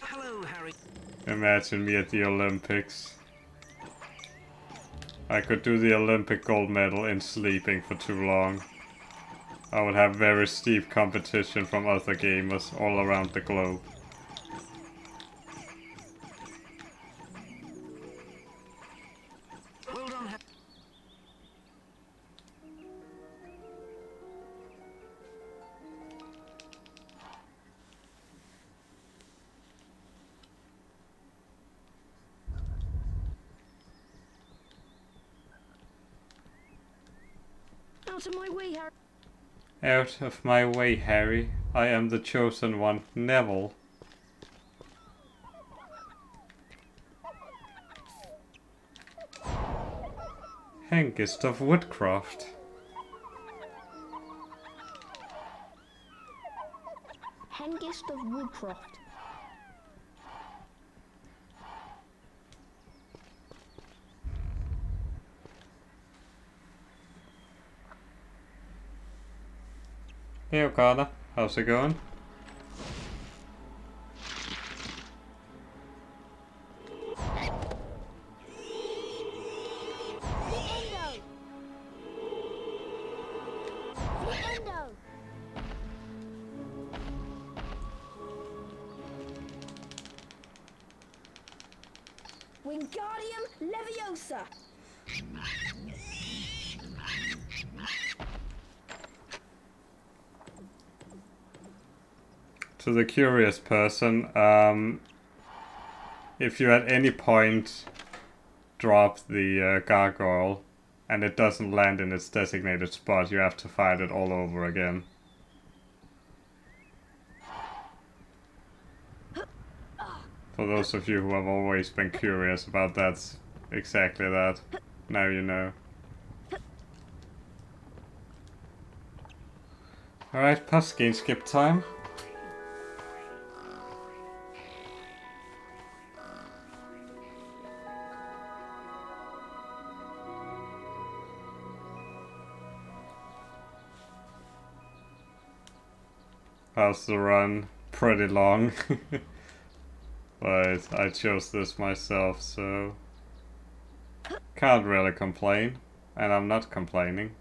Hello, Harry. Imagine me at the Olympics. I could do the Olympic gold medal in sleeping for too long. I would have very steep competition from other gamers all around the globe. Well done, Harry. Out of my way, Harry. Out of my way, Harry. I am the chosen one, Neville. Hengist of Woodcraft. Hengist of Woodcraft. Hey Okada, how's it going? Wingardium Leviosa. To the curious person, if you at any point drop the gargoyle and it doesn't land in its designated spot, you have to fight it all over again. For those of you who have always been curious about that, exactly that. Now you know. Alright, past game skip time. How's the run? Pretty long. But I chose this myself, so can't really complain. And I'm not complaining.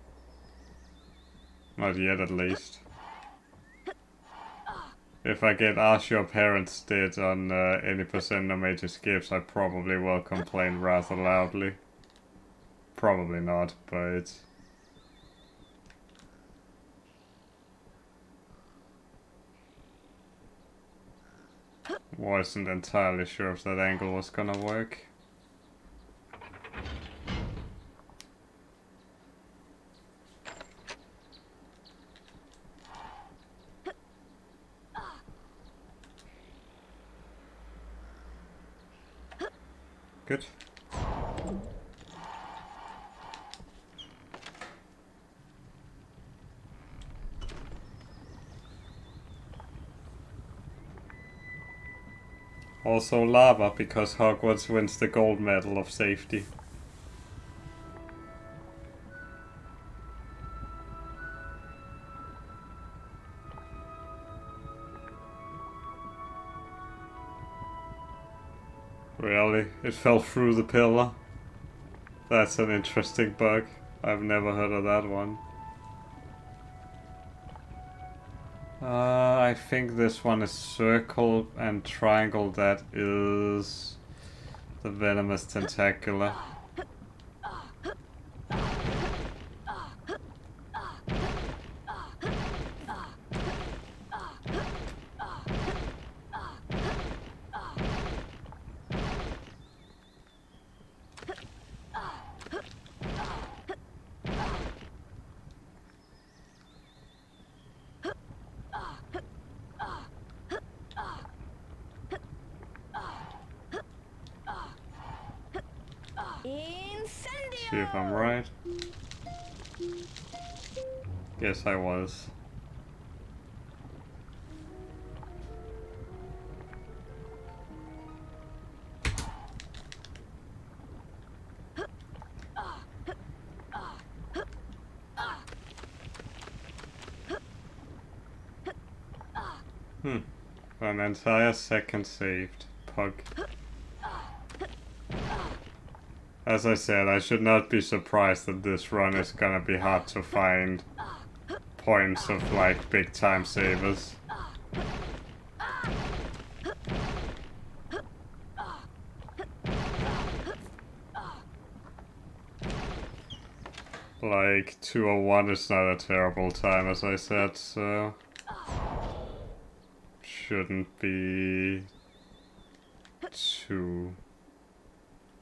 Not yet, at least. If I get Ask Your Parents did on any percent no major skips, I probably will complain rather loudly. Probably not, but... wasn't entirely sure if that angle was gonna work. Good. Also lava, because Hogwarts wins the gold medal of safety. Really? It fell through the pillar? That's an interesting bug. I've never heard of that one. I think this one is circle, and triangle that is the venomous tentacula. See if I'm right. Guess I was. An entire second saved. Pug. As I said, I should not be surprised that this run is gonna be hard to find points of like big time savers. Like 201 is not a terrible time, as I said, so shouldn't be too...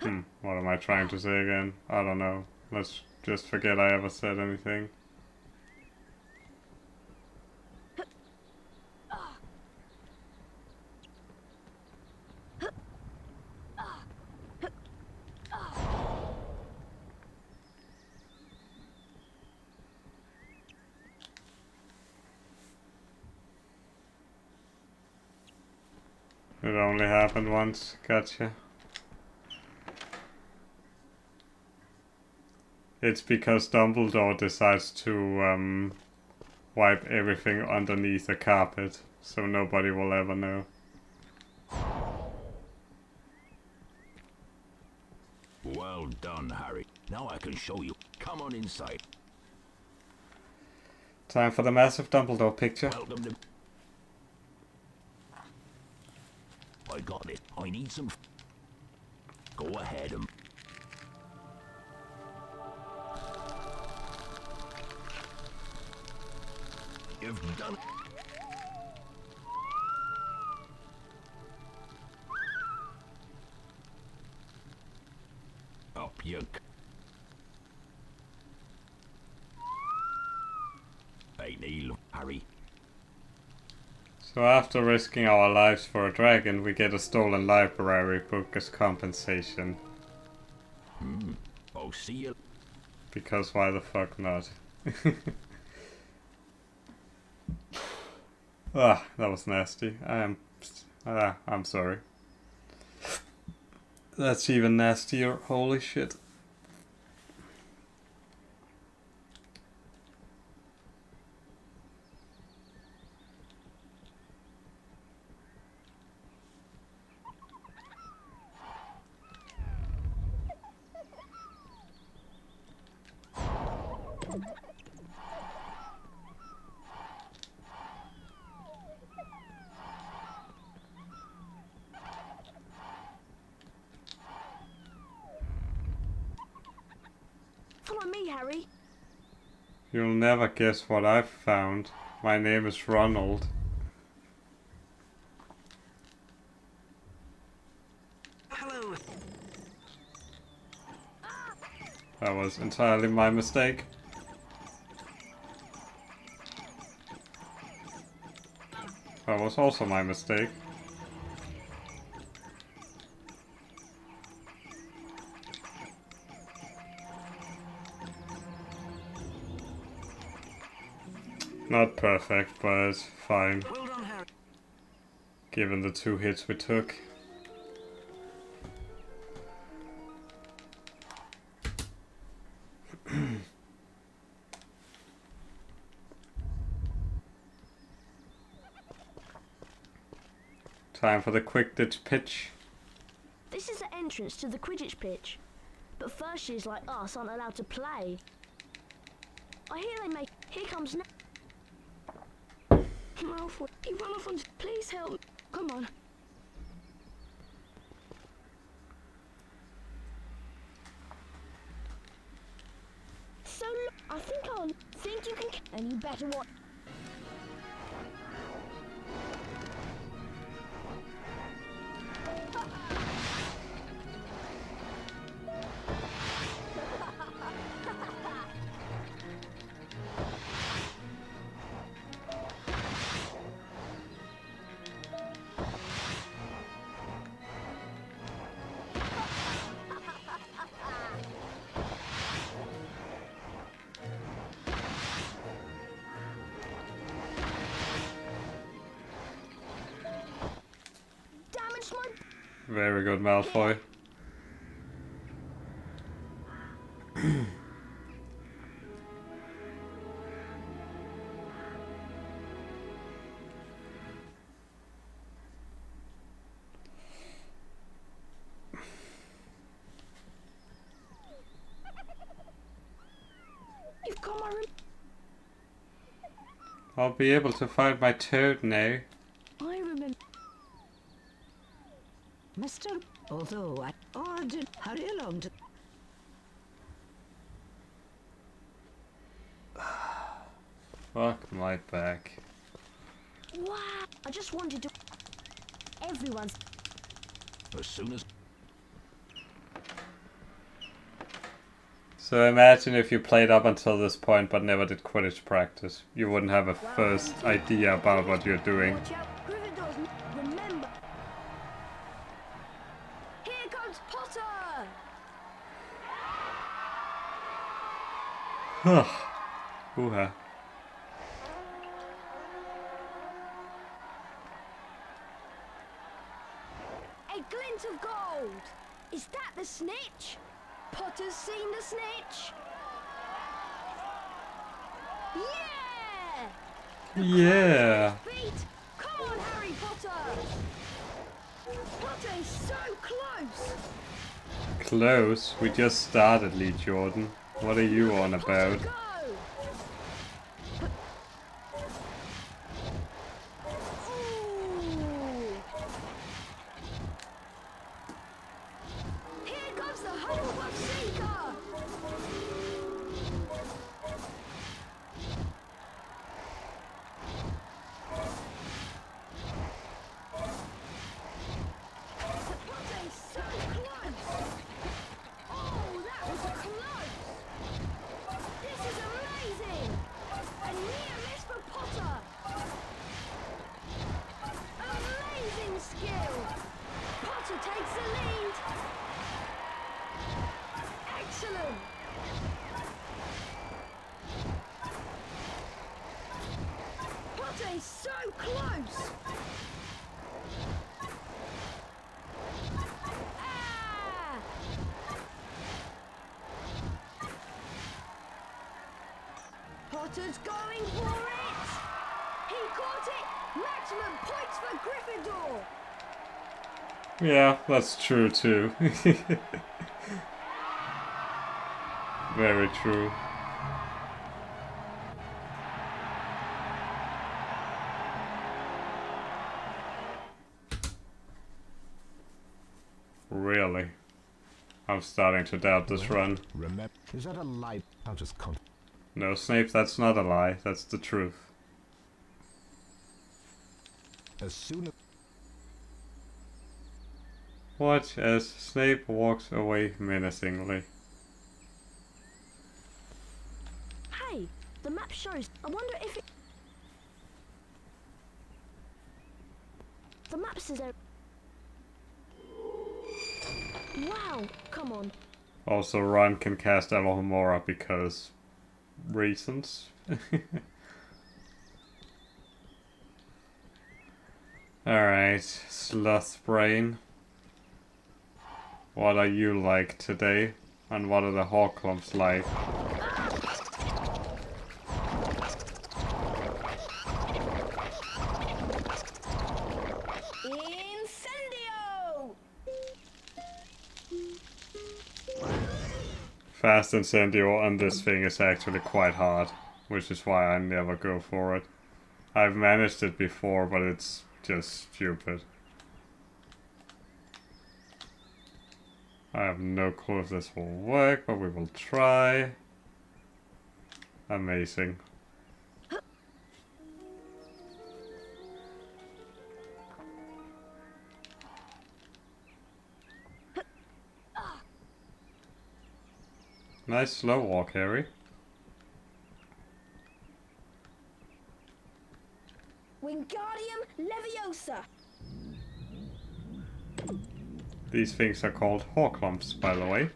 what am I trying to say again? I don't know. Let's just forget I ever said anything. It only happened once, gotcha. It's because Dumbledore decides to wipe everything underneath the carpet, so nobody will ever know. Well done, Harry. Now I can show you. Come on inside. Time for the massive Dumbledore picture. Welcome to... I got it. I need some... Go ahead and... You've done... Up you... Hey, Neil, Harry. So after risking our lives for a dragon, we get a stolen library book as compensation. I'll see you. Because why the fuck not? Ah, that was nasty. I'm sorry. That's even nastier. Holy shit. Follow me, Harry. You'll never guess what I've found. My name is Ronald. Hello. That was entirely my mistake. That was also my mistake. Not perfect, but it's fine. Well done, Harry. Given the 2 hits we took. Time for the Quidditch pitch. This is the entrance to the Quidditch pitch. But first years like us aren't allowed to play. I hear they make... Here comes... Malfoy, he ran off on... Please help. Come on. So look, I think you can... And you better watch... Very good, Malfoy. I'll be able to find my toad now. I remember... Mr. Although I ordered... Hurry along to... Fuck my back. Wow! I just wanted to... Everyone's... As soon as... So imagine if you played up until this point but never did Quidditch practice. You wouldn't have a first idea about what you're doing. Watch out, Gryffindors, remember... Here comes Potter! Hoo-ha. A glint of gold! Is that the snitch? Potter's seen the snitch? Yeah! Yeah! Feet! Come on, Harry Potter! Potter is so close! Close? We just started, Lee Jordan. What are you on about? Go! Here comes the Hufflepuff Seeker! Potter is so close! Oh, that was close! This is amazing! A near miss for Potter! Amazing skill! Potter takes the lead! Excellent! Potter is so close! Ah! Potter's going for it! He caught it! Maximum points for Gryffindor! Yeah, that's true too. Very true. Really? I'm starting to doubt this run. Remember, is that a lie? I'll just con. No, Snape, that's not a lie. That's the truth. As soon as... Watch as Snape walks away menacingly. Hey, the map shows. I wonder if it... The map says... Wow, come on. Also, Ron can cast Alohomora because... reasons. Alright, Sloth Brain. What are you like today? And what are the Horcrux like? Incendio! Fast Incendio on this thing is actually quite hard, which is why I never go for it. I've managed it before, but it's just stupid. I have no clue if this will work, but we will try. Amazing. Nice slow walk, Harry. Wingardium Leviosa! These things are called Horcrux, by the way.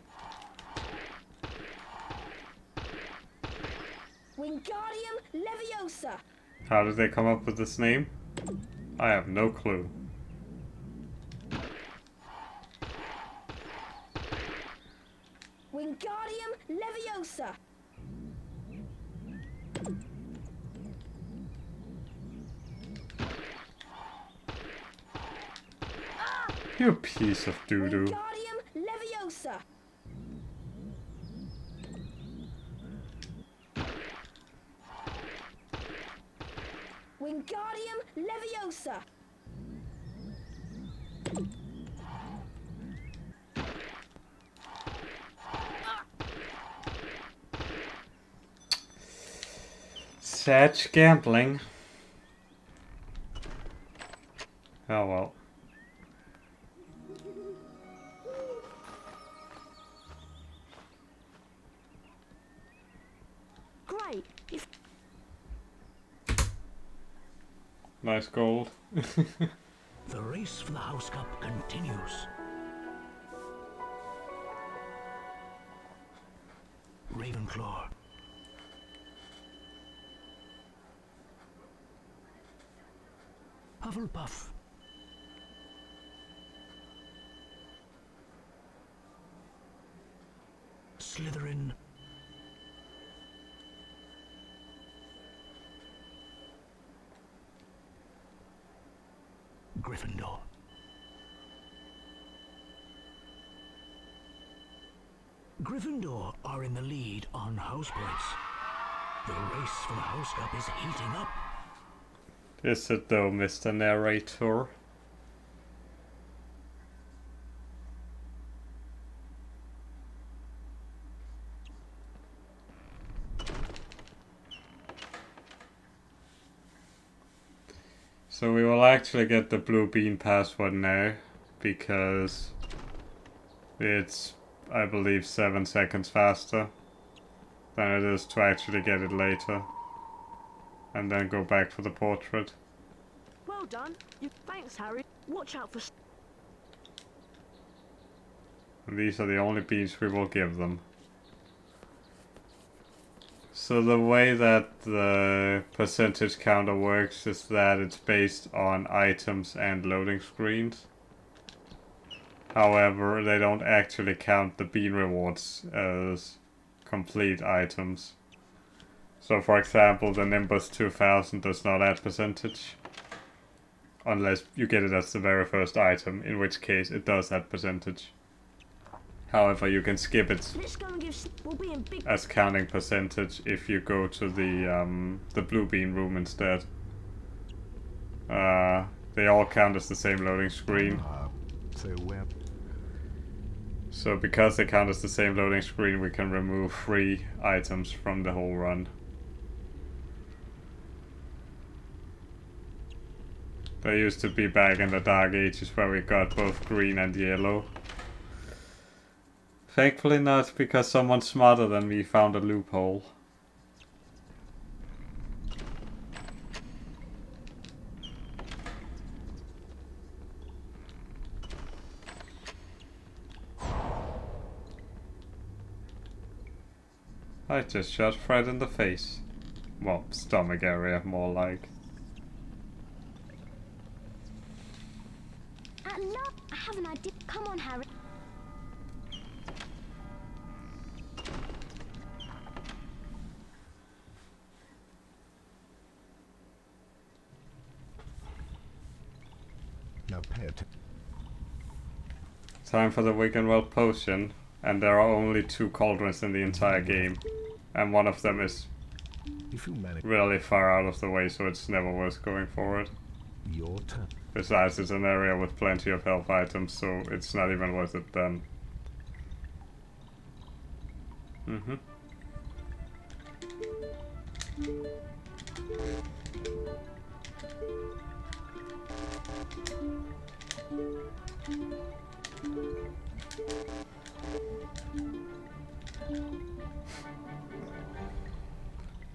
Wingardium Leviosa! How did they come up with this name? I have no clue. Wingardium Leviosa! You piece of doo-doo. Wingardium Leviosa! Wingardium Leviosa! Such gambling. Oh well. Great. If Nice gold. The race for the House Cup continues. Ravenclaw. Hufflepuff. Slytherin. Gryffindor. Gryffindor are in the lead on house points. The race for the House Cup is heating up. Is it though, Mr. Narrator? So we will actually get the blue bean password now, because it's, I believe, 7 seconds faster than it is to actually get it later. And then go back for the portrait. well done. Thanks, Harry. Watch out for. And these are the only beans we will give them. So the way that the percentage counter works is that it's based on items and loading screens. However, they don't actually count the bean rewards as complete items. So for example, the Nimbus 2000 does not add percentage. Unless you get it as the very first item, in which case it does add percentage. However, you can skip it Let's go and give. We'll be in big. as counting percentage if you go to the blue bean room instead. They all count as the same loading screen. So because they count as the same loading screen, we can remove 3 items from the whole run. There used to be back in the Dark Ages where we got both green and yellow. Thankfully not, because someone smarter than me found a loophole. I just shot Fred in the face. Well, stomach area, more like. No, I have an idea. Come on, Harry. Now pay attention. Time for the Wiggenweld potion, and there are only 2 cauldrons in the entire game, and one of them is really far out of the way, so it's never worth going for it. Your turn. Besides, it's an area with plenty of health items, so it's not even worth it then.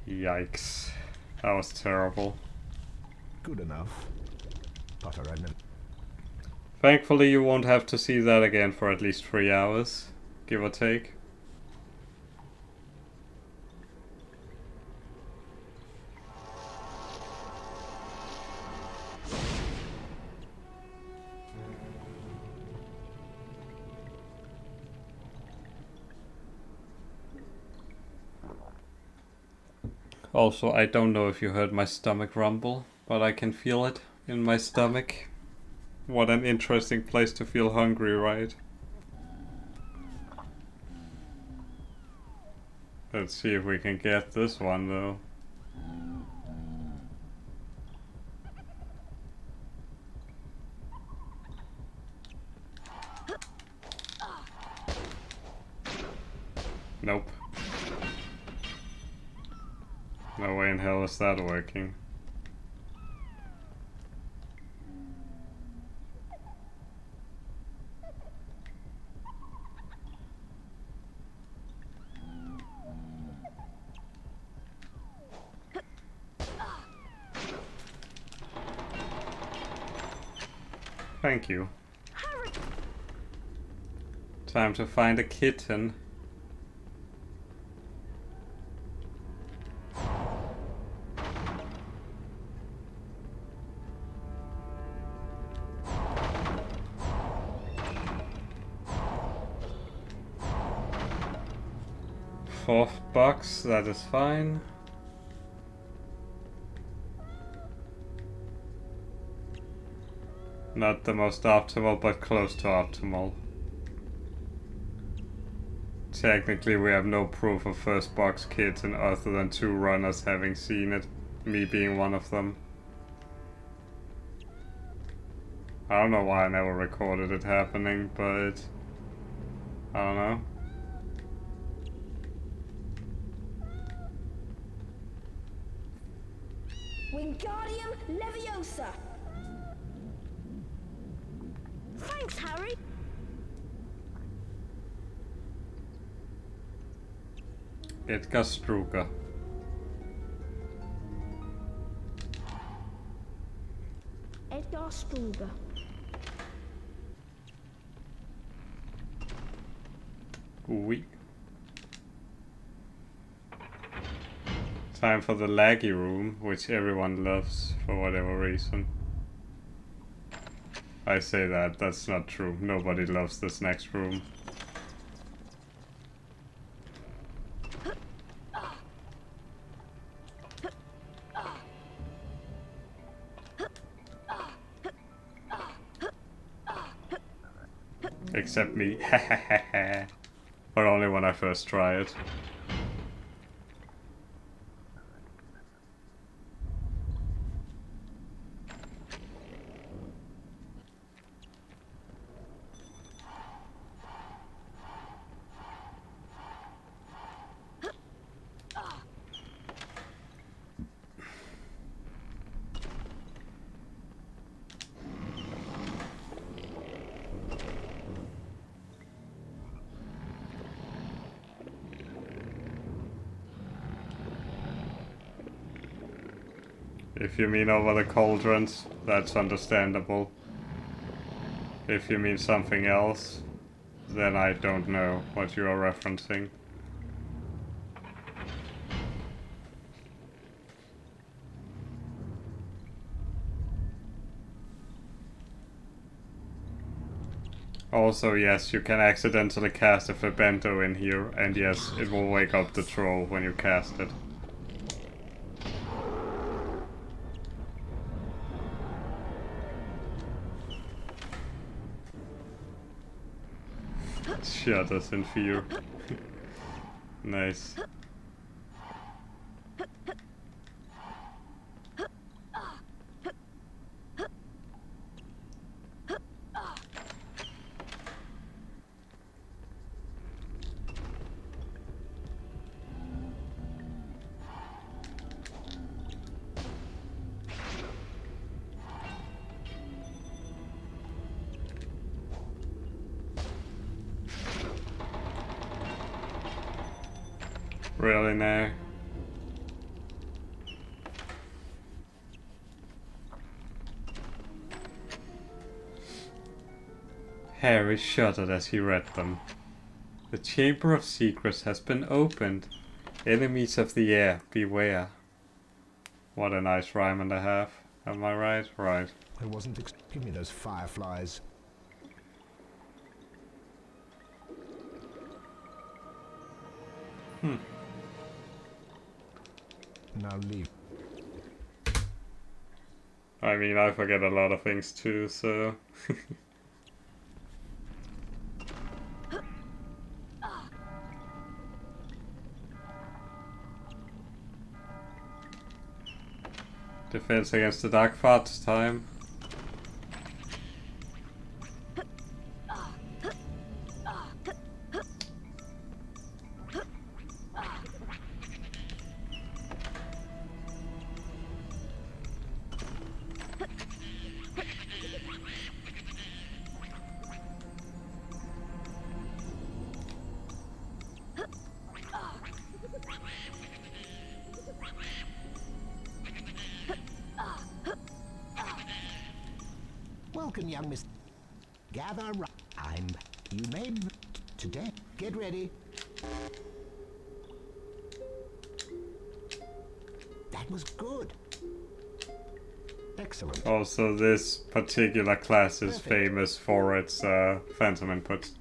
Yikes. That was terrible. Good enough. Potter, I know. Thankfully you won't have to see that again for at least 3 hours, give or take. Also, I don't know if you heard my stomach rumble, but I can feel it in my stomach. What an interesting place to feel hungry, right? Let's see if we can get this one though. Nope. No way in hell is that working. Thank you. Time to find a kitten. Fourth box, that is fine. Not the most optimal, but close to optimal. Technically, we have no proof of first box kitten other than 2 runners having seen it, me being one of them. I don't know why I never recorded it happening, but I don't know. Wingardium Leviosa! Thanks, Harry! Edgar Struger. Edgar Struger. Oui. Time for the laggy room, which everyone loves for whatever reason. I say that, that's not true. Nobody loves this next room. Except me. But only when I first try it. If you mean over the cauldrons, that's understandable. If you mean something else, then I don't know what you are referencing. Also, yes, you can accidentally cast a Flabento in here, and yes, it will wake up the troll when you cast it. Shudders in fear. Nice. Really now? Harry shuddered as he read them. The Chamber of Secrets has been opened. Enemies of the air, beware. What a nice rhyme and a half. Am I right? Right. I wasn't give me those fireflies. Now leave. I mean, I forget a lot of things too, so... Defense against the Dark Farts time. Welcome, young miss. Gather you may today. Get ready. That was good. Excellent. Also, this particular class is famous for its phantom inputs.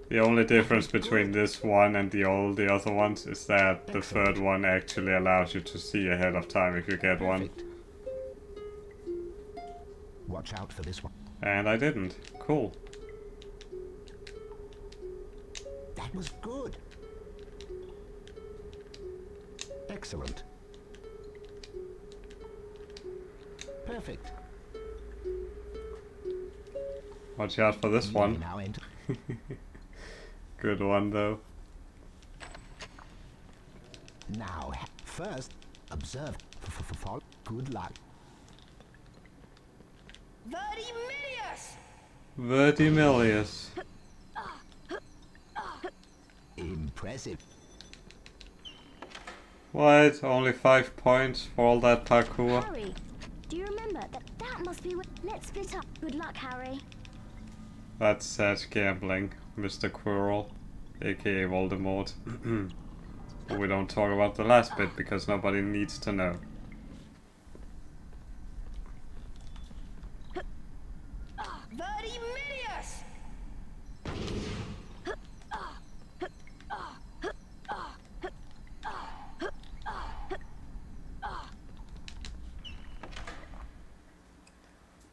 The only difference between this one and the other ones is that the third one actually allows you to see ahead of time if you get one. Watch out for this one. And I didn't. Cool. That was good. Excellent. Perfect. Watch out for this one. Good one though. Now, first, observe. Good luck. Vertimilius. Impressive. What? Only 5 points for all that parkour? Harry, do you remember that must be what... Let's split up. Good luck, Harry. That's sad gambling, Mr. Quirrell, aka Voldemort. But we don't talk about the last bit because nobody needs to know.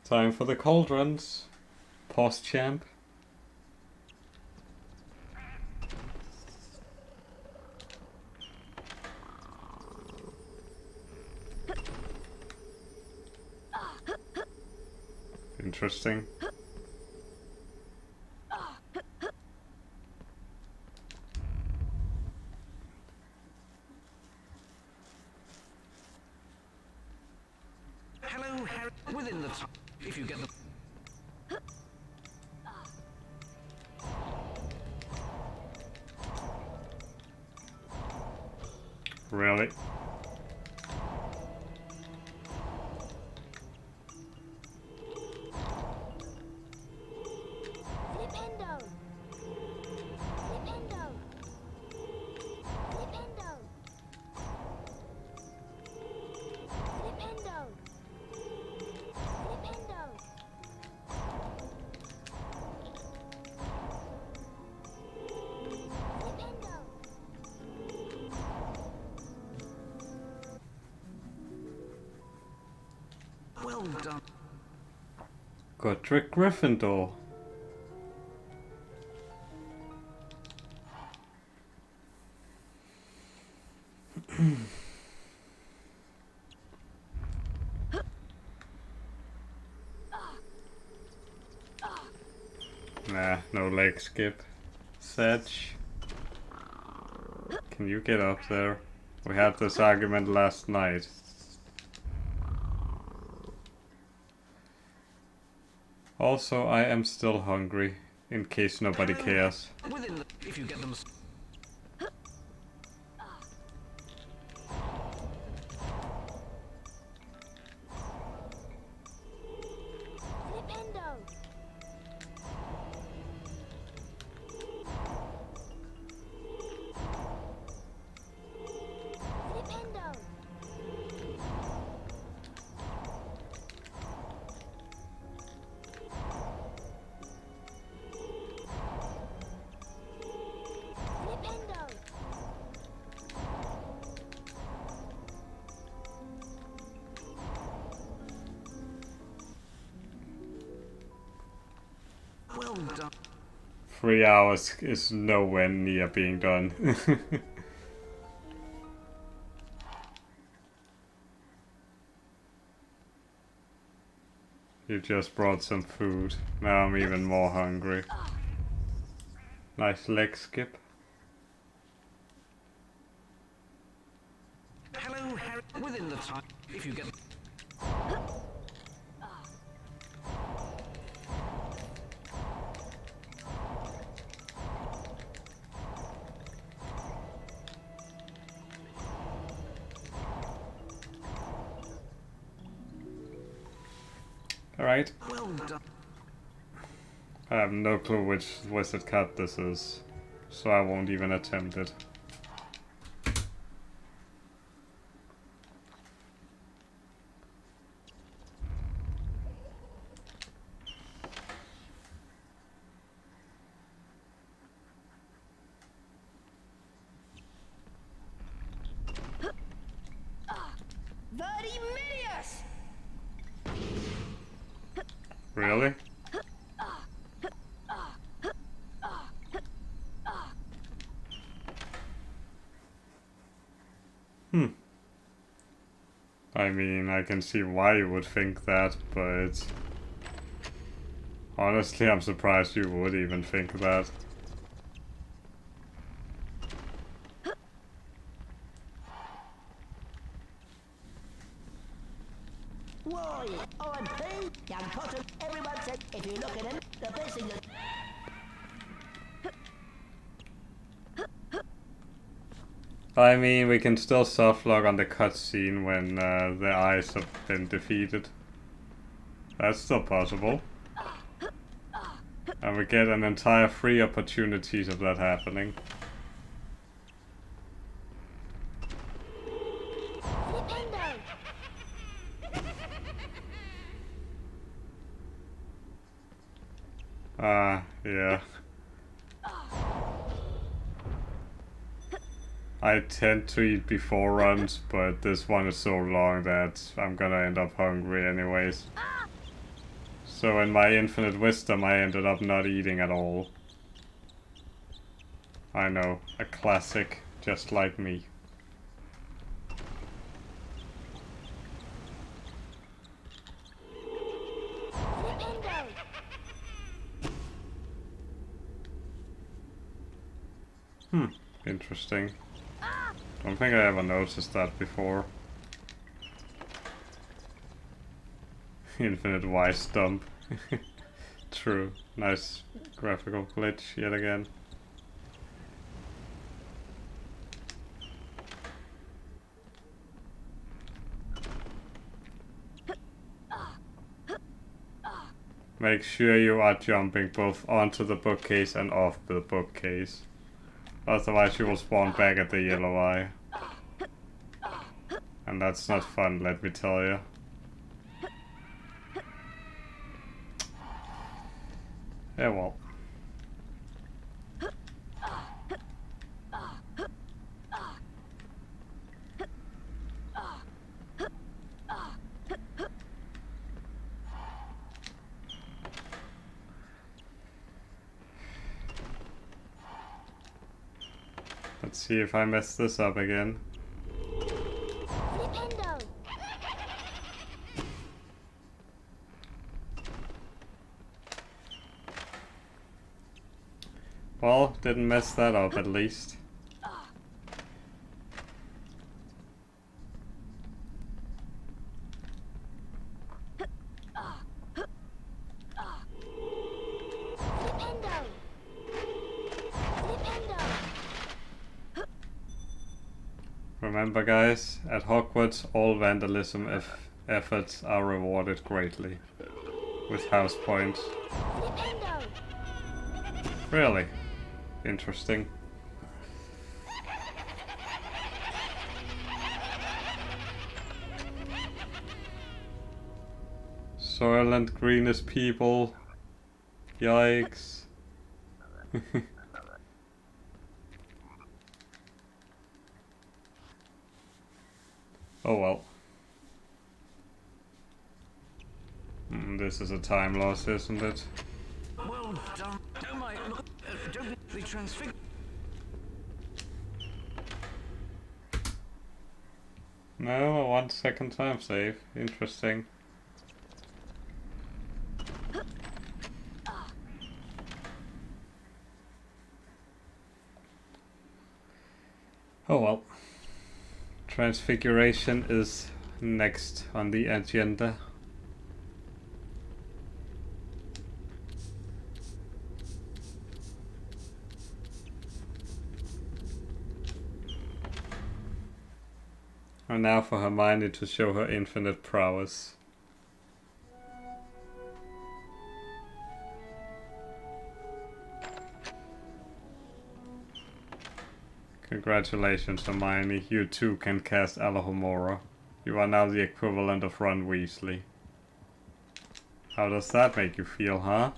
Time for the cauldrons. Post champ. Interesting. Hello, Harry. Within the time, if you get the... Really? Well done. Godric Gryffindor. Nah, no leg skip. Sedge. Can you get up there? We had this argument last night. Also, I am still hungry, in case nobody cares. Within the... if you get them... Well done. 3 hours is nowhere near being done. You just brought some food. Now I'm even more hungry. Nice leg skip. Hello, Harry. Within the time, if you get... Alright. Well done. I have no clue which wizard cut this is, so I won't even attempt it. Really? I mean, I can see why you would think that, but honestly, I'm surprised you would even think that. Why? I'm Pete, young Potter. Everyone said if you look at him, the best thing I mean, we can still softlock on the cutscene when the eyes have been defeated. That's still possible. And we get an entire 3 opportunities of that happening. Yeah. I tend to eat before runs, but this one is so long that I'm gonna end up hungry anyways. So in my infinite wisdom, I ended up not eating at all. I know, a classic, just like me. Interesting. Don't think I ever noticed that before. Infinite wise dump. True. Nice graphical glitch yet again. Make sure you are jumping both onto the bookcase and off the bookcase. Otherwise you will spawn back at the yellow eye. And that's not fun, let me tell you. Yeah, well. Let's see if I mess this up again. Well, didn't mess that up at least. Remember guys, at Hogwarts all vandalism efforts are rewarded greatly. With house points. Really? Interesting. Soylent greenest people. Yikes. Oh well. This is a time loss, isn't it? Well done. Don't mind. Look, don't be transfigured. No, a 1 second time save. Interesting. Oh well. Transfiguration is next on the agenda. And now for Hermione to show her infinite prowess. Congratulations, Hermione. You too can cast Alohomora. You are now the equivalent of Ron Weasley. How does that make you feel, huh?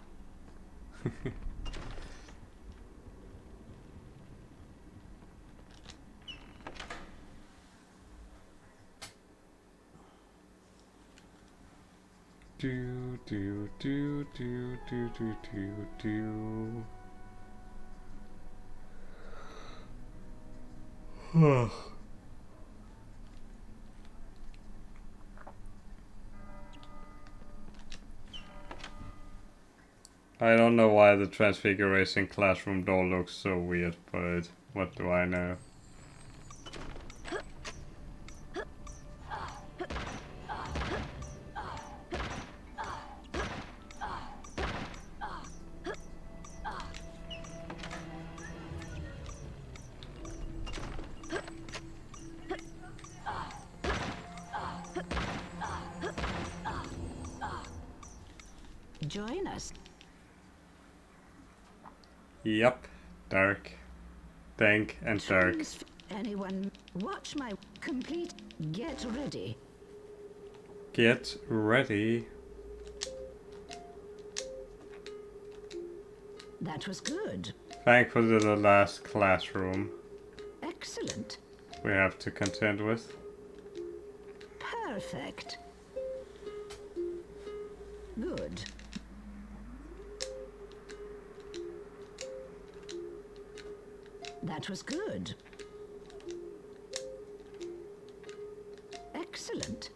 Do do do do do do do do. I don't know why the Transfiguration classroom door looks so weird, but what do I know? Join us. Yep, dark, dank and dark. Anyone watch my complete get ready. Get ready. That was good. Thankfully the last classroom Excellent. we have to contend with. Perfect. Good. That was good. Excellent.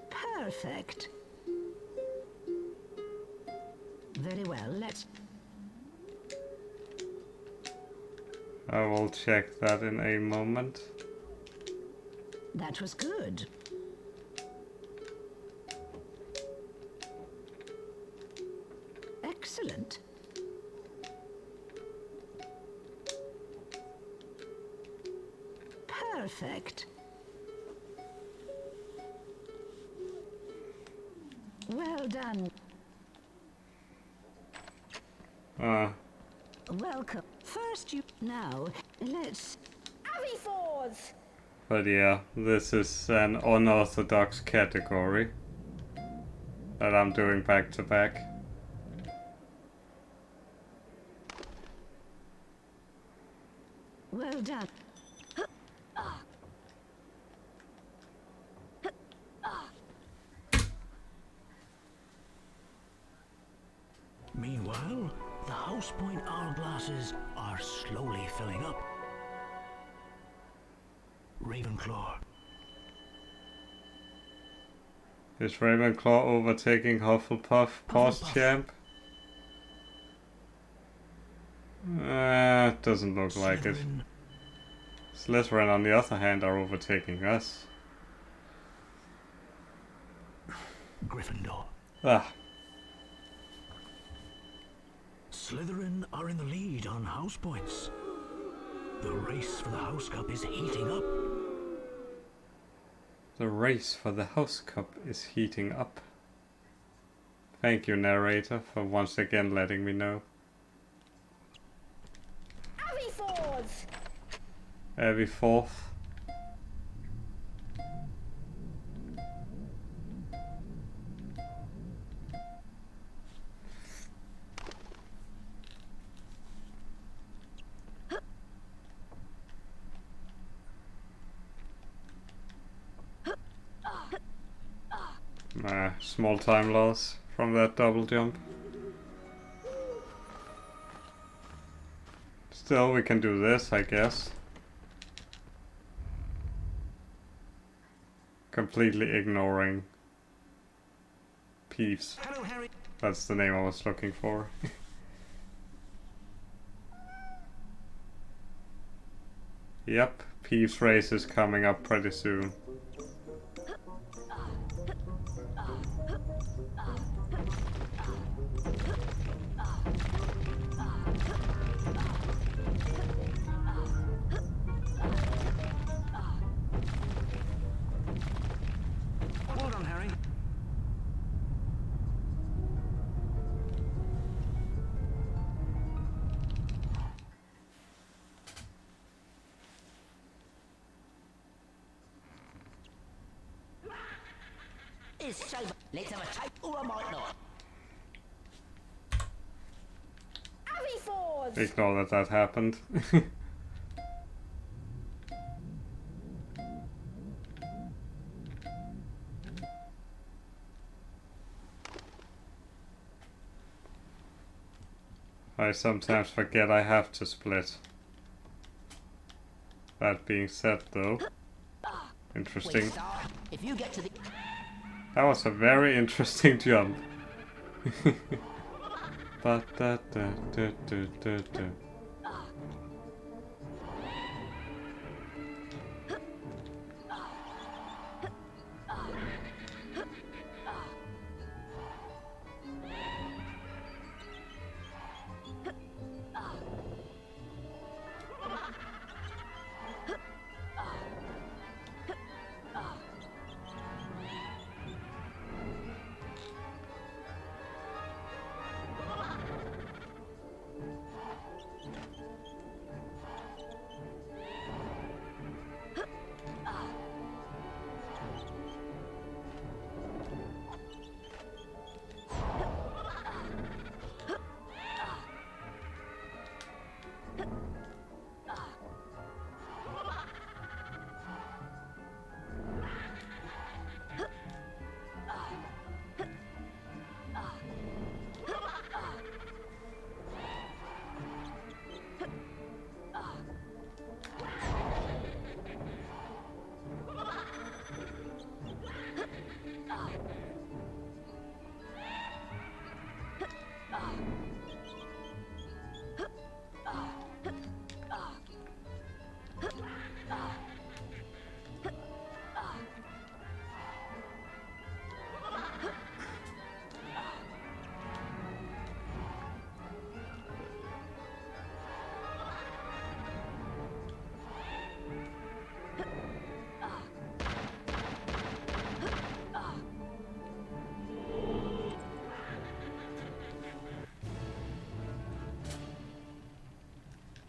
Perfect. Very well, let's... I will check that in a moment. That was good. Excellent. Perfect. Well done. Welcome. First you... Now, let's... Avifors! But yeah, this is an unorthodox category that I'm doing back to back. Well done. Meanwhile, the house point hourglasses are slowly filling up. Ravenclaw. Is Ravenclaw overtaking Hufflepuff post-champ? Doesn't look like it. Slytherin, on the other hand, are overtaking us. Gryffindor. Ah. Slytherin are in the lead on house points. The race for the House Cup is heating up. The race for the House Cup is heating up. Thank you, narrator, for once again letting me know. Avifors! Every fourth. Small time loss from that double jump. Still, we can do this, I guess. Completely ignoring Peeves. Hello, Harry. That's the name I was looking for. Yep, Peeves race is coming up pretty soon. Well done, Harry. is so... Let's have a tape or I might not. Harry Fords! Ignore that happened. I sometimes forget I have to split. That being said though, interesting. If you get to the... That was a very interesting jump. But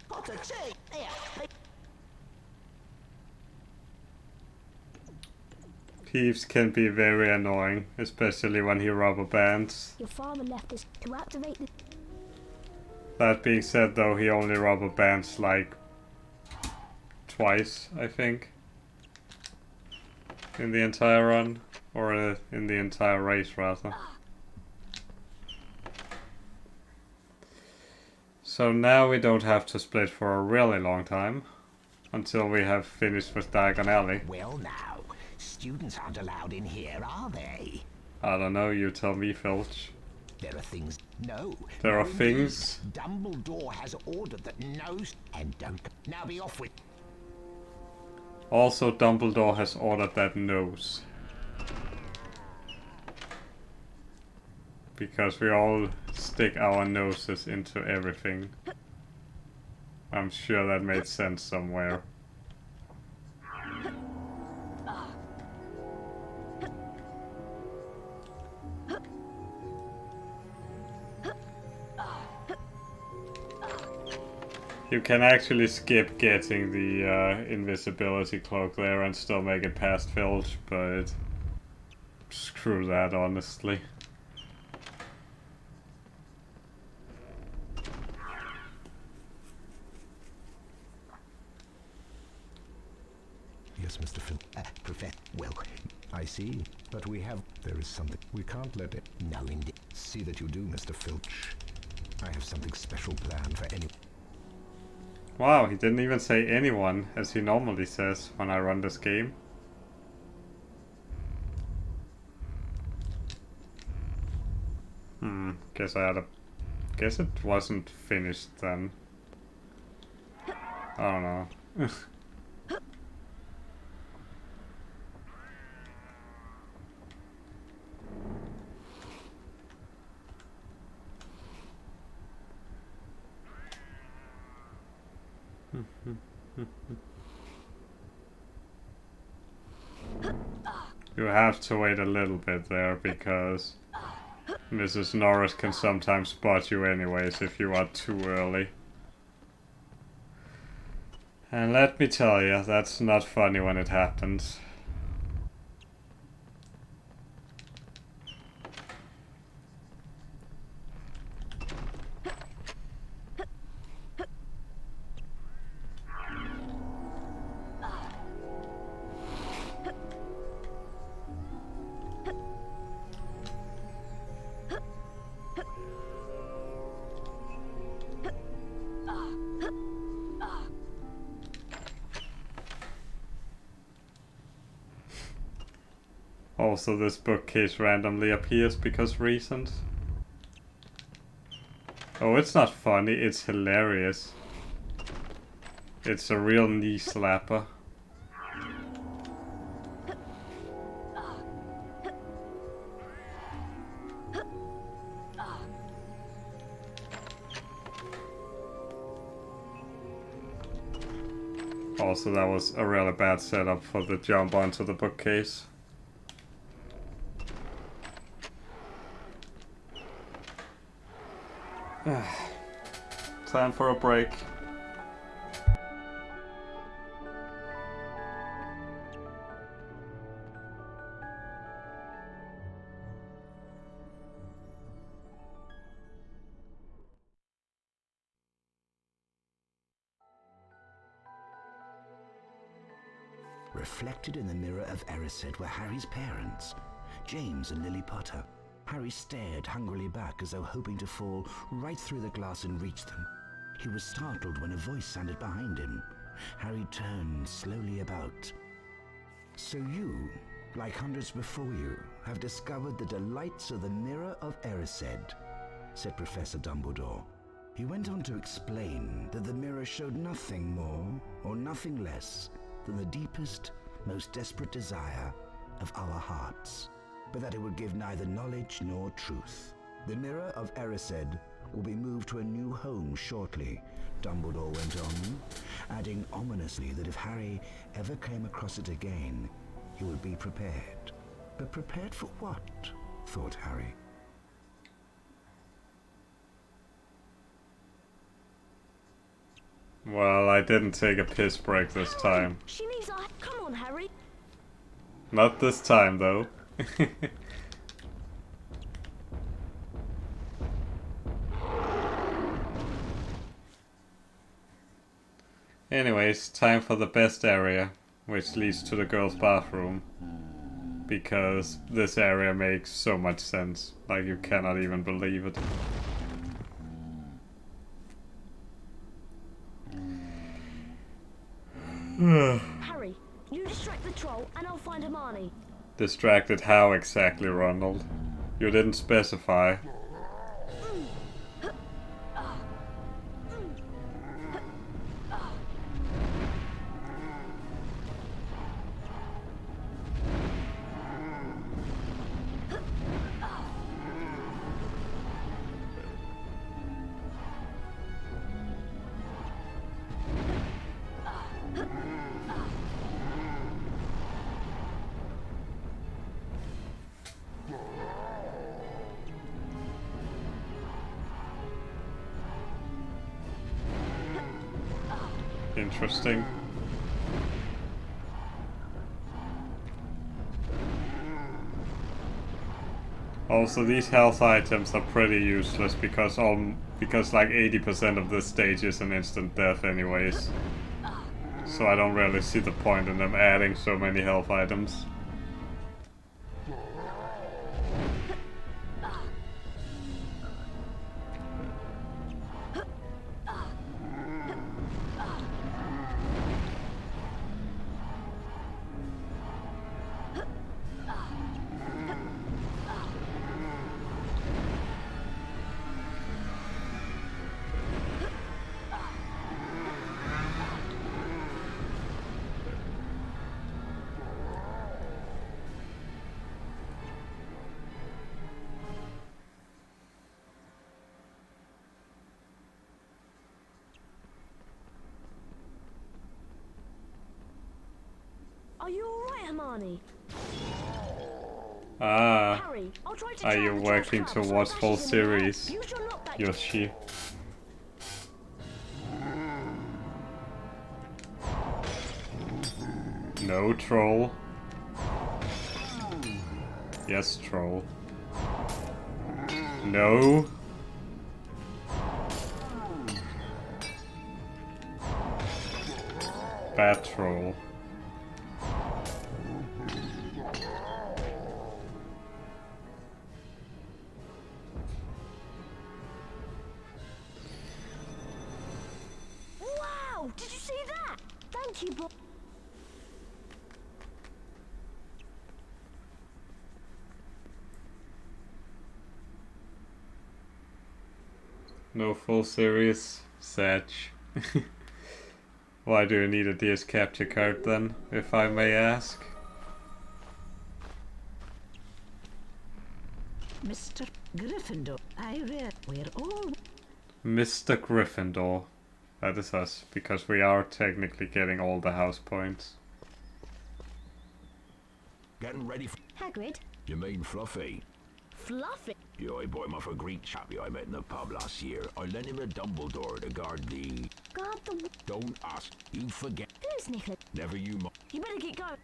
Potter, check! Here. Peeves can be very annoying, especially when he rubber bands. Your father left us to activate the... That being said though, he only rubber bands like twice, I think. In the entire run. Or in the entire race rather. So now we don't have to split for a really long time. Until we have finished with Diagon Alley. Well now, students aren't allowed in here, are they? I don't know, you tell me, Filch. There are things... No. There no, are things? indeed. Dumbledore has ordered that no... And don't... Now be off with... Also, Dumbledore has ordered that nose. Because we all stick our noses into everything. I'm sure that made sense somewhere. You can actually skip getting the invisibility cloak there and still make it past Filch, but screw that, honestly. Yes, Mr. Phil. Professor. Well, I see. But we have... There is something... We can't let it... No, indeed. See that you do, Mr. Filch. I have something special planned for any... Wow, he didn't even say anyone, as he normally says when I run this game. Guess I had a... Guess it wasn't finished then. I don't know. You have to wait a little bit there because Mrs. Norris can sometimes spot you anyways if you are too early. And let me tell you, that's not funny when it happens. Also, this bookcase randomly appears because recent. Oh, it's not funny, it's hilarious. It's a real knee slapper. Also, that was a really bad setup for the jump onto the bookcase. Time for a break. Reflected in the mirror of Erised were Harry's parents, James and Lily Potter. Harry stared hungrily back as though hoping to fall right through the glass and reach them. He was startled when a voice sounded behind him. Harry turned slowly about. So you, like hundreds before you, have discovered the delights of the mirror of Erised, said Professor Dumbledore. He went on to explain that the mirror showed nothing more or nothing less than the deepest, most desperate desire of our hearts, but that it would give neither knowledge nor truth. The mirror of Erised will be moved to a new home shortly, Dumbledore went on, adding ominously that if Harry ever came across it again, he would be prepared. But prepared for what? Thought Harry. Well, I didn't take a piss break this time. She needs our... Come on, Harry. Not this time, though. Anyways, time for the best area, which leads to the girls' bathroom. Because this area makes so much sense, like you cannot even believe it. Harry, you distract the troll and I'll find Hermione. Distracted how exactly, Ronald? You didn't specify. Interesting. Also, these health items are pretty useless because like 80% of this stage is an instant death anyways. So I don't really see the point in them adding so many health items. Are you alright, Hermione? Ah, Harry, I'll try to are drown you the working troll's trap towards so it full dashes in the air. series, You shall not back- Yoshi? No, troll. Yes, troll. No. Bad troll. Pretty boy. No full series. Satch. Why do you need a DS capture card then, if I may ask? Mr. Gryffindor, we're all... Mr. Gryffindor. That is us, because we are technically getting all the house points. Getting ready for... Hagrid? You mean Fluffy? Fluffy? Yeah, I bought him off a Greek chappie I met in the pub last year. I lent him a Dumbledore to guard the... Guard the... Don't ask. You forget. Who's Nicholas? Never you mind. You better get going.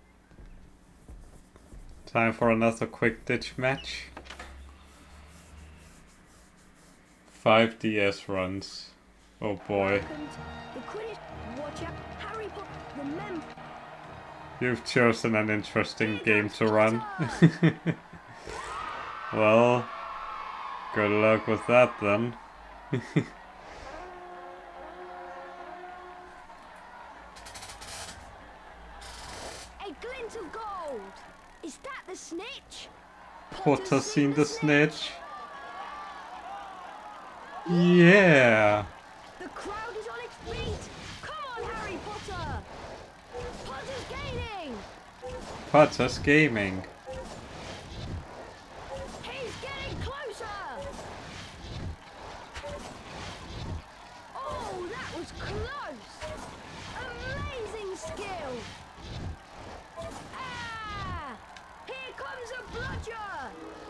Time for another quick ditch match. 5 DS runs. Oh boy. The Quidditch. Watch out. Harry Potter. Remember. You've chosen an interesting game to run. Well, good luck with that then. A glint of gold. Is that the snitch? Potter seen the snitch? Yeah. The crowd is on its feet. Come on, Harry Potter. Potter's gaining. Potter's gaming. He's getting closer. Oh, that was close. Amazing skill. Ah! Here comes a bludger.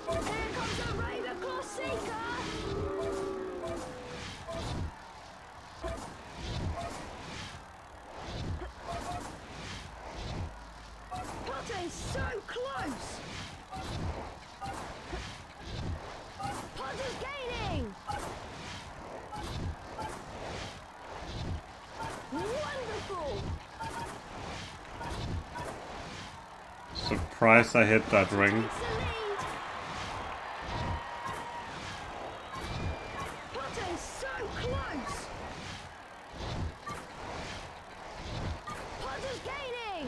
Here comes a Ravenclaw seeker. Potter is so close. Potter's gaining. Wonderful. Surprised I hit that ring. Potter is so close. Potter's gaining.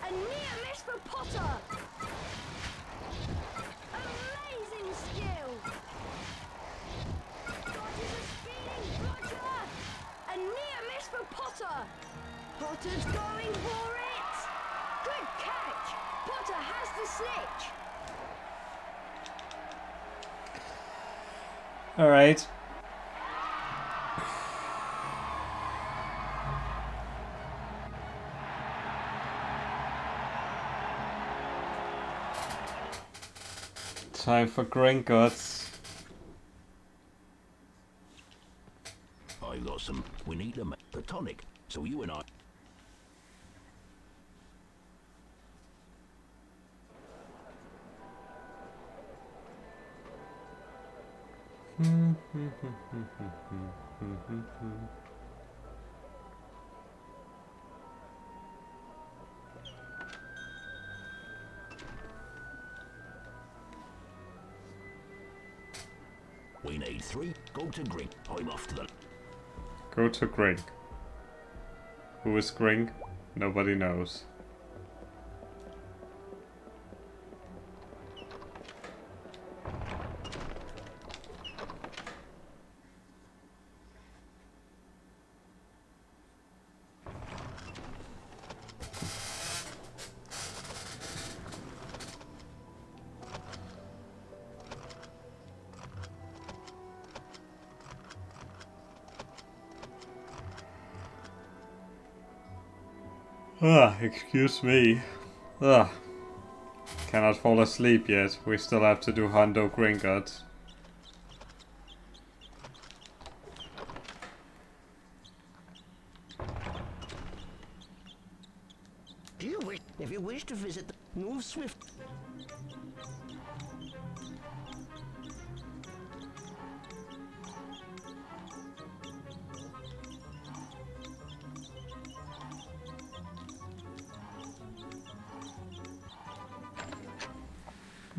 A near miss for Potter. Amazing skill. Potter's a speeding bludger. A near miss for Potter. Potter's going for it. Good catch. Potter has the snitch. All right. Time for Gringotts. I got some. We need to make the tonic. So you and I. We need 3. Go to Grink. I'm off to the... Go to Gring. Who is Gring? Nobody knows. Excuse me. Cannot fall asleep yet. We still have to do Hondo Gringotts. Do you wish, if you wish to visit the move swift.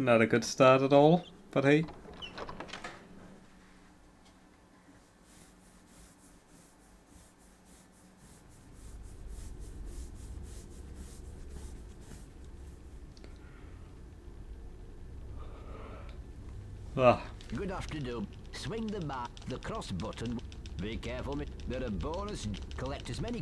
Not a good start at all, but hey. Ah. Good afternoon. Swing the cross button. Be careful, there are bonus. Collect as many.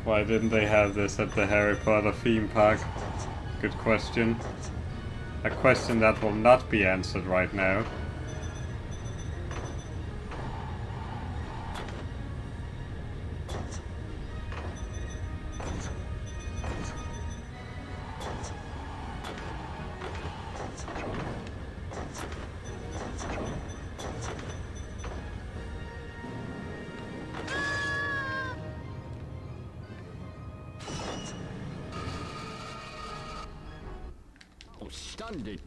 Why didn't they have this at the Harry Potter theme park? Good question. A question that will not be answered right now. Outstanding.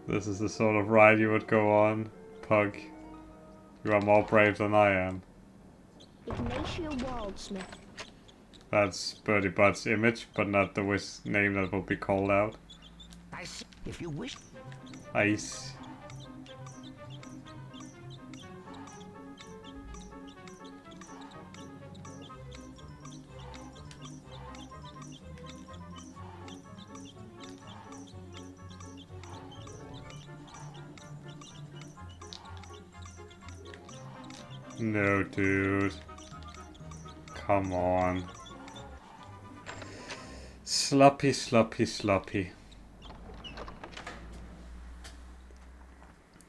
This is the sort of ride you would go on, Pug. You are more brave than I am. Ignatia Wildsmith. That's Birdie Bud's image, but not the name that will be called out. Ice, if you wish. Ice. No, dude. Come on. Sloppy, sloppy, sloppy.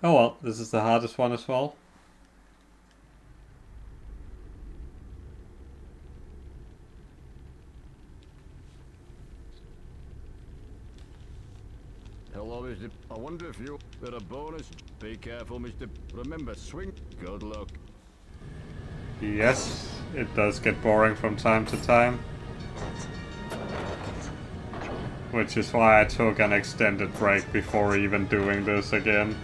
Oh well, this is the hardest one as well. Hello, Mr. I wonder if you got a bonus. Be careful, Mr. Remember, swing. Good luck. Yes, it does get boring from time to time. Which is why I took an extended break before even doing this again.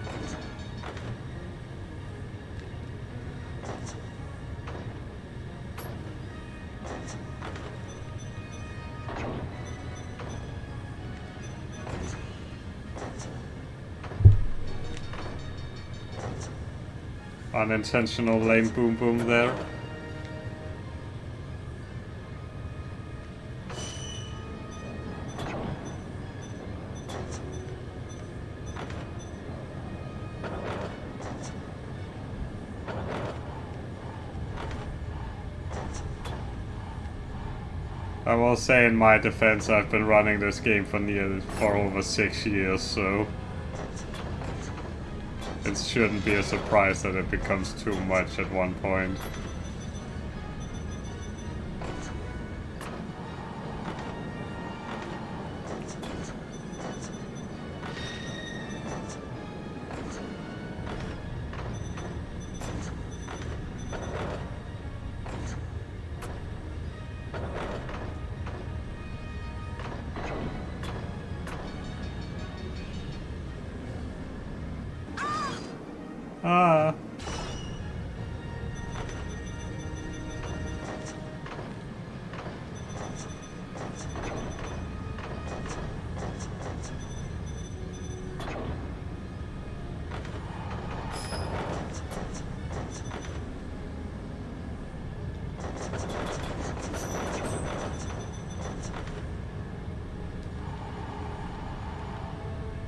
Unintentional lame boom boom there. I will say in my defense, I've been running this game for over 6 years, so it shouldn't be a surprise that it becomes too much at one point. Ah.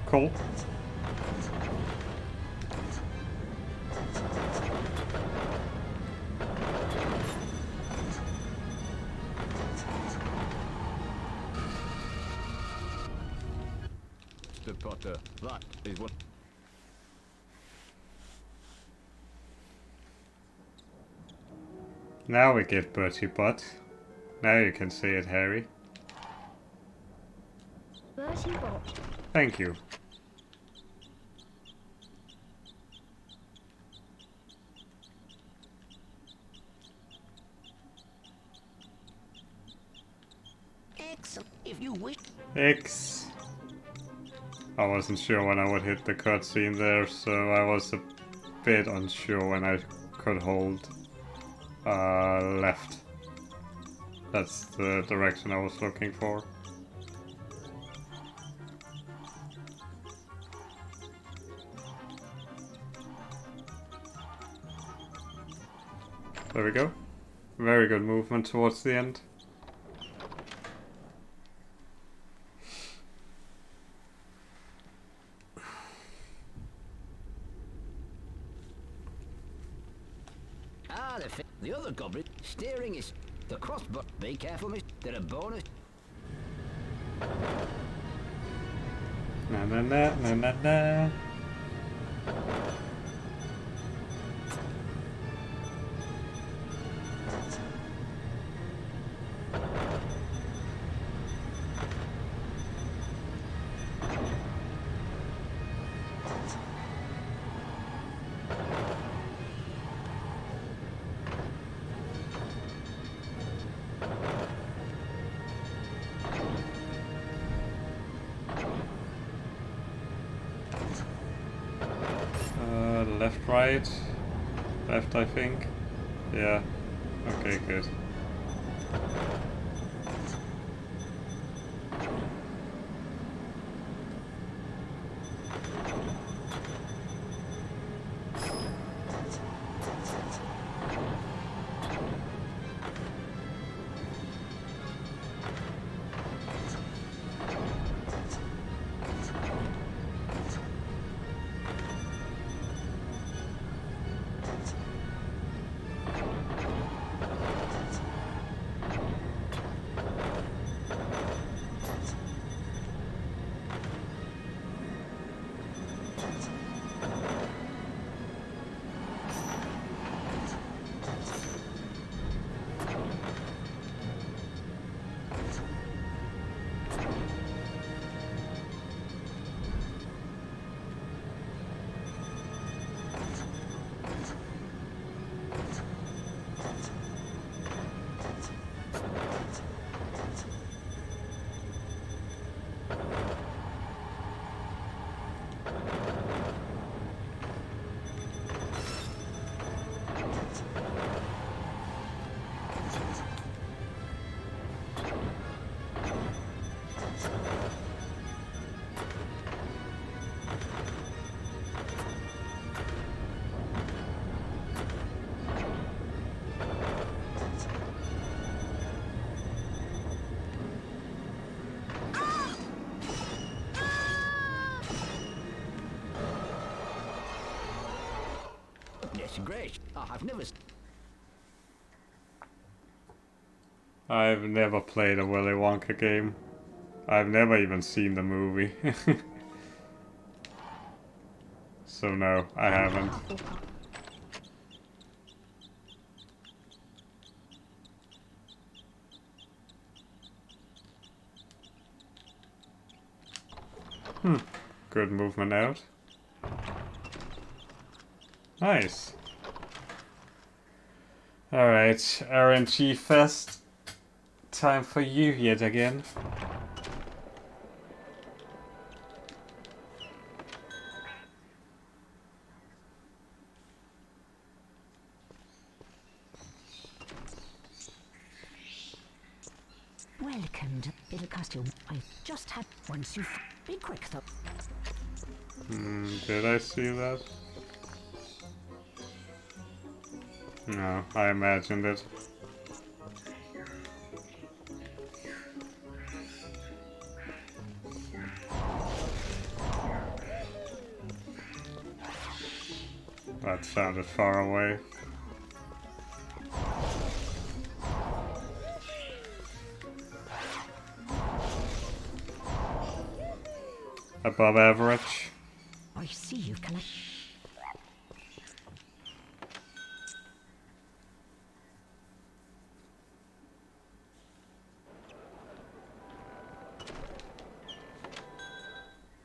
Cool. Mr. Potter. That is what... Now we get Bertie Bott. Now you can say it, Harry. Bertie Bott. Thank you. Excellent. If you wish. X. I wasn't sure when I would hit the cutscene there, so I was a bit unsure when I could hold left. That's the direction I was looking for. There we go. Very good movement towards the end. Ah, the other goblin. Steering is the crossbow. Be careful, miss. There are bonus. Na na na na na na. Left, right, left, I think. Yeah. Okay, good. Great. I've never. I've never played a Willy Wonka game. I've never even seen the movie. So no, I haven't. Good movement out. Nice. Alright, RNG Fest. Time for you yet again. Welcome to Little Costume. I just had once you be quick though. Did I see that? No, I imagined it. That sounded far away. above average. I see you collect.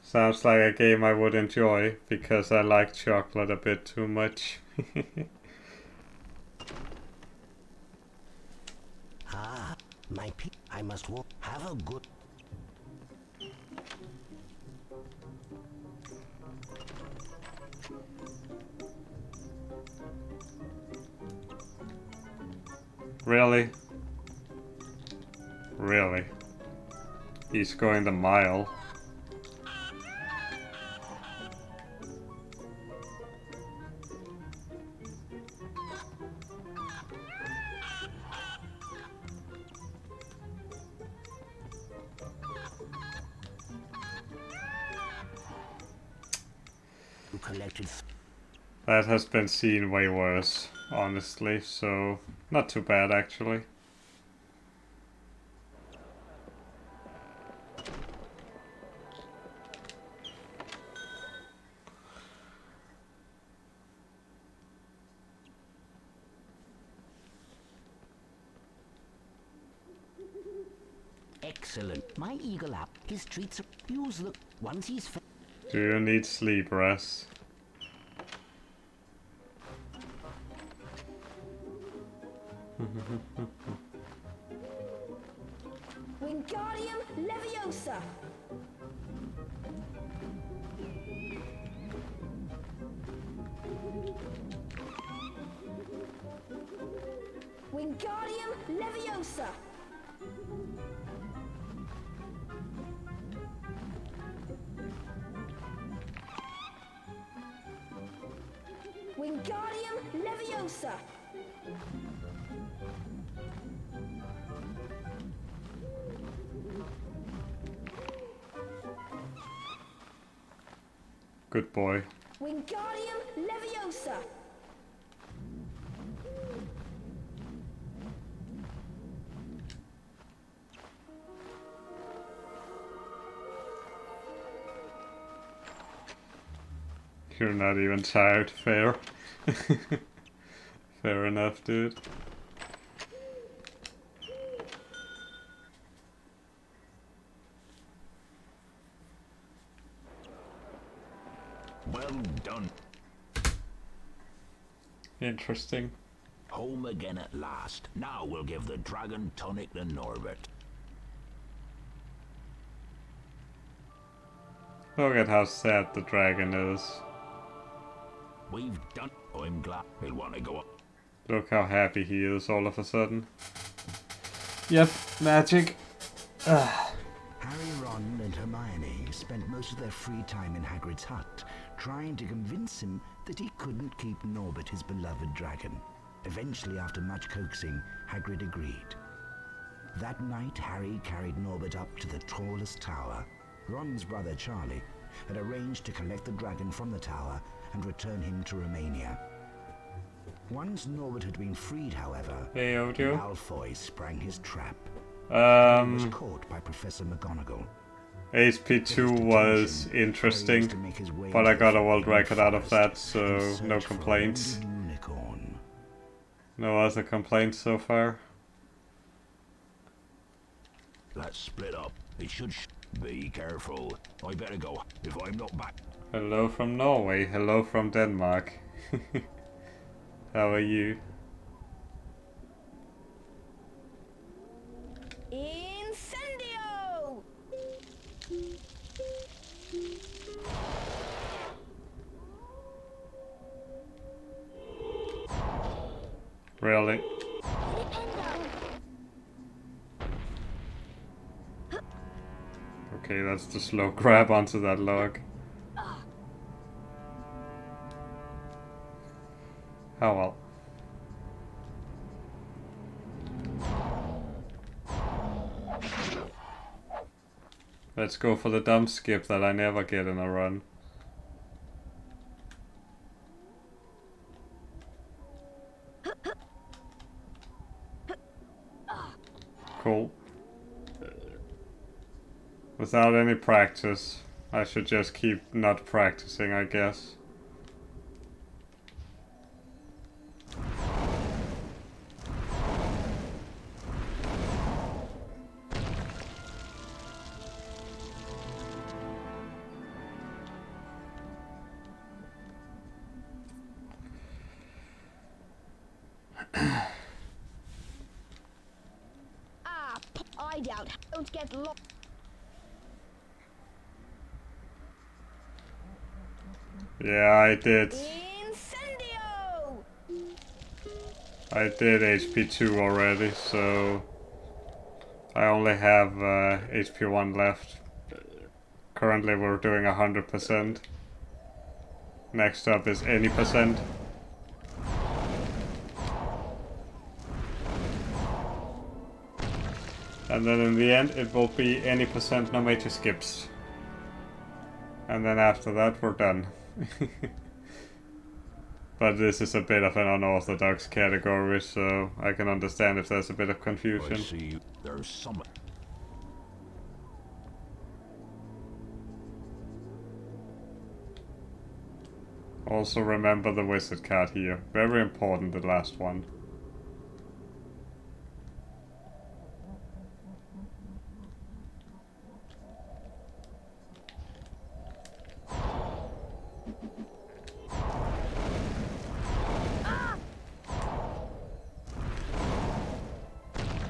Sounds like a game I would enjoy, because I like chocolate a bit too much. Ah, I must walk. Have a good. Really? Really? He's going the mile. That has been seen way worse, honestly, so not too bad actually. Excellent. My eagle up. His treats are. Use look. Once he's. Do you need sleep, Russ? Wingardium Leviosa! Wingardium Leviosa! Wingardium Leviosa! Good boy. Wingardium Leviosa! You're not even tired, fair. Fair enough, dude. Well done. Interesting. Home again at last. Now we'll give the dragon tonic to Norbert. Look at how sad the dragon is. We've done. Oh, I'm glad he'll want to go up. Look how happy he is all of a sudden. Yep, magic. Harry, Ron, and Hermione spent most of their free time in Hagrid's hut, trying to convince him that he couldn't keep Norbert, his beloved dragon. Eventually, after much coaxing, Hagrid agreed. That night, Harry carried Norbert up to the tallest tower. Ron's brother, Charlie, had arranged to collect the dragon from the tower and return him to Romania. Once Norbert had been freed, however, Malfoy sprang his trap. He was caught by Professor McGonagall. HP2 was interesting, but I got a world record out of that, so no complaints. No other complaints so far. Let's split up. It should be careful. I better go if I'm not back. Hello from Norway, hello from Denmark. How are you? Incendio! Really? Okay, that's the slow grab onto that log. Oh well. Let's go for the dumb skip that I never get in a run. Cool. Without any practice. I should just keep not practicing, I guess. I doubt. Don't get lost. Yeah, I did. Incendio! I did HP2 already, so I only have HP1 left. Currently we're doing 100%. Next up is any percent. And then in the end it will be any percent, no major skips. And then after that we're done. But this is a bit of an unorthodox category, so I can understand if there's a bit of confusion. I see there's some. Also remember the wizard card here. Very important, the last one.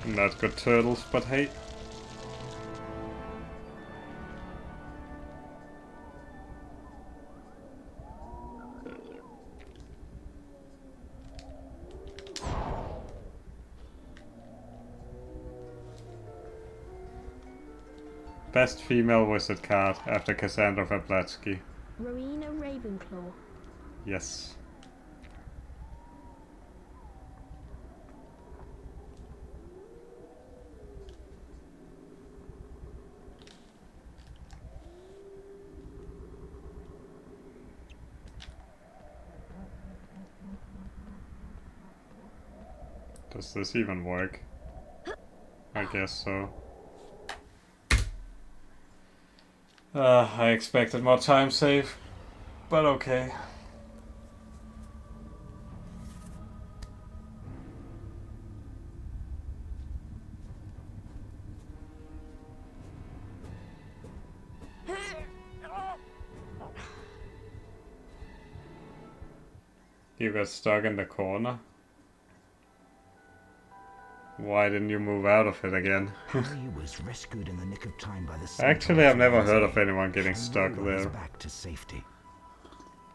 Not good turtles, but hey. Best female wizard card after Cassandra Verblatsky. Rowena Ravenclaw. Yes. Does this even work? I guess so. I expected more time save, but okay. You got stuck in the corner? Why didn't you move out of it again? Harry was rescued in the nick of time by the Actually, I've never heard of anyone getting stuck and there. back to safety.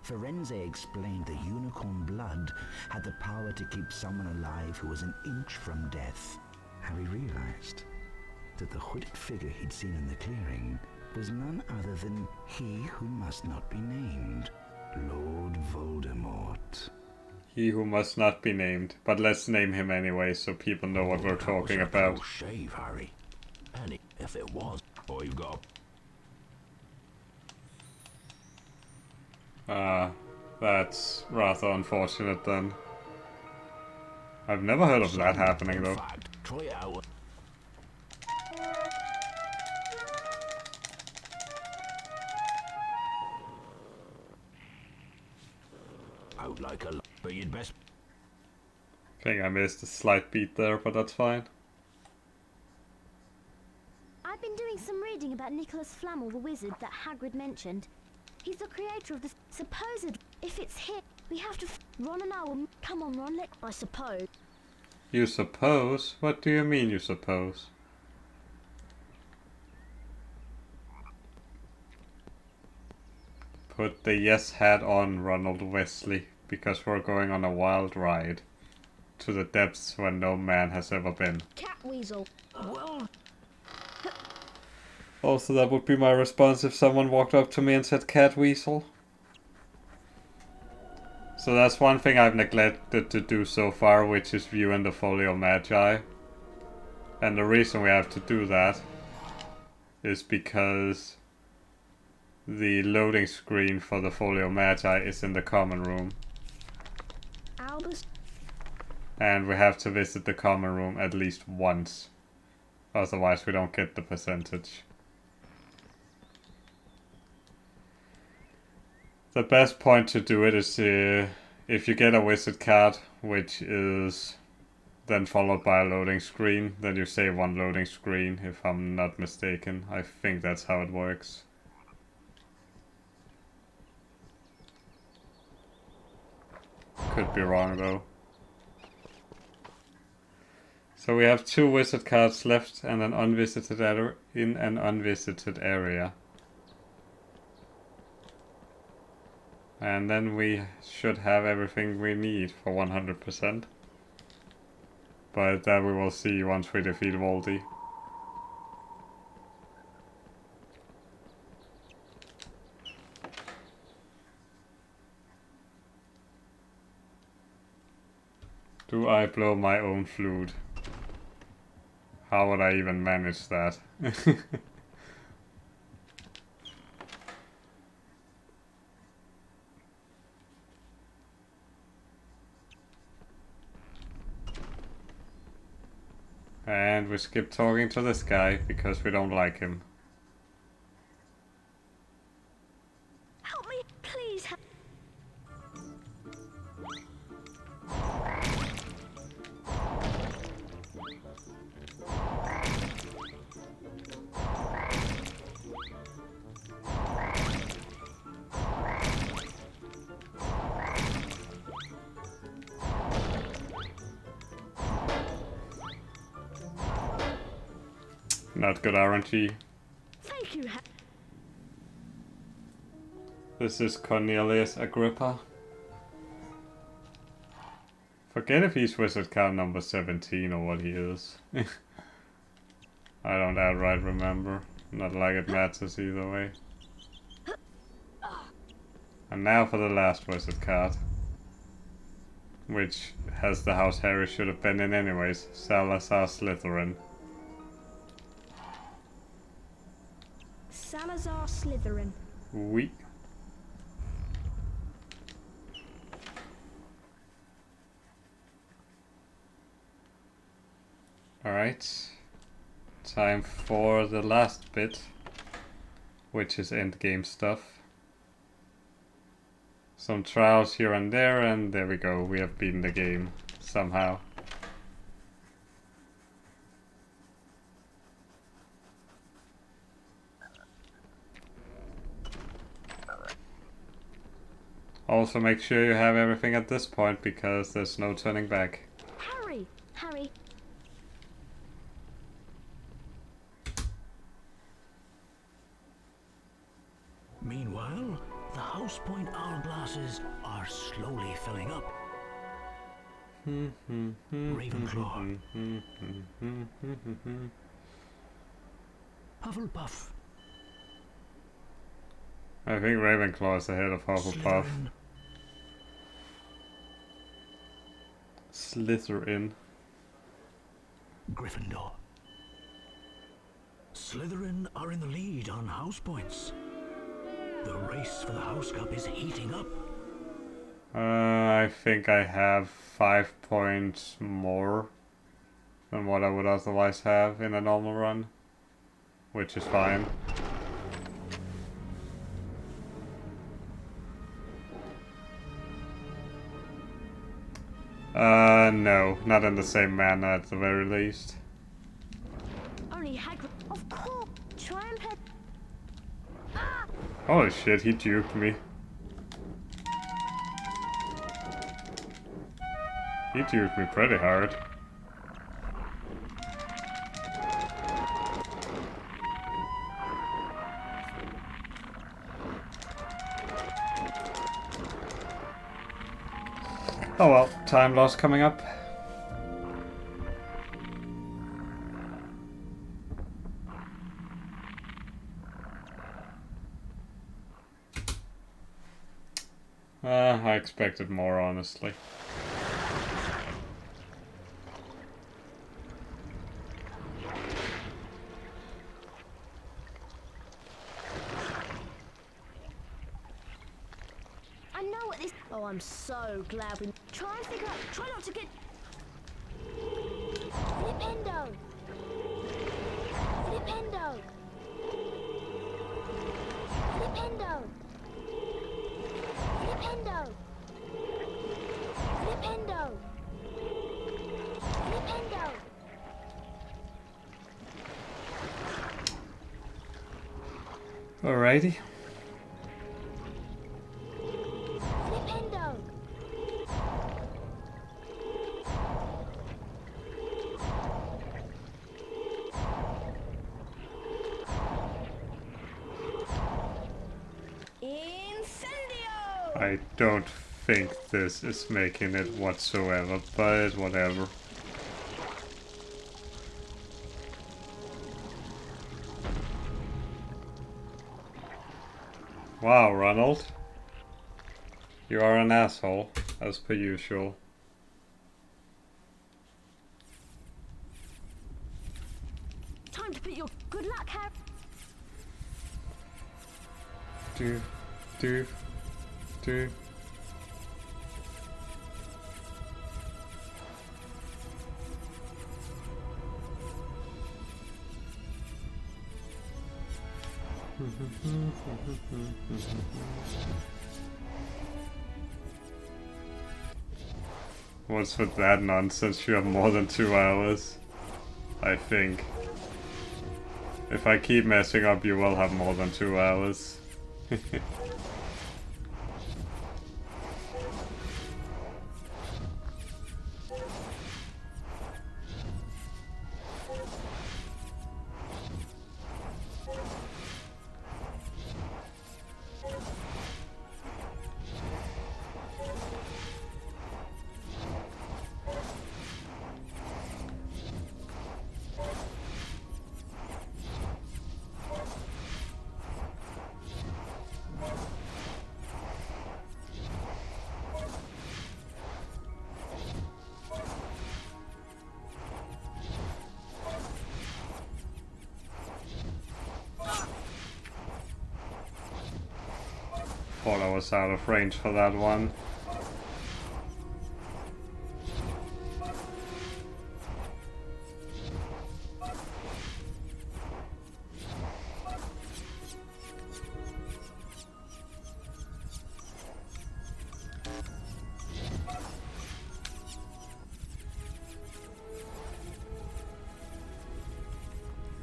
Firenze explained the unicorn blood had the power to keep someone alive who was an inch from death. Harry realized that the hooded figure he'd seen in the clearing was none other than he who must not be named, Lord Voldemort. He who must not be named, but let's name him anyway so people know what we're talking about. Shave, Harry. And if it was, oh, you got. That's rather unfortunate then. I've never heard of that happening though. Try it out. Out like a but you'd best. I think I missed a slight beat there, but that's fine. I've been doing some reading about Nicholas Flamel, the wizard that Hagrid mentioned. He's the creator of the supposed... If it's hit, we have to... Ron and I will... Come on, Ron, I suppose. You suppose? What do you mean you suppose? Put the yes hat on, Ronald Weasley, because we're going on a wild ride. To the depths where no man has ever been. Catweasel. Well... Also, that would be my response if someone walked up to me and said Catweasel. So that's one thing I've neglected to do so far, which is view in the Folio Magi. And the reason we have to do that is because the loading screen for the Folio Magi is in the common room. Albus. And we have to visit the common room at least once. Otherwise we don't get the percentage. The best point to do it is if you get a wizard card, which is then followed by a loading screen, then you save one loading screen, if I'm not mistaken. I think that's how it works. Could be wrong though. So we have 2 wizard cards left and an unvisited in an unvisited area. And then we should have everything we need for 100%. But that we will see once we defeat Voldy. Do I blow my own flute? How would I even manage that? And we skip talking to this guy because we don't like him. Help me, please. Not good RNG. Thank you. This is Cornelius Agrippa. Forget if he's wizard card number 17 or what he is. I don't outright remember. Not like it matters either way. And now for the last wizard card. Which has the house Harry should have been in anyways. Salazar Slytherin. Salazar Slytherin. Oui. Alright. Time for the last bit, which is endgame stuff. Some trials here and there we go. We have beaten the game somehow. Also make sure you have everything at this point because there's no turning back. Harry! Harry! Meanwhile, the house point hourglasses are slowly filling up. Ravenclaw. Hufflepuff. I think Ravenclaw is ahead of Hufflepuff. Slytherin. Gryffindor. Slytherin are in the lead on house points. The race for the house cup is heating up. I think I have 5 points more than what I would otherwise have in a normal run, which is fine. No, not in the same manner at the very least. Only Hagrid. Of course. Try and play. Holy shit, he duped me. He duped me pretty hard. Oh well, time loss coming up. I expected more, honestly. I know what this. Oh, I'm so glad we. Try and figure out. Try not to get. Flipendo! Flipendo! Flipendo! Alrighty. Flipendo! Incendio! I don't think this is making it whatsoever, but whatever. Wow, Ronald. You are an asshole, as per usual. Time to put your good luck, Harry. Do. What's with that nonsense? You have more than 2 hours. I think. If I keep messing up, you will have more than 2 hours. Thought I was out of range for that one.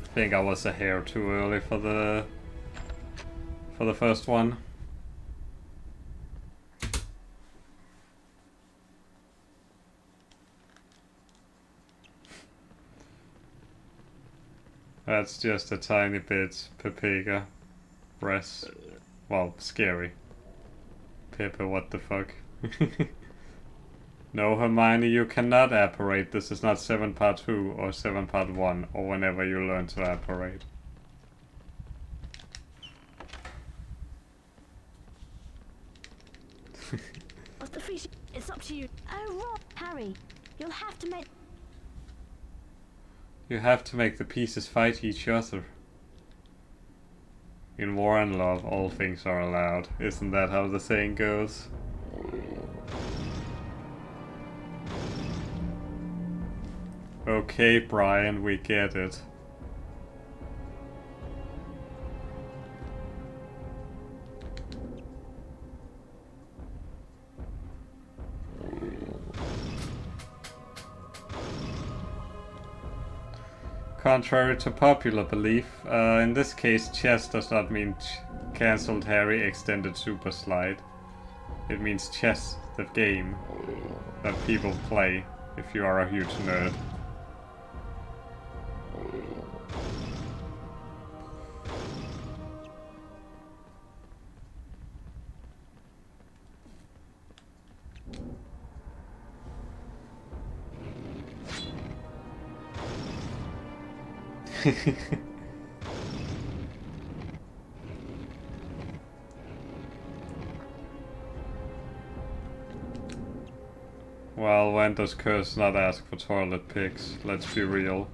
I think I was a hair too early for the first one. That's just a tiny bit Pepega. Rest. Well, scary. Pepper, what the fuck? No, Hermione, you cannot apparate. This is not 7 part 2 or 7 part 1 or whenever you learn to apparate. What's the fish? It's up to you. Oh, Rob, Harry, you'll have to make... You have to make the pieces fight each other. In war and love, all things are allowed. Isn't that how the saying goes? Okay, Brian, we get it. Contrary to popular belief, in this case chess does not mean cancelled Harry extended super slide. It means chess, the game that people play if you are a huge nerd. Well, when does Curse not ask for toilet pics? Let's be real.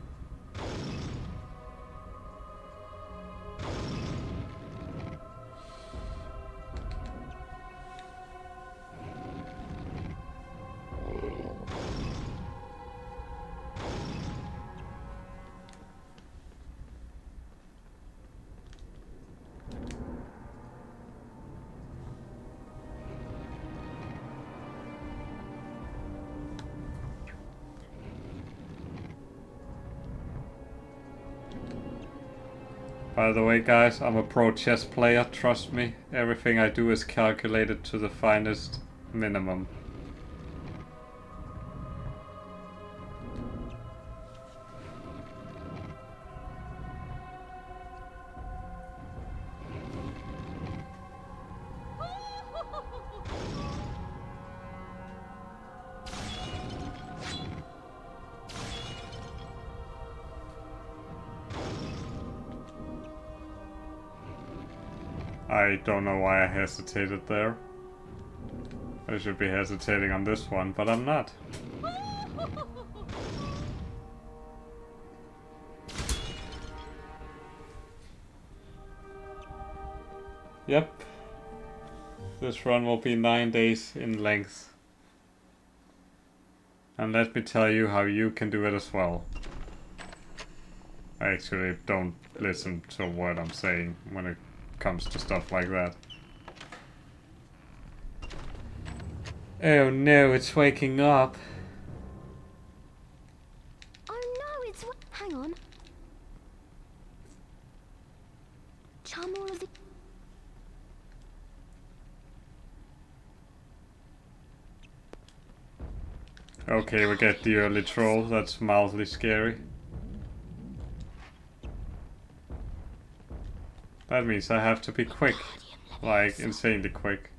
By the way, guys, I'm a pro chess player, trust me. Everything I do is calculated to the finest minimum. I don't know why I hesitated there. I should be hesitating on this one, but I'm not. Yep. This run will be 9 days in length. And let me tell you how you can do it as well. Actually, don't listen to what I'm saying when it comes to stuff like that. Oh no, it's waking up. Oh no, it's... Hang on. Charm all of the... Okay, we get the early troll. That's mildly scary. That means I have to be quick. Like, insanely quick.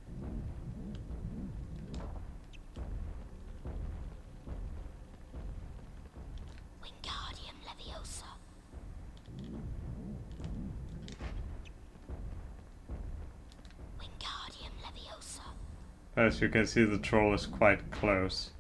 As you can see, the troll is quite close.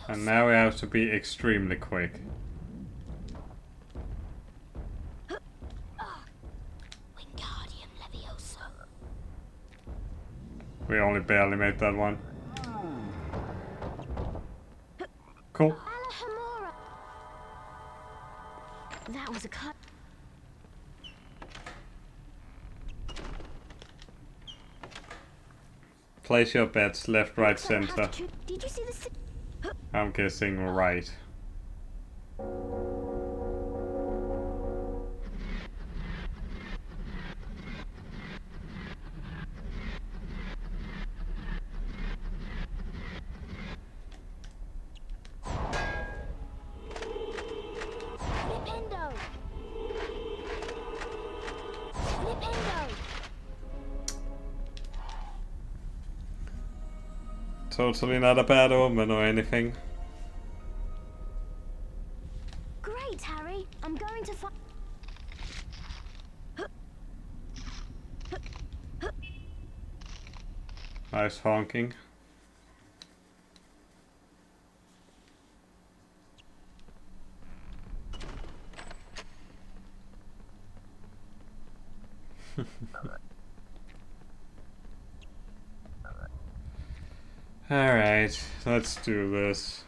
And now we have to be extremely quick. We only barely made that one. Cool. That was a cut. Place your bets left, right, center. Did you see the... I'm guessing right. Totally not a bad omen or anything. Great, Harry. I'm going to find... Nice honking. Alright, let's do this.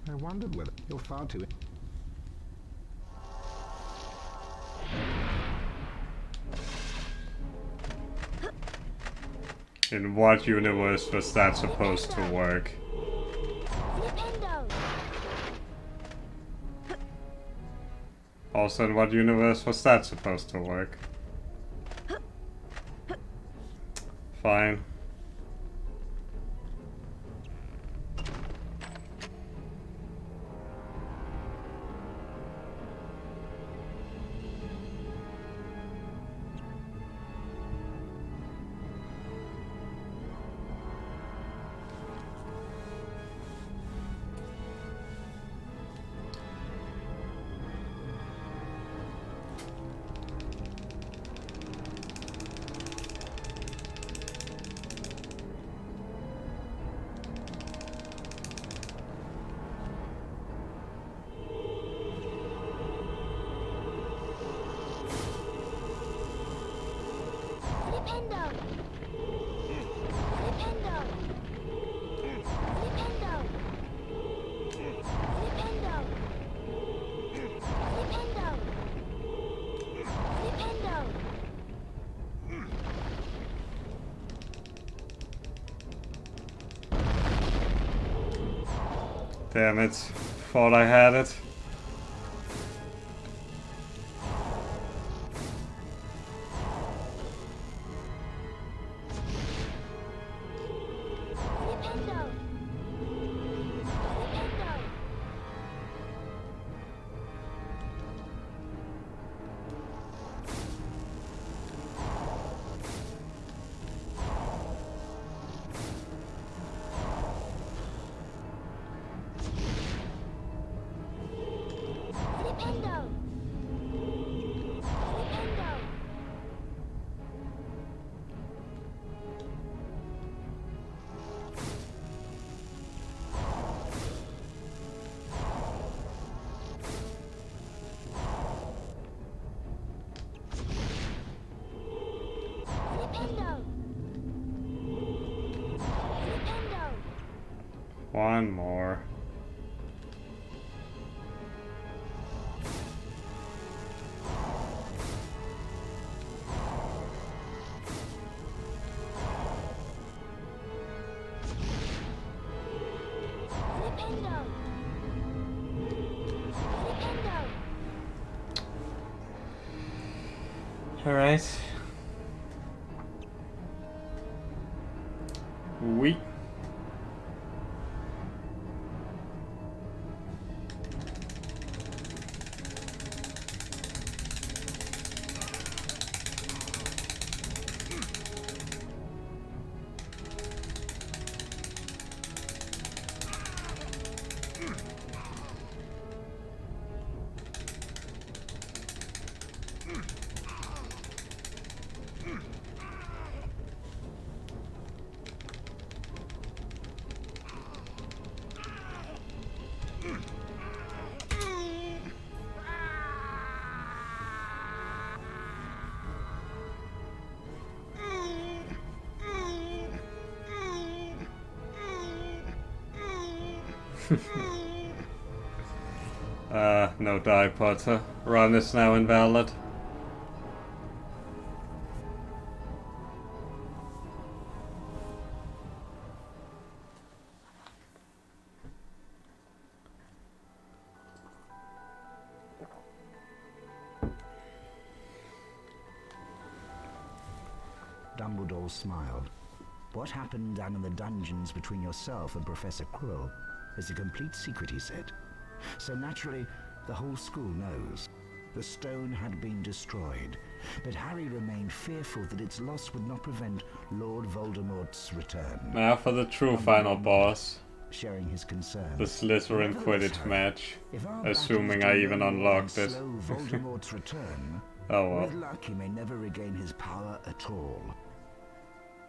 I wondered whether you're far too... In what universe was that supposed to work? Also, in what universe was that supposed to work? Fine. Damn it. Thought I had it. One more. All right. Oui. No die, Potter. Run is now invalid. Dumbledore smiled. What happened down in the dungeons between yourself and Professor Quirrell is a complete secret, he said. So naturally, the whole school knows. The stone had been destroyed, but Harry remained fearful that its loss would not prevent Lord Voldemort's return. Now for the true final boss. Sharing his concern. The Slytherin Quidditch match. Assuming I even unlocked it. Voldemort's return, oh well. With luck, he may never regain his power at all.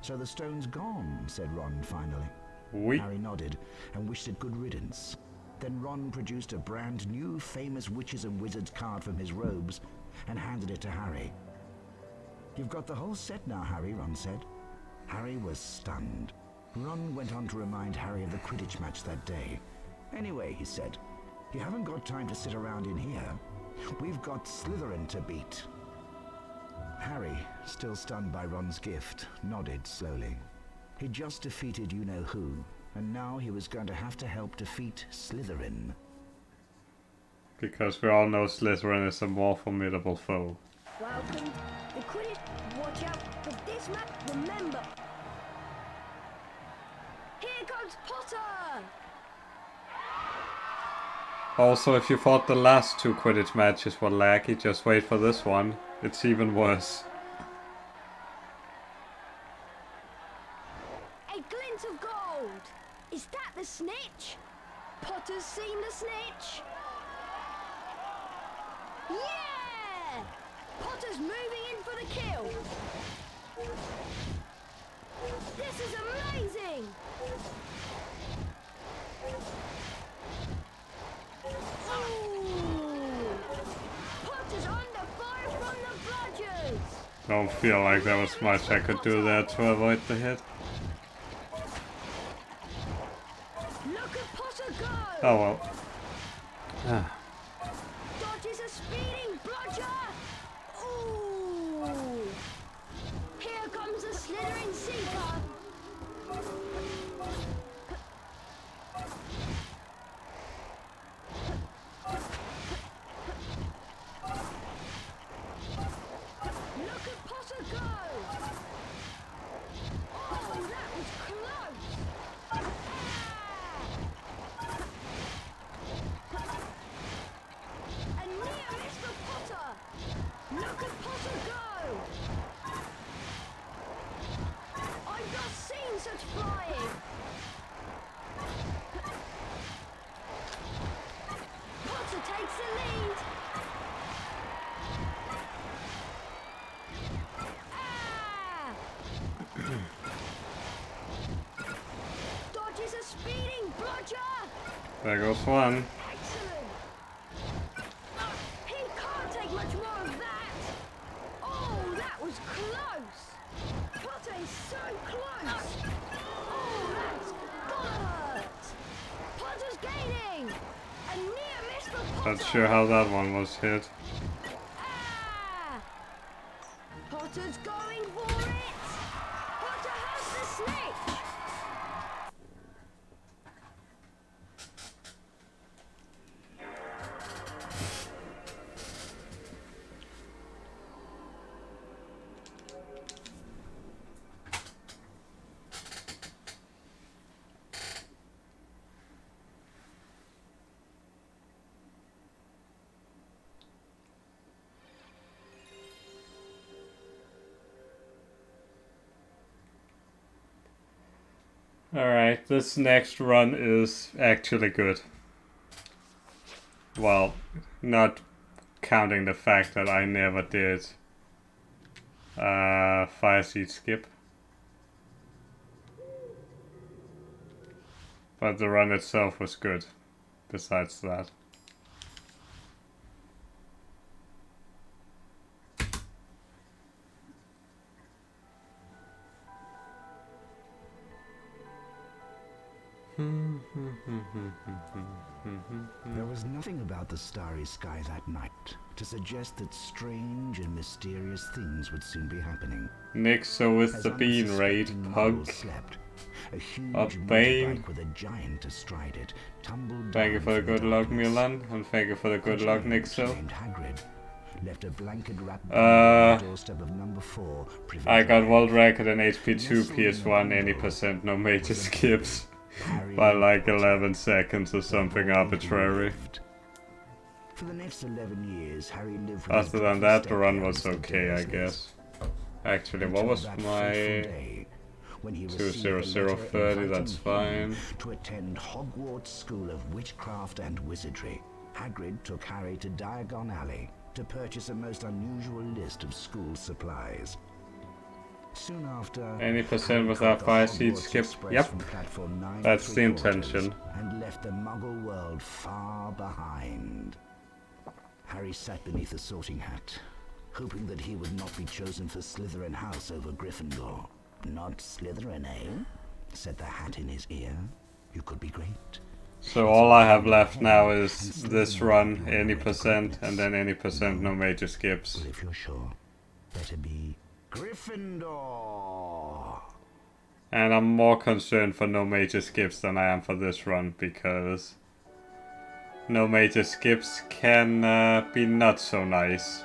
So the stone's gone, said Ron finally. Oui. Harry nodded and wished it good riddance. Then Ron produced a brand new famous witches and wizards card from his robes and handed it to Harry. You've got the whole set now, Harry, Ron said. Harry was stunned. Ron went on to remind Harry of the Quidditch match that day. Anyway, he said, you haven't got time to sit around in here. We've got Slytherin to beat. Harry, still stunned by Ron's gift, nodded slowly. He'd just defeated you-know-who, and now he was going to have to help defeat Slytherin. Because we all know Slytherin is a more formidable foe. Welcome to Quidditch. Watch out for this map. Remember. Here comes Potter! Also, if you thought the last two Quidditch matches were laggy, just wait for this one. It's even worse. A glint of gold! Is that the snitch? Potter's seen the snitch? Yeah! Potter's moving in for the kill! This is amazing! Ooh! Potter's under fire from the bludgers! Don't feel like there was much I could do there to avoid the hit. Look at Potter go! Oh well. Dodges a speeding bludger! Ooh! Here comes a Slytherin seeker! There goes one. He can't take much more of that. Oh, that was close. Potter is so close. Oh, that's gonna hurt. Potter's gaining. A near miss for Potter. Not sure how that one was hit. Ah! Potter's going for it. Potter has the snitch. Alright, this next run is actually good. Well, not counting the fact that I never did fire seed skip. But the run itself was good, besides that. There was nothing about the starry sky that night to suggest that strange and mysterious things would soon be happening. Nixo with As the bean raid, pug. Slept, a huge Bane. motorbike with a giant astride it tumbled Thank you down for the through good luck, darkness. Milan, and thank you for the good luck, Nixo. Named Hagrid left a blanket wrapped Uh, on the doorstep of number 4. I got world record in HP2 PS1 Any % no major skips by like 11 seconds or something arbitrary. For the next 11 years, Harry lived with Other than that, the run was okay, I guess. Actually, what was my 20030? That's fine. To attend Hogwarts School of Witchcraft and Wizardry, Hagrid took Harry to Diagon Alley to purchase a most unusual list of school supplies. Soon after, Any % without fire seed skip? Yep. That's the intention. And left the Muggle world far behind. Harry sat beneath a sorting hat, hoping that he would not be chosen for Slytherin House over Gryffindor. Not Slytherin, eh? Said the hat in his ear. You could be great. So all I have left now is this run, any %, and then any % no major skips. Well, if you're sure, better be Gryffindor. And I'm more concerned for no major skips than I am for this run, because no major skips can be not so nice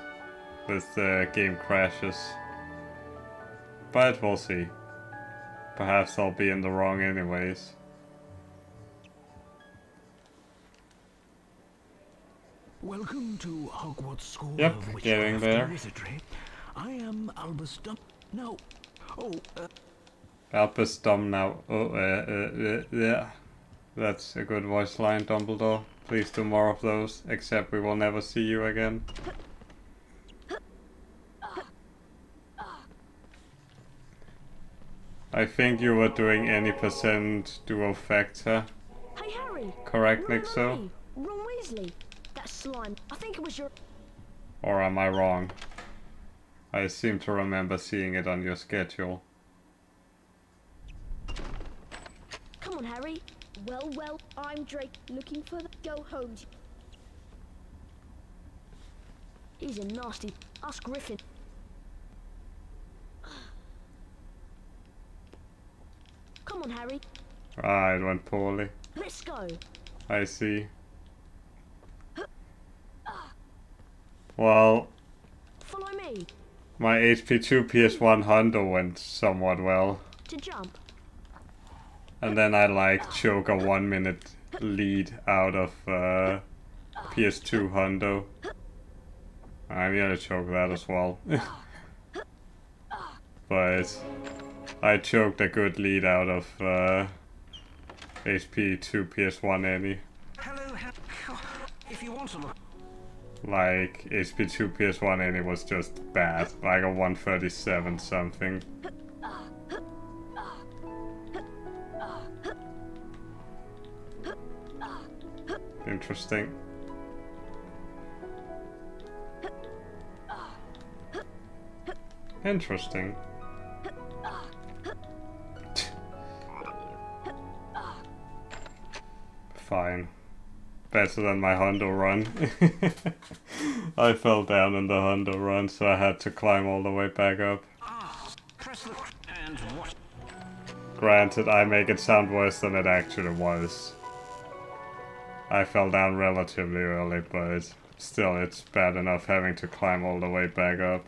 with game crashes. But we'll see. Perhaps I'll be in the wrong anyways. Welcome to Hogwarts School Yep, of getting Witchcraft there. and Wizardry. I am Albus Dum. No. Oh, Albus Dumb now. Yeah. That's a good voice line, Dumbledore. Please do more of those, except we will never see you again. I think you were doing any % duofecta. Hey, Harry. Correct, No, Nixo? no, Ron Weasley. That slime. I think it was your... Or am I wrong? I seem to remember seeing it on your schedule. Come on, Harry. Well, I'm Drake, looking for the... Go home. He's a nasty... Ask Griffin. Come on, Harry. Ah, it went poorly. Let's go. I see. Well, Follow me. my HP2 PS1 Hundo went somewhat well. To jump. And then I like choke a 1 minute lead out of PS2 Hundo. I'm gonna choke that as well. But I choked a good lead out of HP2 PS1 Any. Hello, if you want to look. Like, HP2 PS1 Any was just bad. Like a 137 something. Interesting. Interesting. Fine. Better than my Hondo run. I fell down in the Hondo run, so I had to climb all the way back up. Granted, I make it sound worse than it actually was. I fell down relatively early, but still, it's bad enough having to climb all the way back up.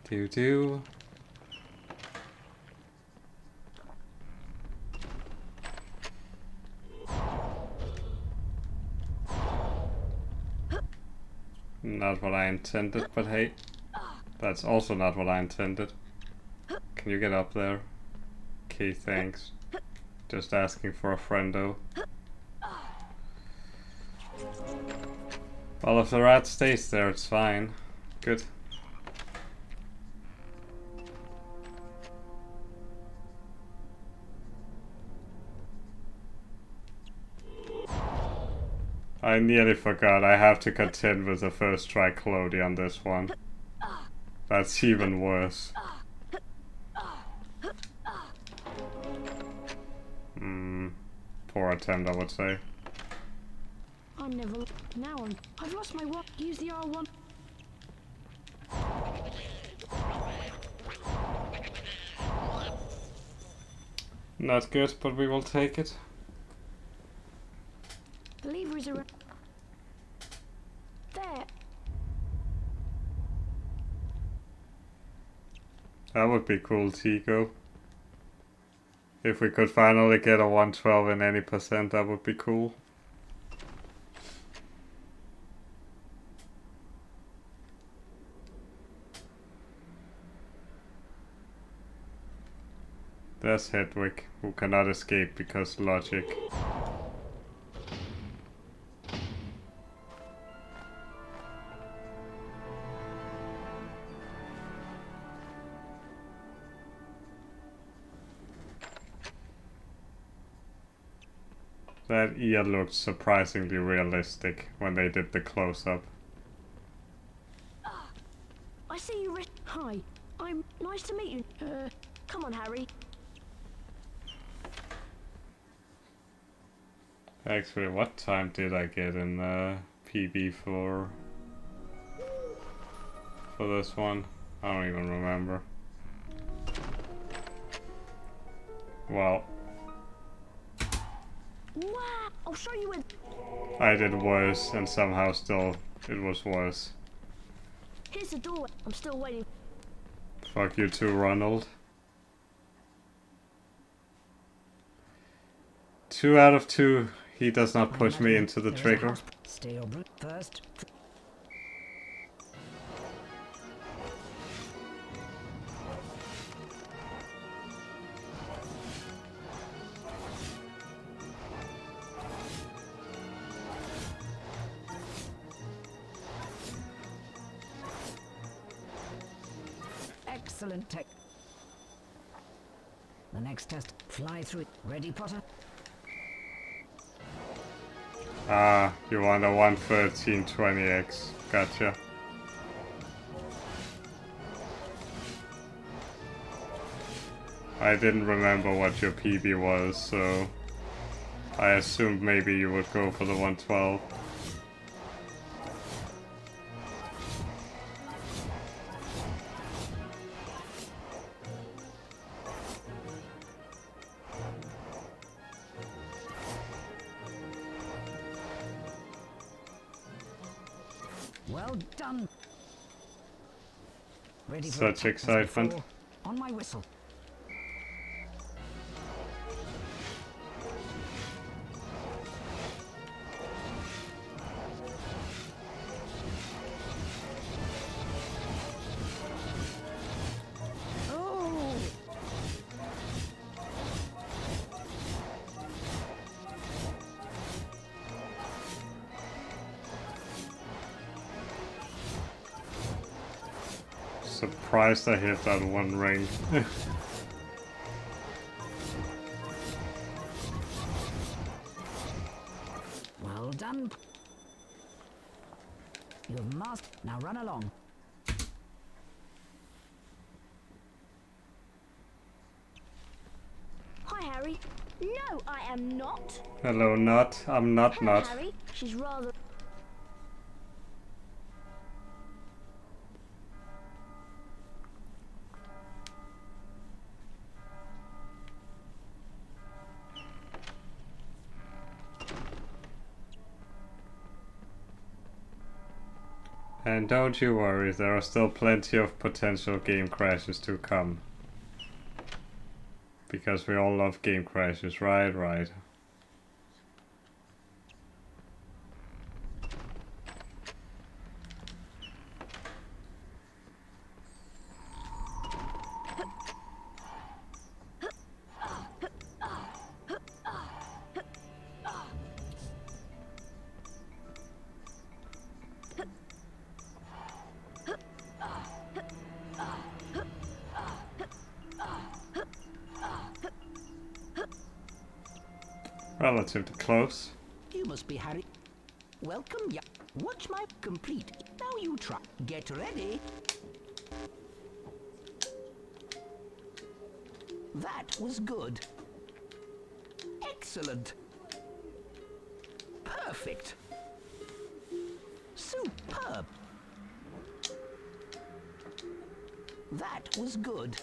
Do. Not what I intended, but hey, that's also not what I intended. Can you get up there? Okay, thanks. Just asking for a friendo. Well, if the rat stays there, it's fine. Good. I nearly forgot, I have to contend with the first try Clody on this one. That's even worse. Poor attempt, I would say. I never. Now I've lost my walk. Use the R1. Not good, but we will take it. The lever is around. There. That would be cool, Tico. If we could finally get a 112 in any percent, that would be cool. There's Hedwig, who cannot escape because logic. That ear looked surprisingly realistic when they did the close-up. I see you. Hi, I'm. Nice to meet you. Come on, Harry. Actually, what time did I get in PB for this one? I don't even remember. Well. Wow! I'll show you it. I did worse, and somehow still it was worse. Here's the door. I'm still waiting. Fuck you too, Ronald. 2 out of 2. He does not push me into the trigger. Stay your brute first. Excellent tech. The next test, fly through it. Ready, Potter? Ah, you want a 11320X. Gotcha. I didn't remember what your PB was, so I assumed maybe you would go for the 112. Well done. Ready for Such excitement. On my whistle. Oh. Surprised I hit that one ring. done. You've mastered. Now run along. Hi, Harry. No, I am not. Hello, not. I'm not Hello, not. Harry. She's rather... And don't you worry, there are still plenty of potential game crashes to come. Because we all love game crashes, right? Right. Relatively close. You must be Harry. Welcome, ya. Watch my complete. Now you try. Get ready. That was good. Excellent. Perfect. Superb. That was good.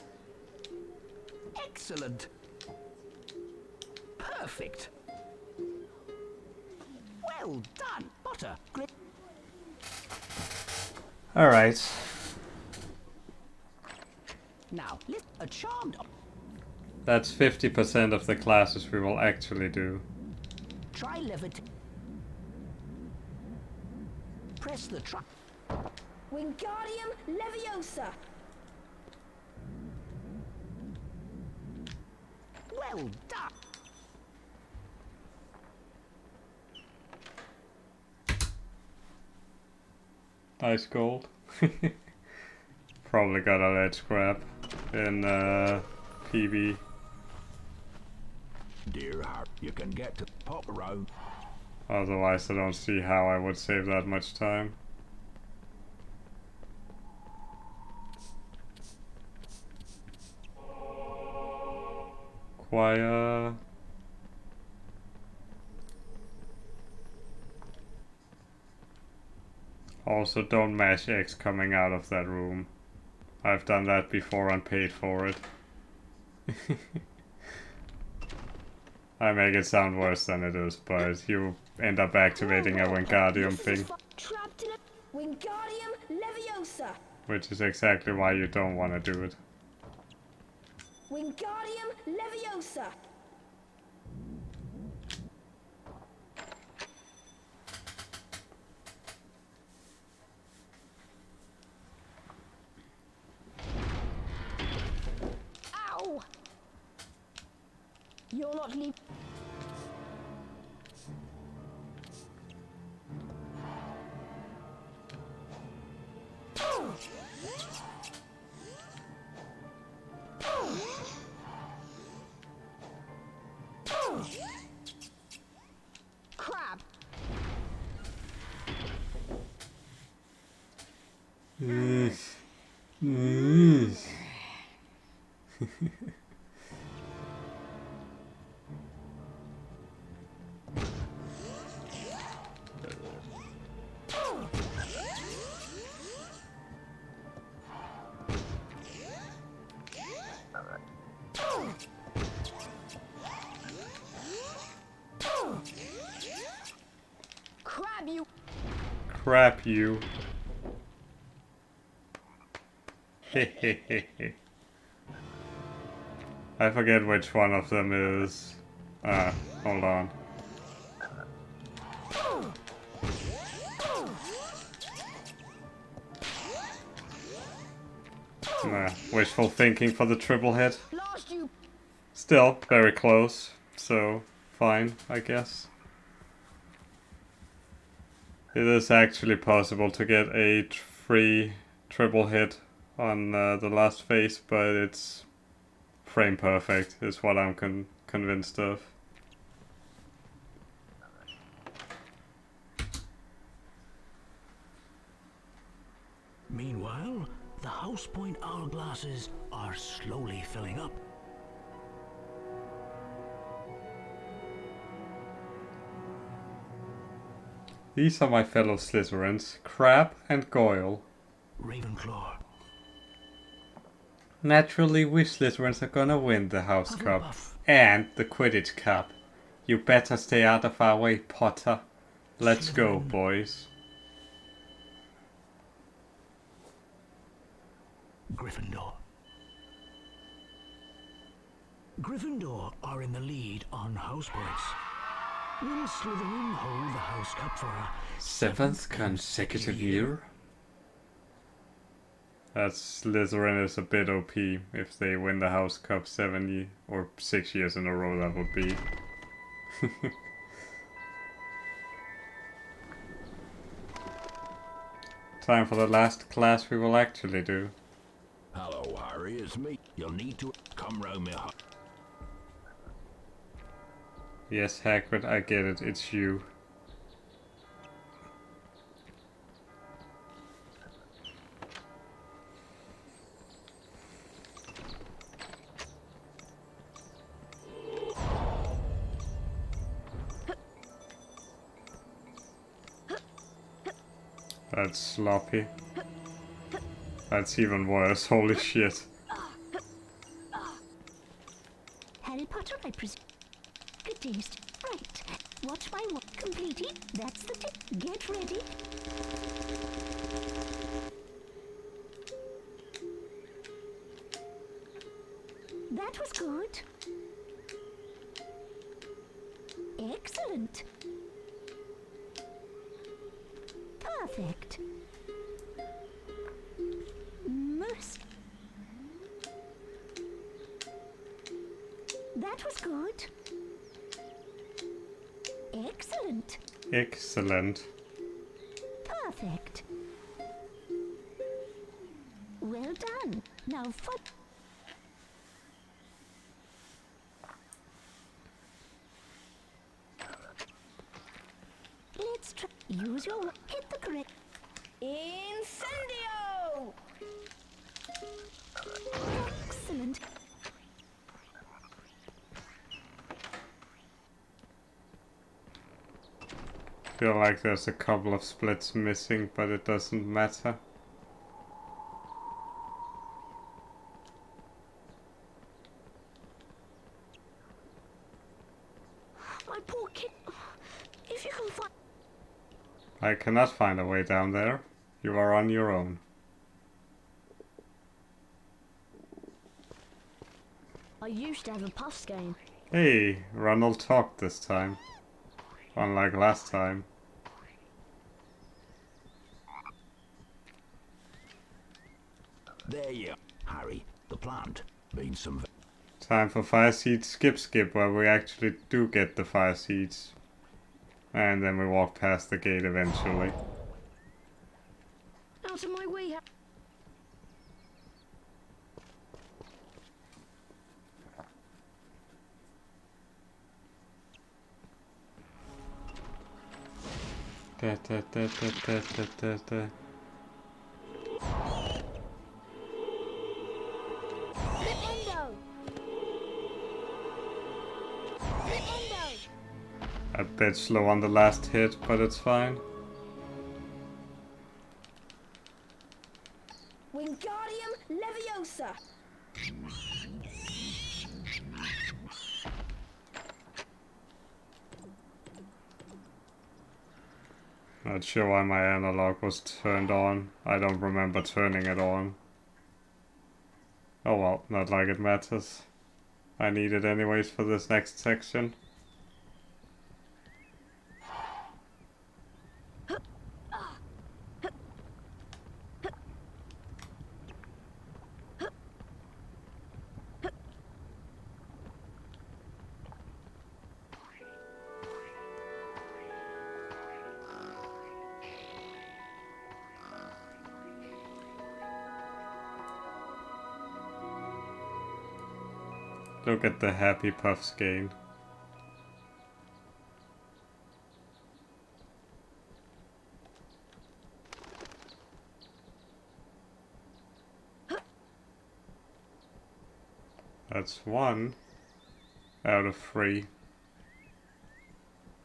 Excellent. Perfect. Well done, Potter. Great. All right. Now, a charmed. That's 50% of the classes we will actually do. Try levitate. Press the truck. Wingardium Leviosa. Well done. Ice gold. Probably got a lead scrap in PB. Dear heart, you can get to Potter Road. Otherwise I don't see how I would save that much time. Choir. Also, don't mash X coming out of that room. I've done that before and paid for it. I make it sound worse than it is, but you end up activating a Wingardium thing. Trapped in a Wingardium Leviosa. Which is exactly why you don't want to do it. Wingardium Leviosa. Ow! You're not leaving. Crab. Crab you. Crap you. I forget which one of them is. Hold on. Wishful thinking for the triple hit. Still, very close. So, fine, I guess. It is actually possible to get a free triple hit on the last phase, but it's frame perfect is what I'm convinced of. The house point hourglasses are slowly filling up. These are my fellow Slytherins, Crab and Goyle. Ravenclaw. Naturally, we Slytherins are gonna win the House Cup and the Quidditch Cup. You better stay out of our way, Potter. Let's go, boys. Gryffindor. Gryffindor are in the lead on house points. Will Slytherin hold the House Cup for a 7th consecutive year? That Slytherin is a bit OP. If they win the House Cup 6 years in a row, that would be. Time for the last class we will actually do. Hello, Harry, it's me. You'll need to come round me. Yes, Hagrid, I get it. It's you. That's sloppy. That's even worse. Holy shit. Harry Potter, I presume. Good taste. Right. Watch my work completed. That's the tip. Get ready. That was good. Excellent. Perfect. Mercy. That was good. Excellent. Excellent. Perfect. Well done. Now for... Let's try... Use your... Hit the correct... Incendio! Excellent. Feel like there's a couple of splits missing, but it doesn't matter. My poor kid. If you can find... I cannot find a way down there. You are on your own. I used to have a puffs game. Hey, Ronald talked this time. Unlike last time. There you are, Harry. The plant means some... Time for fire seed skip, where we actually do get the fire seeds. And then we walk past the gate eventually. Out of my way. Da, da, da, da, da, da, da, da. A bit slow on the last hit, but it's fine. Wingardium Leviosa. Not sure why my analog was turned on. I don't remember turning it on. Oh well, not like it matters. I need it anyways for this next section. Look at the Happy Puffs gain. That's 1 out of 3.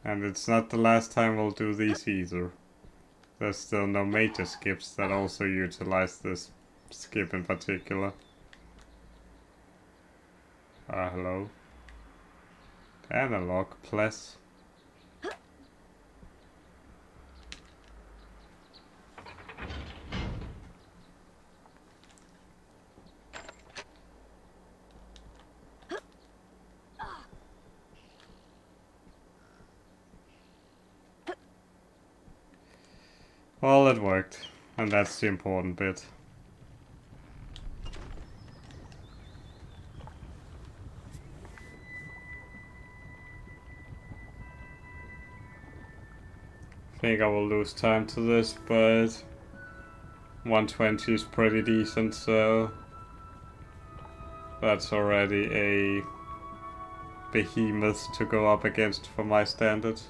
And it's not the last time we'll do these either. There's still no major skips that also utilize this skip in particular. Hello. Analog, plus. Well, it worked, and that's the important bit. I think I will lose time to this, but 120 is pretty decent, so that's already a behemoth to go up against for my standards.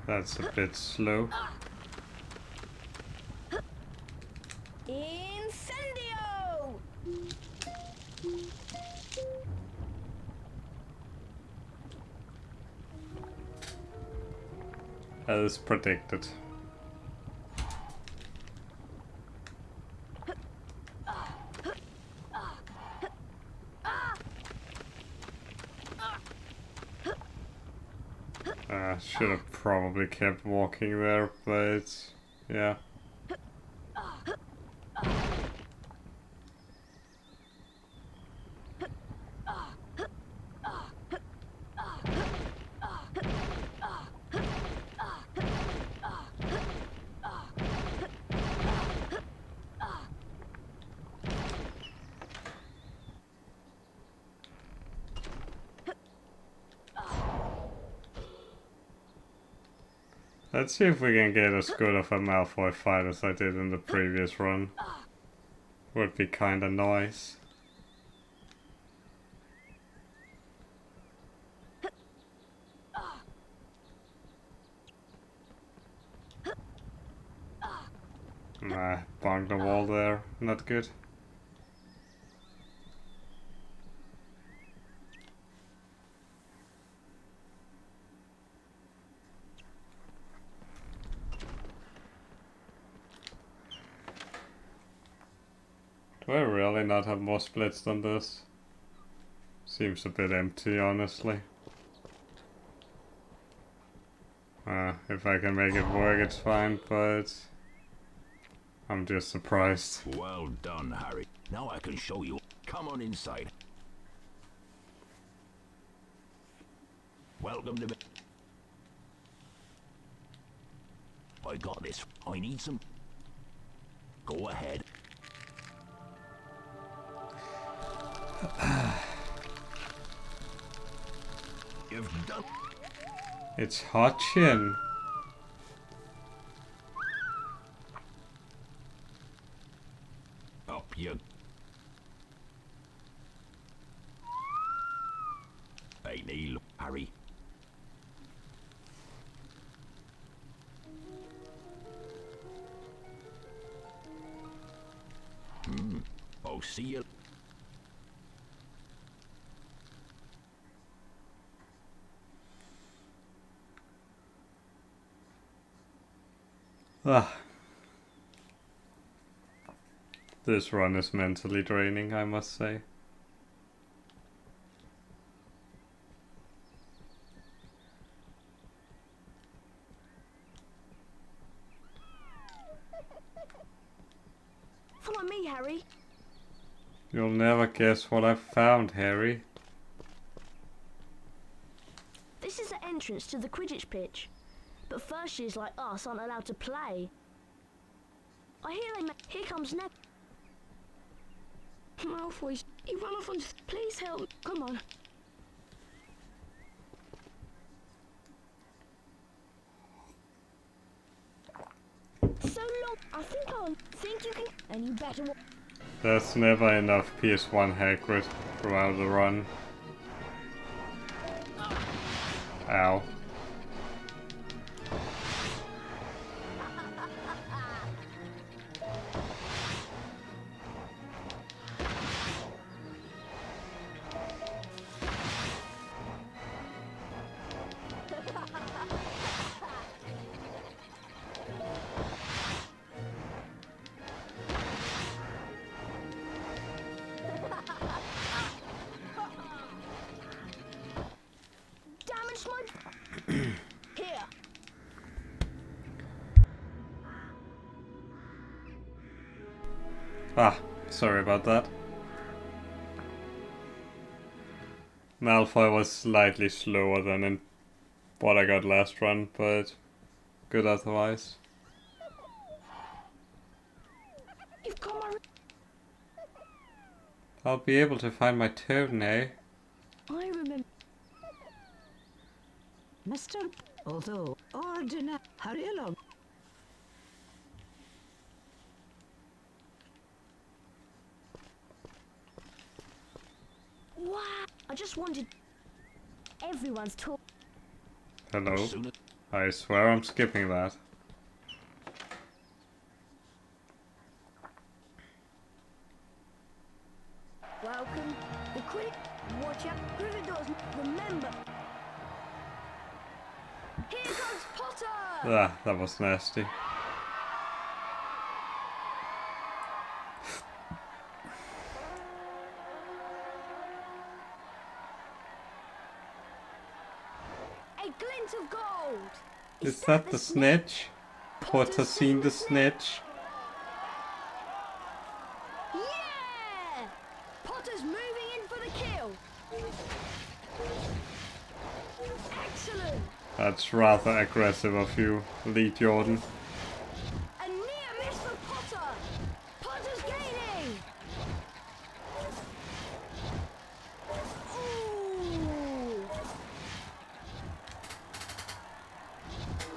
That's a bit slow. Incendio! As predicted. Should have probably kept walking there, but yeah. Let's see if we can get as good of a Malfoy fight as I did in the previous run. Would be kinda nice. Nah, banged the wall there. Not good. Do I really not have more splits than this? Seems a bit empty, honestly. If I can make it work, it's fine, but I'm just surprised. Well done, Harry. Now I can show you. Come on inside. Welcome to me. I got this. I need some. Go ahead. You've done. It's Hotchin. Up you. Hey, Neil, Harry. I'll see you. This run is mentally draining, I must say. Follow me, Harry. You'll never guess what I've found, Harry. This is the entrance to the Quidditch pitch. but first years like us aren't allowed to play. I hear they here comes Ned. Malfoy, he ran off on... Please help. Come on. So long. I think you can... And you better... There's never enough PS1 Hagrid throughout the run. Ow. Ah, sorry about that. Malfoy was slightly slower than in what I got last run, but good otherwise. I'll be able to find my toad, eh? I remember... Mr. Although, ordinary, hurry along. Wow! I just wanted... Everyone's talk... Hello? I swear I'm skipping that. Welcome. The quick... Watch out. Gryffindors, remember... Here comes Potter! Ah, that was nasty. A glint of gold! Is that the snitch? Potter seen the snitch? Yeah! Potter's moving in for the kill! Excellent! That's rather aggressive of you, Lee Jordan. A near miss for Potter! Potter's gaining! Ooh!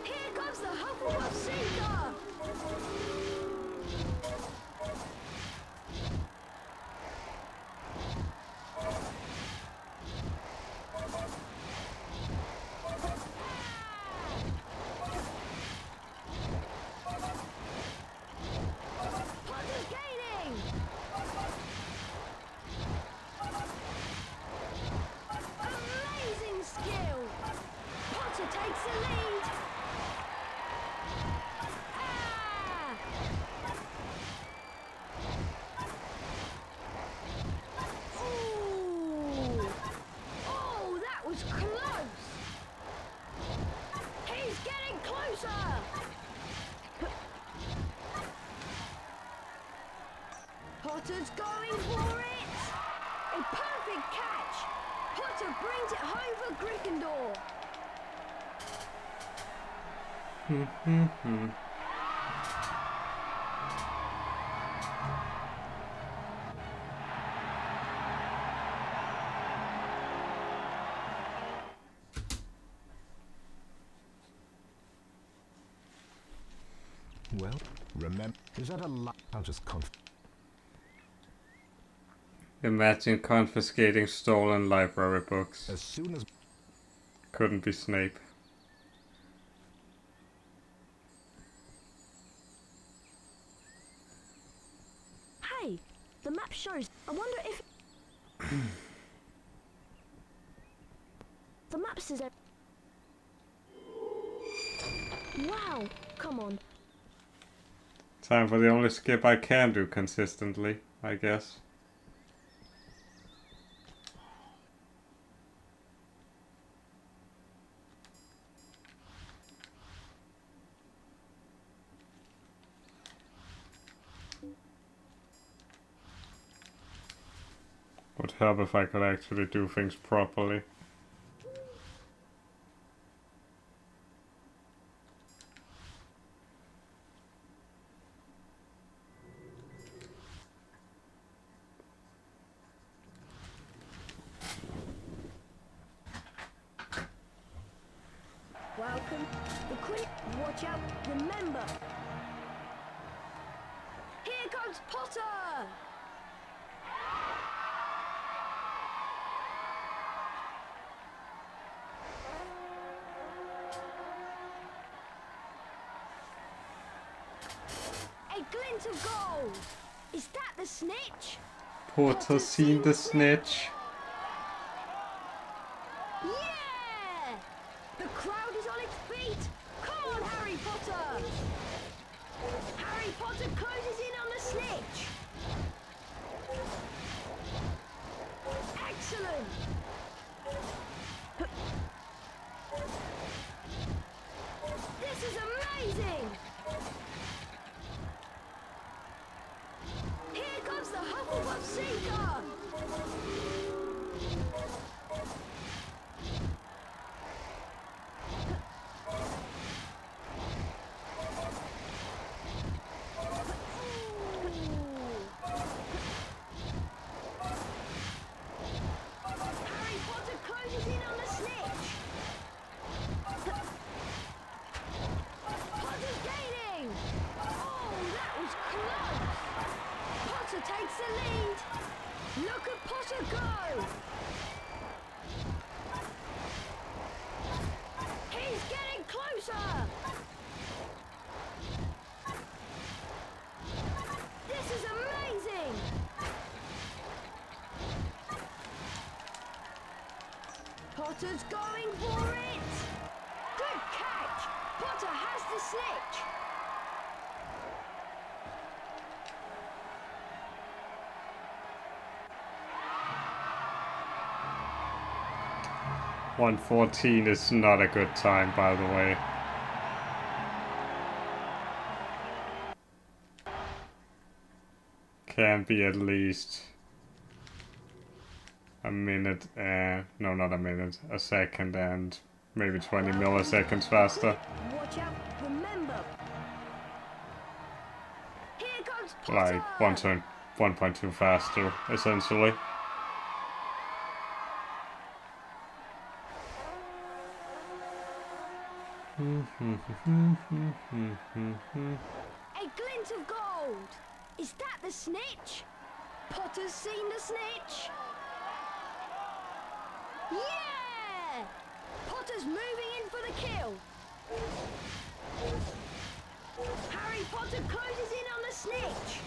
Here comes the Hufflepuff Seeker! Potter's gaining! Amazing skill! Potter takes the lead! Ah! Ooh! Oh, that was close! He's getting closer! Potter's going for it! A perfect catch! Potter brings it home for Gryffindor! Well, remember, is that a lie? I'll just Imagine confiscating stolen library books. as soon as Couldn't be Snape. Hey, the map shows. I wonder if... The map says... Wow, come on. Time for the only skip I can do consistently, I guess. Would help if I could actually do things properly. quick! Watch out! Remember! Here comes Potter! A glint of gold! Is that the snitch? Porter's seen the snitch. Yeah! The crowd is on its feet! Come on, Harry Potter! Harry Potter closes in on the snitch! Excellent! This is amazing! Here comes the Hufflepuff Seeker! Harry Potter closes in on the snitch! Potter's gaining! Oh, that was close! Potter takes the lead! Look at Potter go! He's getting closer! This is amazing! Potter's going for it! Good catch! Potter has the snitch! $1:14 is not a good time, by the way. Can be at least a minute, no, not a minute, a second and maybe 20 milliseconds faster. Watch out, remember! Here comes Like 1.2 faster, essentially. A glint of gold! Is that the snitch? Potter's seen the snitch! Yeah! Potter's moving in for the kill! Harry Potter closes in on the snitch!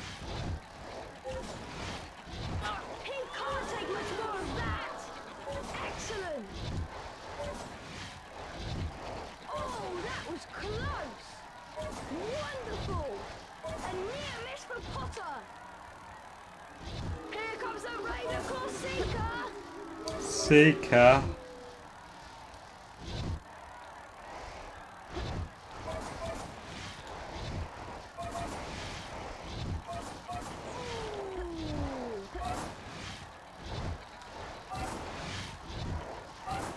He can't take much more of that! Excellent! Oh, that was close! Wonderful! A near miss for Potter! Here comes the Ravenclaw Seeker! Seeker?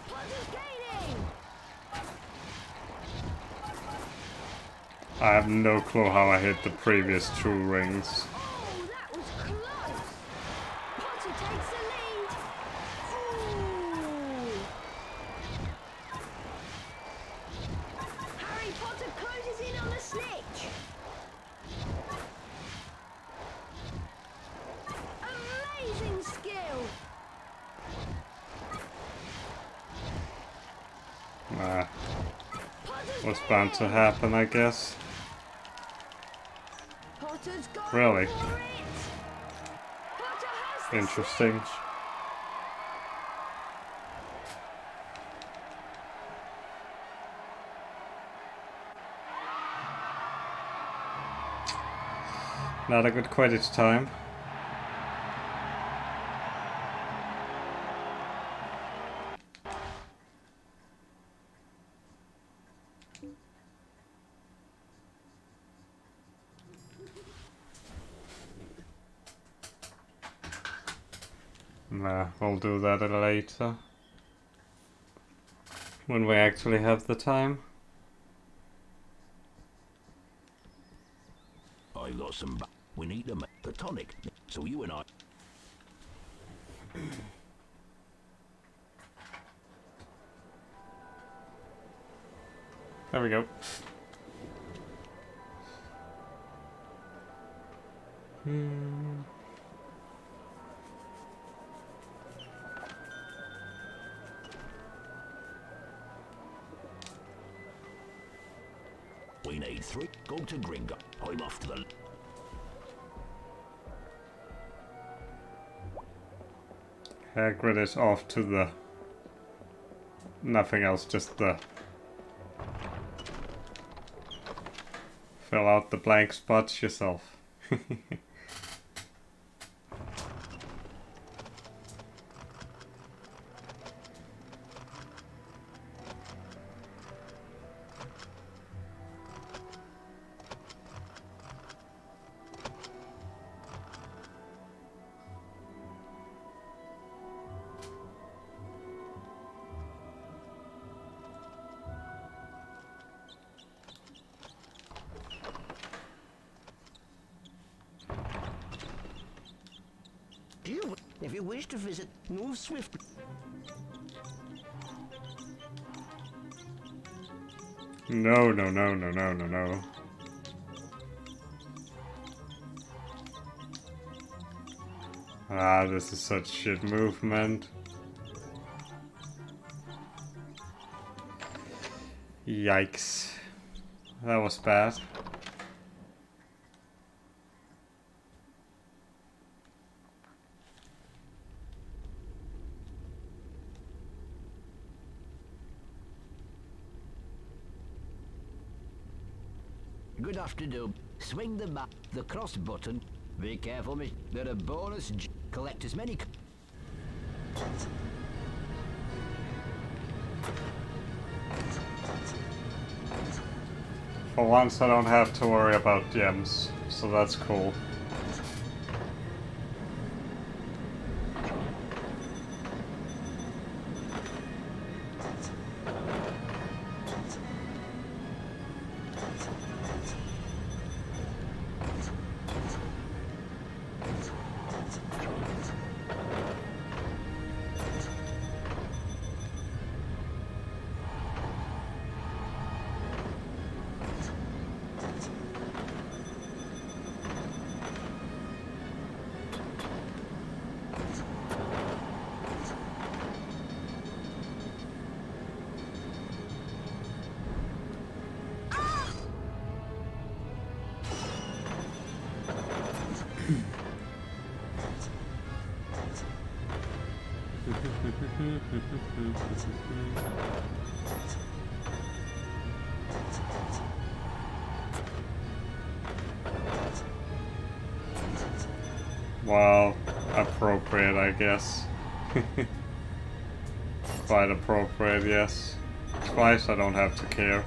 Potter's gaining! I have no clue how I hit the previous 2 rings. Oh, that was close! Potter takes the lead! Ooh. Harry Potter closes in on the snitch! Amazing skill! Nah. Was bound to happen, I guess. Potter's going Really? for it! Potter has the Interesting. snitch! Not a good Quidditch time. Nah, we'll do that later. When we actually have the time. I got some. We need to make the tonic. So you and I. There we go. We need 3. Go to Gringo. I'm off to the... Hagrid is off to the... Nothing else, just the... Fill out the blank spots yourself. If you wish to visit, move swiftly. No, no, no, no, no, no, no. Ah, this is such shit movement. Yikes. That was bad. Good afternoon. Swing the cross button. Be careful, miss. There are bonus collect as many. For once I don't have to worry about gems, so that's cool. Well, appropriate, I guess. Quite appropriate, yes. Twice I don't have to care.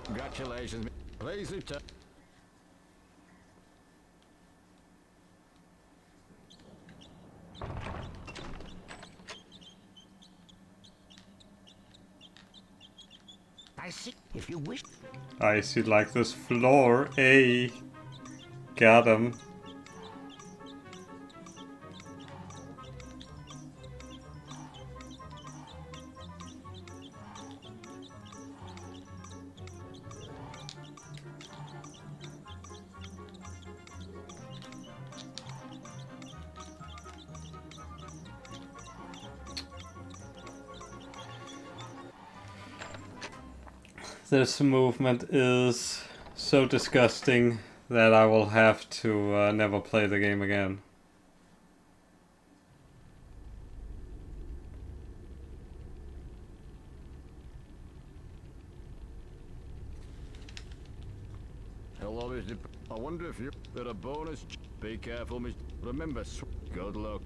Congratulations. Please return. I see. If you wish. I see like this floor. Hey. Got him. This movement is so disgusting that I will have to never play the game again. Hello, Mr. I wonder if you... There are bonus... Be careful, Mr. Remember, good luck.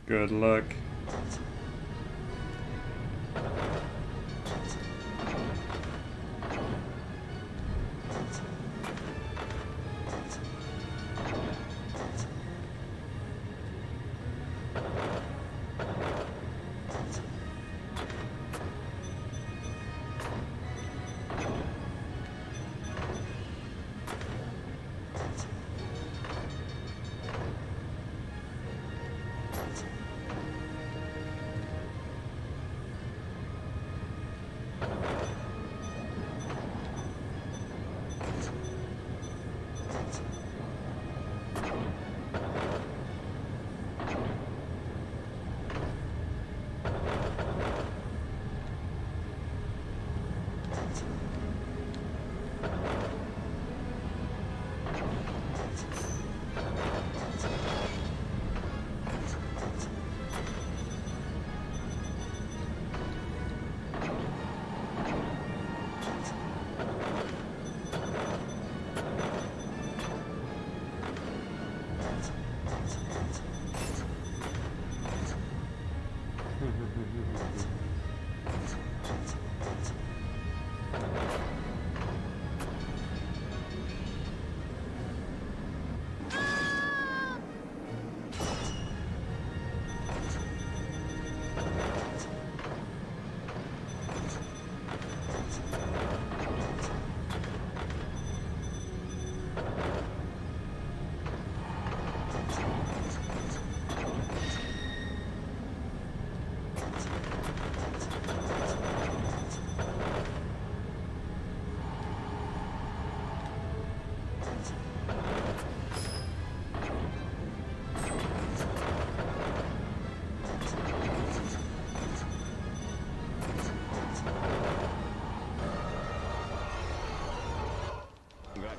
Good luck.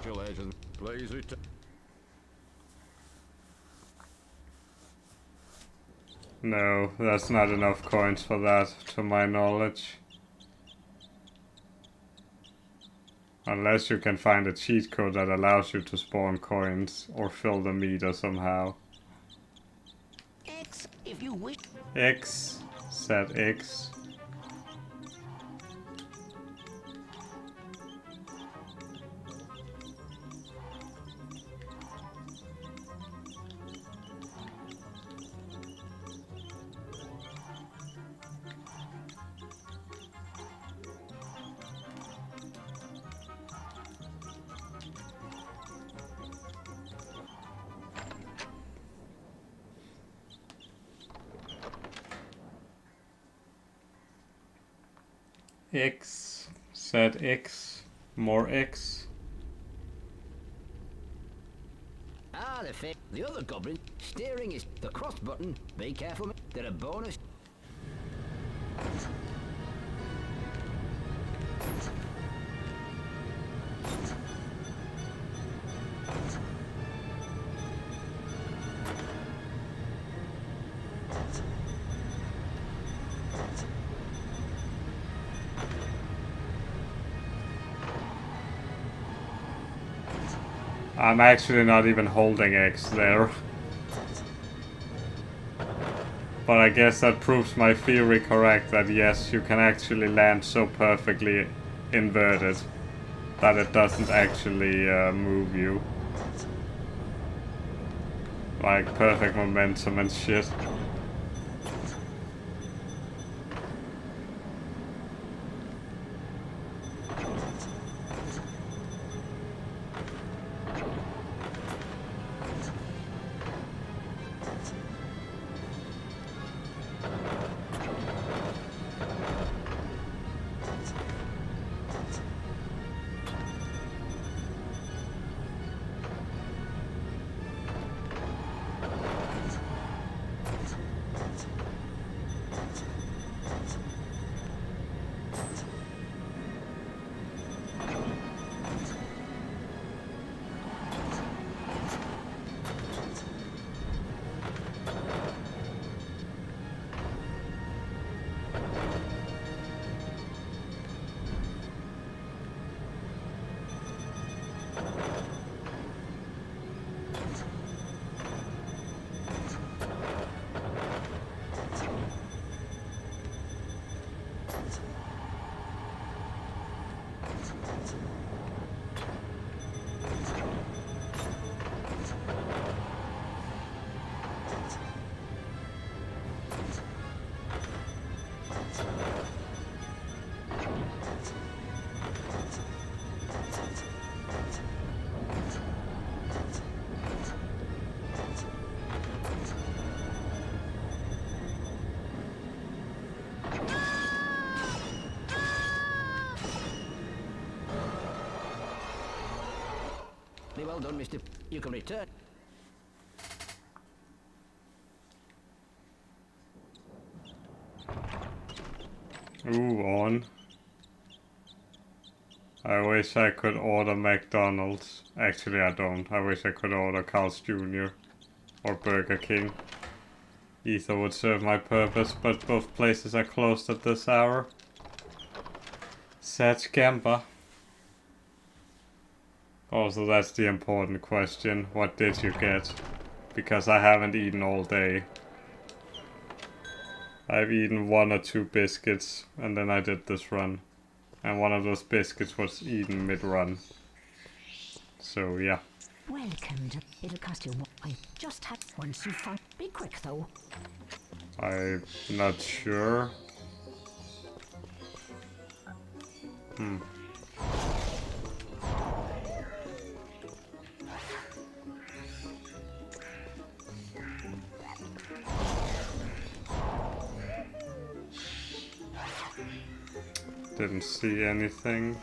Congratulations. Please return. No, that's not enough coins for that, to my knowledge. Unless you can find a cheat code that allows you to spawn coins or fill the meter somehow. X, if you wish. X, set X. X, set X, more X. Ah, the other goblin. Steering is the cross button. Be careful, there are bonus. I'm actually not even holding X there. But I guess that proves my theory correct that yes, you can actually land so perfectly inverted that it doesn't actually move you. Like perfect momentum and shit. Well done, Mr. You can return. Ooh, on. I wish I could order McDonald's. Actually, I don't. I wish I could order Carl's Jr. or Burger King. Either would serve my purpose, but both places are closed at this hour. Sad scamper. Also, that's the important question. What did you get? Because I haven't eaten all day. I've eaten 1 or 2 biscuits, and then I did this run. And one of those biscuits was eaten mid-run. So, yeah. Welcome to... It'll cost you what I just had once you find... Be quick, though. I'm not sure. Didn't see anything.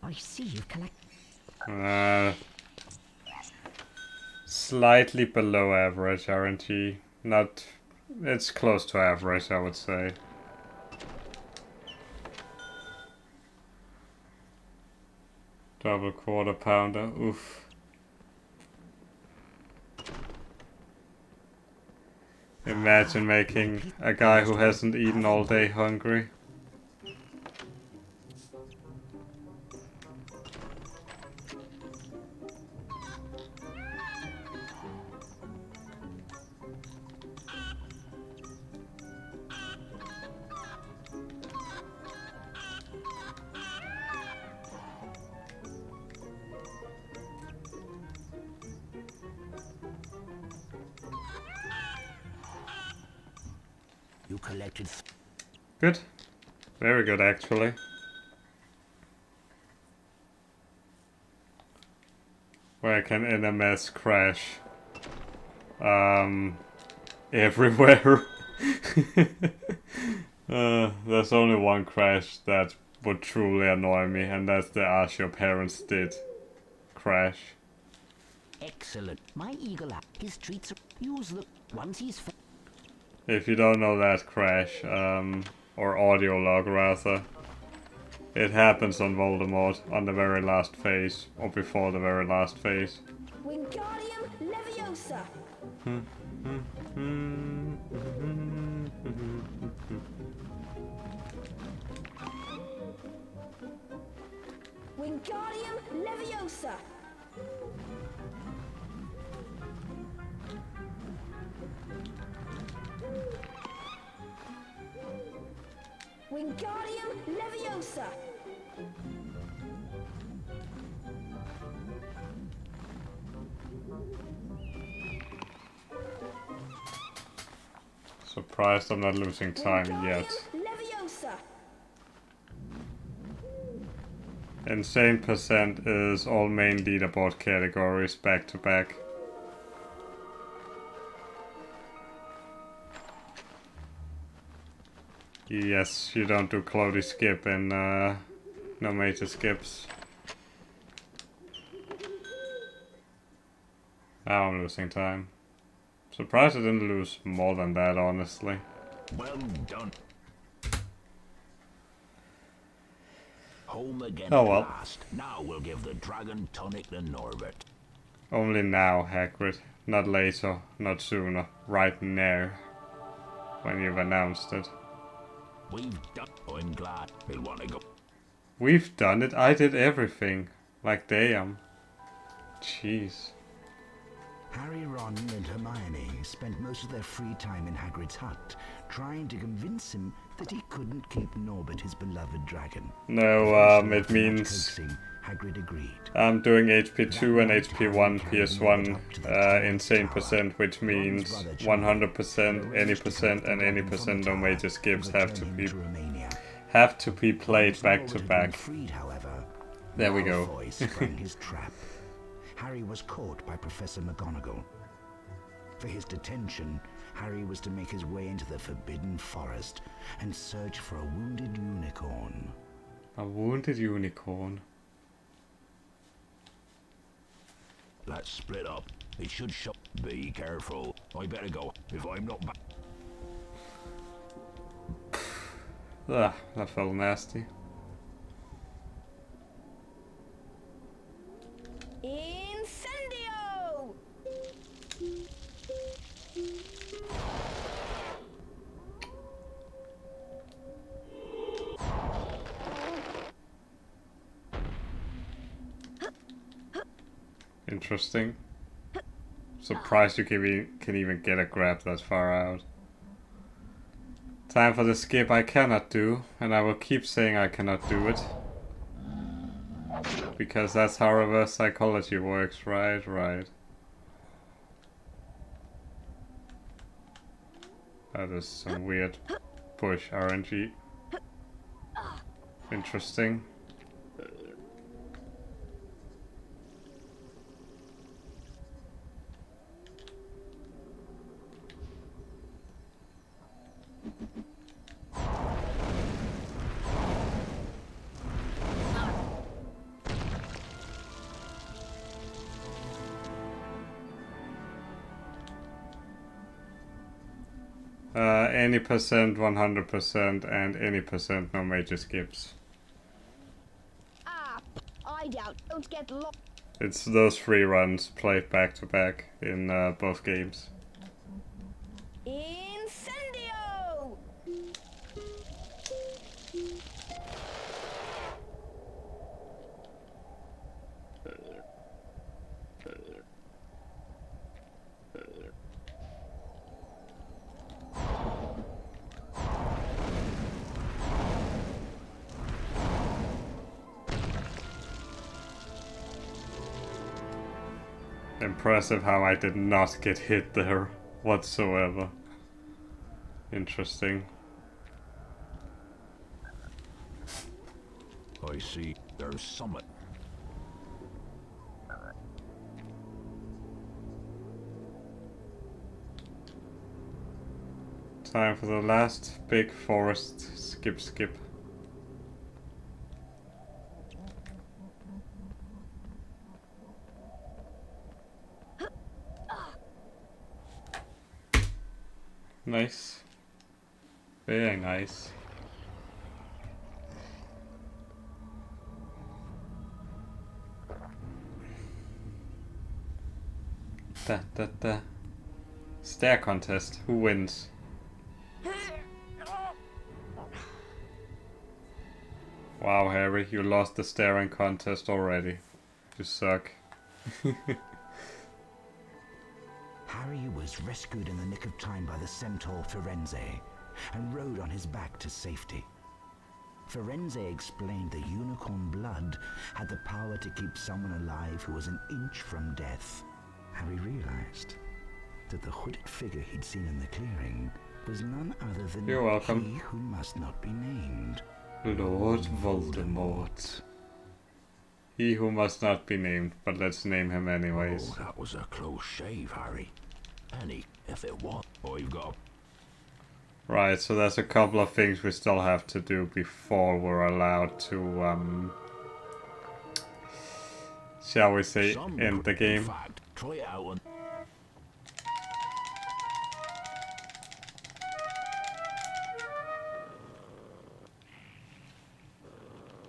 I see you've collected... Slightly below average RNG. Not It's close to average, I would say. Double quarter pounder, oof. Imagine making a guy who hasn't eaten all day hungry. You collected. Good. Very good, actually. Where can NMS crash? Everywhere. There's only one crash that would truly annoy me, and that's the Ask Your Parents Did crash. Excellent. My eagle eye. His treats are. Use the. Once he's. If you don't know that crash, or audio log rather, it happens on Voldemort on the very last phase, or before the very last phase. Wingardium Leviosa. Wingardium Leviosa. Wingardium Leviosa. Surprised I'm not losing time yet. Leviosa. Insane percent is all main leaderboard categories back to back. Yes, you don't do Cloudy skip and no major skips. Now I'm losing time. Surprised I didn't lose more than that, honestly. Well done. Home again Oh at well. last. Now we'll give the dragon tonic to Norbert. Only now, Hagrid. Not later, not sooner. Right now. When you've announced it. We've done. I'm glad he'll want to go. We've done it. I did everything. Like damn. Jeez. Harry, Ron and Hermione spent most of their free time in Hagrid's hut, trying to convince him that he couldn't keep Norbert his beloved dragon. No, it means Coaxing, Hagrid agreed. I'm doing HP2 and HP1 PS1 Insane percent, which means 100%, any percent, and any percent no major skips have to be played back to back. There we go. Malfoy sprang his trap. Harry was caught by Professor McGonagall. For his detention, Harry was to make his way into the Forbidden Forest and search for a wounded unicorn. A wounded unicorn? Let's split up. It should show. Be careful. I better go if I'm not back. Ugh, that felt nasty. Incendio! Interesting. Surprised you can even get a grab that far out. Time for the skip I cannot do, and I will keep saying I cannot do it. Because that's how reverse psychology works, right? Right. That is some weird push RNG. Interesting. any percent, 100%, and any percent, no major skips. Ah, I doubt. Don't get lost. It's those 3 runs played back to back in both games. Incendio! Impressive how I did not get hit there whatsoever. Interesting. I see there's summit. Time for the last big forest skip. Nice. Very nice. Da. Stair contest. Who wins? Wow, Harry, you lost the staring contest already. You suck. Harry was rescued in the nick of time by the centaur Firenze and rode on his back to safety. Firenze explained the unicorn blood had the power to keep someone alive who was an inch from death. Harry realized that the hooded figure he'd seen in the clearing was none other than You're welcome. he who must not be named. Lord Voldemort. He who must not be named, but let's name him anyways. Oh, that was a close shave, Harry. Any, if it was, I've got. Right, so there's a couple of things we still have to do before we're allowed to, shall we say, end the game. In fact, try it out and...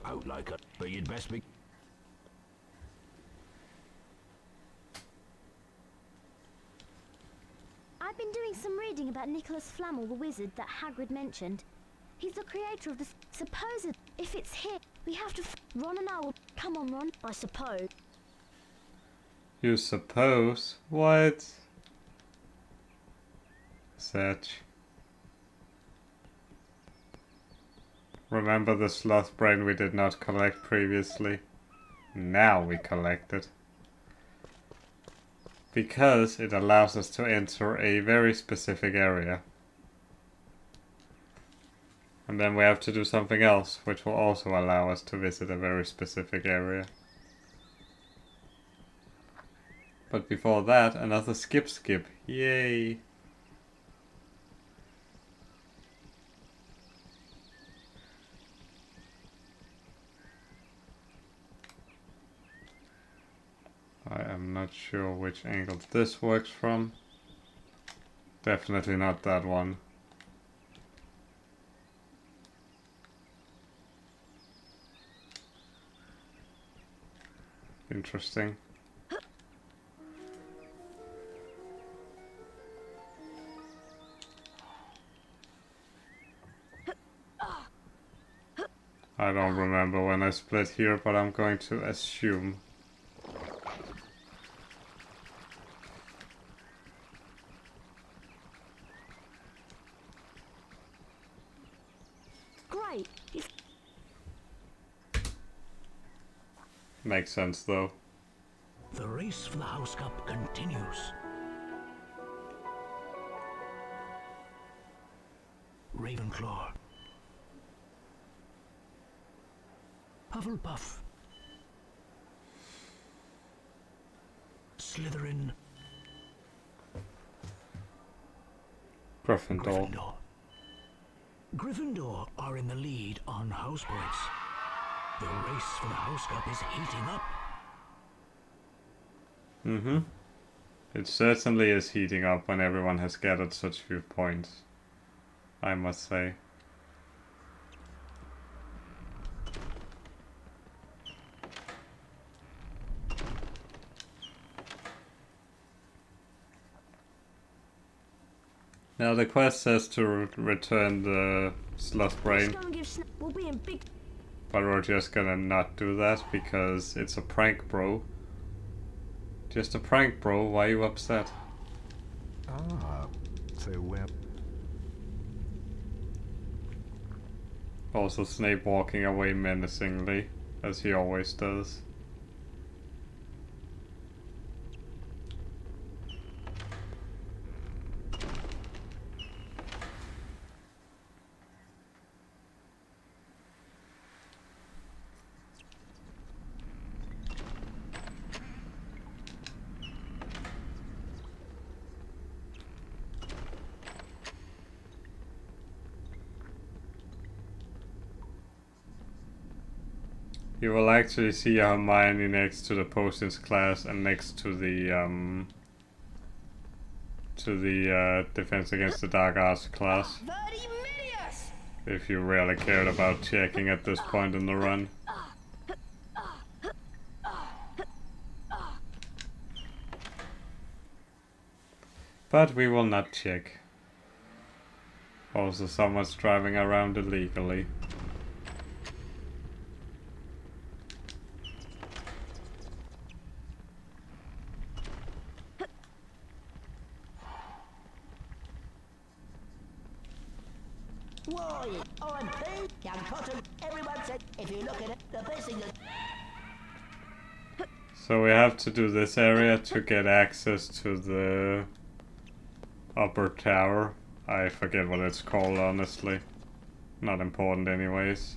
Out like a... But you'd best be... I've been doing some reading about Nicholas Flamel, the wizard that Hagrid mentioned. He's the creator of the supposed... If it's here, we have to... Ron and I will... Come on, Ron. I suppose. You suppose? What? Such. Remember the sloth brain we did not collect previously? Now we collect it. Because it allows us to enter a very specific area. And then we have to do something else, which will also allow us to visit a very specific area. But before that, another skip. Yay! I am not sure which angle this works from. Definitely not that one. Interesting. I don't remember when I split here, but I'm going to assume. Great. Makes sense though. The race for the House Cup continues. Ravenclaw. Hufflepuff. Slytherin. Gryffindor. Gryffindor are in the lead on house points. The race for the House Cup is heating up. Mm-hmm. It certainly is heating up when everyone has gathered such few points. I must say. Now the quest says to return the sloth brain, but we're just gonna not do that because it's a prank, bro. Just a prank, bro. Why are you upset? Ah, so where? Also, Snape walking away menacingly, as he always does. You will actually see Hermione next to the potions class and next to the defense against the dark arts class. If you really cared about checking at this point in the run. But we will not check. Also, someone's driving around illegally. Why? I'm paid, young Potter. Everyone said if you look at it, the best thing So we have to do this area to get access to the upper tower. I forget what it's called, honestly. Not important anyways.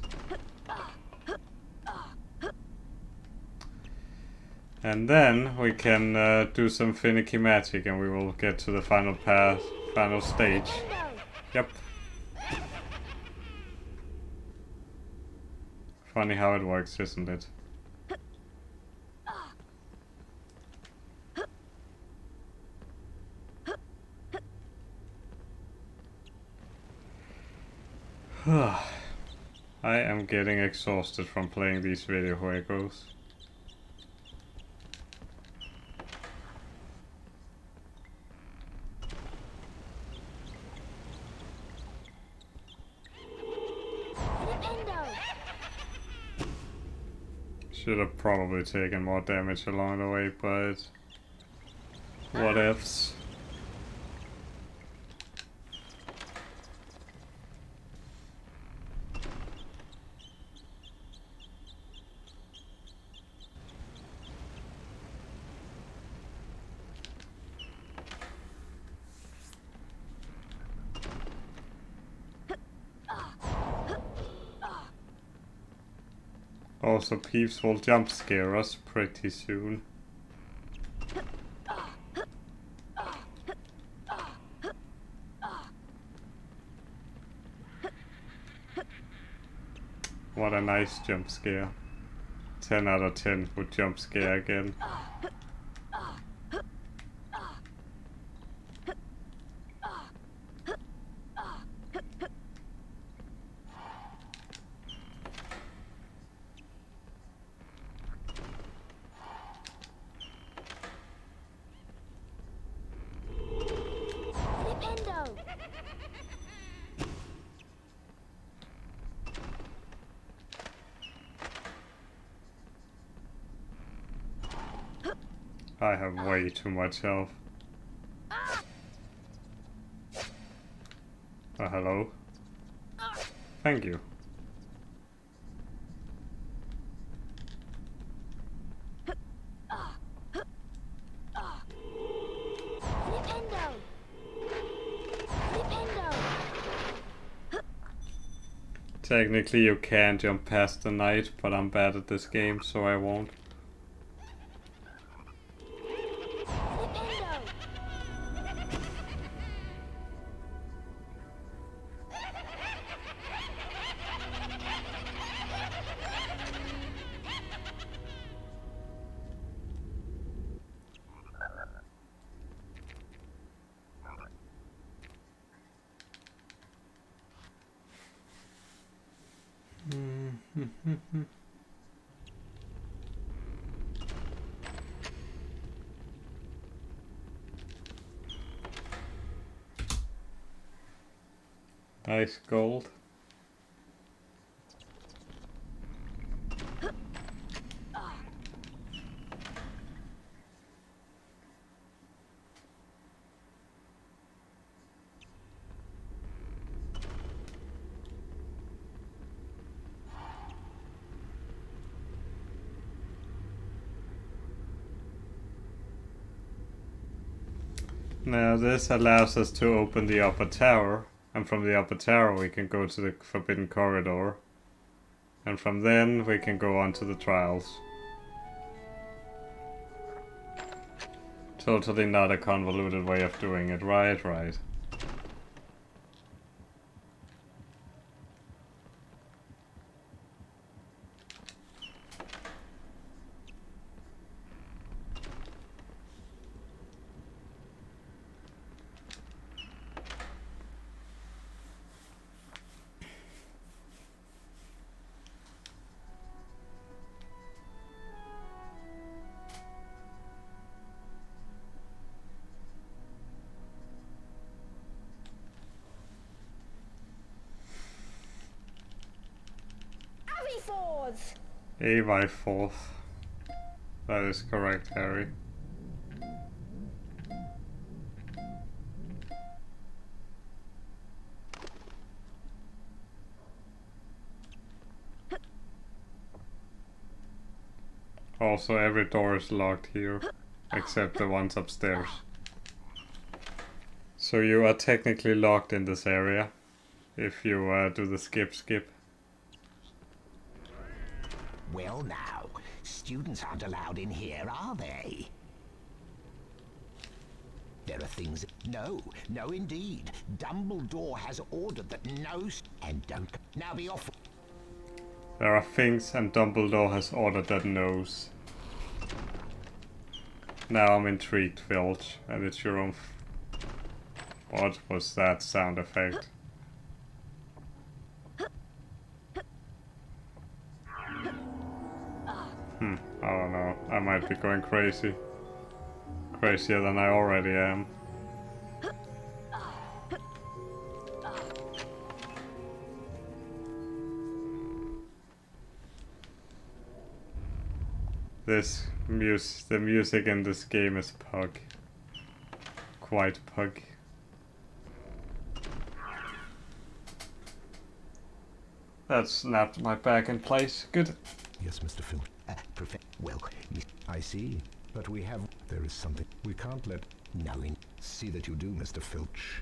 And then we can do some finicky magic and we will get to the final stage. Yep. Funny how it works, isn't it? I am getting exhausted from playing these video juegos. Should have probably taken more damage along the way, but what ifs. Also, Peeves will jump scare us pretty soon. What a nice jump scare. 10 out of 10 would jump scare again. I have way too much health. Hello? Thank you. Technically you can jump past the knight, but I'm bad at this game, so I won't. Nice gold. Now this allows us to open the upper tower, and from the upper tower we can go to the forbidden corridor, and from then we can go on to the trials. Totally not a convoluted way of doing it, right? A by 4th. That is correct, Harry. Also, every door is locked here, except the ones upstairs. So you are technically locked in this area, if you do the skip. Well now, students aren't allowed in here, are they? There are things... No indeed. Dumbledore has ordered that no... And don't... Now be off... There are things and Dumbledore has ordered that knows. Now I'm intrigued, Filch, and it's your own... What was that sound effect? I don't know. I might be going crazy. Crazier than I already am. The music in this game is pug. Quite pug. That snapped my back in place. Good. Yes, Mr. Filch. Well, I see. But we have... There is something... We can't let... Knowing... See that you do, Mr. Filch.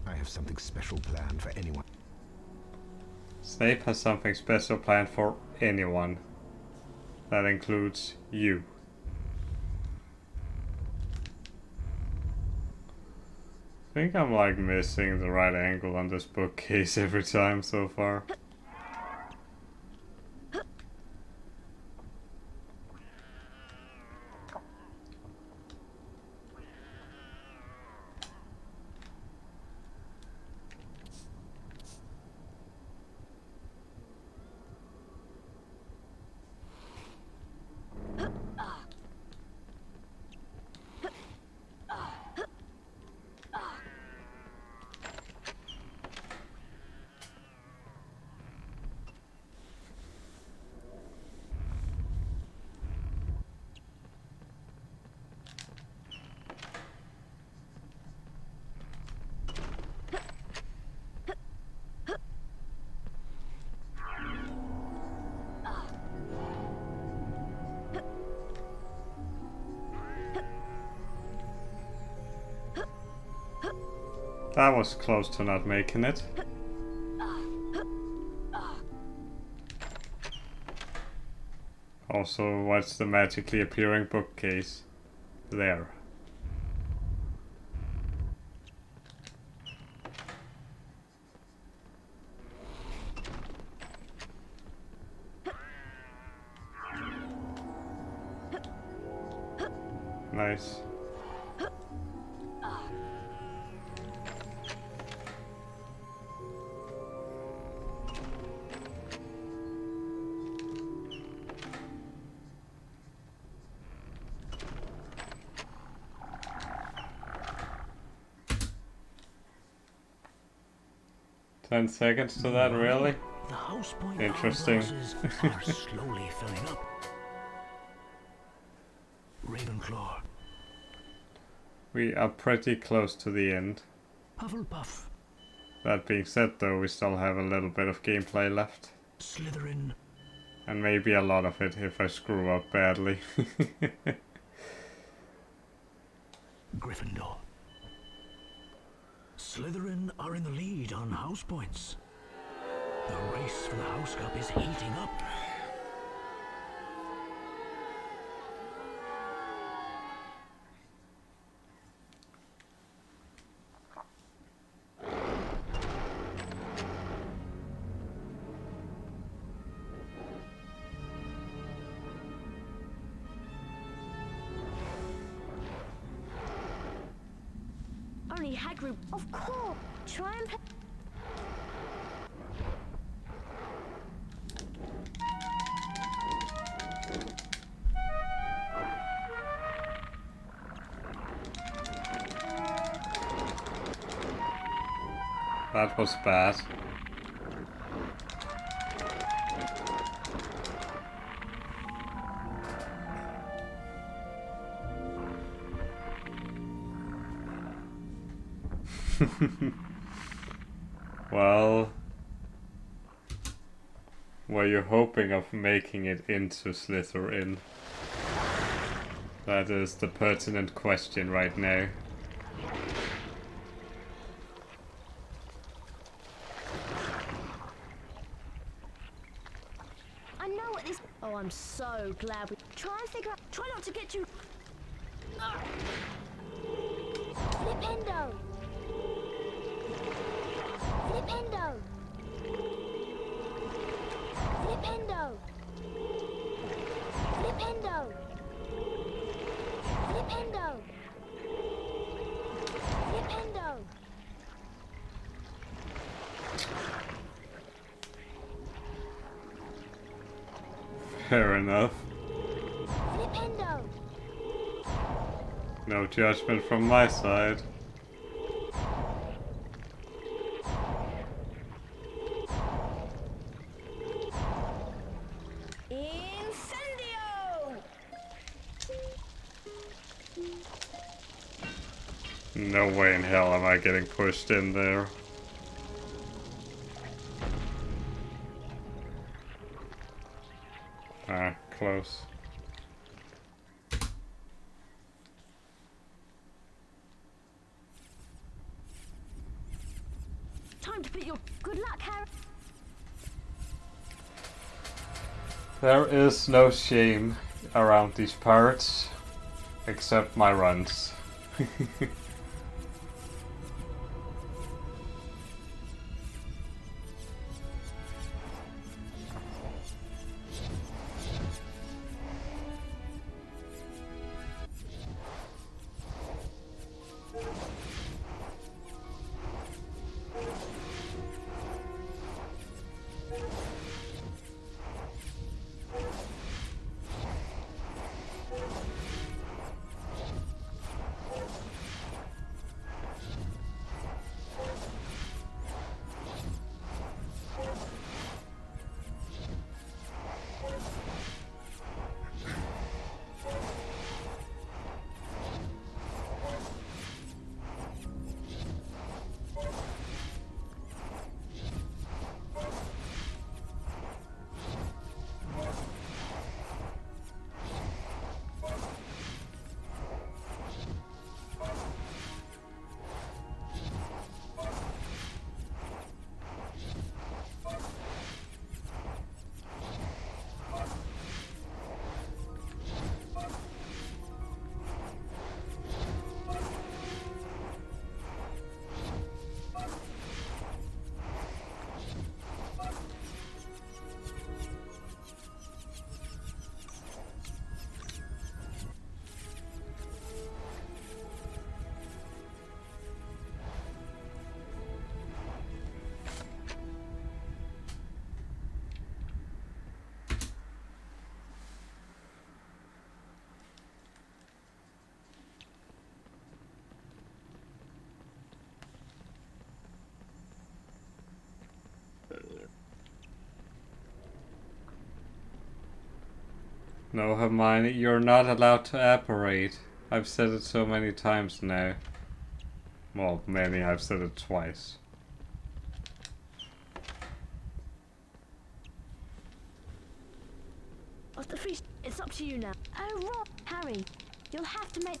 I have something special planned for anyone. Snape has something special planned for anyone. That includes you. I think I'm like missing the right angle on this bookcase every time so far. That was close to not making it. Also, what's the magically appearing bookcase? There. Nice. 10 seconds to that, really? The house point Interesting. are slowly filling up. Ravenclaw. We are pretty close to the end. Hufflepuff. That being said, though, we still have a little bit of gameplay left. Slytherin. And maybe a lot of it if I screw up badly. Gryffindor. Slytherin are in the lead on house points. The race for the House Cup is heating up. Only Hagrid. Of course. Try and That was bad. Well, were you hoping of making it into Slytherin? That is the pertinent question right now. I know what this. Oh, I'm so glad we try and figure out. Try not to get too. Flipendo. Flipendo. Flipendo. Flipendo. Flipendo. Flipendo. Fair enough. Flipendo. No judgment from my side. Incendio! No way in hell am I getting pushed in there. Ah, close. Time to put your Good luck, Harry. There is no shame around these parts, except my runs. No, Hermione, you're not allowed to apparate. I've said it so many times now. Well, maybe I've said it twice. Of the free, it's up to you now. Oh, Rob, Harry, you'll have to make.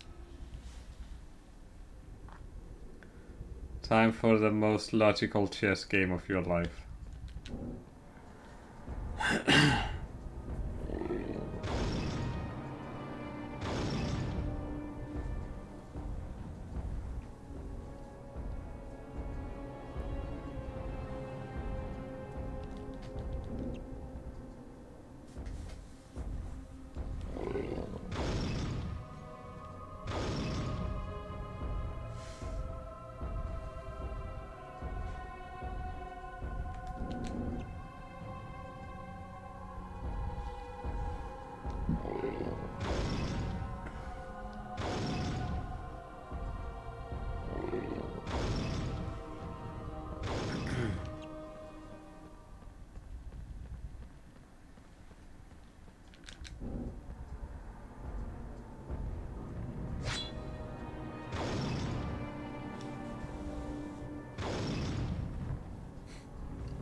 Time for the most logical chess game of your life.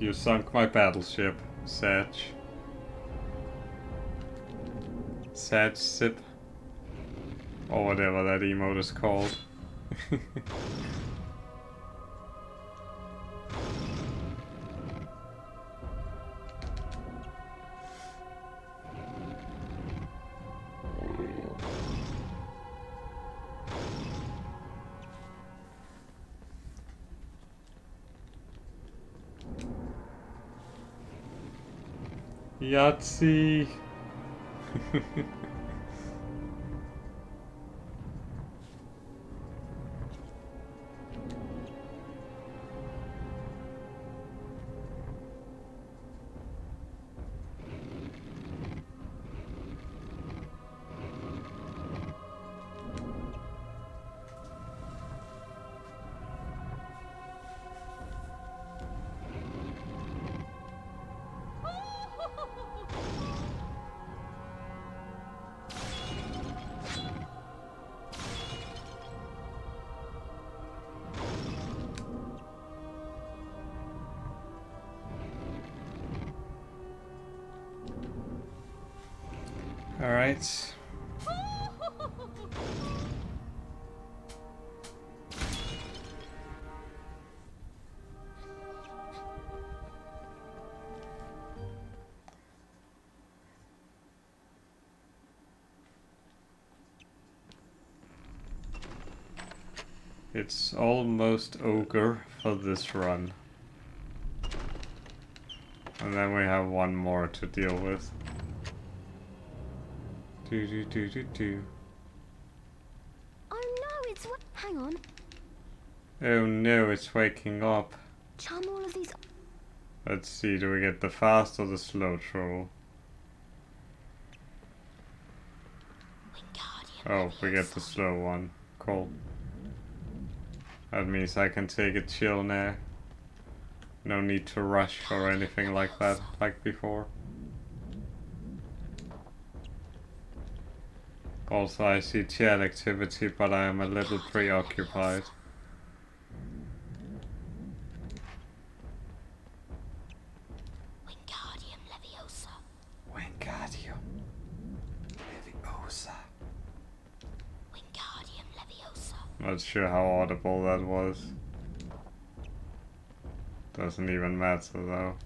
You sunk my battleship, Satch. Satch Sip. Or whatever that emote is called. Yahtzee! Alright. It's almost ogre for this run. And then we have one more to deal with. Oh no, it's hang on. Oh no, it's waking up. Charm all of these. Let's see, do we get the fast or the slow troll? Oh, we get the slow one. Cool. That means I can take it chill now. No need to rush or anything like that, like before. Also, I see chat activity, but I am a little preoccupied. Wingardium Leviosa. Not sure how audible that was. Doesn't even matter though.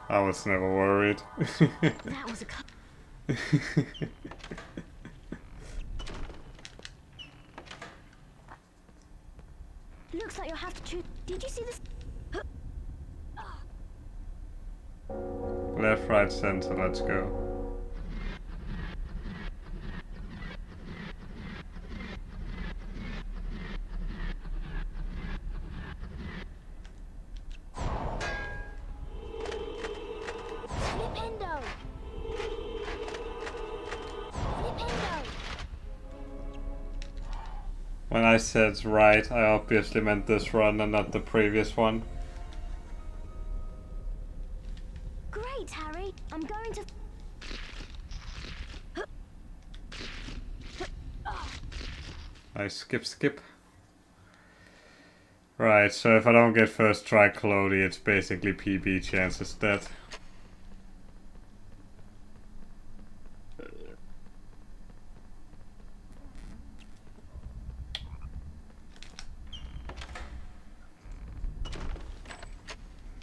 I was never worried. That was a Looks like you'll have to choose. Did you see this? Left, right, center, let's go. When I said right, I obviously meant this run and not the previous one. Great, Harry. I'm going to... I skip. Right, so if I don't get first try Clody, it's basically PB chances dead.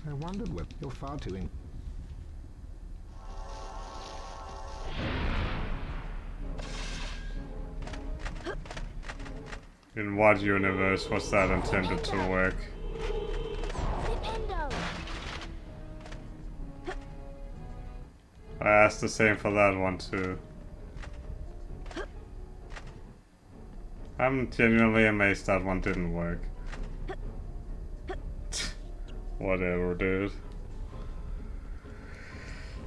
I wondered what you're far too in. In what universe was that intended to work? I asked the same for that one too. I'm genuinely amazed that one didn't work. Whatever, dude.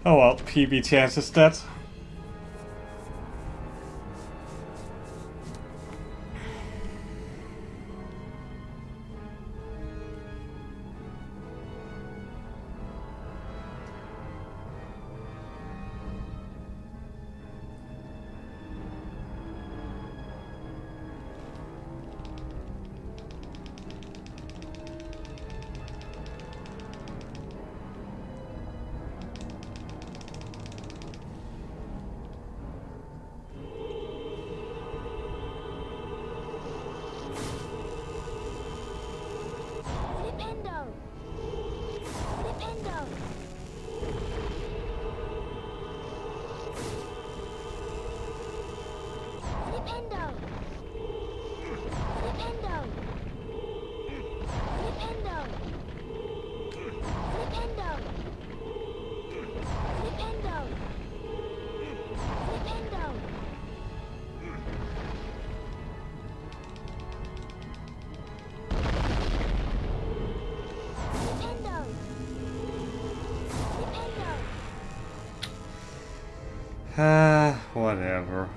Oh well, PB chances dead. Whatever.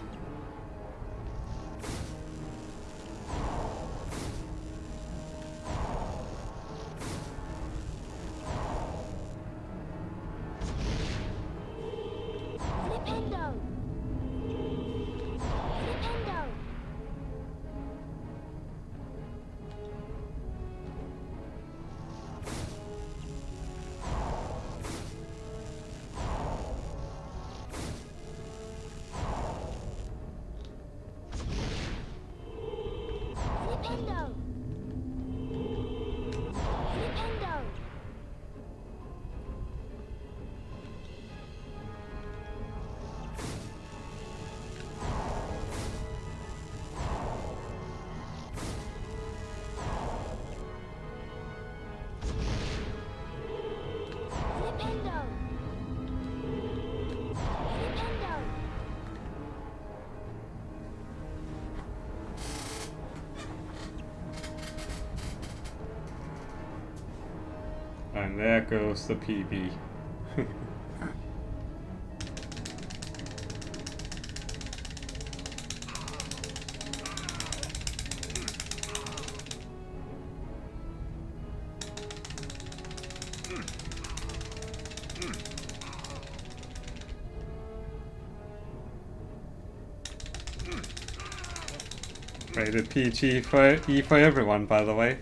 And there goes the PB. Rated PG for E for everyone, by the way.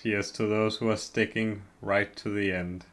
Cheers to those who are sticking right to the end.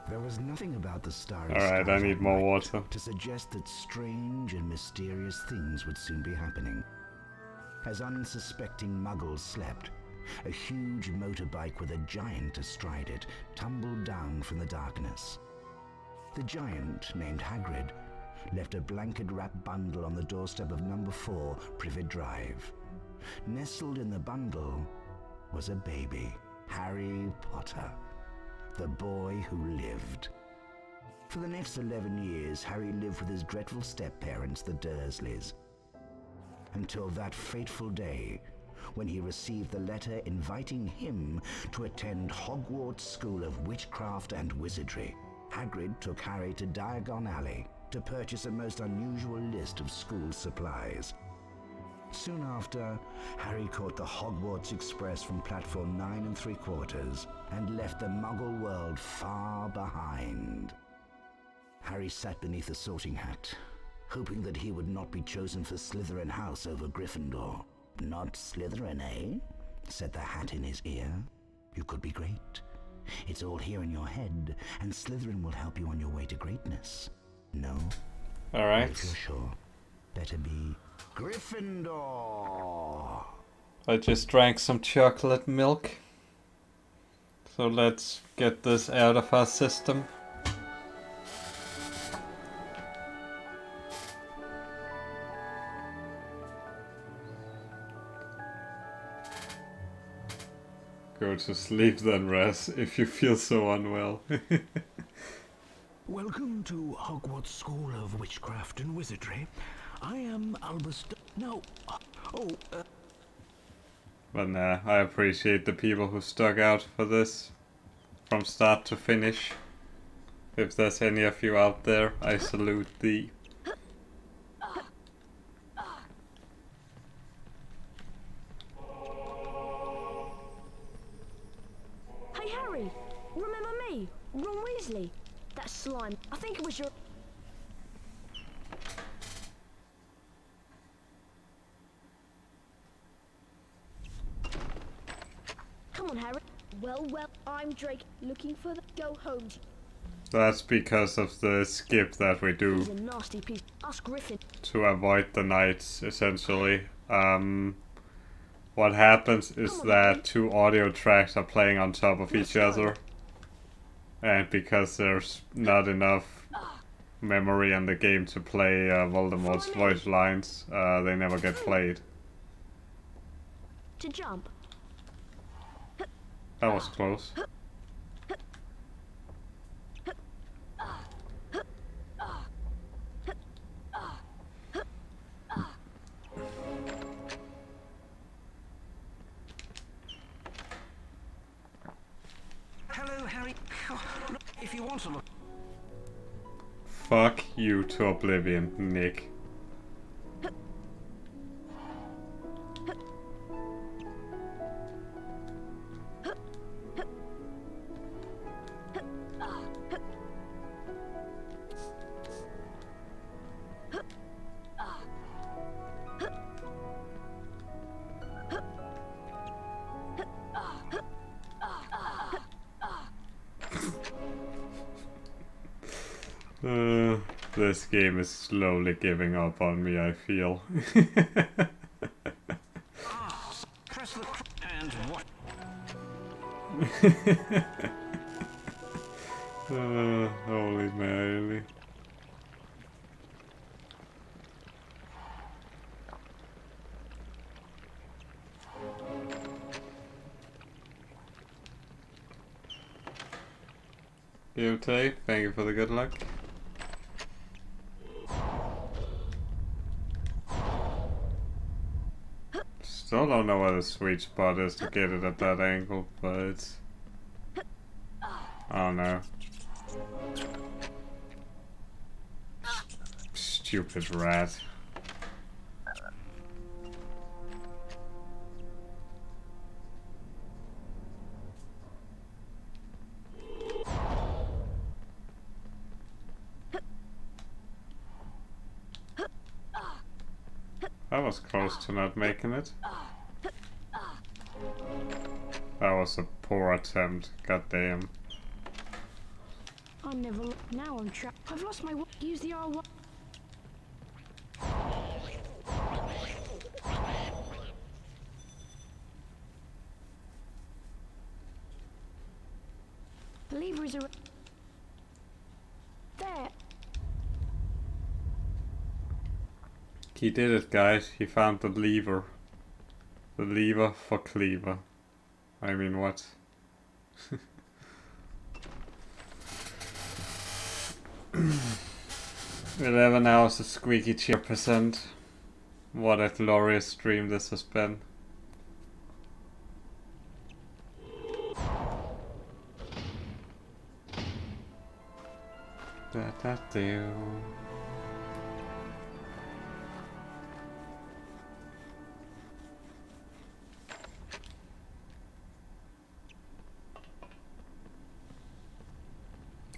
There was nothing about the starry Alright, I skies need at more night water. to suggest that strange and mysterious things would soon be happening. As unsuspecting muggles slept, a huge motorbike with a giant astride it tumbled down from the darkness. The giant, named Hagrid, left a blanket-wrapped bundle on the doorstep of number 4 Privet Drive. Nestled in the bundle was a baby, Harry Potter, the boy who lived. For the next 11 years, Harry lived with his dreadful step-parents, the Dursleys, until that fateful day when he received the letter inviting him to attend Hogwarts School of Witchcraft and Wizardry. Hagrid took Harry to Diagon Alley to purchase a most unusual list of school supplies. Soon after, Harry caught the Hogwarts Express from platform 9 3/4 and left the Muggle world far behind. Harry sat beneath a sorting hat, hoping that he would not be chosen for Slytherin House over Gryffindor. Not Slytherin, eh? Said the hat in his ear. You could be great. It's all here in your head, and Slytherin will help you on your way to greatness. No? Alright. If you're sure, better be Gryffindor. I just drank some chocolate milk. So let's get this out of our system. Go to sleep then, Raz, if you feel so unwell. Welcome to Hogwarts School of Witchcraft and Wizardry. I am Albus. But nah, I appreciate the people who stuck out for this from start to finish. If there's any of you out there, I salute thee. Hey Harry, remember me? Ron Weasley? That slime. I think it was your... Come on, Harry. Well, I'm Drake, looking for the go home. That's because of the skip that we do He's a nasty piece. Ask Griffin. to avoid the nights, essentially. What happens is that 2 audio tracks are playing on top of each other. And because there's not enough memory in the game to play Voldemort's voice lines, they never get played. To jump. That was close. Hello, Harry. If you want to look. Fuck you to oblivion, Nick. This game is slowly giving up on me, I feel. Press the and what? Holy moly. Beauty, thank you for the good luck. Still don't know where the sweet spot is to get it at that angle, but it's... I don't know. Stupid rat. That was close to not making it. That was a poor attempt. God damn. I never. Now I'm trapped. I've lost my. Use the R1. The lever is there. He did it, guys. He found the lever. The lever for cleaver. I mean, what? 11 hours of squeaky chair percent. What a glorious stream this has been. Da-da-do.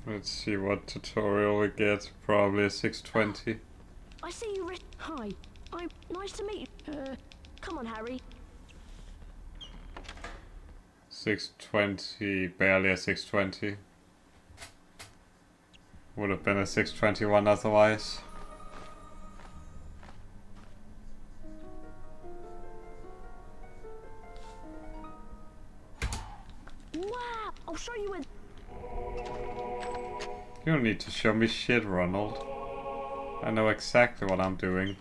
Let's see what tutorial we get. Probably a 620. I see you. Hi. I'm nice to meet you. Come on, Harry. 620, barely a 620. Would have been a 621 otherwise. Wow! I'll show you when. You don't need to show me shit, Ronald. I know exactly what I'm doing.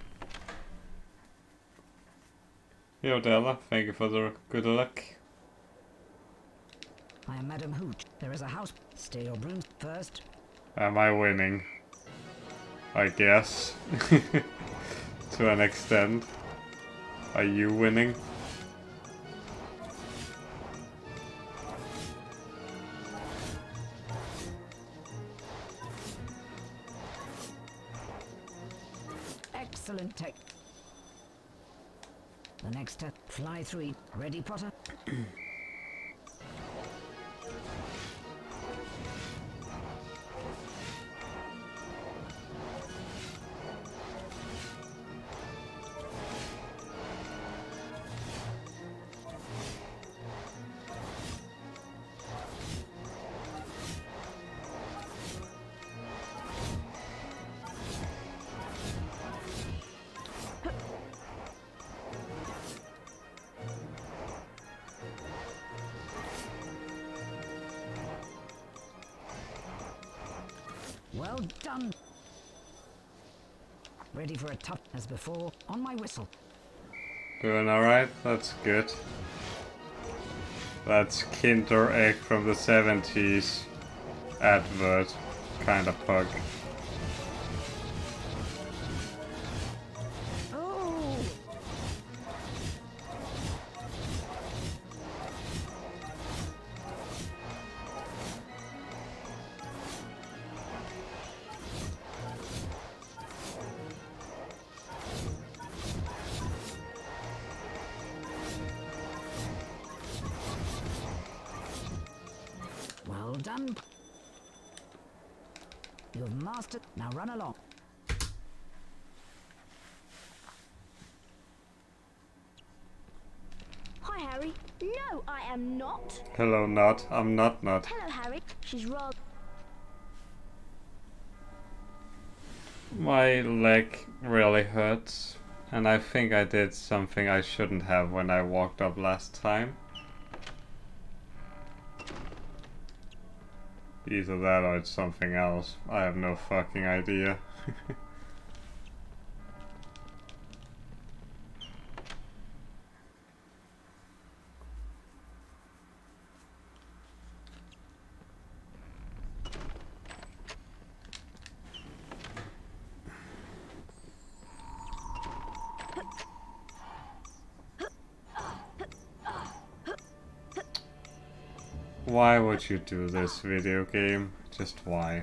Yo, Della, thank you for the good luck. I am Madam Hooch. There is a house. Steal your broom first. Am I winning? I guess. To an extent. Are you winning? Excellent tech. The next step, fly through it. Ready, Potter? Well done. Ready for a tough as before. On my whistle. Doing alright? That's good. That's Kinder Egg from the 70s advert. Kinda pug. Well done. You've mastered. Now run along. Hi, Harry. No, I am not. Hello, not. I'm not. Hello, Harry. She's rather. My leg really hurts. And I think I did something I shouldn't have when I walked up last time. Either that or it's something else. I have no fucking idea. Why would you do this, video game? Just why?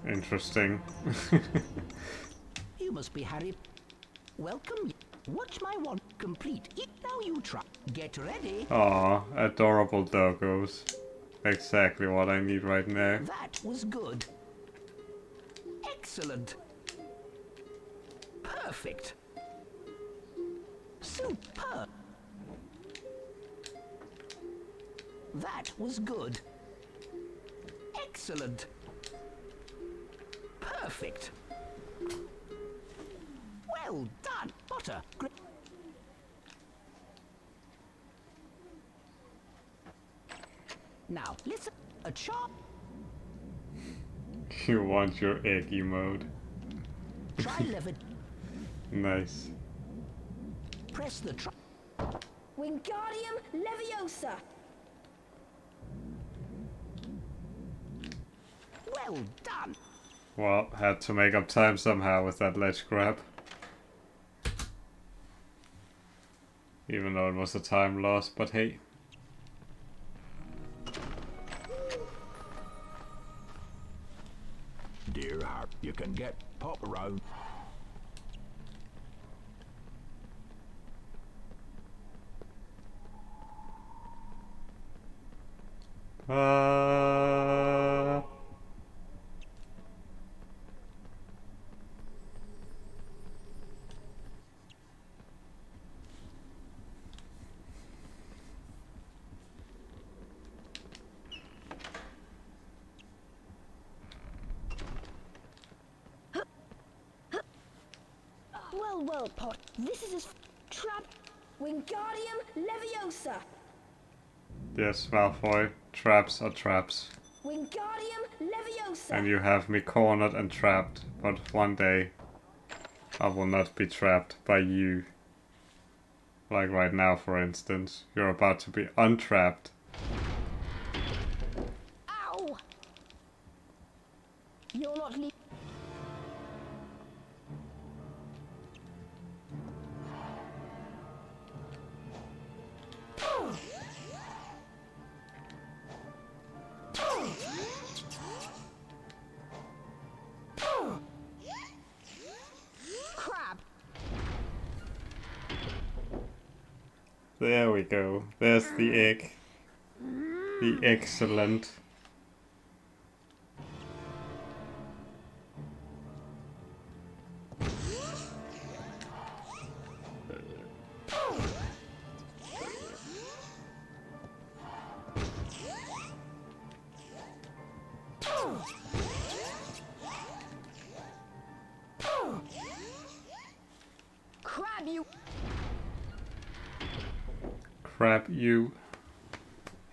Interesting. You must be Harry. Welcome. Watch my one complete. Now you try. Get ready. Aw, adorable doggos. Exactly what I need right now. That was good. Excellent. Perfect. Superb. That was good. Excellent. Perfect. Well done, Potter. Now, listen. A chop. You want your eggy mode. Try lever. Nice. Press the Wingardium Leviosa. Well done. Well, had to make up time somehow with that ledge grab. Even though it was a time loss, but hey. Dear heart, you can get pop around. Well, Pot. This is his trap. Wingardium Leviosa. Yes, Malfoy. Traps are traps. Wingardium Leviosa. And you have me cornered and trapped. But one day, I will not be trapped by you. Like right now, for instance. You're about to be untrapped. Ow! You're not leaving. Crab. There we go. There's the egg. The excellent. Crab you. Crap you.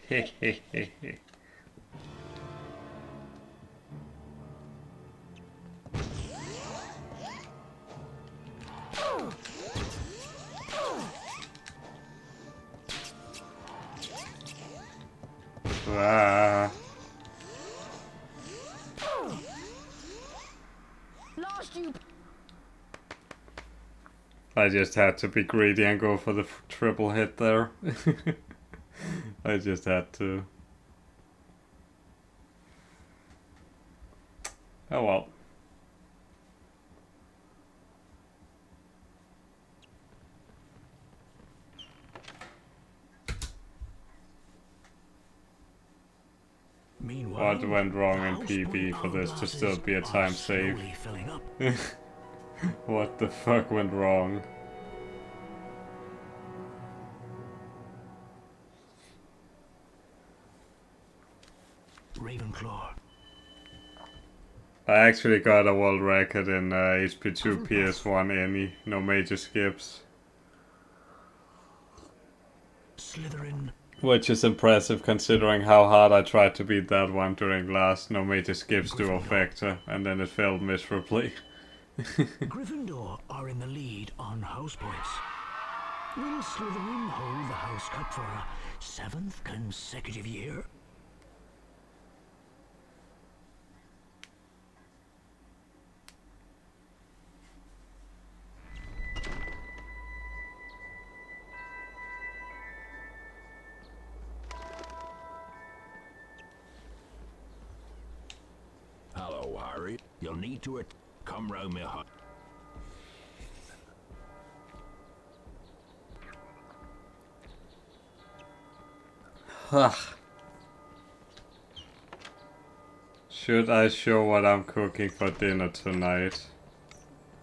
Hehehehe. Ah. Lost you. I just had to be greedy and go for the triple hit there. I just had to. Oh well. Meanwhile, What went wrong in PB for this to still be a time save? What the fuck went wrong? Ravenclaw. I actually got a world record in HP2 PS1 Any, no major skips. Slytherin. Which is impressive considering how hard I tried to beat that one during last no major skips duofecta, and then it failed miserably. Gryffindor are in the lead on house points. Will Slytherin hold the House Cup for a 7th consecutive year? Hello, Harry. You'll need to come round me hut. Should I show what I'm cooking for dinner tonight?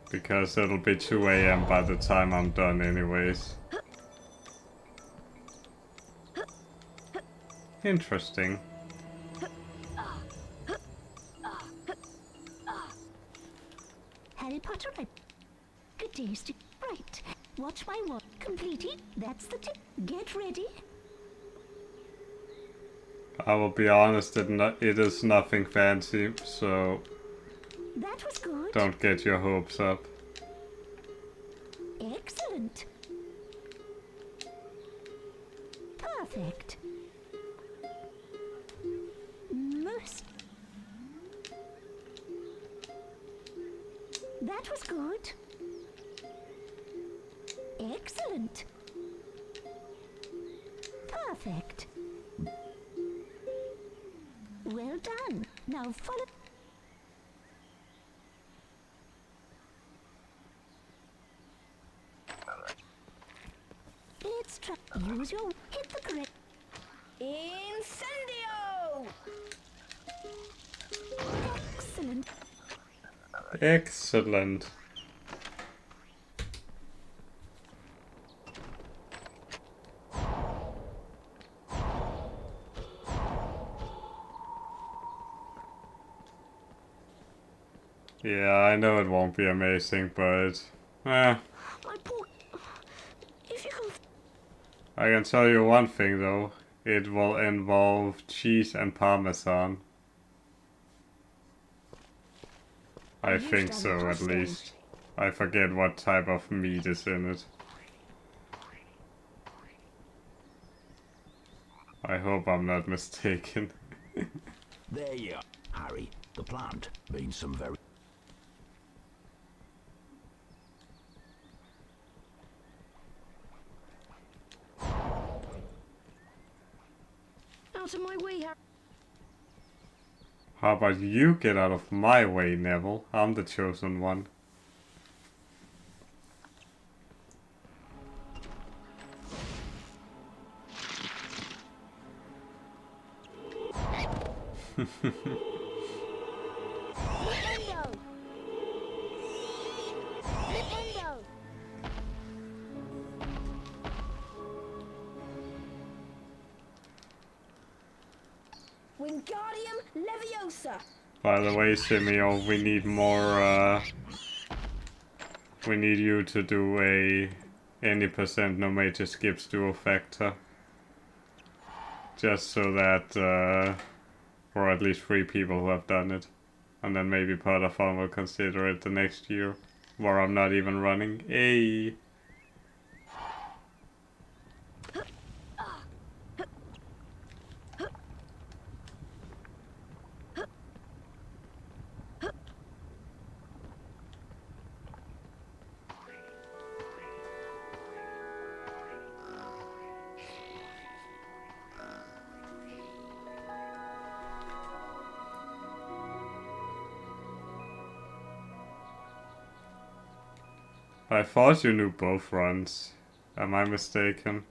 Because it'll be 2 AM by the time I'm done anyways. Interesting. Harry Potter, good taste. Right. Watch my work completed. That's the tip. Get ready. I will be honest, it is nothing fancy, so That was good. don't get your hopes up. Excellent. Perfect. Most. That was good. Excellent. Perfect. Well done. Now follow. Let's try. Use your. Hit the correct. Incendio! Excellent. Excellent. Yeah, I know it won't be amazing, but My poor. If you can. I can tell you one thing though. It will involve cheese and parmesan. I think so, at least. I forget what type of meat is in it. I hope I'm not mistaken. There you are, Harry. The plant means some very... Out of my way, Harry. How about you get out of my way, Neville? I'm the chosen one. Wingardium Leviosa! By the way, Simeo, we need more, we need you to do a any percent no major skips duofecta. Just so that, or at least 3 people who have done it. And then maybe Potter will consider it the next year, where I'm not even running. Hey! I thought you knew both runs. Am I mistaken?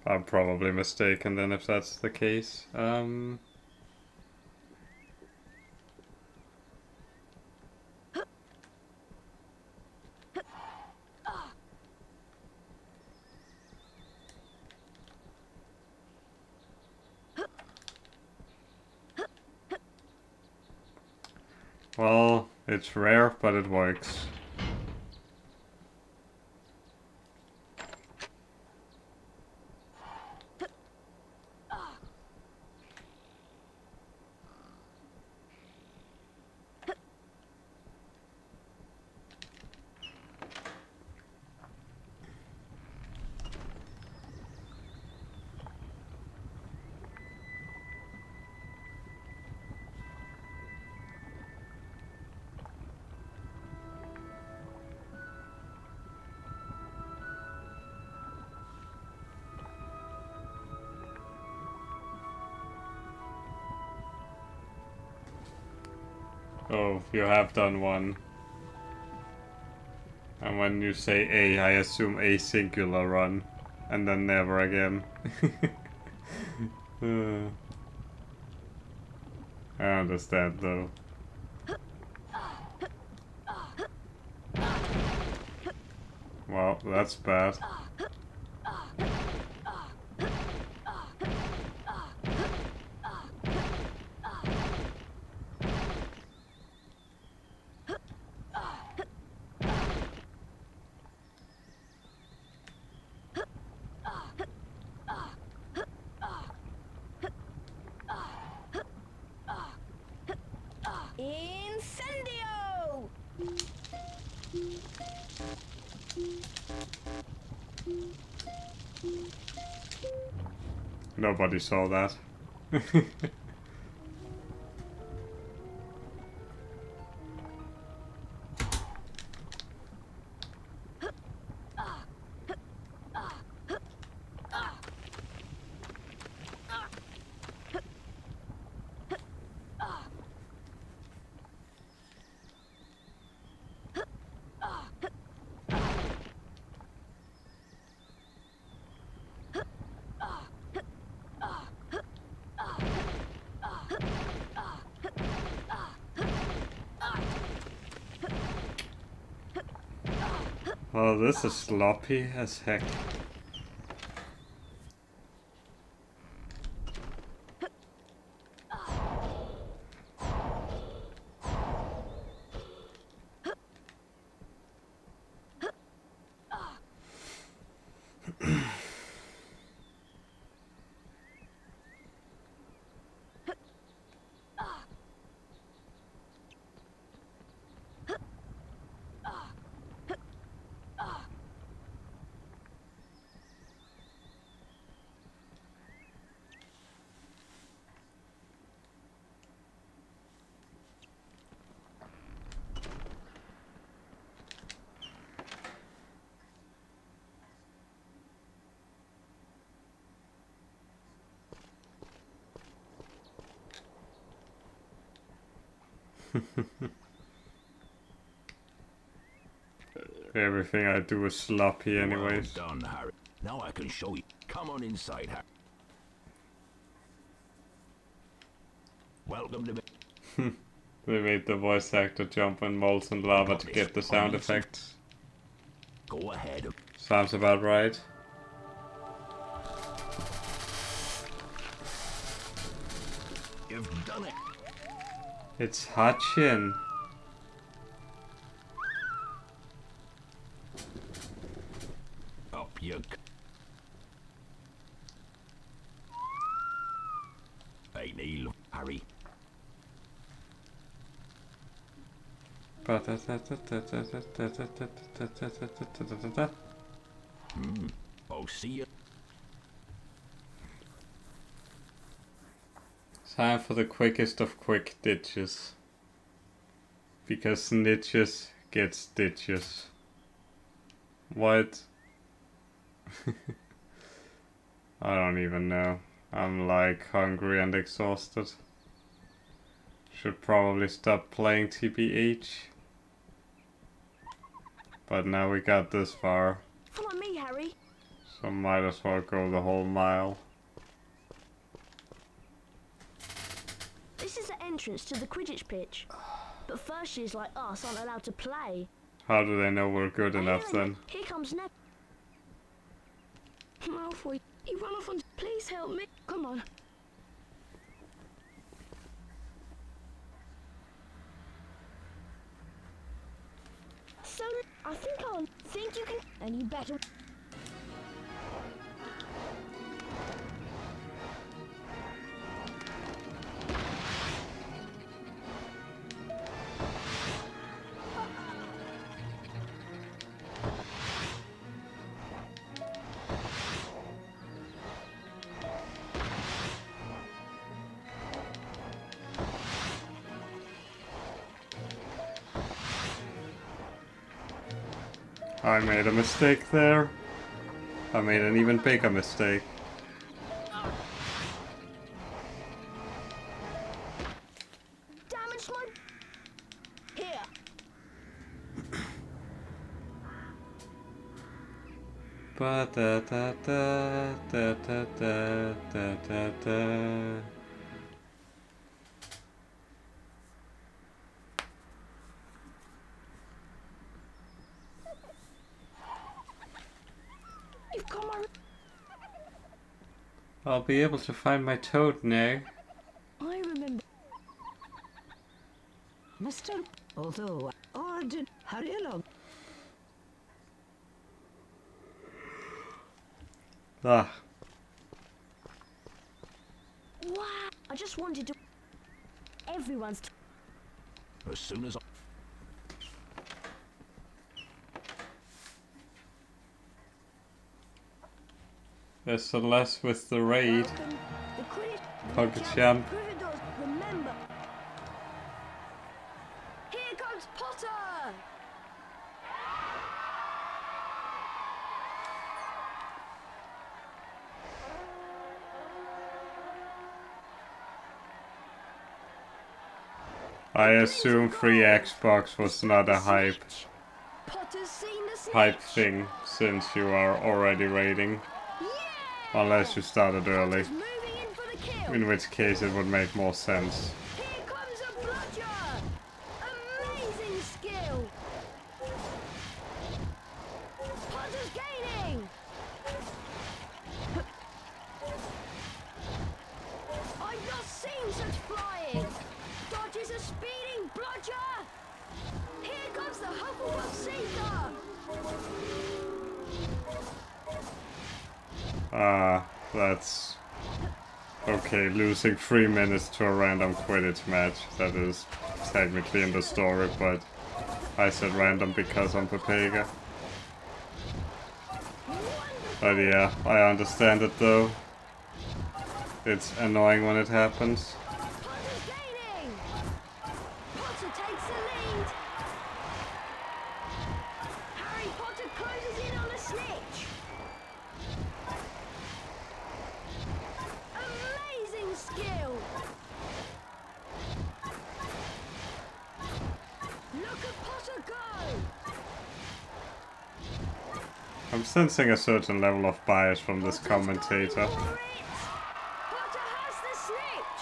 I'm probably mistaken then if that's the case. Well, it's rare, but it works. Oh, you have done one. And when you say A, I assume a singular run. and then never again. I understand though. Well, that's bad. Incendio! Nobody saw that. Oh, this is sloppy as heck. Everything I do is sloppy anyways. Well done, Harry. Now I can show you. Come on inside, Harry. Welcome to me. They made the voice actor jump in molten lava to get the sound effects. Go ahead. Sounds about right. You've done it. It's Hachin. Up you. Hey, Neil, Harry. I'll see you. Time for the quickest of quick ditches. Because snitches get stitches. What? I don't even know. I'm like hungry and exhausted. Should probably stop playing TBH. But now we got this far. Follow me, Harry. So might as well go the whole mile. This is the entrance to the Quidditch pitch. But first years like us aren't allowed to play. How do they know we're good enough then? Here comes Ned. Malfoy, he ran off on... Please help me. Come on. So, I think you can... And you better... I made a mistake there. I made an even bigger mistake. Damage my... Here. Ba da da da da da da da da da. You've got my... I'll be able to find my toad now. I remember. Mr. Although, ordered, hurry along. Ah. Wow! I just wanted to... Everyone's... As soon as There's a less with the raid. The Quidditch... Pocket champ. Gryffindors, remember! Here comes Potter! I assume free Xbox was not a hype thing since you are already raiding. Unless you started early. In which case it would make more sense. Here comes a bludger! Amazing skill! Potter's gaining! I've not seen such flying! Dodges a speeding bludger! Here comes the Hufflepuff Seeker! Ah, that's... Okay, losing 3 minutes to a random Quidditch match. That is technically in the story, but I said random because I'm Pepega. But yeah, I understand it though. It's annoying when it happens. Potter's gaining! Potter takes the lead! Harry Potter closes in on a snitch! Amazing skill! Look at Potter go! I'm sensing a certain level of bias from this commentator. Potter has the snitch!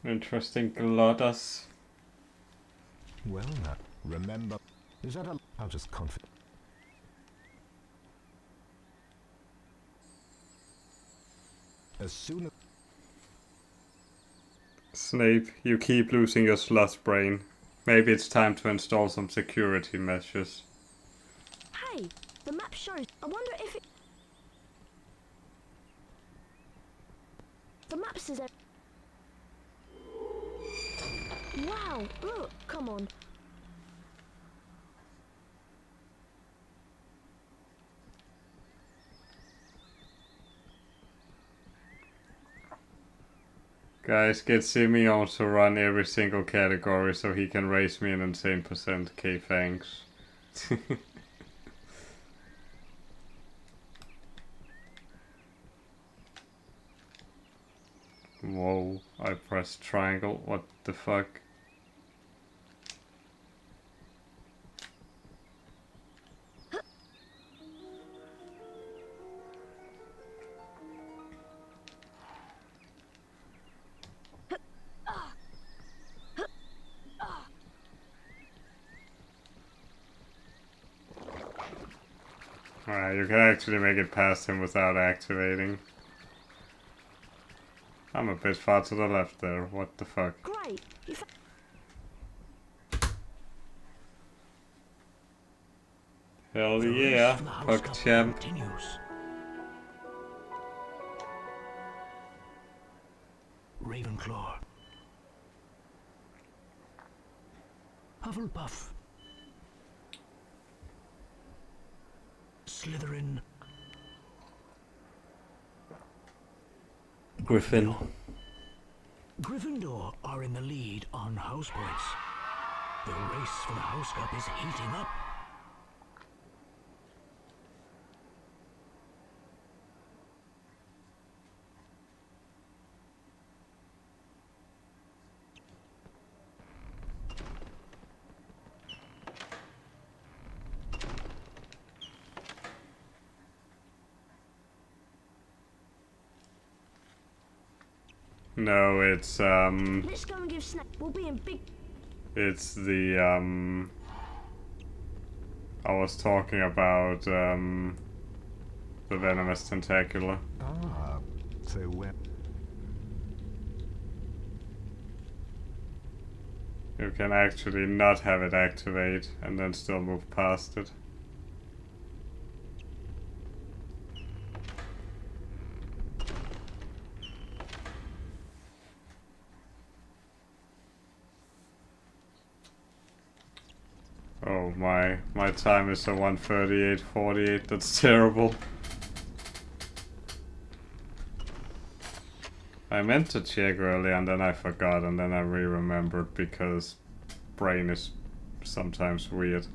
Interesting Glottus. Well, now, remember, is that a... I'll just confident. As soon as... Snape, you keep losing your slush brain. Maybe it's time to install some security measures. Hey, the map shows. I wonder if it... The map says... Wow, look, come on. Guys, get Simeon to run every single category so he can raise me an insane percent. Okay, thanks. Whoa, I pressed triangle, what the fuck? Alright, you can actually make it past him without activating. I'm a bit far to the left there, what the fuck? Great. Hell yeah, puck champ. Ravenclaw. Hufflepuff. Slytherin. Griffin. Gryffindor are in the lead on house points. The race for the House Cup is heating up. No, it's Let's go and give Snap. We'll be in big. it's the I was talking about the venomous tentacular. Ah, so when... You can actually not have it activate and then still move past it. Oh my time is a 1:38:48. That's terrible. I meant to check earlier and then I forgot and then I re-remembered because brain is sometimes weird.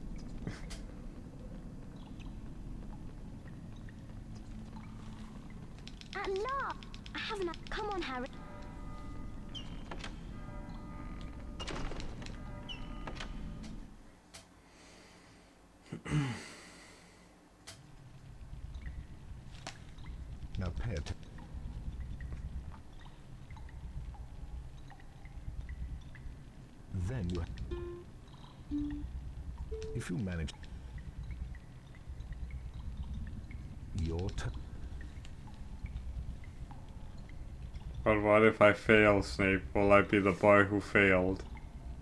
No! I haven't. Come on, Harry. Now pay attention. Then you... If you manage... Your turn. But what if I fail, Snape? Will I be the boy who failed?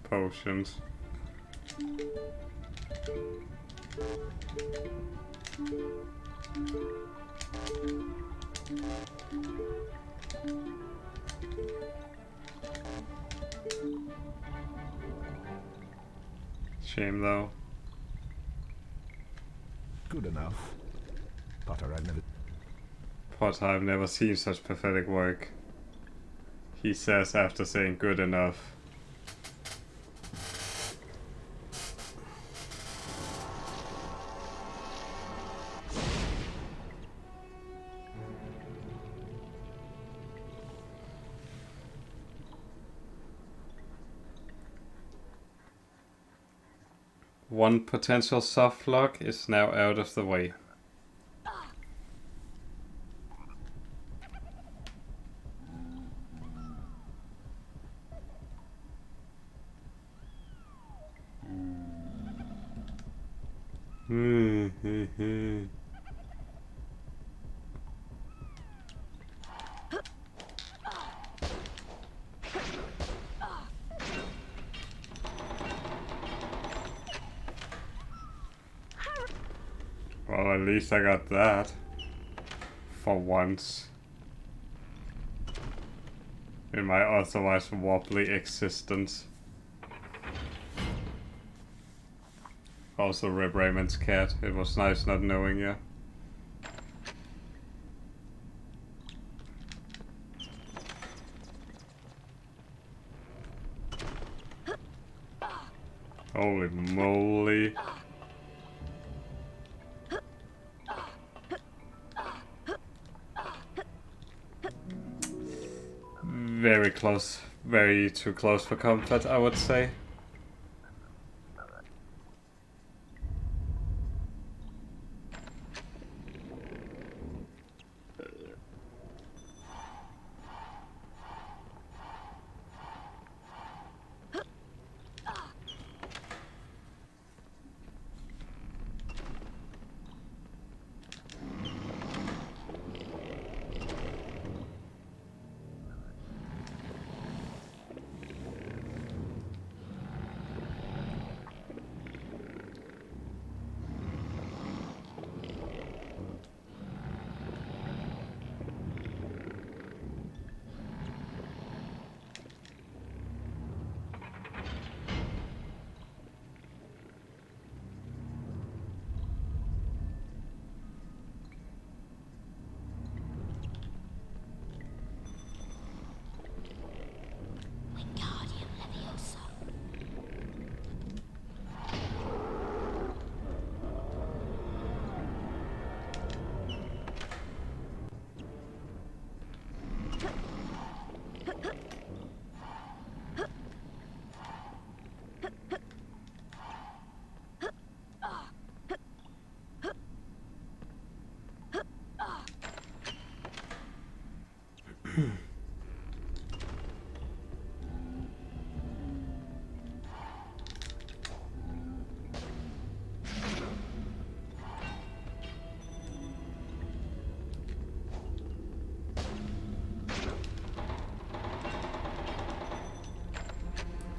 Potions. Shame though. Good enough. Potter, I've never seen such pathetic work. He says after saying good enough. One potential soft lock is now out of the way. Well, at least I got that. For once. In my otherwise wobbly existence. Also Rip Raymond's cat. It was nice not knowing you. Holy moly. Very close. Very too close for comfort, I would say.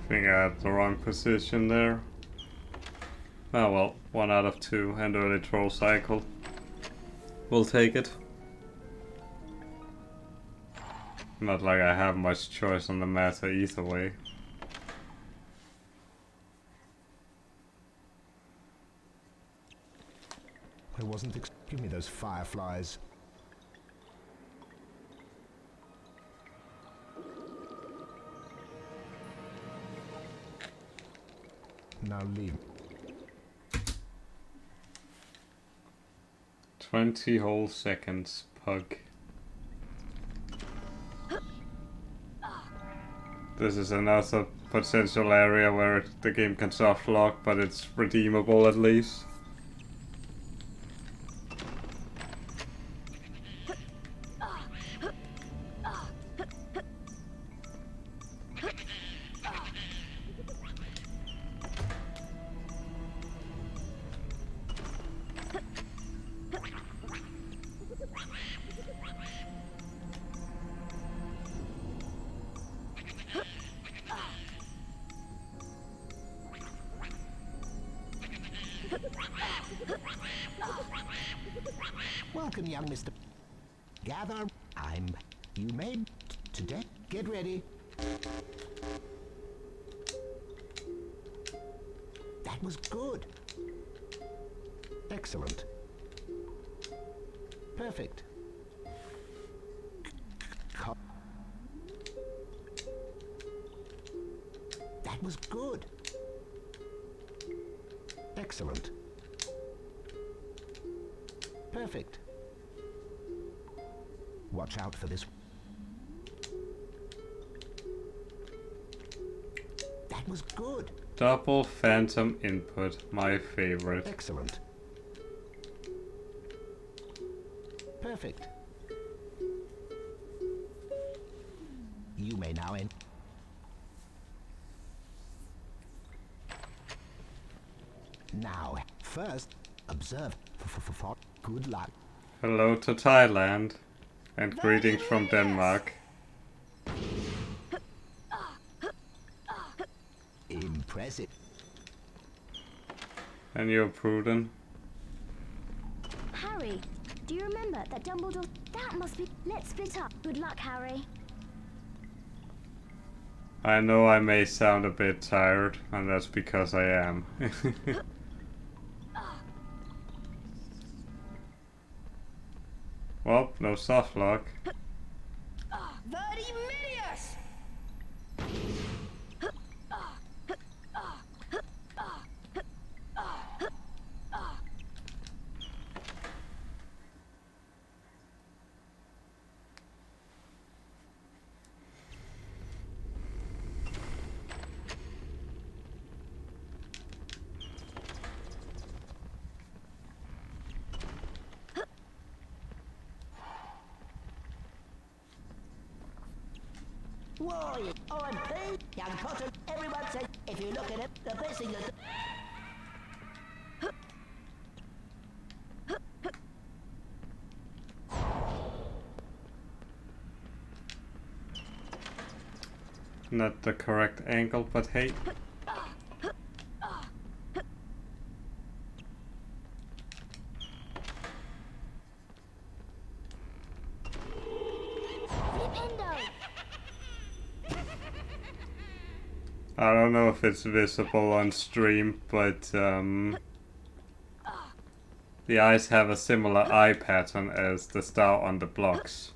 think I had the wrong position there. Oh well, 1 out of 2 and early troll cycle. We'll take it. Not like I have much choice on the matter either way. I wasn't give me those fireflies. Now leave. 20 whole seconds, pug. This is another potential area where the game can soft lock, but it's redeemable at least. Welcome, young Mr. Gather. You may today. Get ready. That was good. Excellent. Perfect. That was good. Excellent. Perfect. Watch out for this. That was good. Double phantom input, my favorite. Excellent. Perfect. You may now end. Now, first, observe. Good luck. Hello to Thailand, and greetings from Denmark. Impressive. And you're Pruden. Harry, do you remember that Dumbledore... That must be... Let's split up. Good luck, Harry. I know I may sound a bit tired, and that's because I am. Well, no soft lock. Vertiminius! Why, I'm Pete, young Potter. Everyone says if you look at it, the best thing you do. Not the correct angle, but hey. I don't know if it's visible on stream, but the eyes have a similar eye pattern as the star on the blocks.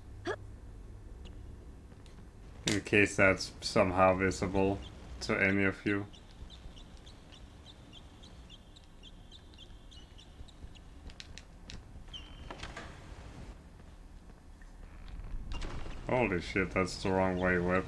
In case that's somehow visible to any of you. Holy shit, that's the wrong way, Whip.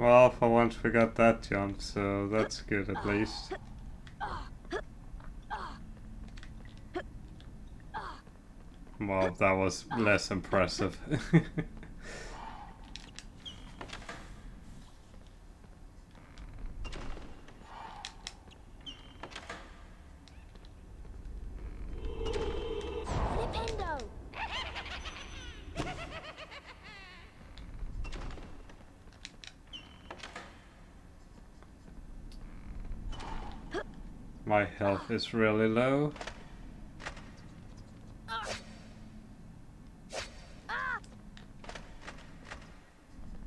Well, for once we got that jump, so that's good at least. Well, that was less impressive. My health is really low.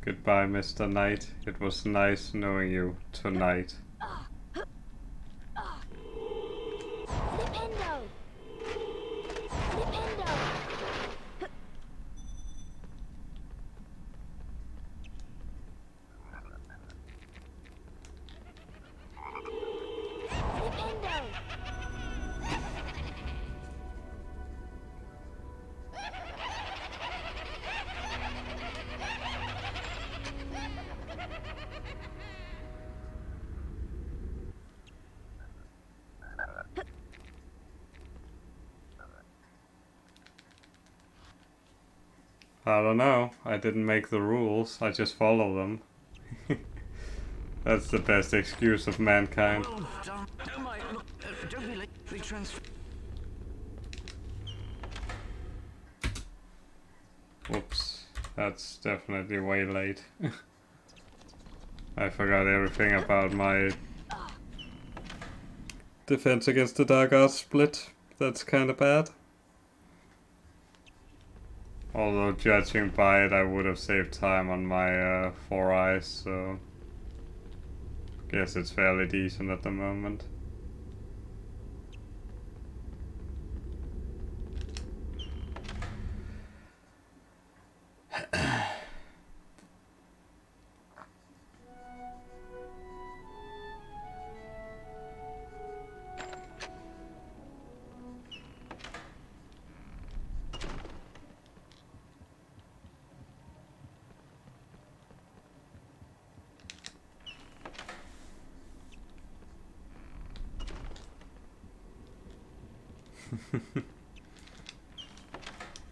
Goodbye, Mr. Knight. It was nice knowing you tonight. I don't know. I didn't make the rules. I just follow them. That's the best excuse of mankind. Don't be late. Whoops. That's definitely way late. I forgot everything about my defense against the dark arts split. That's kinda bad. Although judging by it, I would have saved time on my 4 eyes, so guess it's fairly decent at the moment.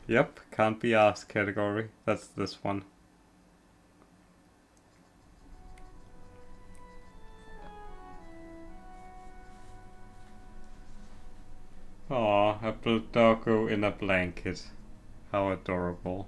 Yep, can't be asked category. That's this one. Aw, a doggo in a blanket. How adorable.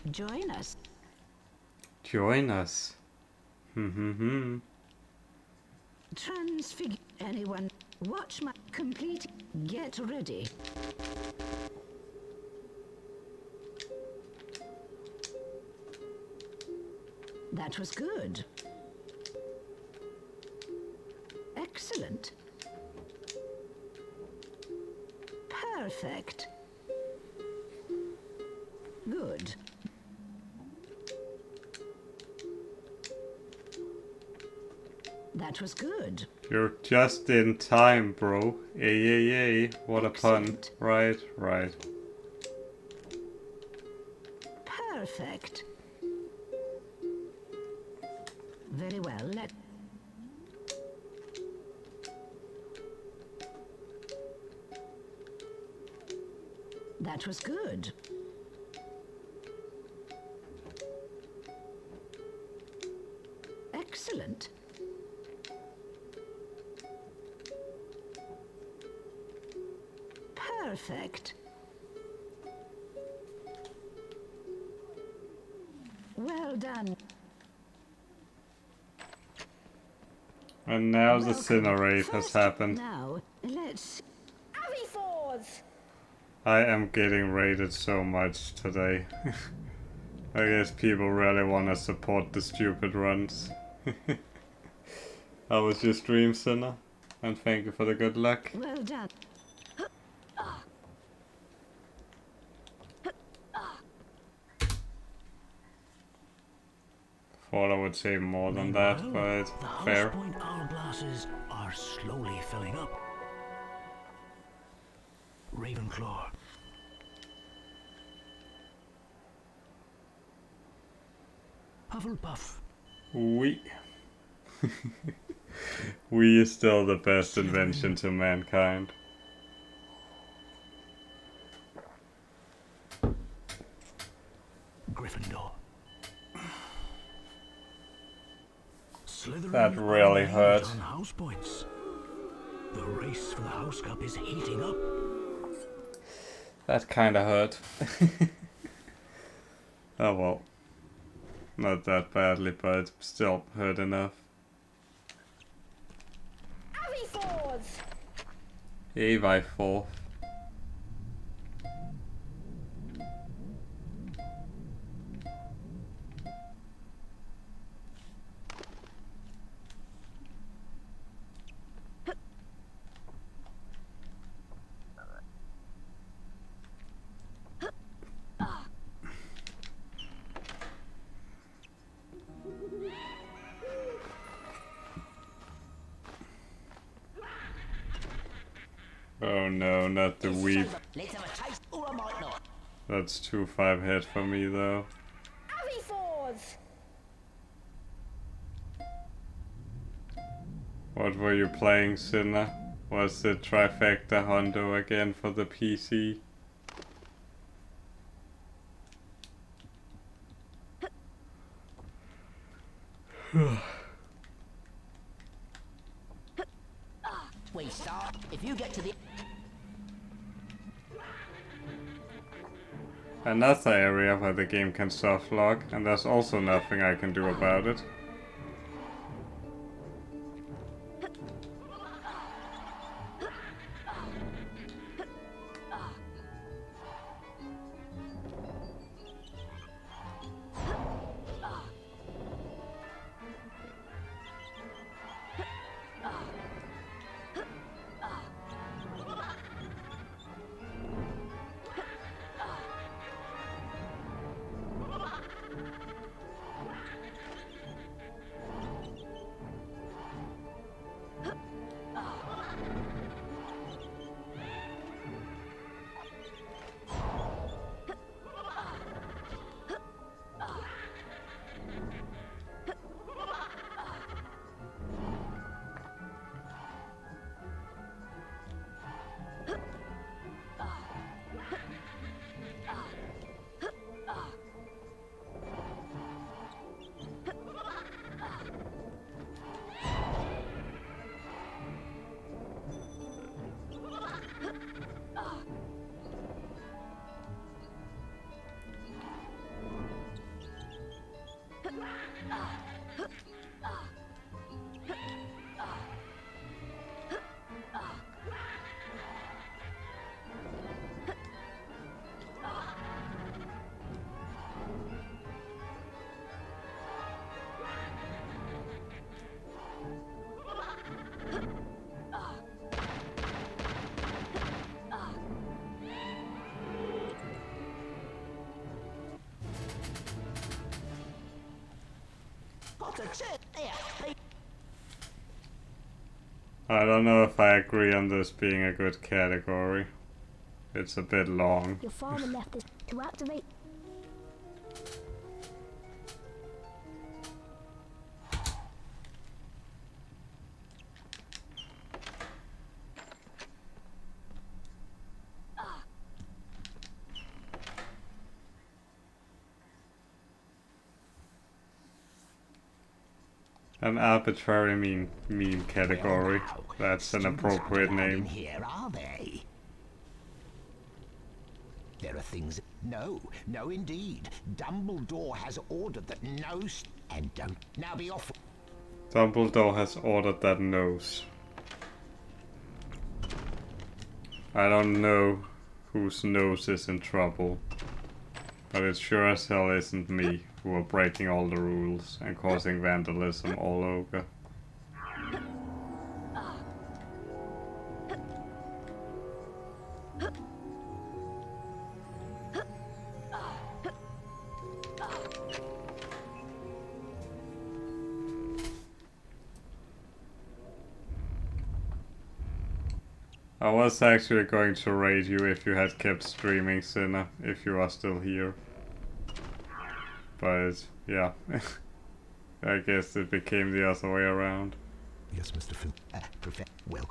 Join us. Join us. Transfigure anyone. Watch my complete. Get ready. That was good. Excellent. Perfect. Good. That was good. You're just in time, bro. Ay. What a pun. Right. Perfect. Very well. That was good. Excellent. Perfect. Well done. And now the Cinerate has happened. Now, let's... Avifords! I am getting rated so much today. I guess people really want to support the stupid runs. How was your stream, Sinner? And thank you for the good luck. Well done. Thought I would say more than that, but The fair. House Point hourglasses are slowly filling up. Ravenclaw. Hufflepuff. We. We is still the best invention to mankind. Gryffindor. Slytherin That really are hurt. on house points. The race for the House Cup is heating up. That kinda hurt. Oh well. Not that badly, but still hurt enough. Avi 4. Oh no, not the weep. Let's have a taste, or I might not. That's 2-5 hit for me though. What were you playing, Sinner? Was it Trifecta Hondo again for the PC? We start. If you get to the Another area where the game can soft lock, and there's also nothing I can do about it. I don't know if I agree on this being a good category. It's a bit long. Your father left this to activate. An arbitrary meme category. That's an appropriate name. Here are they? There are things. No, no, indeed. Dumbledore has ordered that no. And don't now be off. Dumbledore has ordered that nose. I don't know whose nose is in trouble. But it sure as hell isn't me, who are breaking all the rules and causing vandalism all over. I was actually going to raid you if you had kept streaming, Sinner, if you are still here. But, yeah. I guess it became the other way around. Yes, Mr. Finn. Well,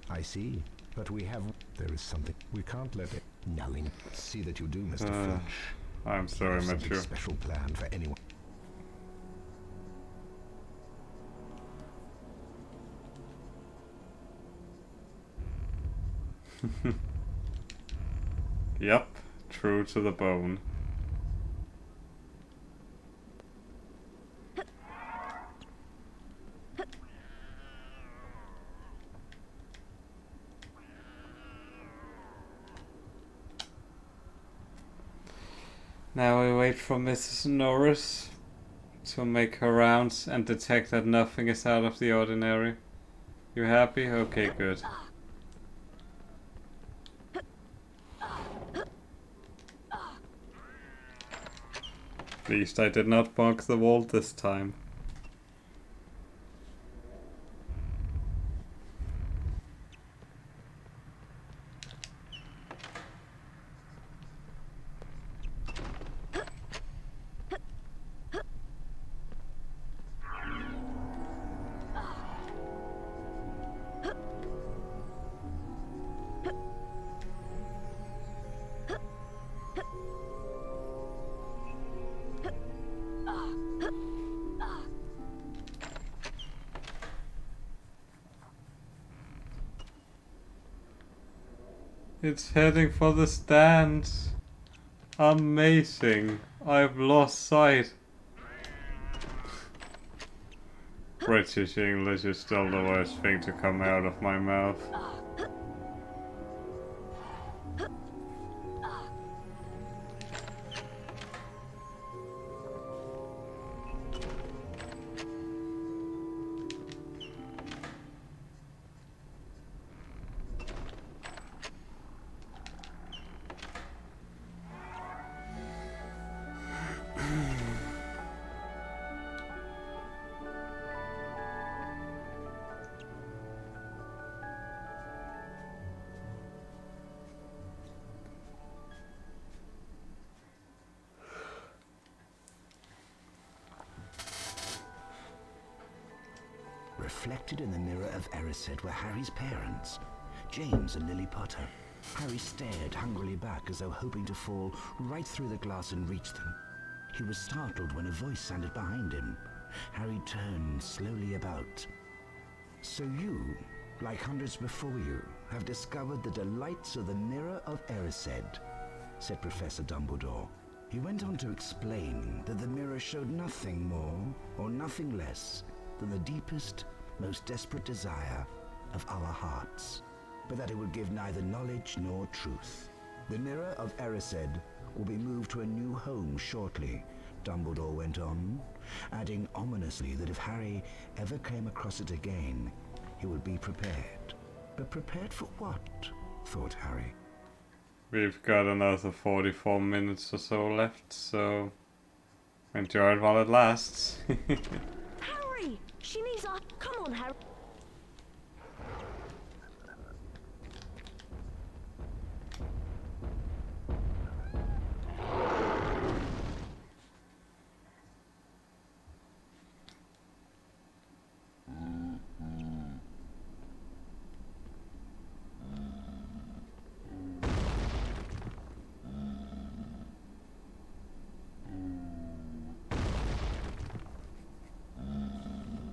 I see. But we have... There is something... We can't let it... Nowing. See that you do, Mr. Finch. I'm sorry, Something Matthew. special plan for anyone. Yep, true to the bone. Now we wait for Mrs. Norris to make her rounds and detect that nothing is out of the ordinary. You happy? Okay, good. At least I did not bonk the wall this time. It's heading for the stands. Amazing. I've lost sight. British English is still the worst thing to come out of my mouth. Reflected in the mirror of Erised were Harry's parents, James and Lily Potter. Harry stared hungrily back as though hoping to fall right through the glass and reach them. He was startled when a voice sounded behind him. Harry turned slowly about. So you, like hundreds before you, have discovered the delights of the mirror of Erised, said Professor Dumbledore. He went on to explain that the mirror showed nothing more or nothing less than the deepest, most desperate desire of our hearts, but that it would give neither knowledge nor truth. The mirror of Erised will be moved to a new home shortly, Dumbledore went on, adding ominously that if Harry ever came across it again, he would be prepared. But prepared for what? Thought Harry. We've got another 44 minutes or so left, so enjoy it while it lasts. Harry! She needs our... Come on, Harry.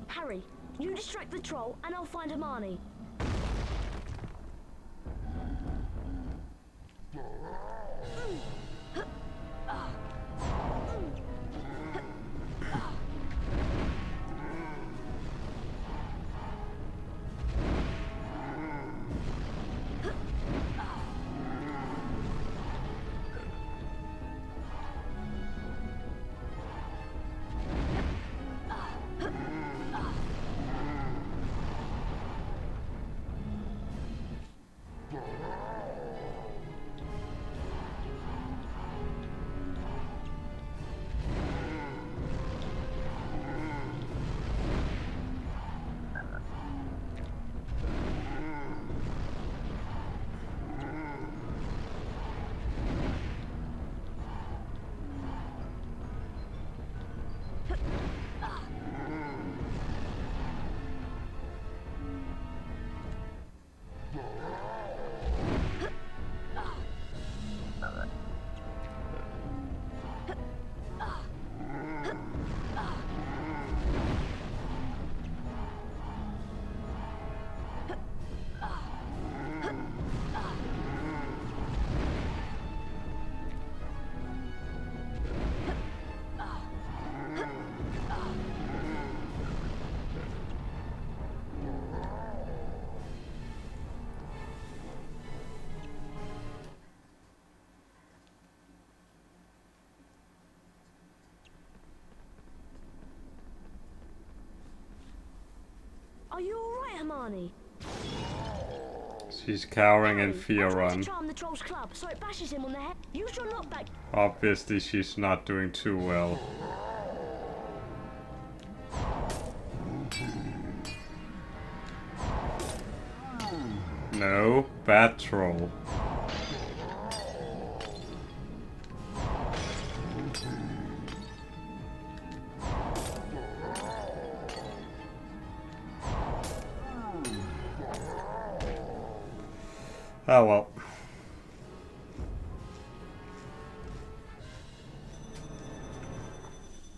Harry, you distract the troll and I'll find Hermione. Are you alright, Hermione? She's cowering in fear Try run. to charm the troll's club so it bashes him on the head. Use your knockback. Obviously she's not doing too well. No, bad troll. Oh well.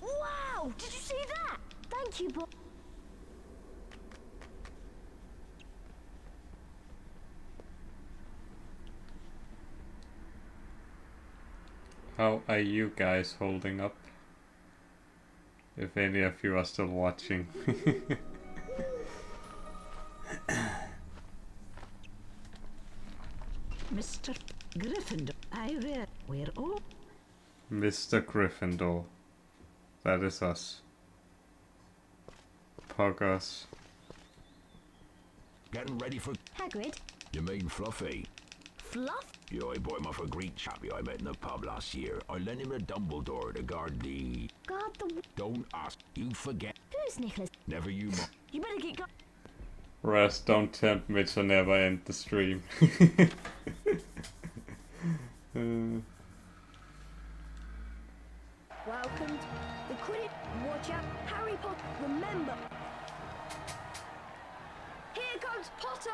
Wow! Did you see that? Thank you, Bob. How are you guys holding up? If any of you are still watching. Mr. Gryffindor, we're all... Mr. Gryffindor. That is us. Poggers. Getting ready for... Hagrid? You mean Fluffy? Fluff? Yeah, I bought him off a Greek chappie I met in the pub last year. I lent him a Dumbledore to guard the... Guard the... Don't ask. You forget. Who's Nicholas? Never you mind. You better get going. Rest, don't tempt me to never end the stream. Welcome to the Quidditch. Watch out, Harry Potter. Remember. Here comes Potter.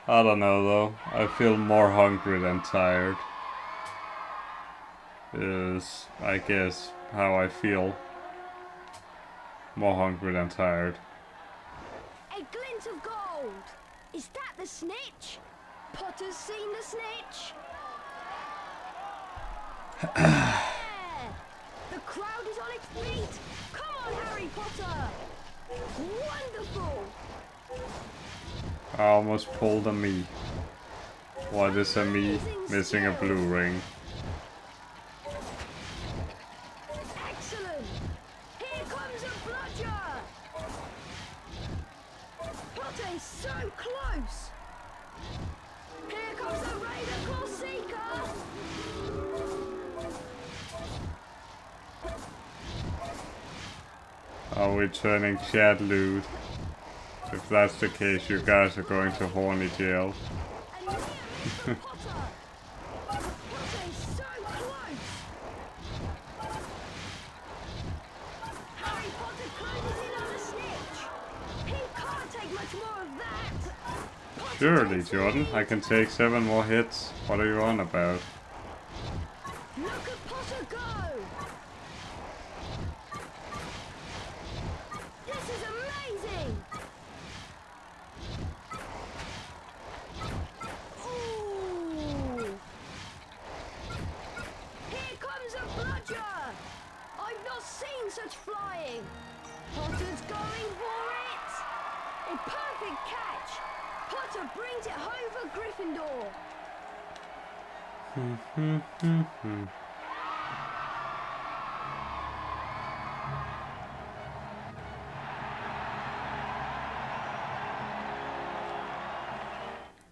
I don't know though. I feel more hungry than tired. Is, I guess, how I feel. More hungry than tired. A glint of gold. Is that the snitch? Potter's seen the snitch. Yeah! The crowd is on its feet. Come on, Harry Potter. Wonderful. I almost pulled a me. What is a me? Missing a blue ring. Excellent. Here comes a bludger. Potter is so close. Here comes the Ravenclaw Seeker. Are we turning Chad loot? If that's the case, you guys are going to horny jail. Potter is so close. Harry Potter closes in on the snitch. He can't take much more of that. Surely, Jordan, I can take 7 more hits. What are you on about? Look at Potter go. This is amazing. Ooh. Here comes a bludger. I've not seen such flying. Potter's going for it. A perfect catch. Potter brings it home for Gryffindor.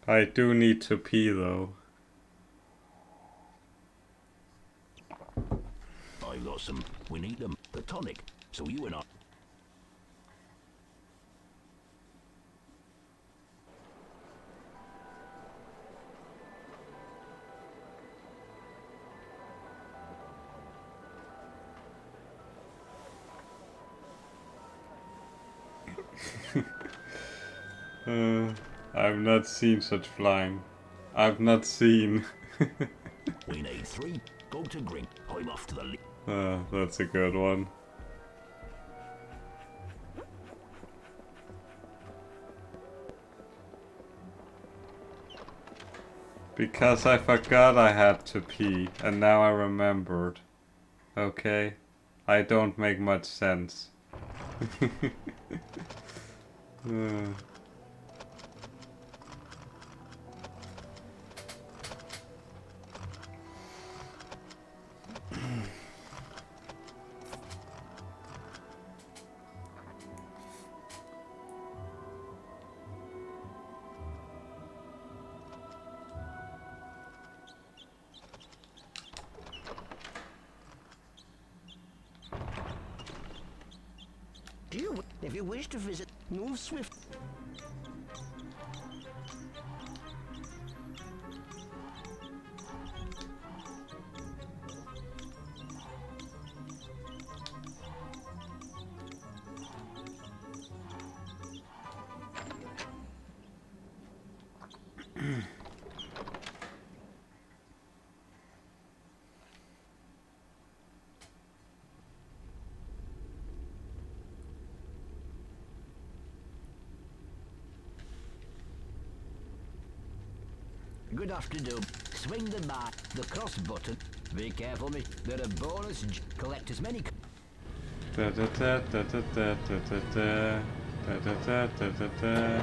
I do need to pee though. I got some. We need them. The tonic. So you and I... I've not seen such flying. I've not seen. We need 3. Go to Green. I'm off to the That's a good one. Because I forgot I had to pee, and now I remembered. Okay? I don't make much sense. If you wish to visit, move swift. Good afternoon. Swing the cross button. Be careful, me. There are bonus. Collect as many. Da da da da da da da da da da da da da.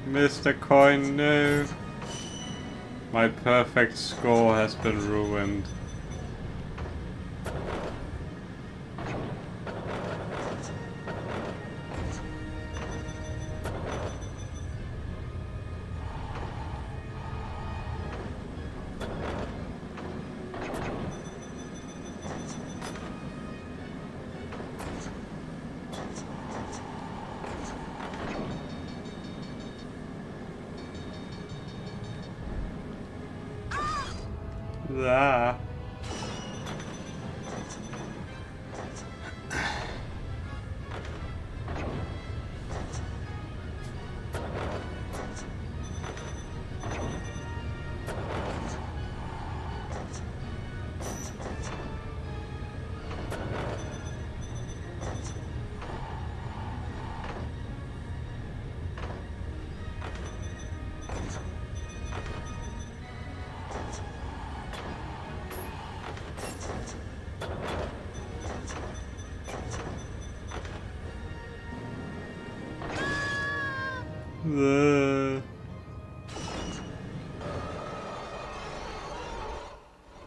Mr. Coin, no. My perfect score has been ruined. Ah.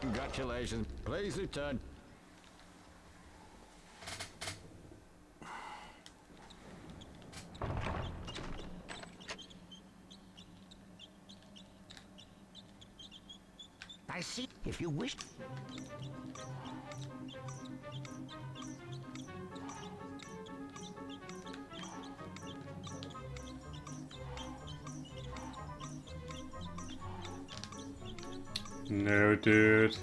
Congratulations. Please return. I see. If you wish. No, dude.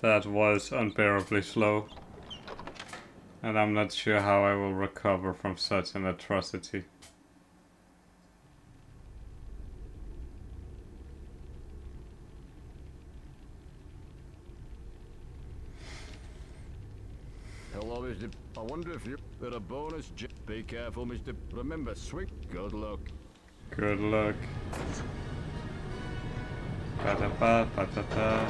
That was unbearably slow. And I'm not sure how I will recover from such an atrocity. Hello, Mr. I wonder if you... There a bonus. Be careful, Mr. Remember, swing. Good luck. Good luck. Ba-da-ba, ba-da-da.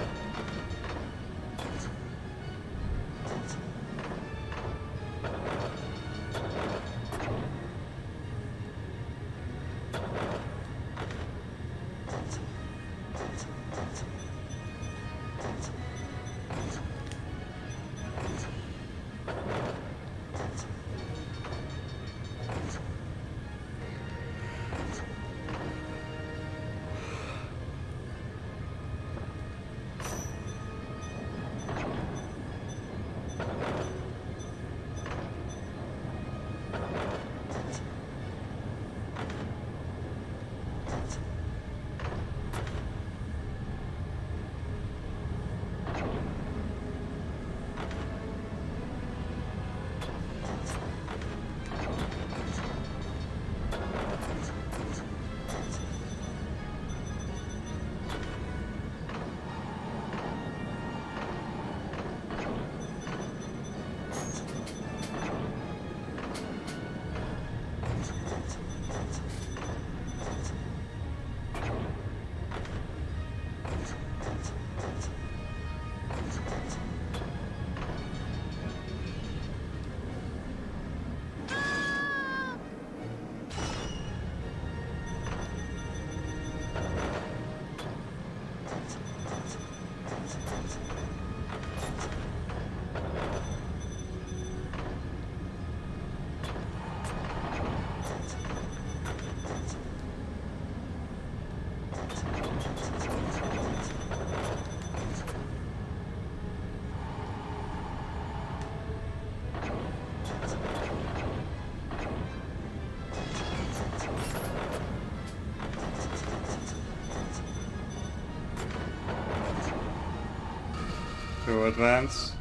to advance.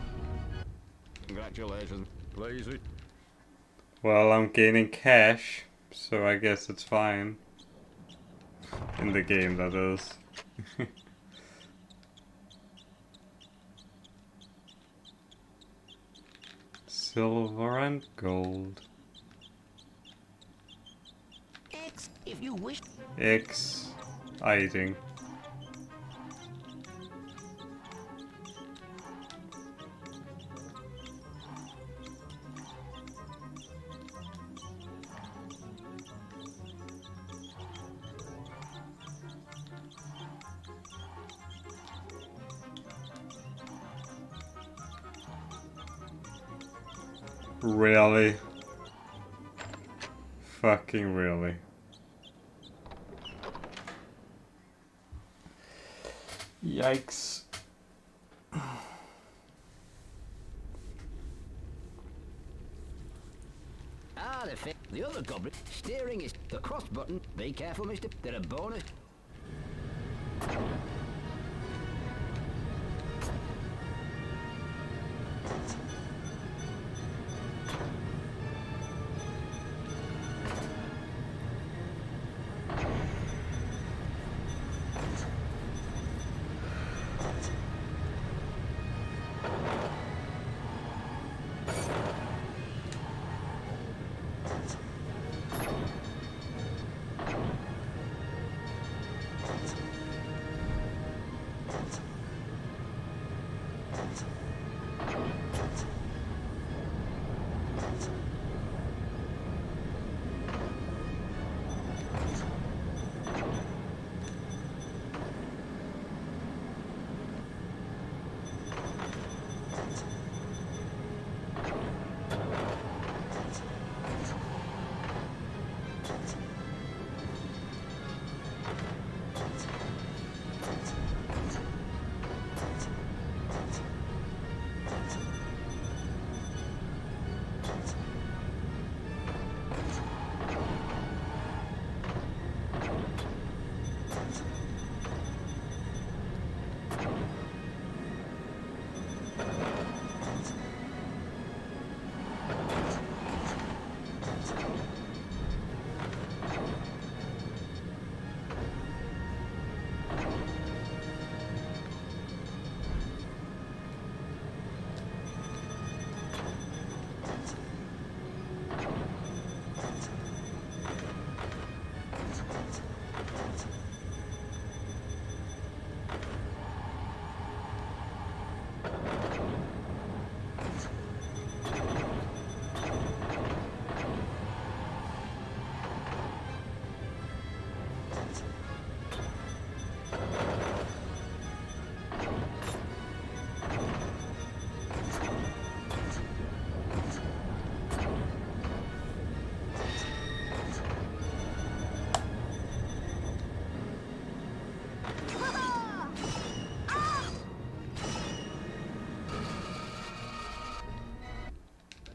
Congratulations. Please. Well, I'm gaining cash, so I guess it's fine. In the game, that is. Silver and gold. X, if you wish. X. Eating. Really? Fucking really. Yikes. The other goblin. Steering is the cross button. Be careful, mister. There are bonus.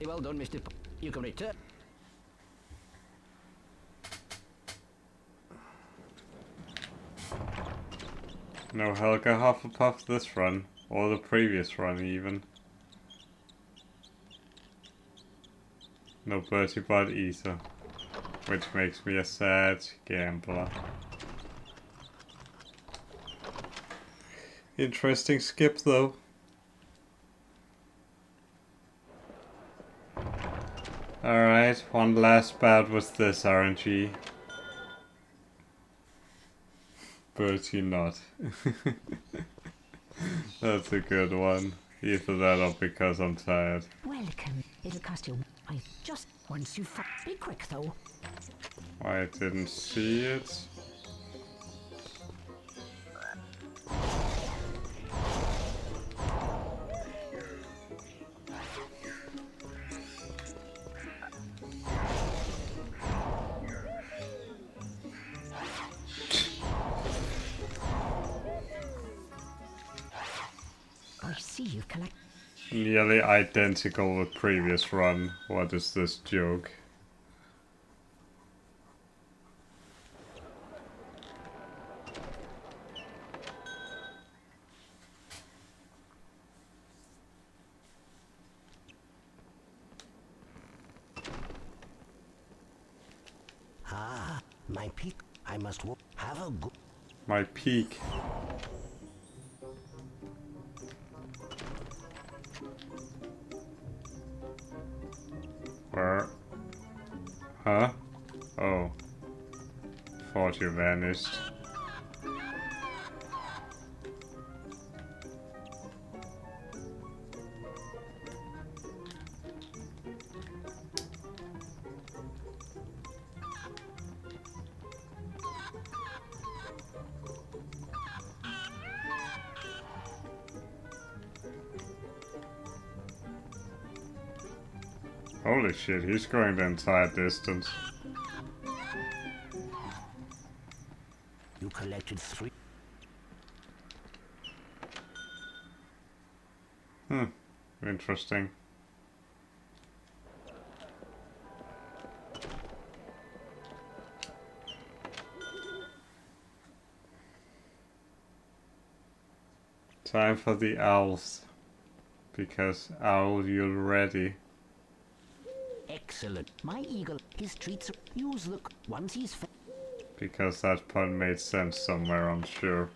Well done, Mr. You can return. No Helga Hufflepuff this run, or the previous run even. No Bertie Bud either, which makes me a sad gambler. Interesting skip though. Alright, one last bout with this RNG. Bertie not. That's a good one. Either that or because I'm tired. Welcome. It'll cost you. I just once you be quick though. I didn't see it. I see you've collected. Nearly identical with previous run. What is this joke? my peak. I must have a good... My peak. Where? Huh? Oh. Thought you vanished. Holy shit, he's going the entire distance. You collected 3. Interesting. Time for the owls. Because owl, you're ready. Excellent. My eagle, his treats are... Use look. Once he's... Because that pun made sense somewhere, I'm sure.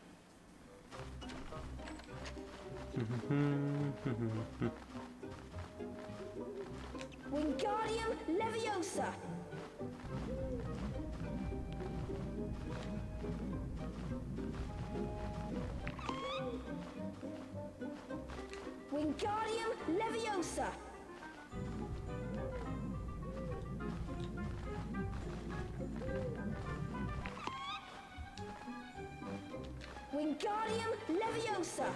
Wingardium Leviosa! Wingardium Leviosa! Wingardium Leviosa!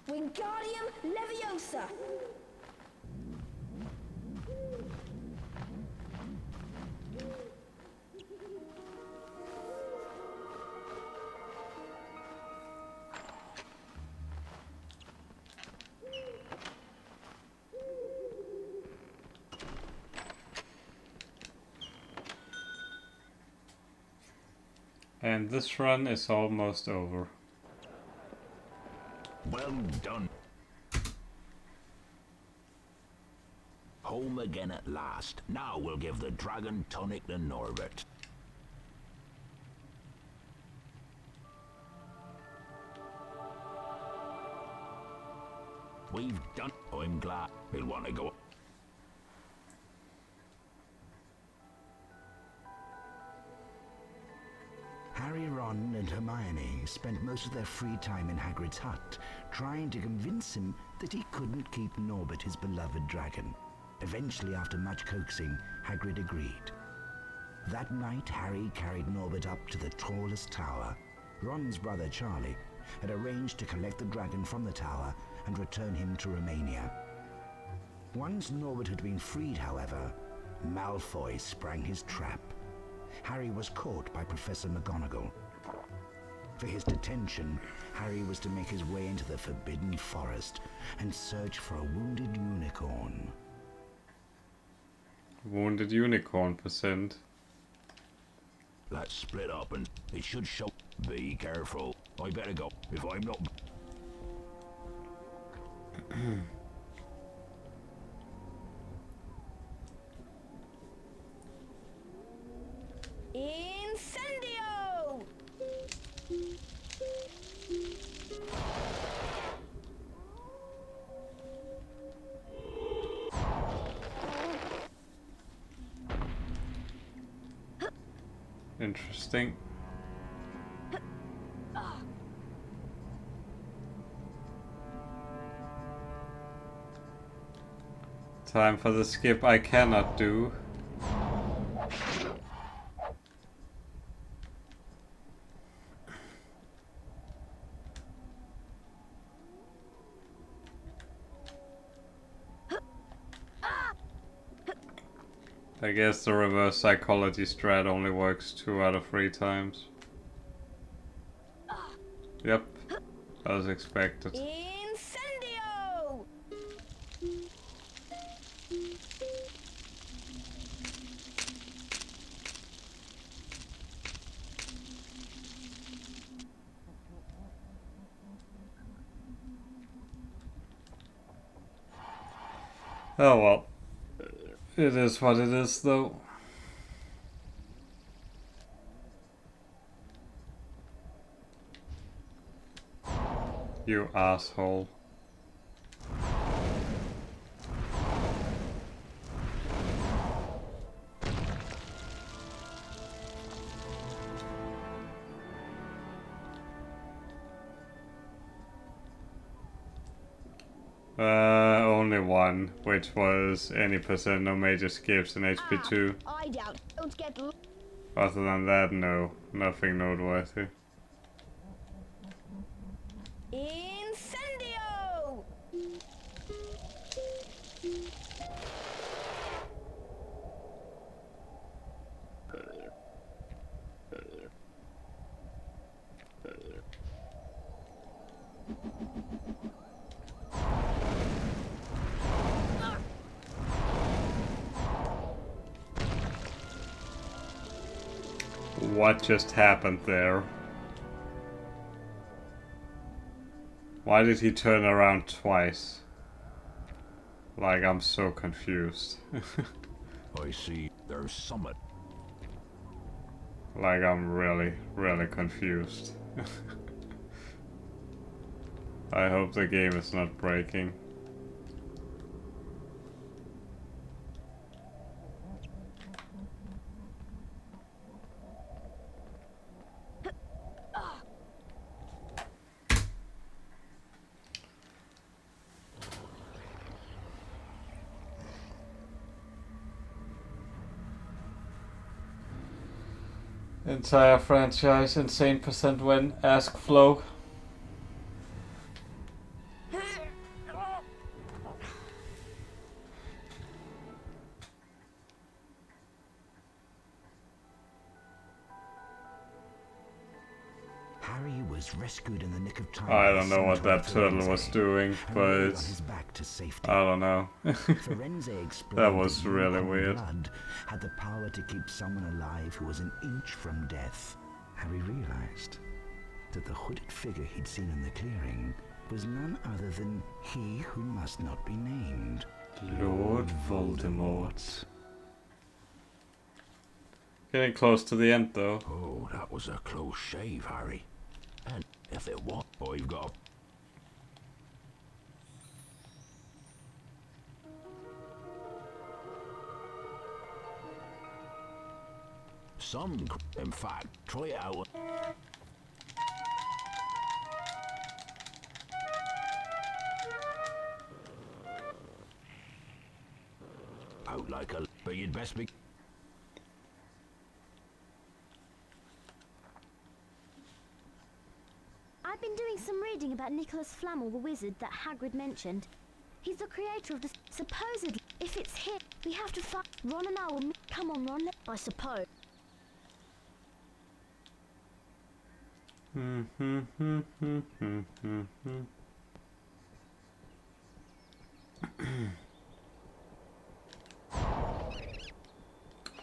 Wingardium Leviosa! And this run is almost over. Well done. Home again at last. Now we'll give the dragon tonic to Norbert. We've done. I'm glad he'll want to go. Harry, Ron, and Hermione spent most of their free time in Hagrid's hut, trying to convince him that he couldn't keep Norbert, his beloved dragon. Eventually, after much coaxing, Hagrid agreed. That night, Harry carried Norbert up to the tallest tower. Ron's brother, Charlie, had arranged to collect the dragon from the tower and return him to Romania. Once Norbert had been freed, however, Malfoy sprang his trap. Harry was caught by Professor McGonagall. For his detention, Harry was to make his way into the Forbidden Forest and search for a wounded unicorn. Wounded unicorn percent. Let's split up and it should show. Be careful. I better go. If I'm not... Incendio! Interesting. Time for the skip I cannot do. I guess the reverse psychology strat only works 2 out of 3 times. Yep, as expected. Incendio! Oh well. It is what it is, though. You asshole. Only one, which was any percent no major skips in HP2. I doubt. Don't get. Other than that, no. Nothing noteworthy. Incendio! What just happened there? Why did he turn around twice? Like, I'm so confused. I see there's summit. Like, I'm really, really confused. I hope the game is not breaking. Entire franchise, insane percent win, ask Flo. Harry was rescued in the nick of time. I don't know what that turtle was doing, but I don't know. That was really weird. Blood had the power to keep someone alive who was an inch from death. Harry realized that the hooded figure he'd seen in the clearing was none other than he who must not be named. Lord Voldemort. Getting close to the end, though. Oh, that was a close shave, Harry. And if it was, I've got... in fact, try it out. Out like a... But you'd best be... I've been doing some reading about Nicholas Flamel, the wizard that Hagrid mentioned. He's the creator of the... Supposedly, if it's him, we have to fight. Ron and I will... Come on, Ron, I suppose.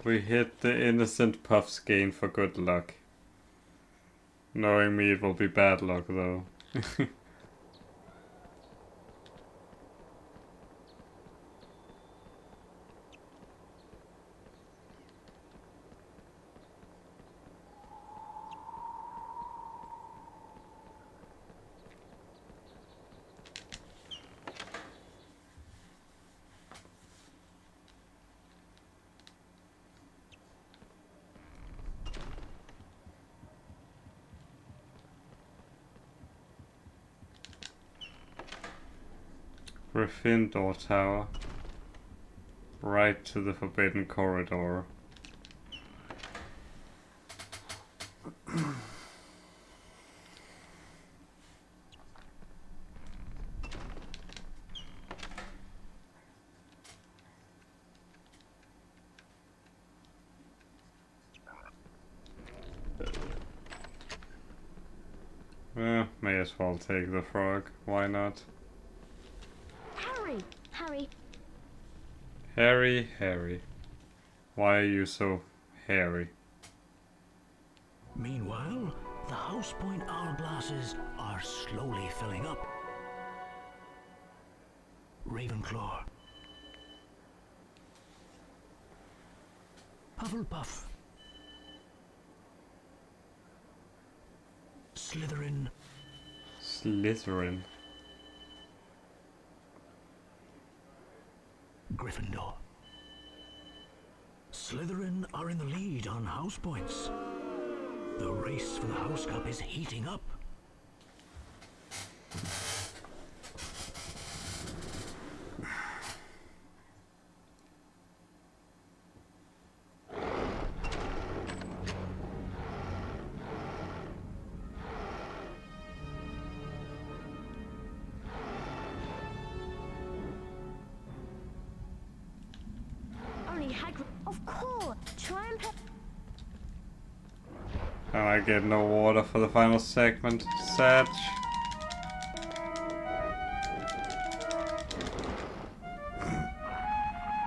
We hit the innocent Puff's gain for good luck. Knowing me, it will be bad luck, though. Gryffindor Tower. Right to the Forbidden Corridor. May as well take the frog. Why not? Harry. Harry. Why are you so hairy? Meanwhile, the house point hourglasses are slowly filling up. Ravenclaw, Hufflepuff. Slytherin. Slytherin. Gryffindor. Slytherin are in the lead on house points. The race for the House Cup is heating up. Only Hagrid. Of course. Try and And I get no water for the final segment. Sad.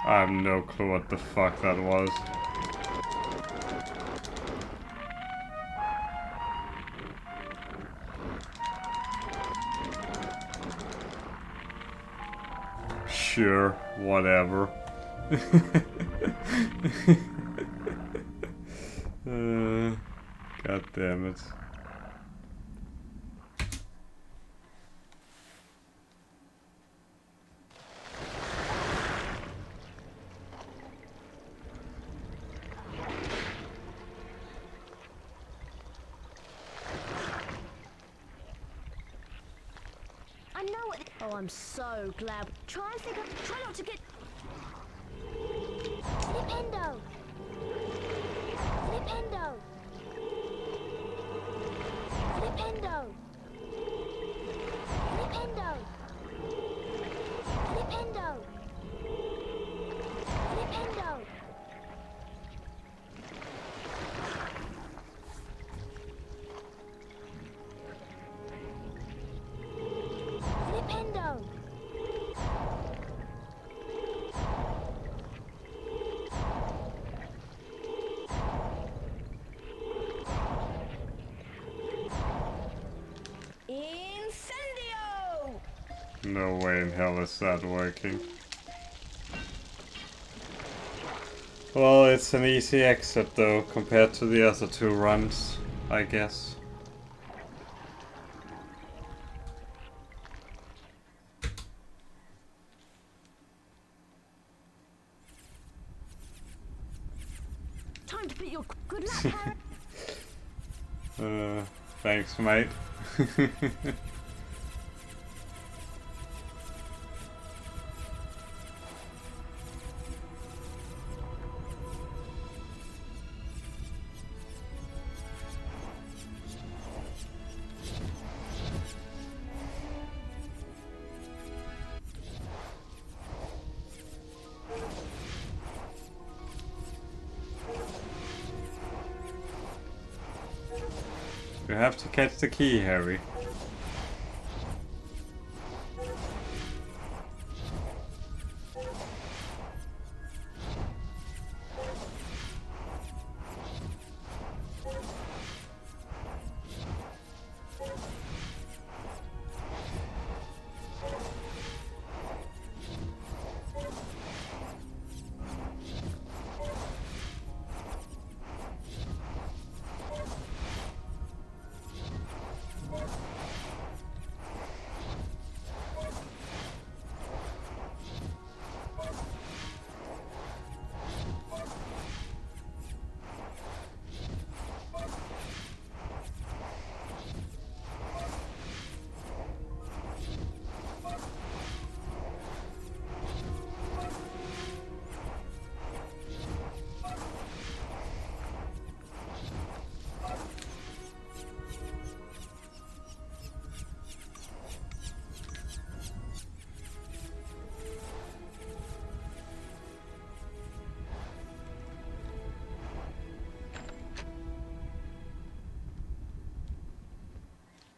I have no clue what the fuck that was. Sure, whatever. God damn it. I know what. Oh, I'm so glad. Try and think of. Try not to get. Flipendo. Flipendo. Flipendo. Flipendo. Flipendo. Flipendo. Flipendo. Incendio! No way in hell is that working. Well, it's an easy exit though, compared to the other two runs, I guess. Time to put your good luck, Harry. Thanks, mate. You have to catch the key, Harry.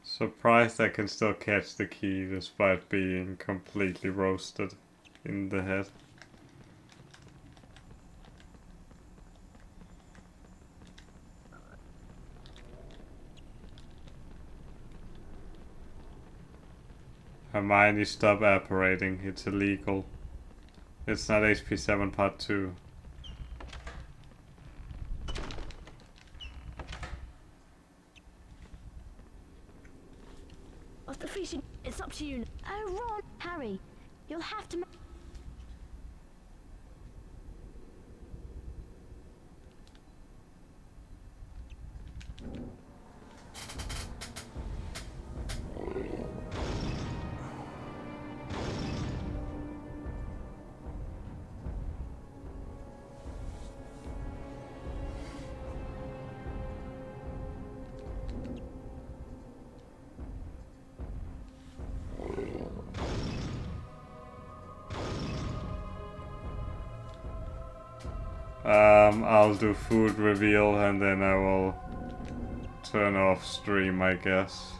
Surprised I can still catch the key despite being completely roasted in the head. Hermione, stop apparating. It's illegal. It's not HP7 Part 2. Oh, Ron, Harry, you'll have to. I'll do food reveal and then I will turn off stream, I guess.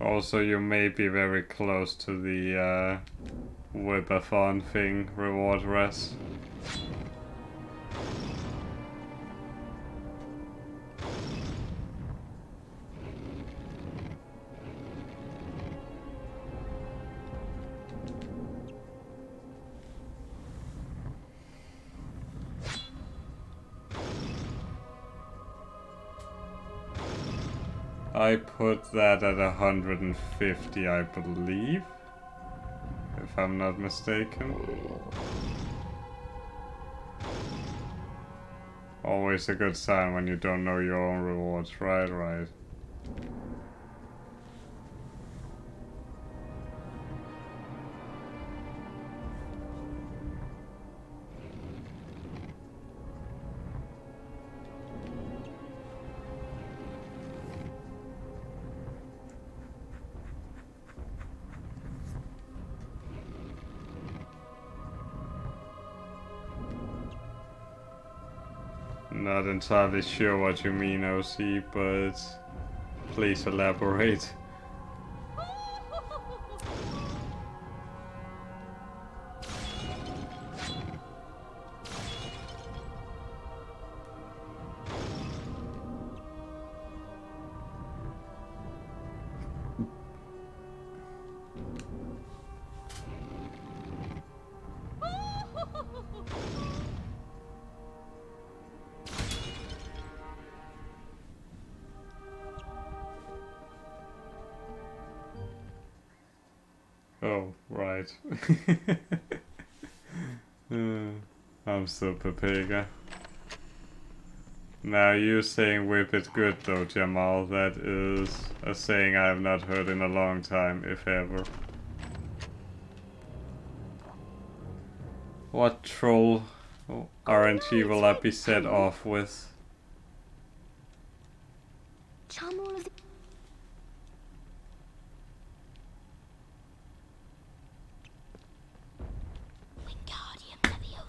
Also, you may be very close to the whip-a-thon thing, reward res. I put that at 150, I believe, if I'm not mistaken. Always a good sign when you don't know your own rewards, right. Not entirely sure what you mean, OC, but please elaborate. Oh, right. I'm super pega. Now you saying whip it good though, Jamal. That is a saying I have not heard in a long time, if ever. What troll RNG will I be set off with? Charm all of the.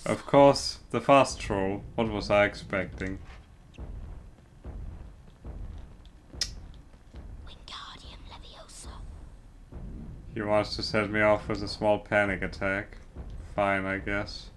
Of course, the fast troll. What was I expecting? He wants to set me off with a small panic attack. Fine, I guess.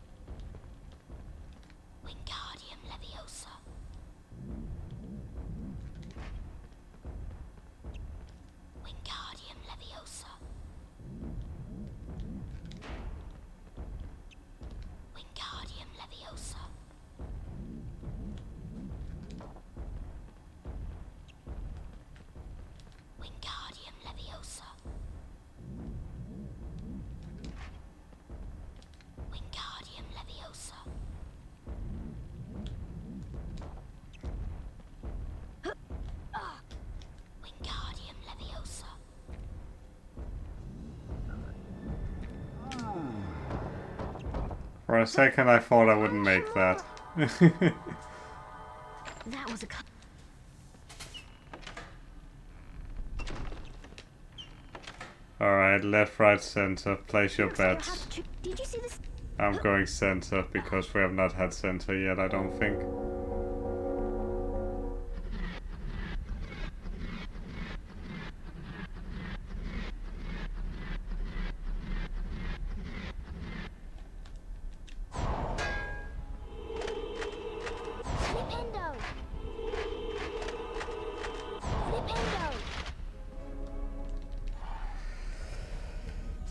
For a second I thought I wouldn't make that. That was a. Alright, left, right, center. Place your bets. Did you see this? I'm going center because we have not had center yet, I don't think.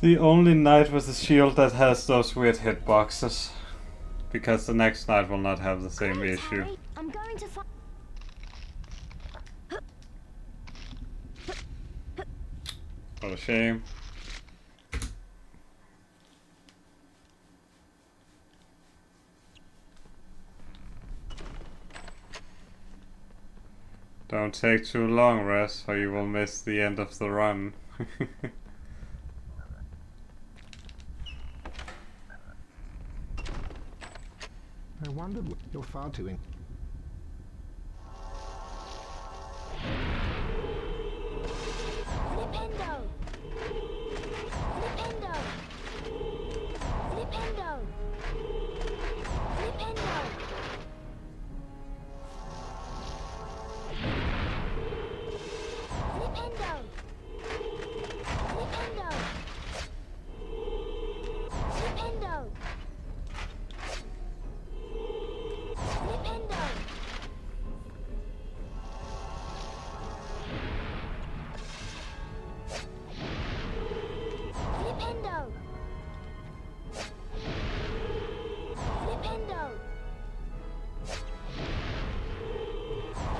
The only knight with a shield that has those weird hitboxes. Because the next knight will not have the same issue. Harry, I'm going to find. What a shame. Don't take too long, Res, or you will miss the end of the run. I wondered. You're far too in. Flipendo! Flipendo! Flipendo! Flipendo! Flipendo! Flipendo! Flipendo! Flipendo! Flipendo! Flipendo!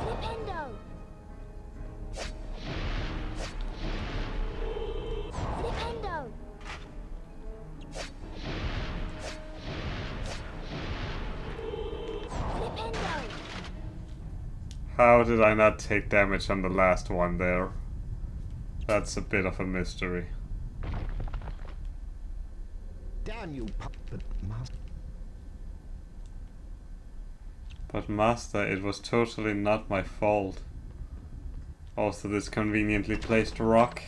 Flipendo! Flipendo! Flipendo! How did I not take damage on the last one there? That's a bit of a mystery. Damn you, puppet master. But Master, it was totally not my fault. Also this conveniently placed rock.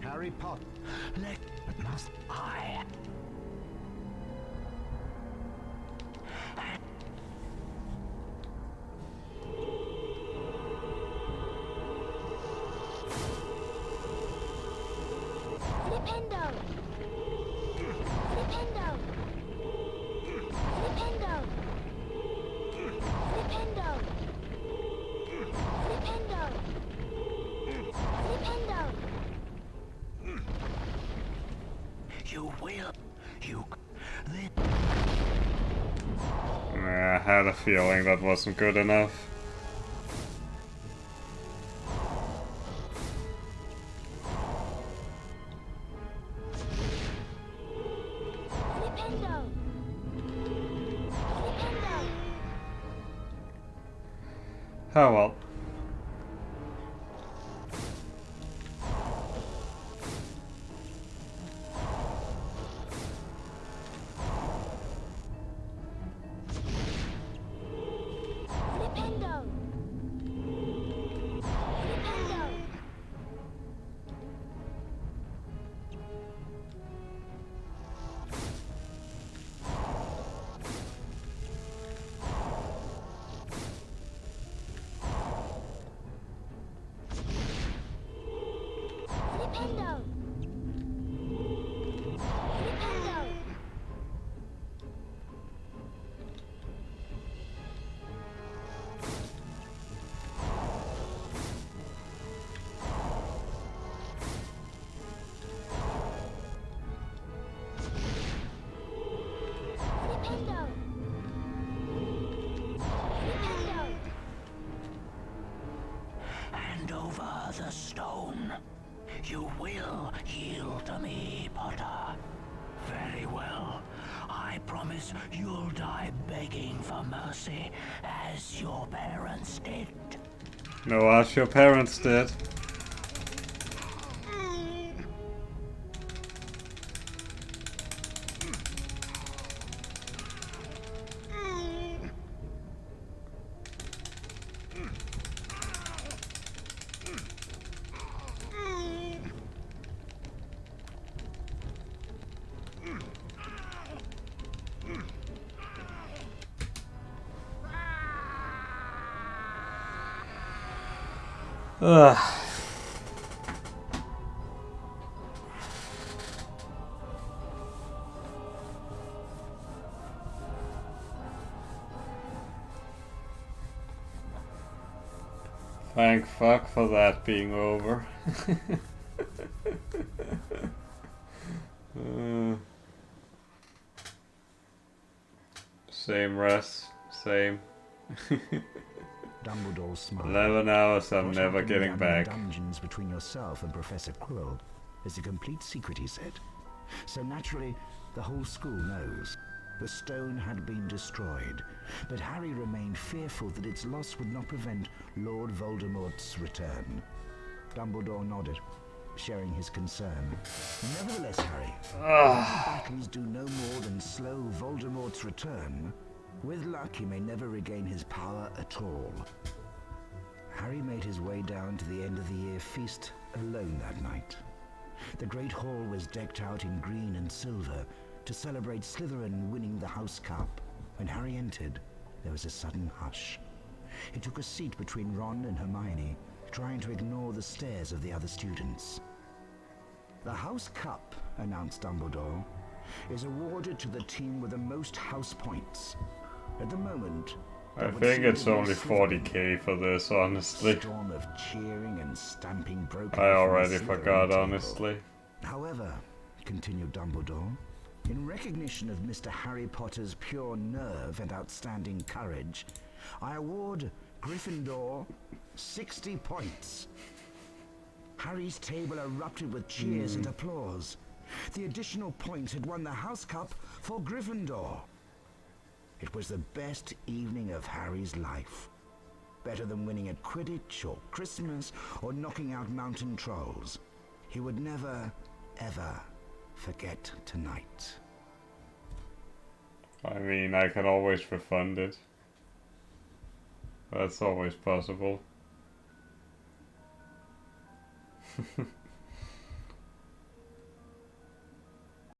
Harry Potter. Let must I. Flipendo! Flipendo! Flipendo! Flipendo! Flipendo! Flipendo! You will. You. Then. I had a feeling that wasn't good enough. Flipendo! Flipendo! Oh well. Flipendo! Flipendo! Flipendo! Flipendo! Flipendo! Flipendo! Hand over the stone. You will yield to me, Potter. Very well. I promise you'll die begging for mercy, as your parents did. No, as your parents did. Ugh. Thank fuck for that being over. Same rest, same. Dumbledore smiled. 11 hours I'm What never happened getting down in the back. dungeons between yourself and Professor Quirrell is a complete secret, he said. So naturally, the whole school knows. The stone had been destroyed, but Harry remained fearful that its loss would not prevent Lord Voldemort's return. Dumbledore nodded, sharing his concern. Nevertheless, Harry, if battles do no more than slow Voldemort's return, with luck he may never regain his power at all. Harry made his way down to the end of the year feast alone that night. The Great Hall was decked out in green and silver to celebrate Slytherin winning the House Cup. When Harry entered, there was a sudden hush. He took a seat between Ron and Hermione, trying to ignore the stares of the other students. The House Cup, announced Dumbledore, is awarded to the team with the most house points. At the moment, I think it's only 40k for this, honestly. Storm of cheering and stamping broke I out from the already Slytherin forgot, table. honestly. However, continued Dumbledore, in recognition of Mr. Harry Potter's pure nerve and outstanding courage, I award Gryffindor 60 points. Harry's table erupted with cheers and applause. The additional point had won the House Cup for Gryffindor. It was the best evening of Harry's life. Better than winning at Quidditch or Christmas or knocking out mountain trolls. He would never, ever forget tonight. I mean, I can always refund it. That's always possible.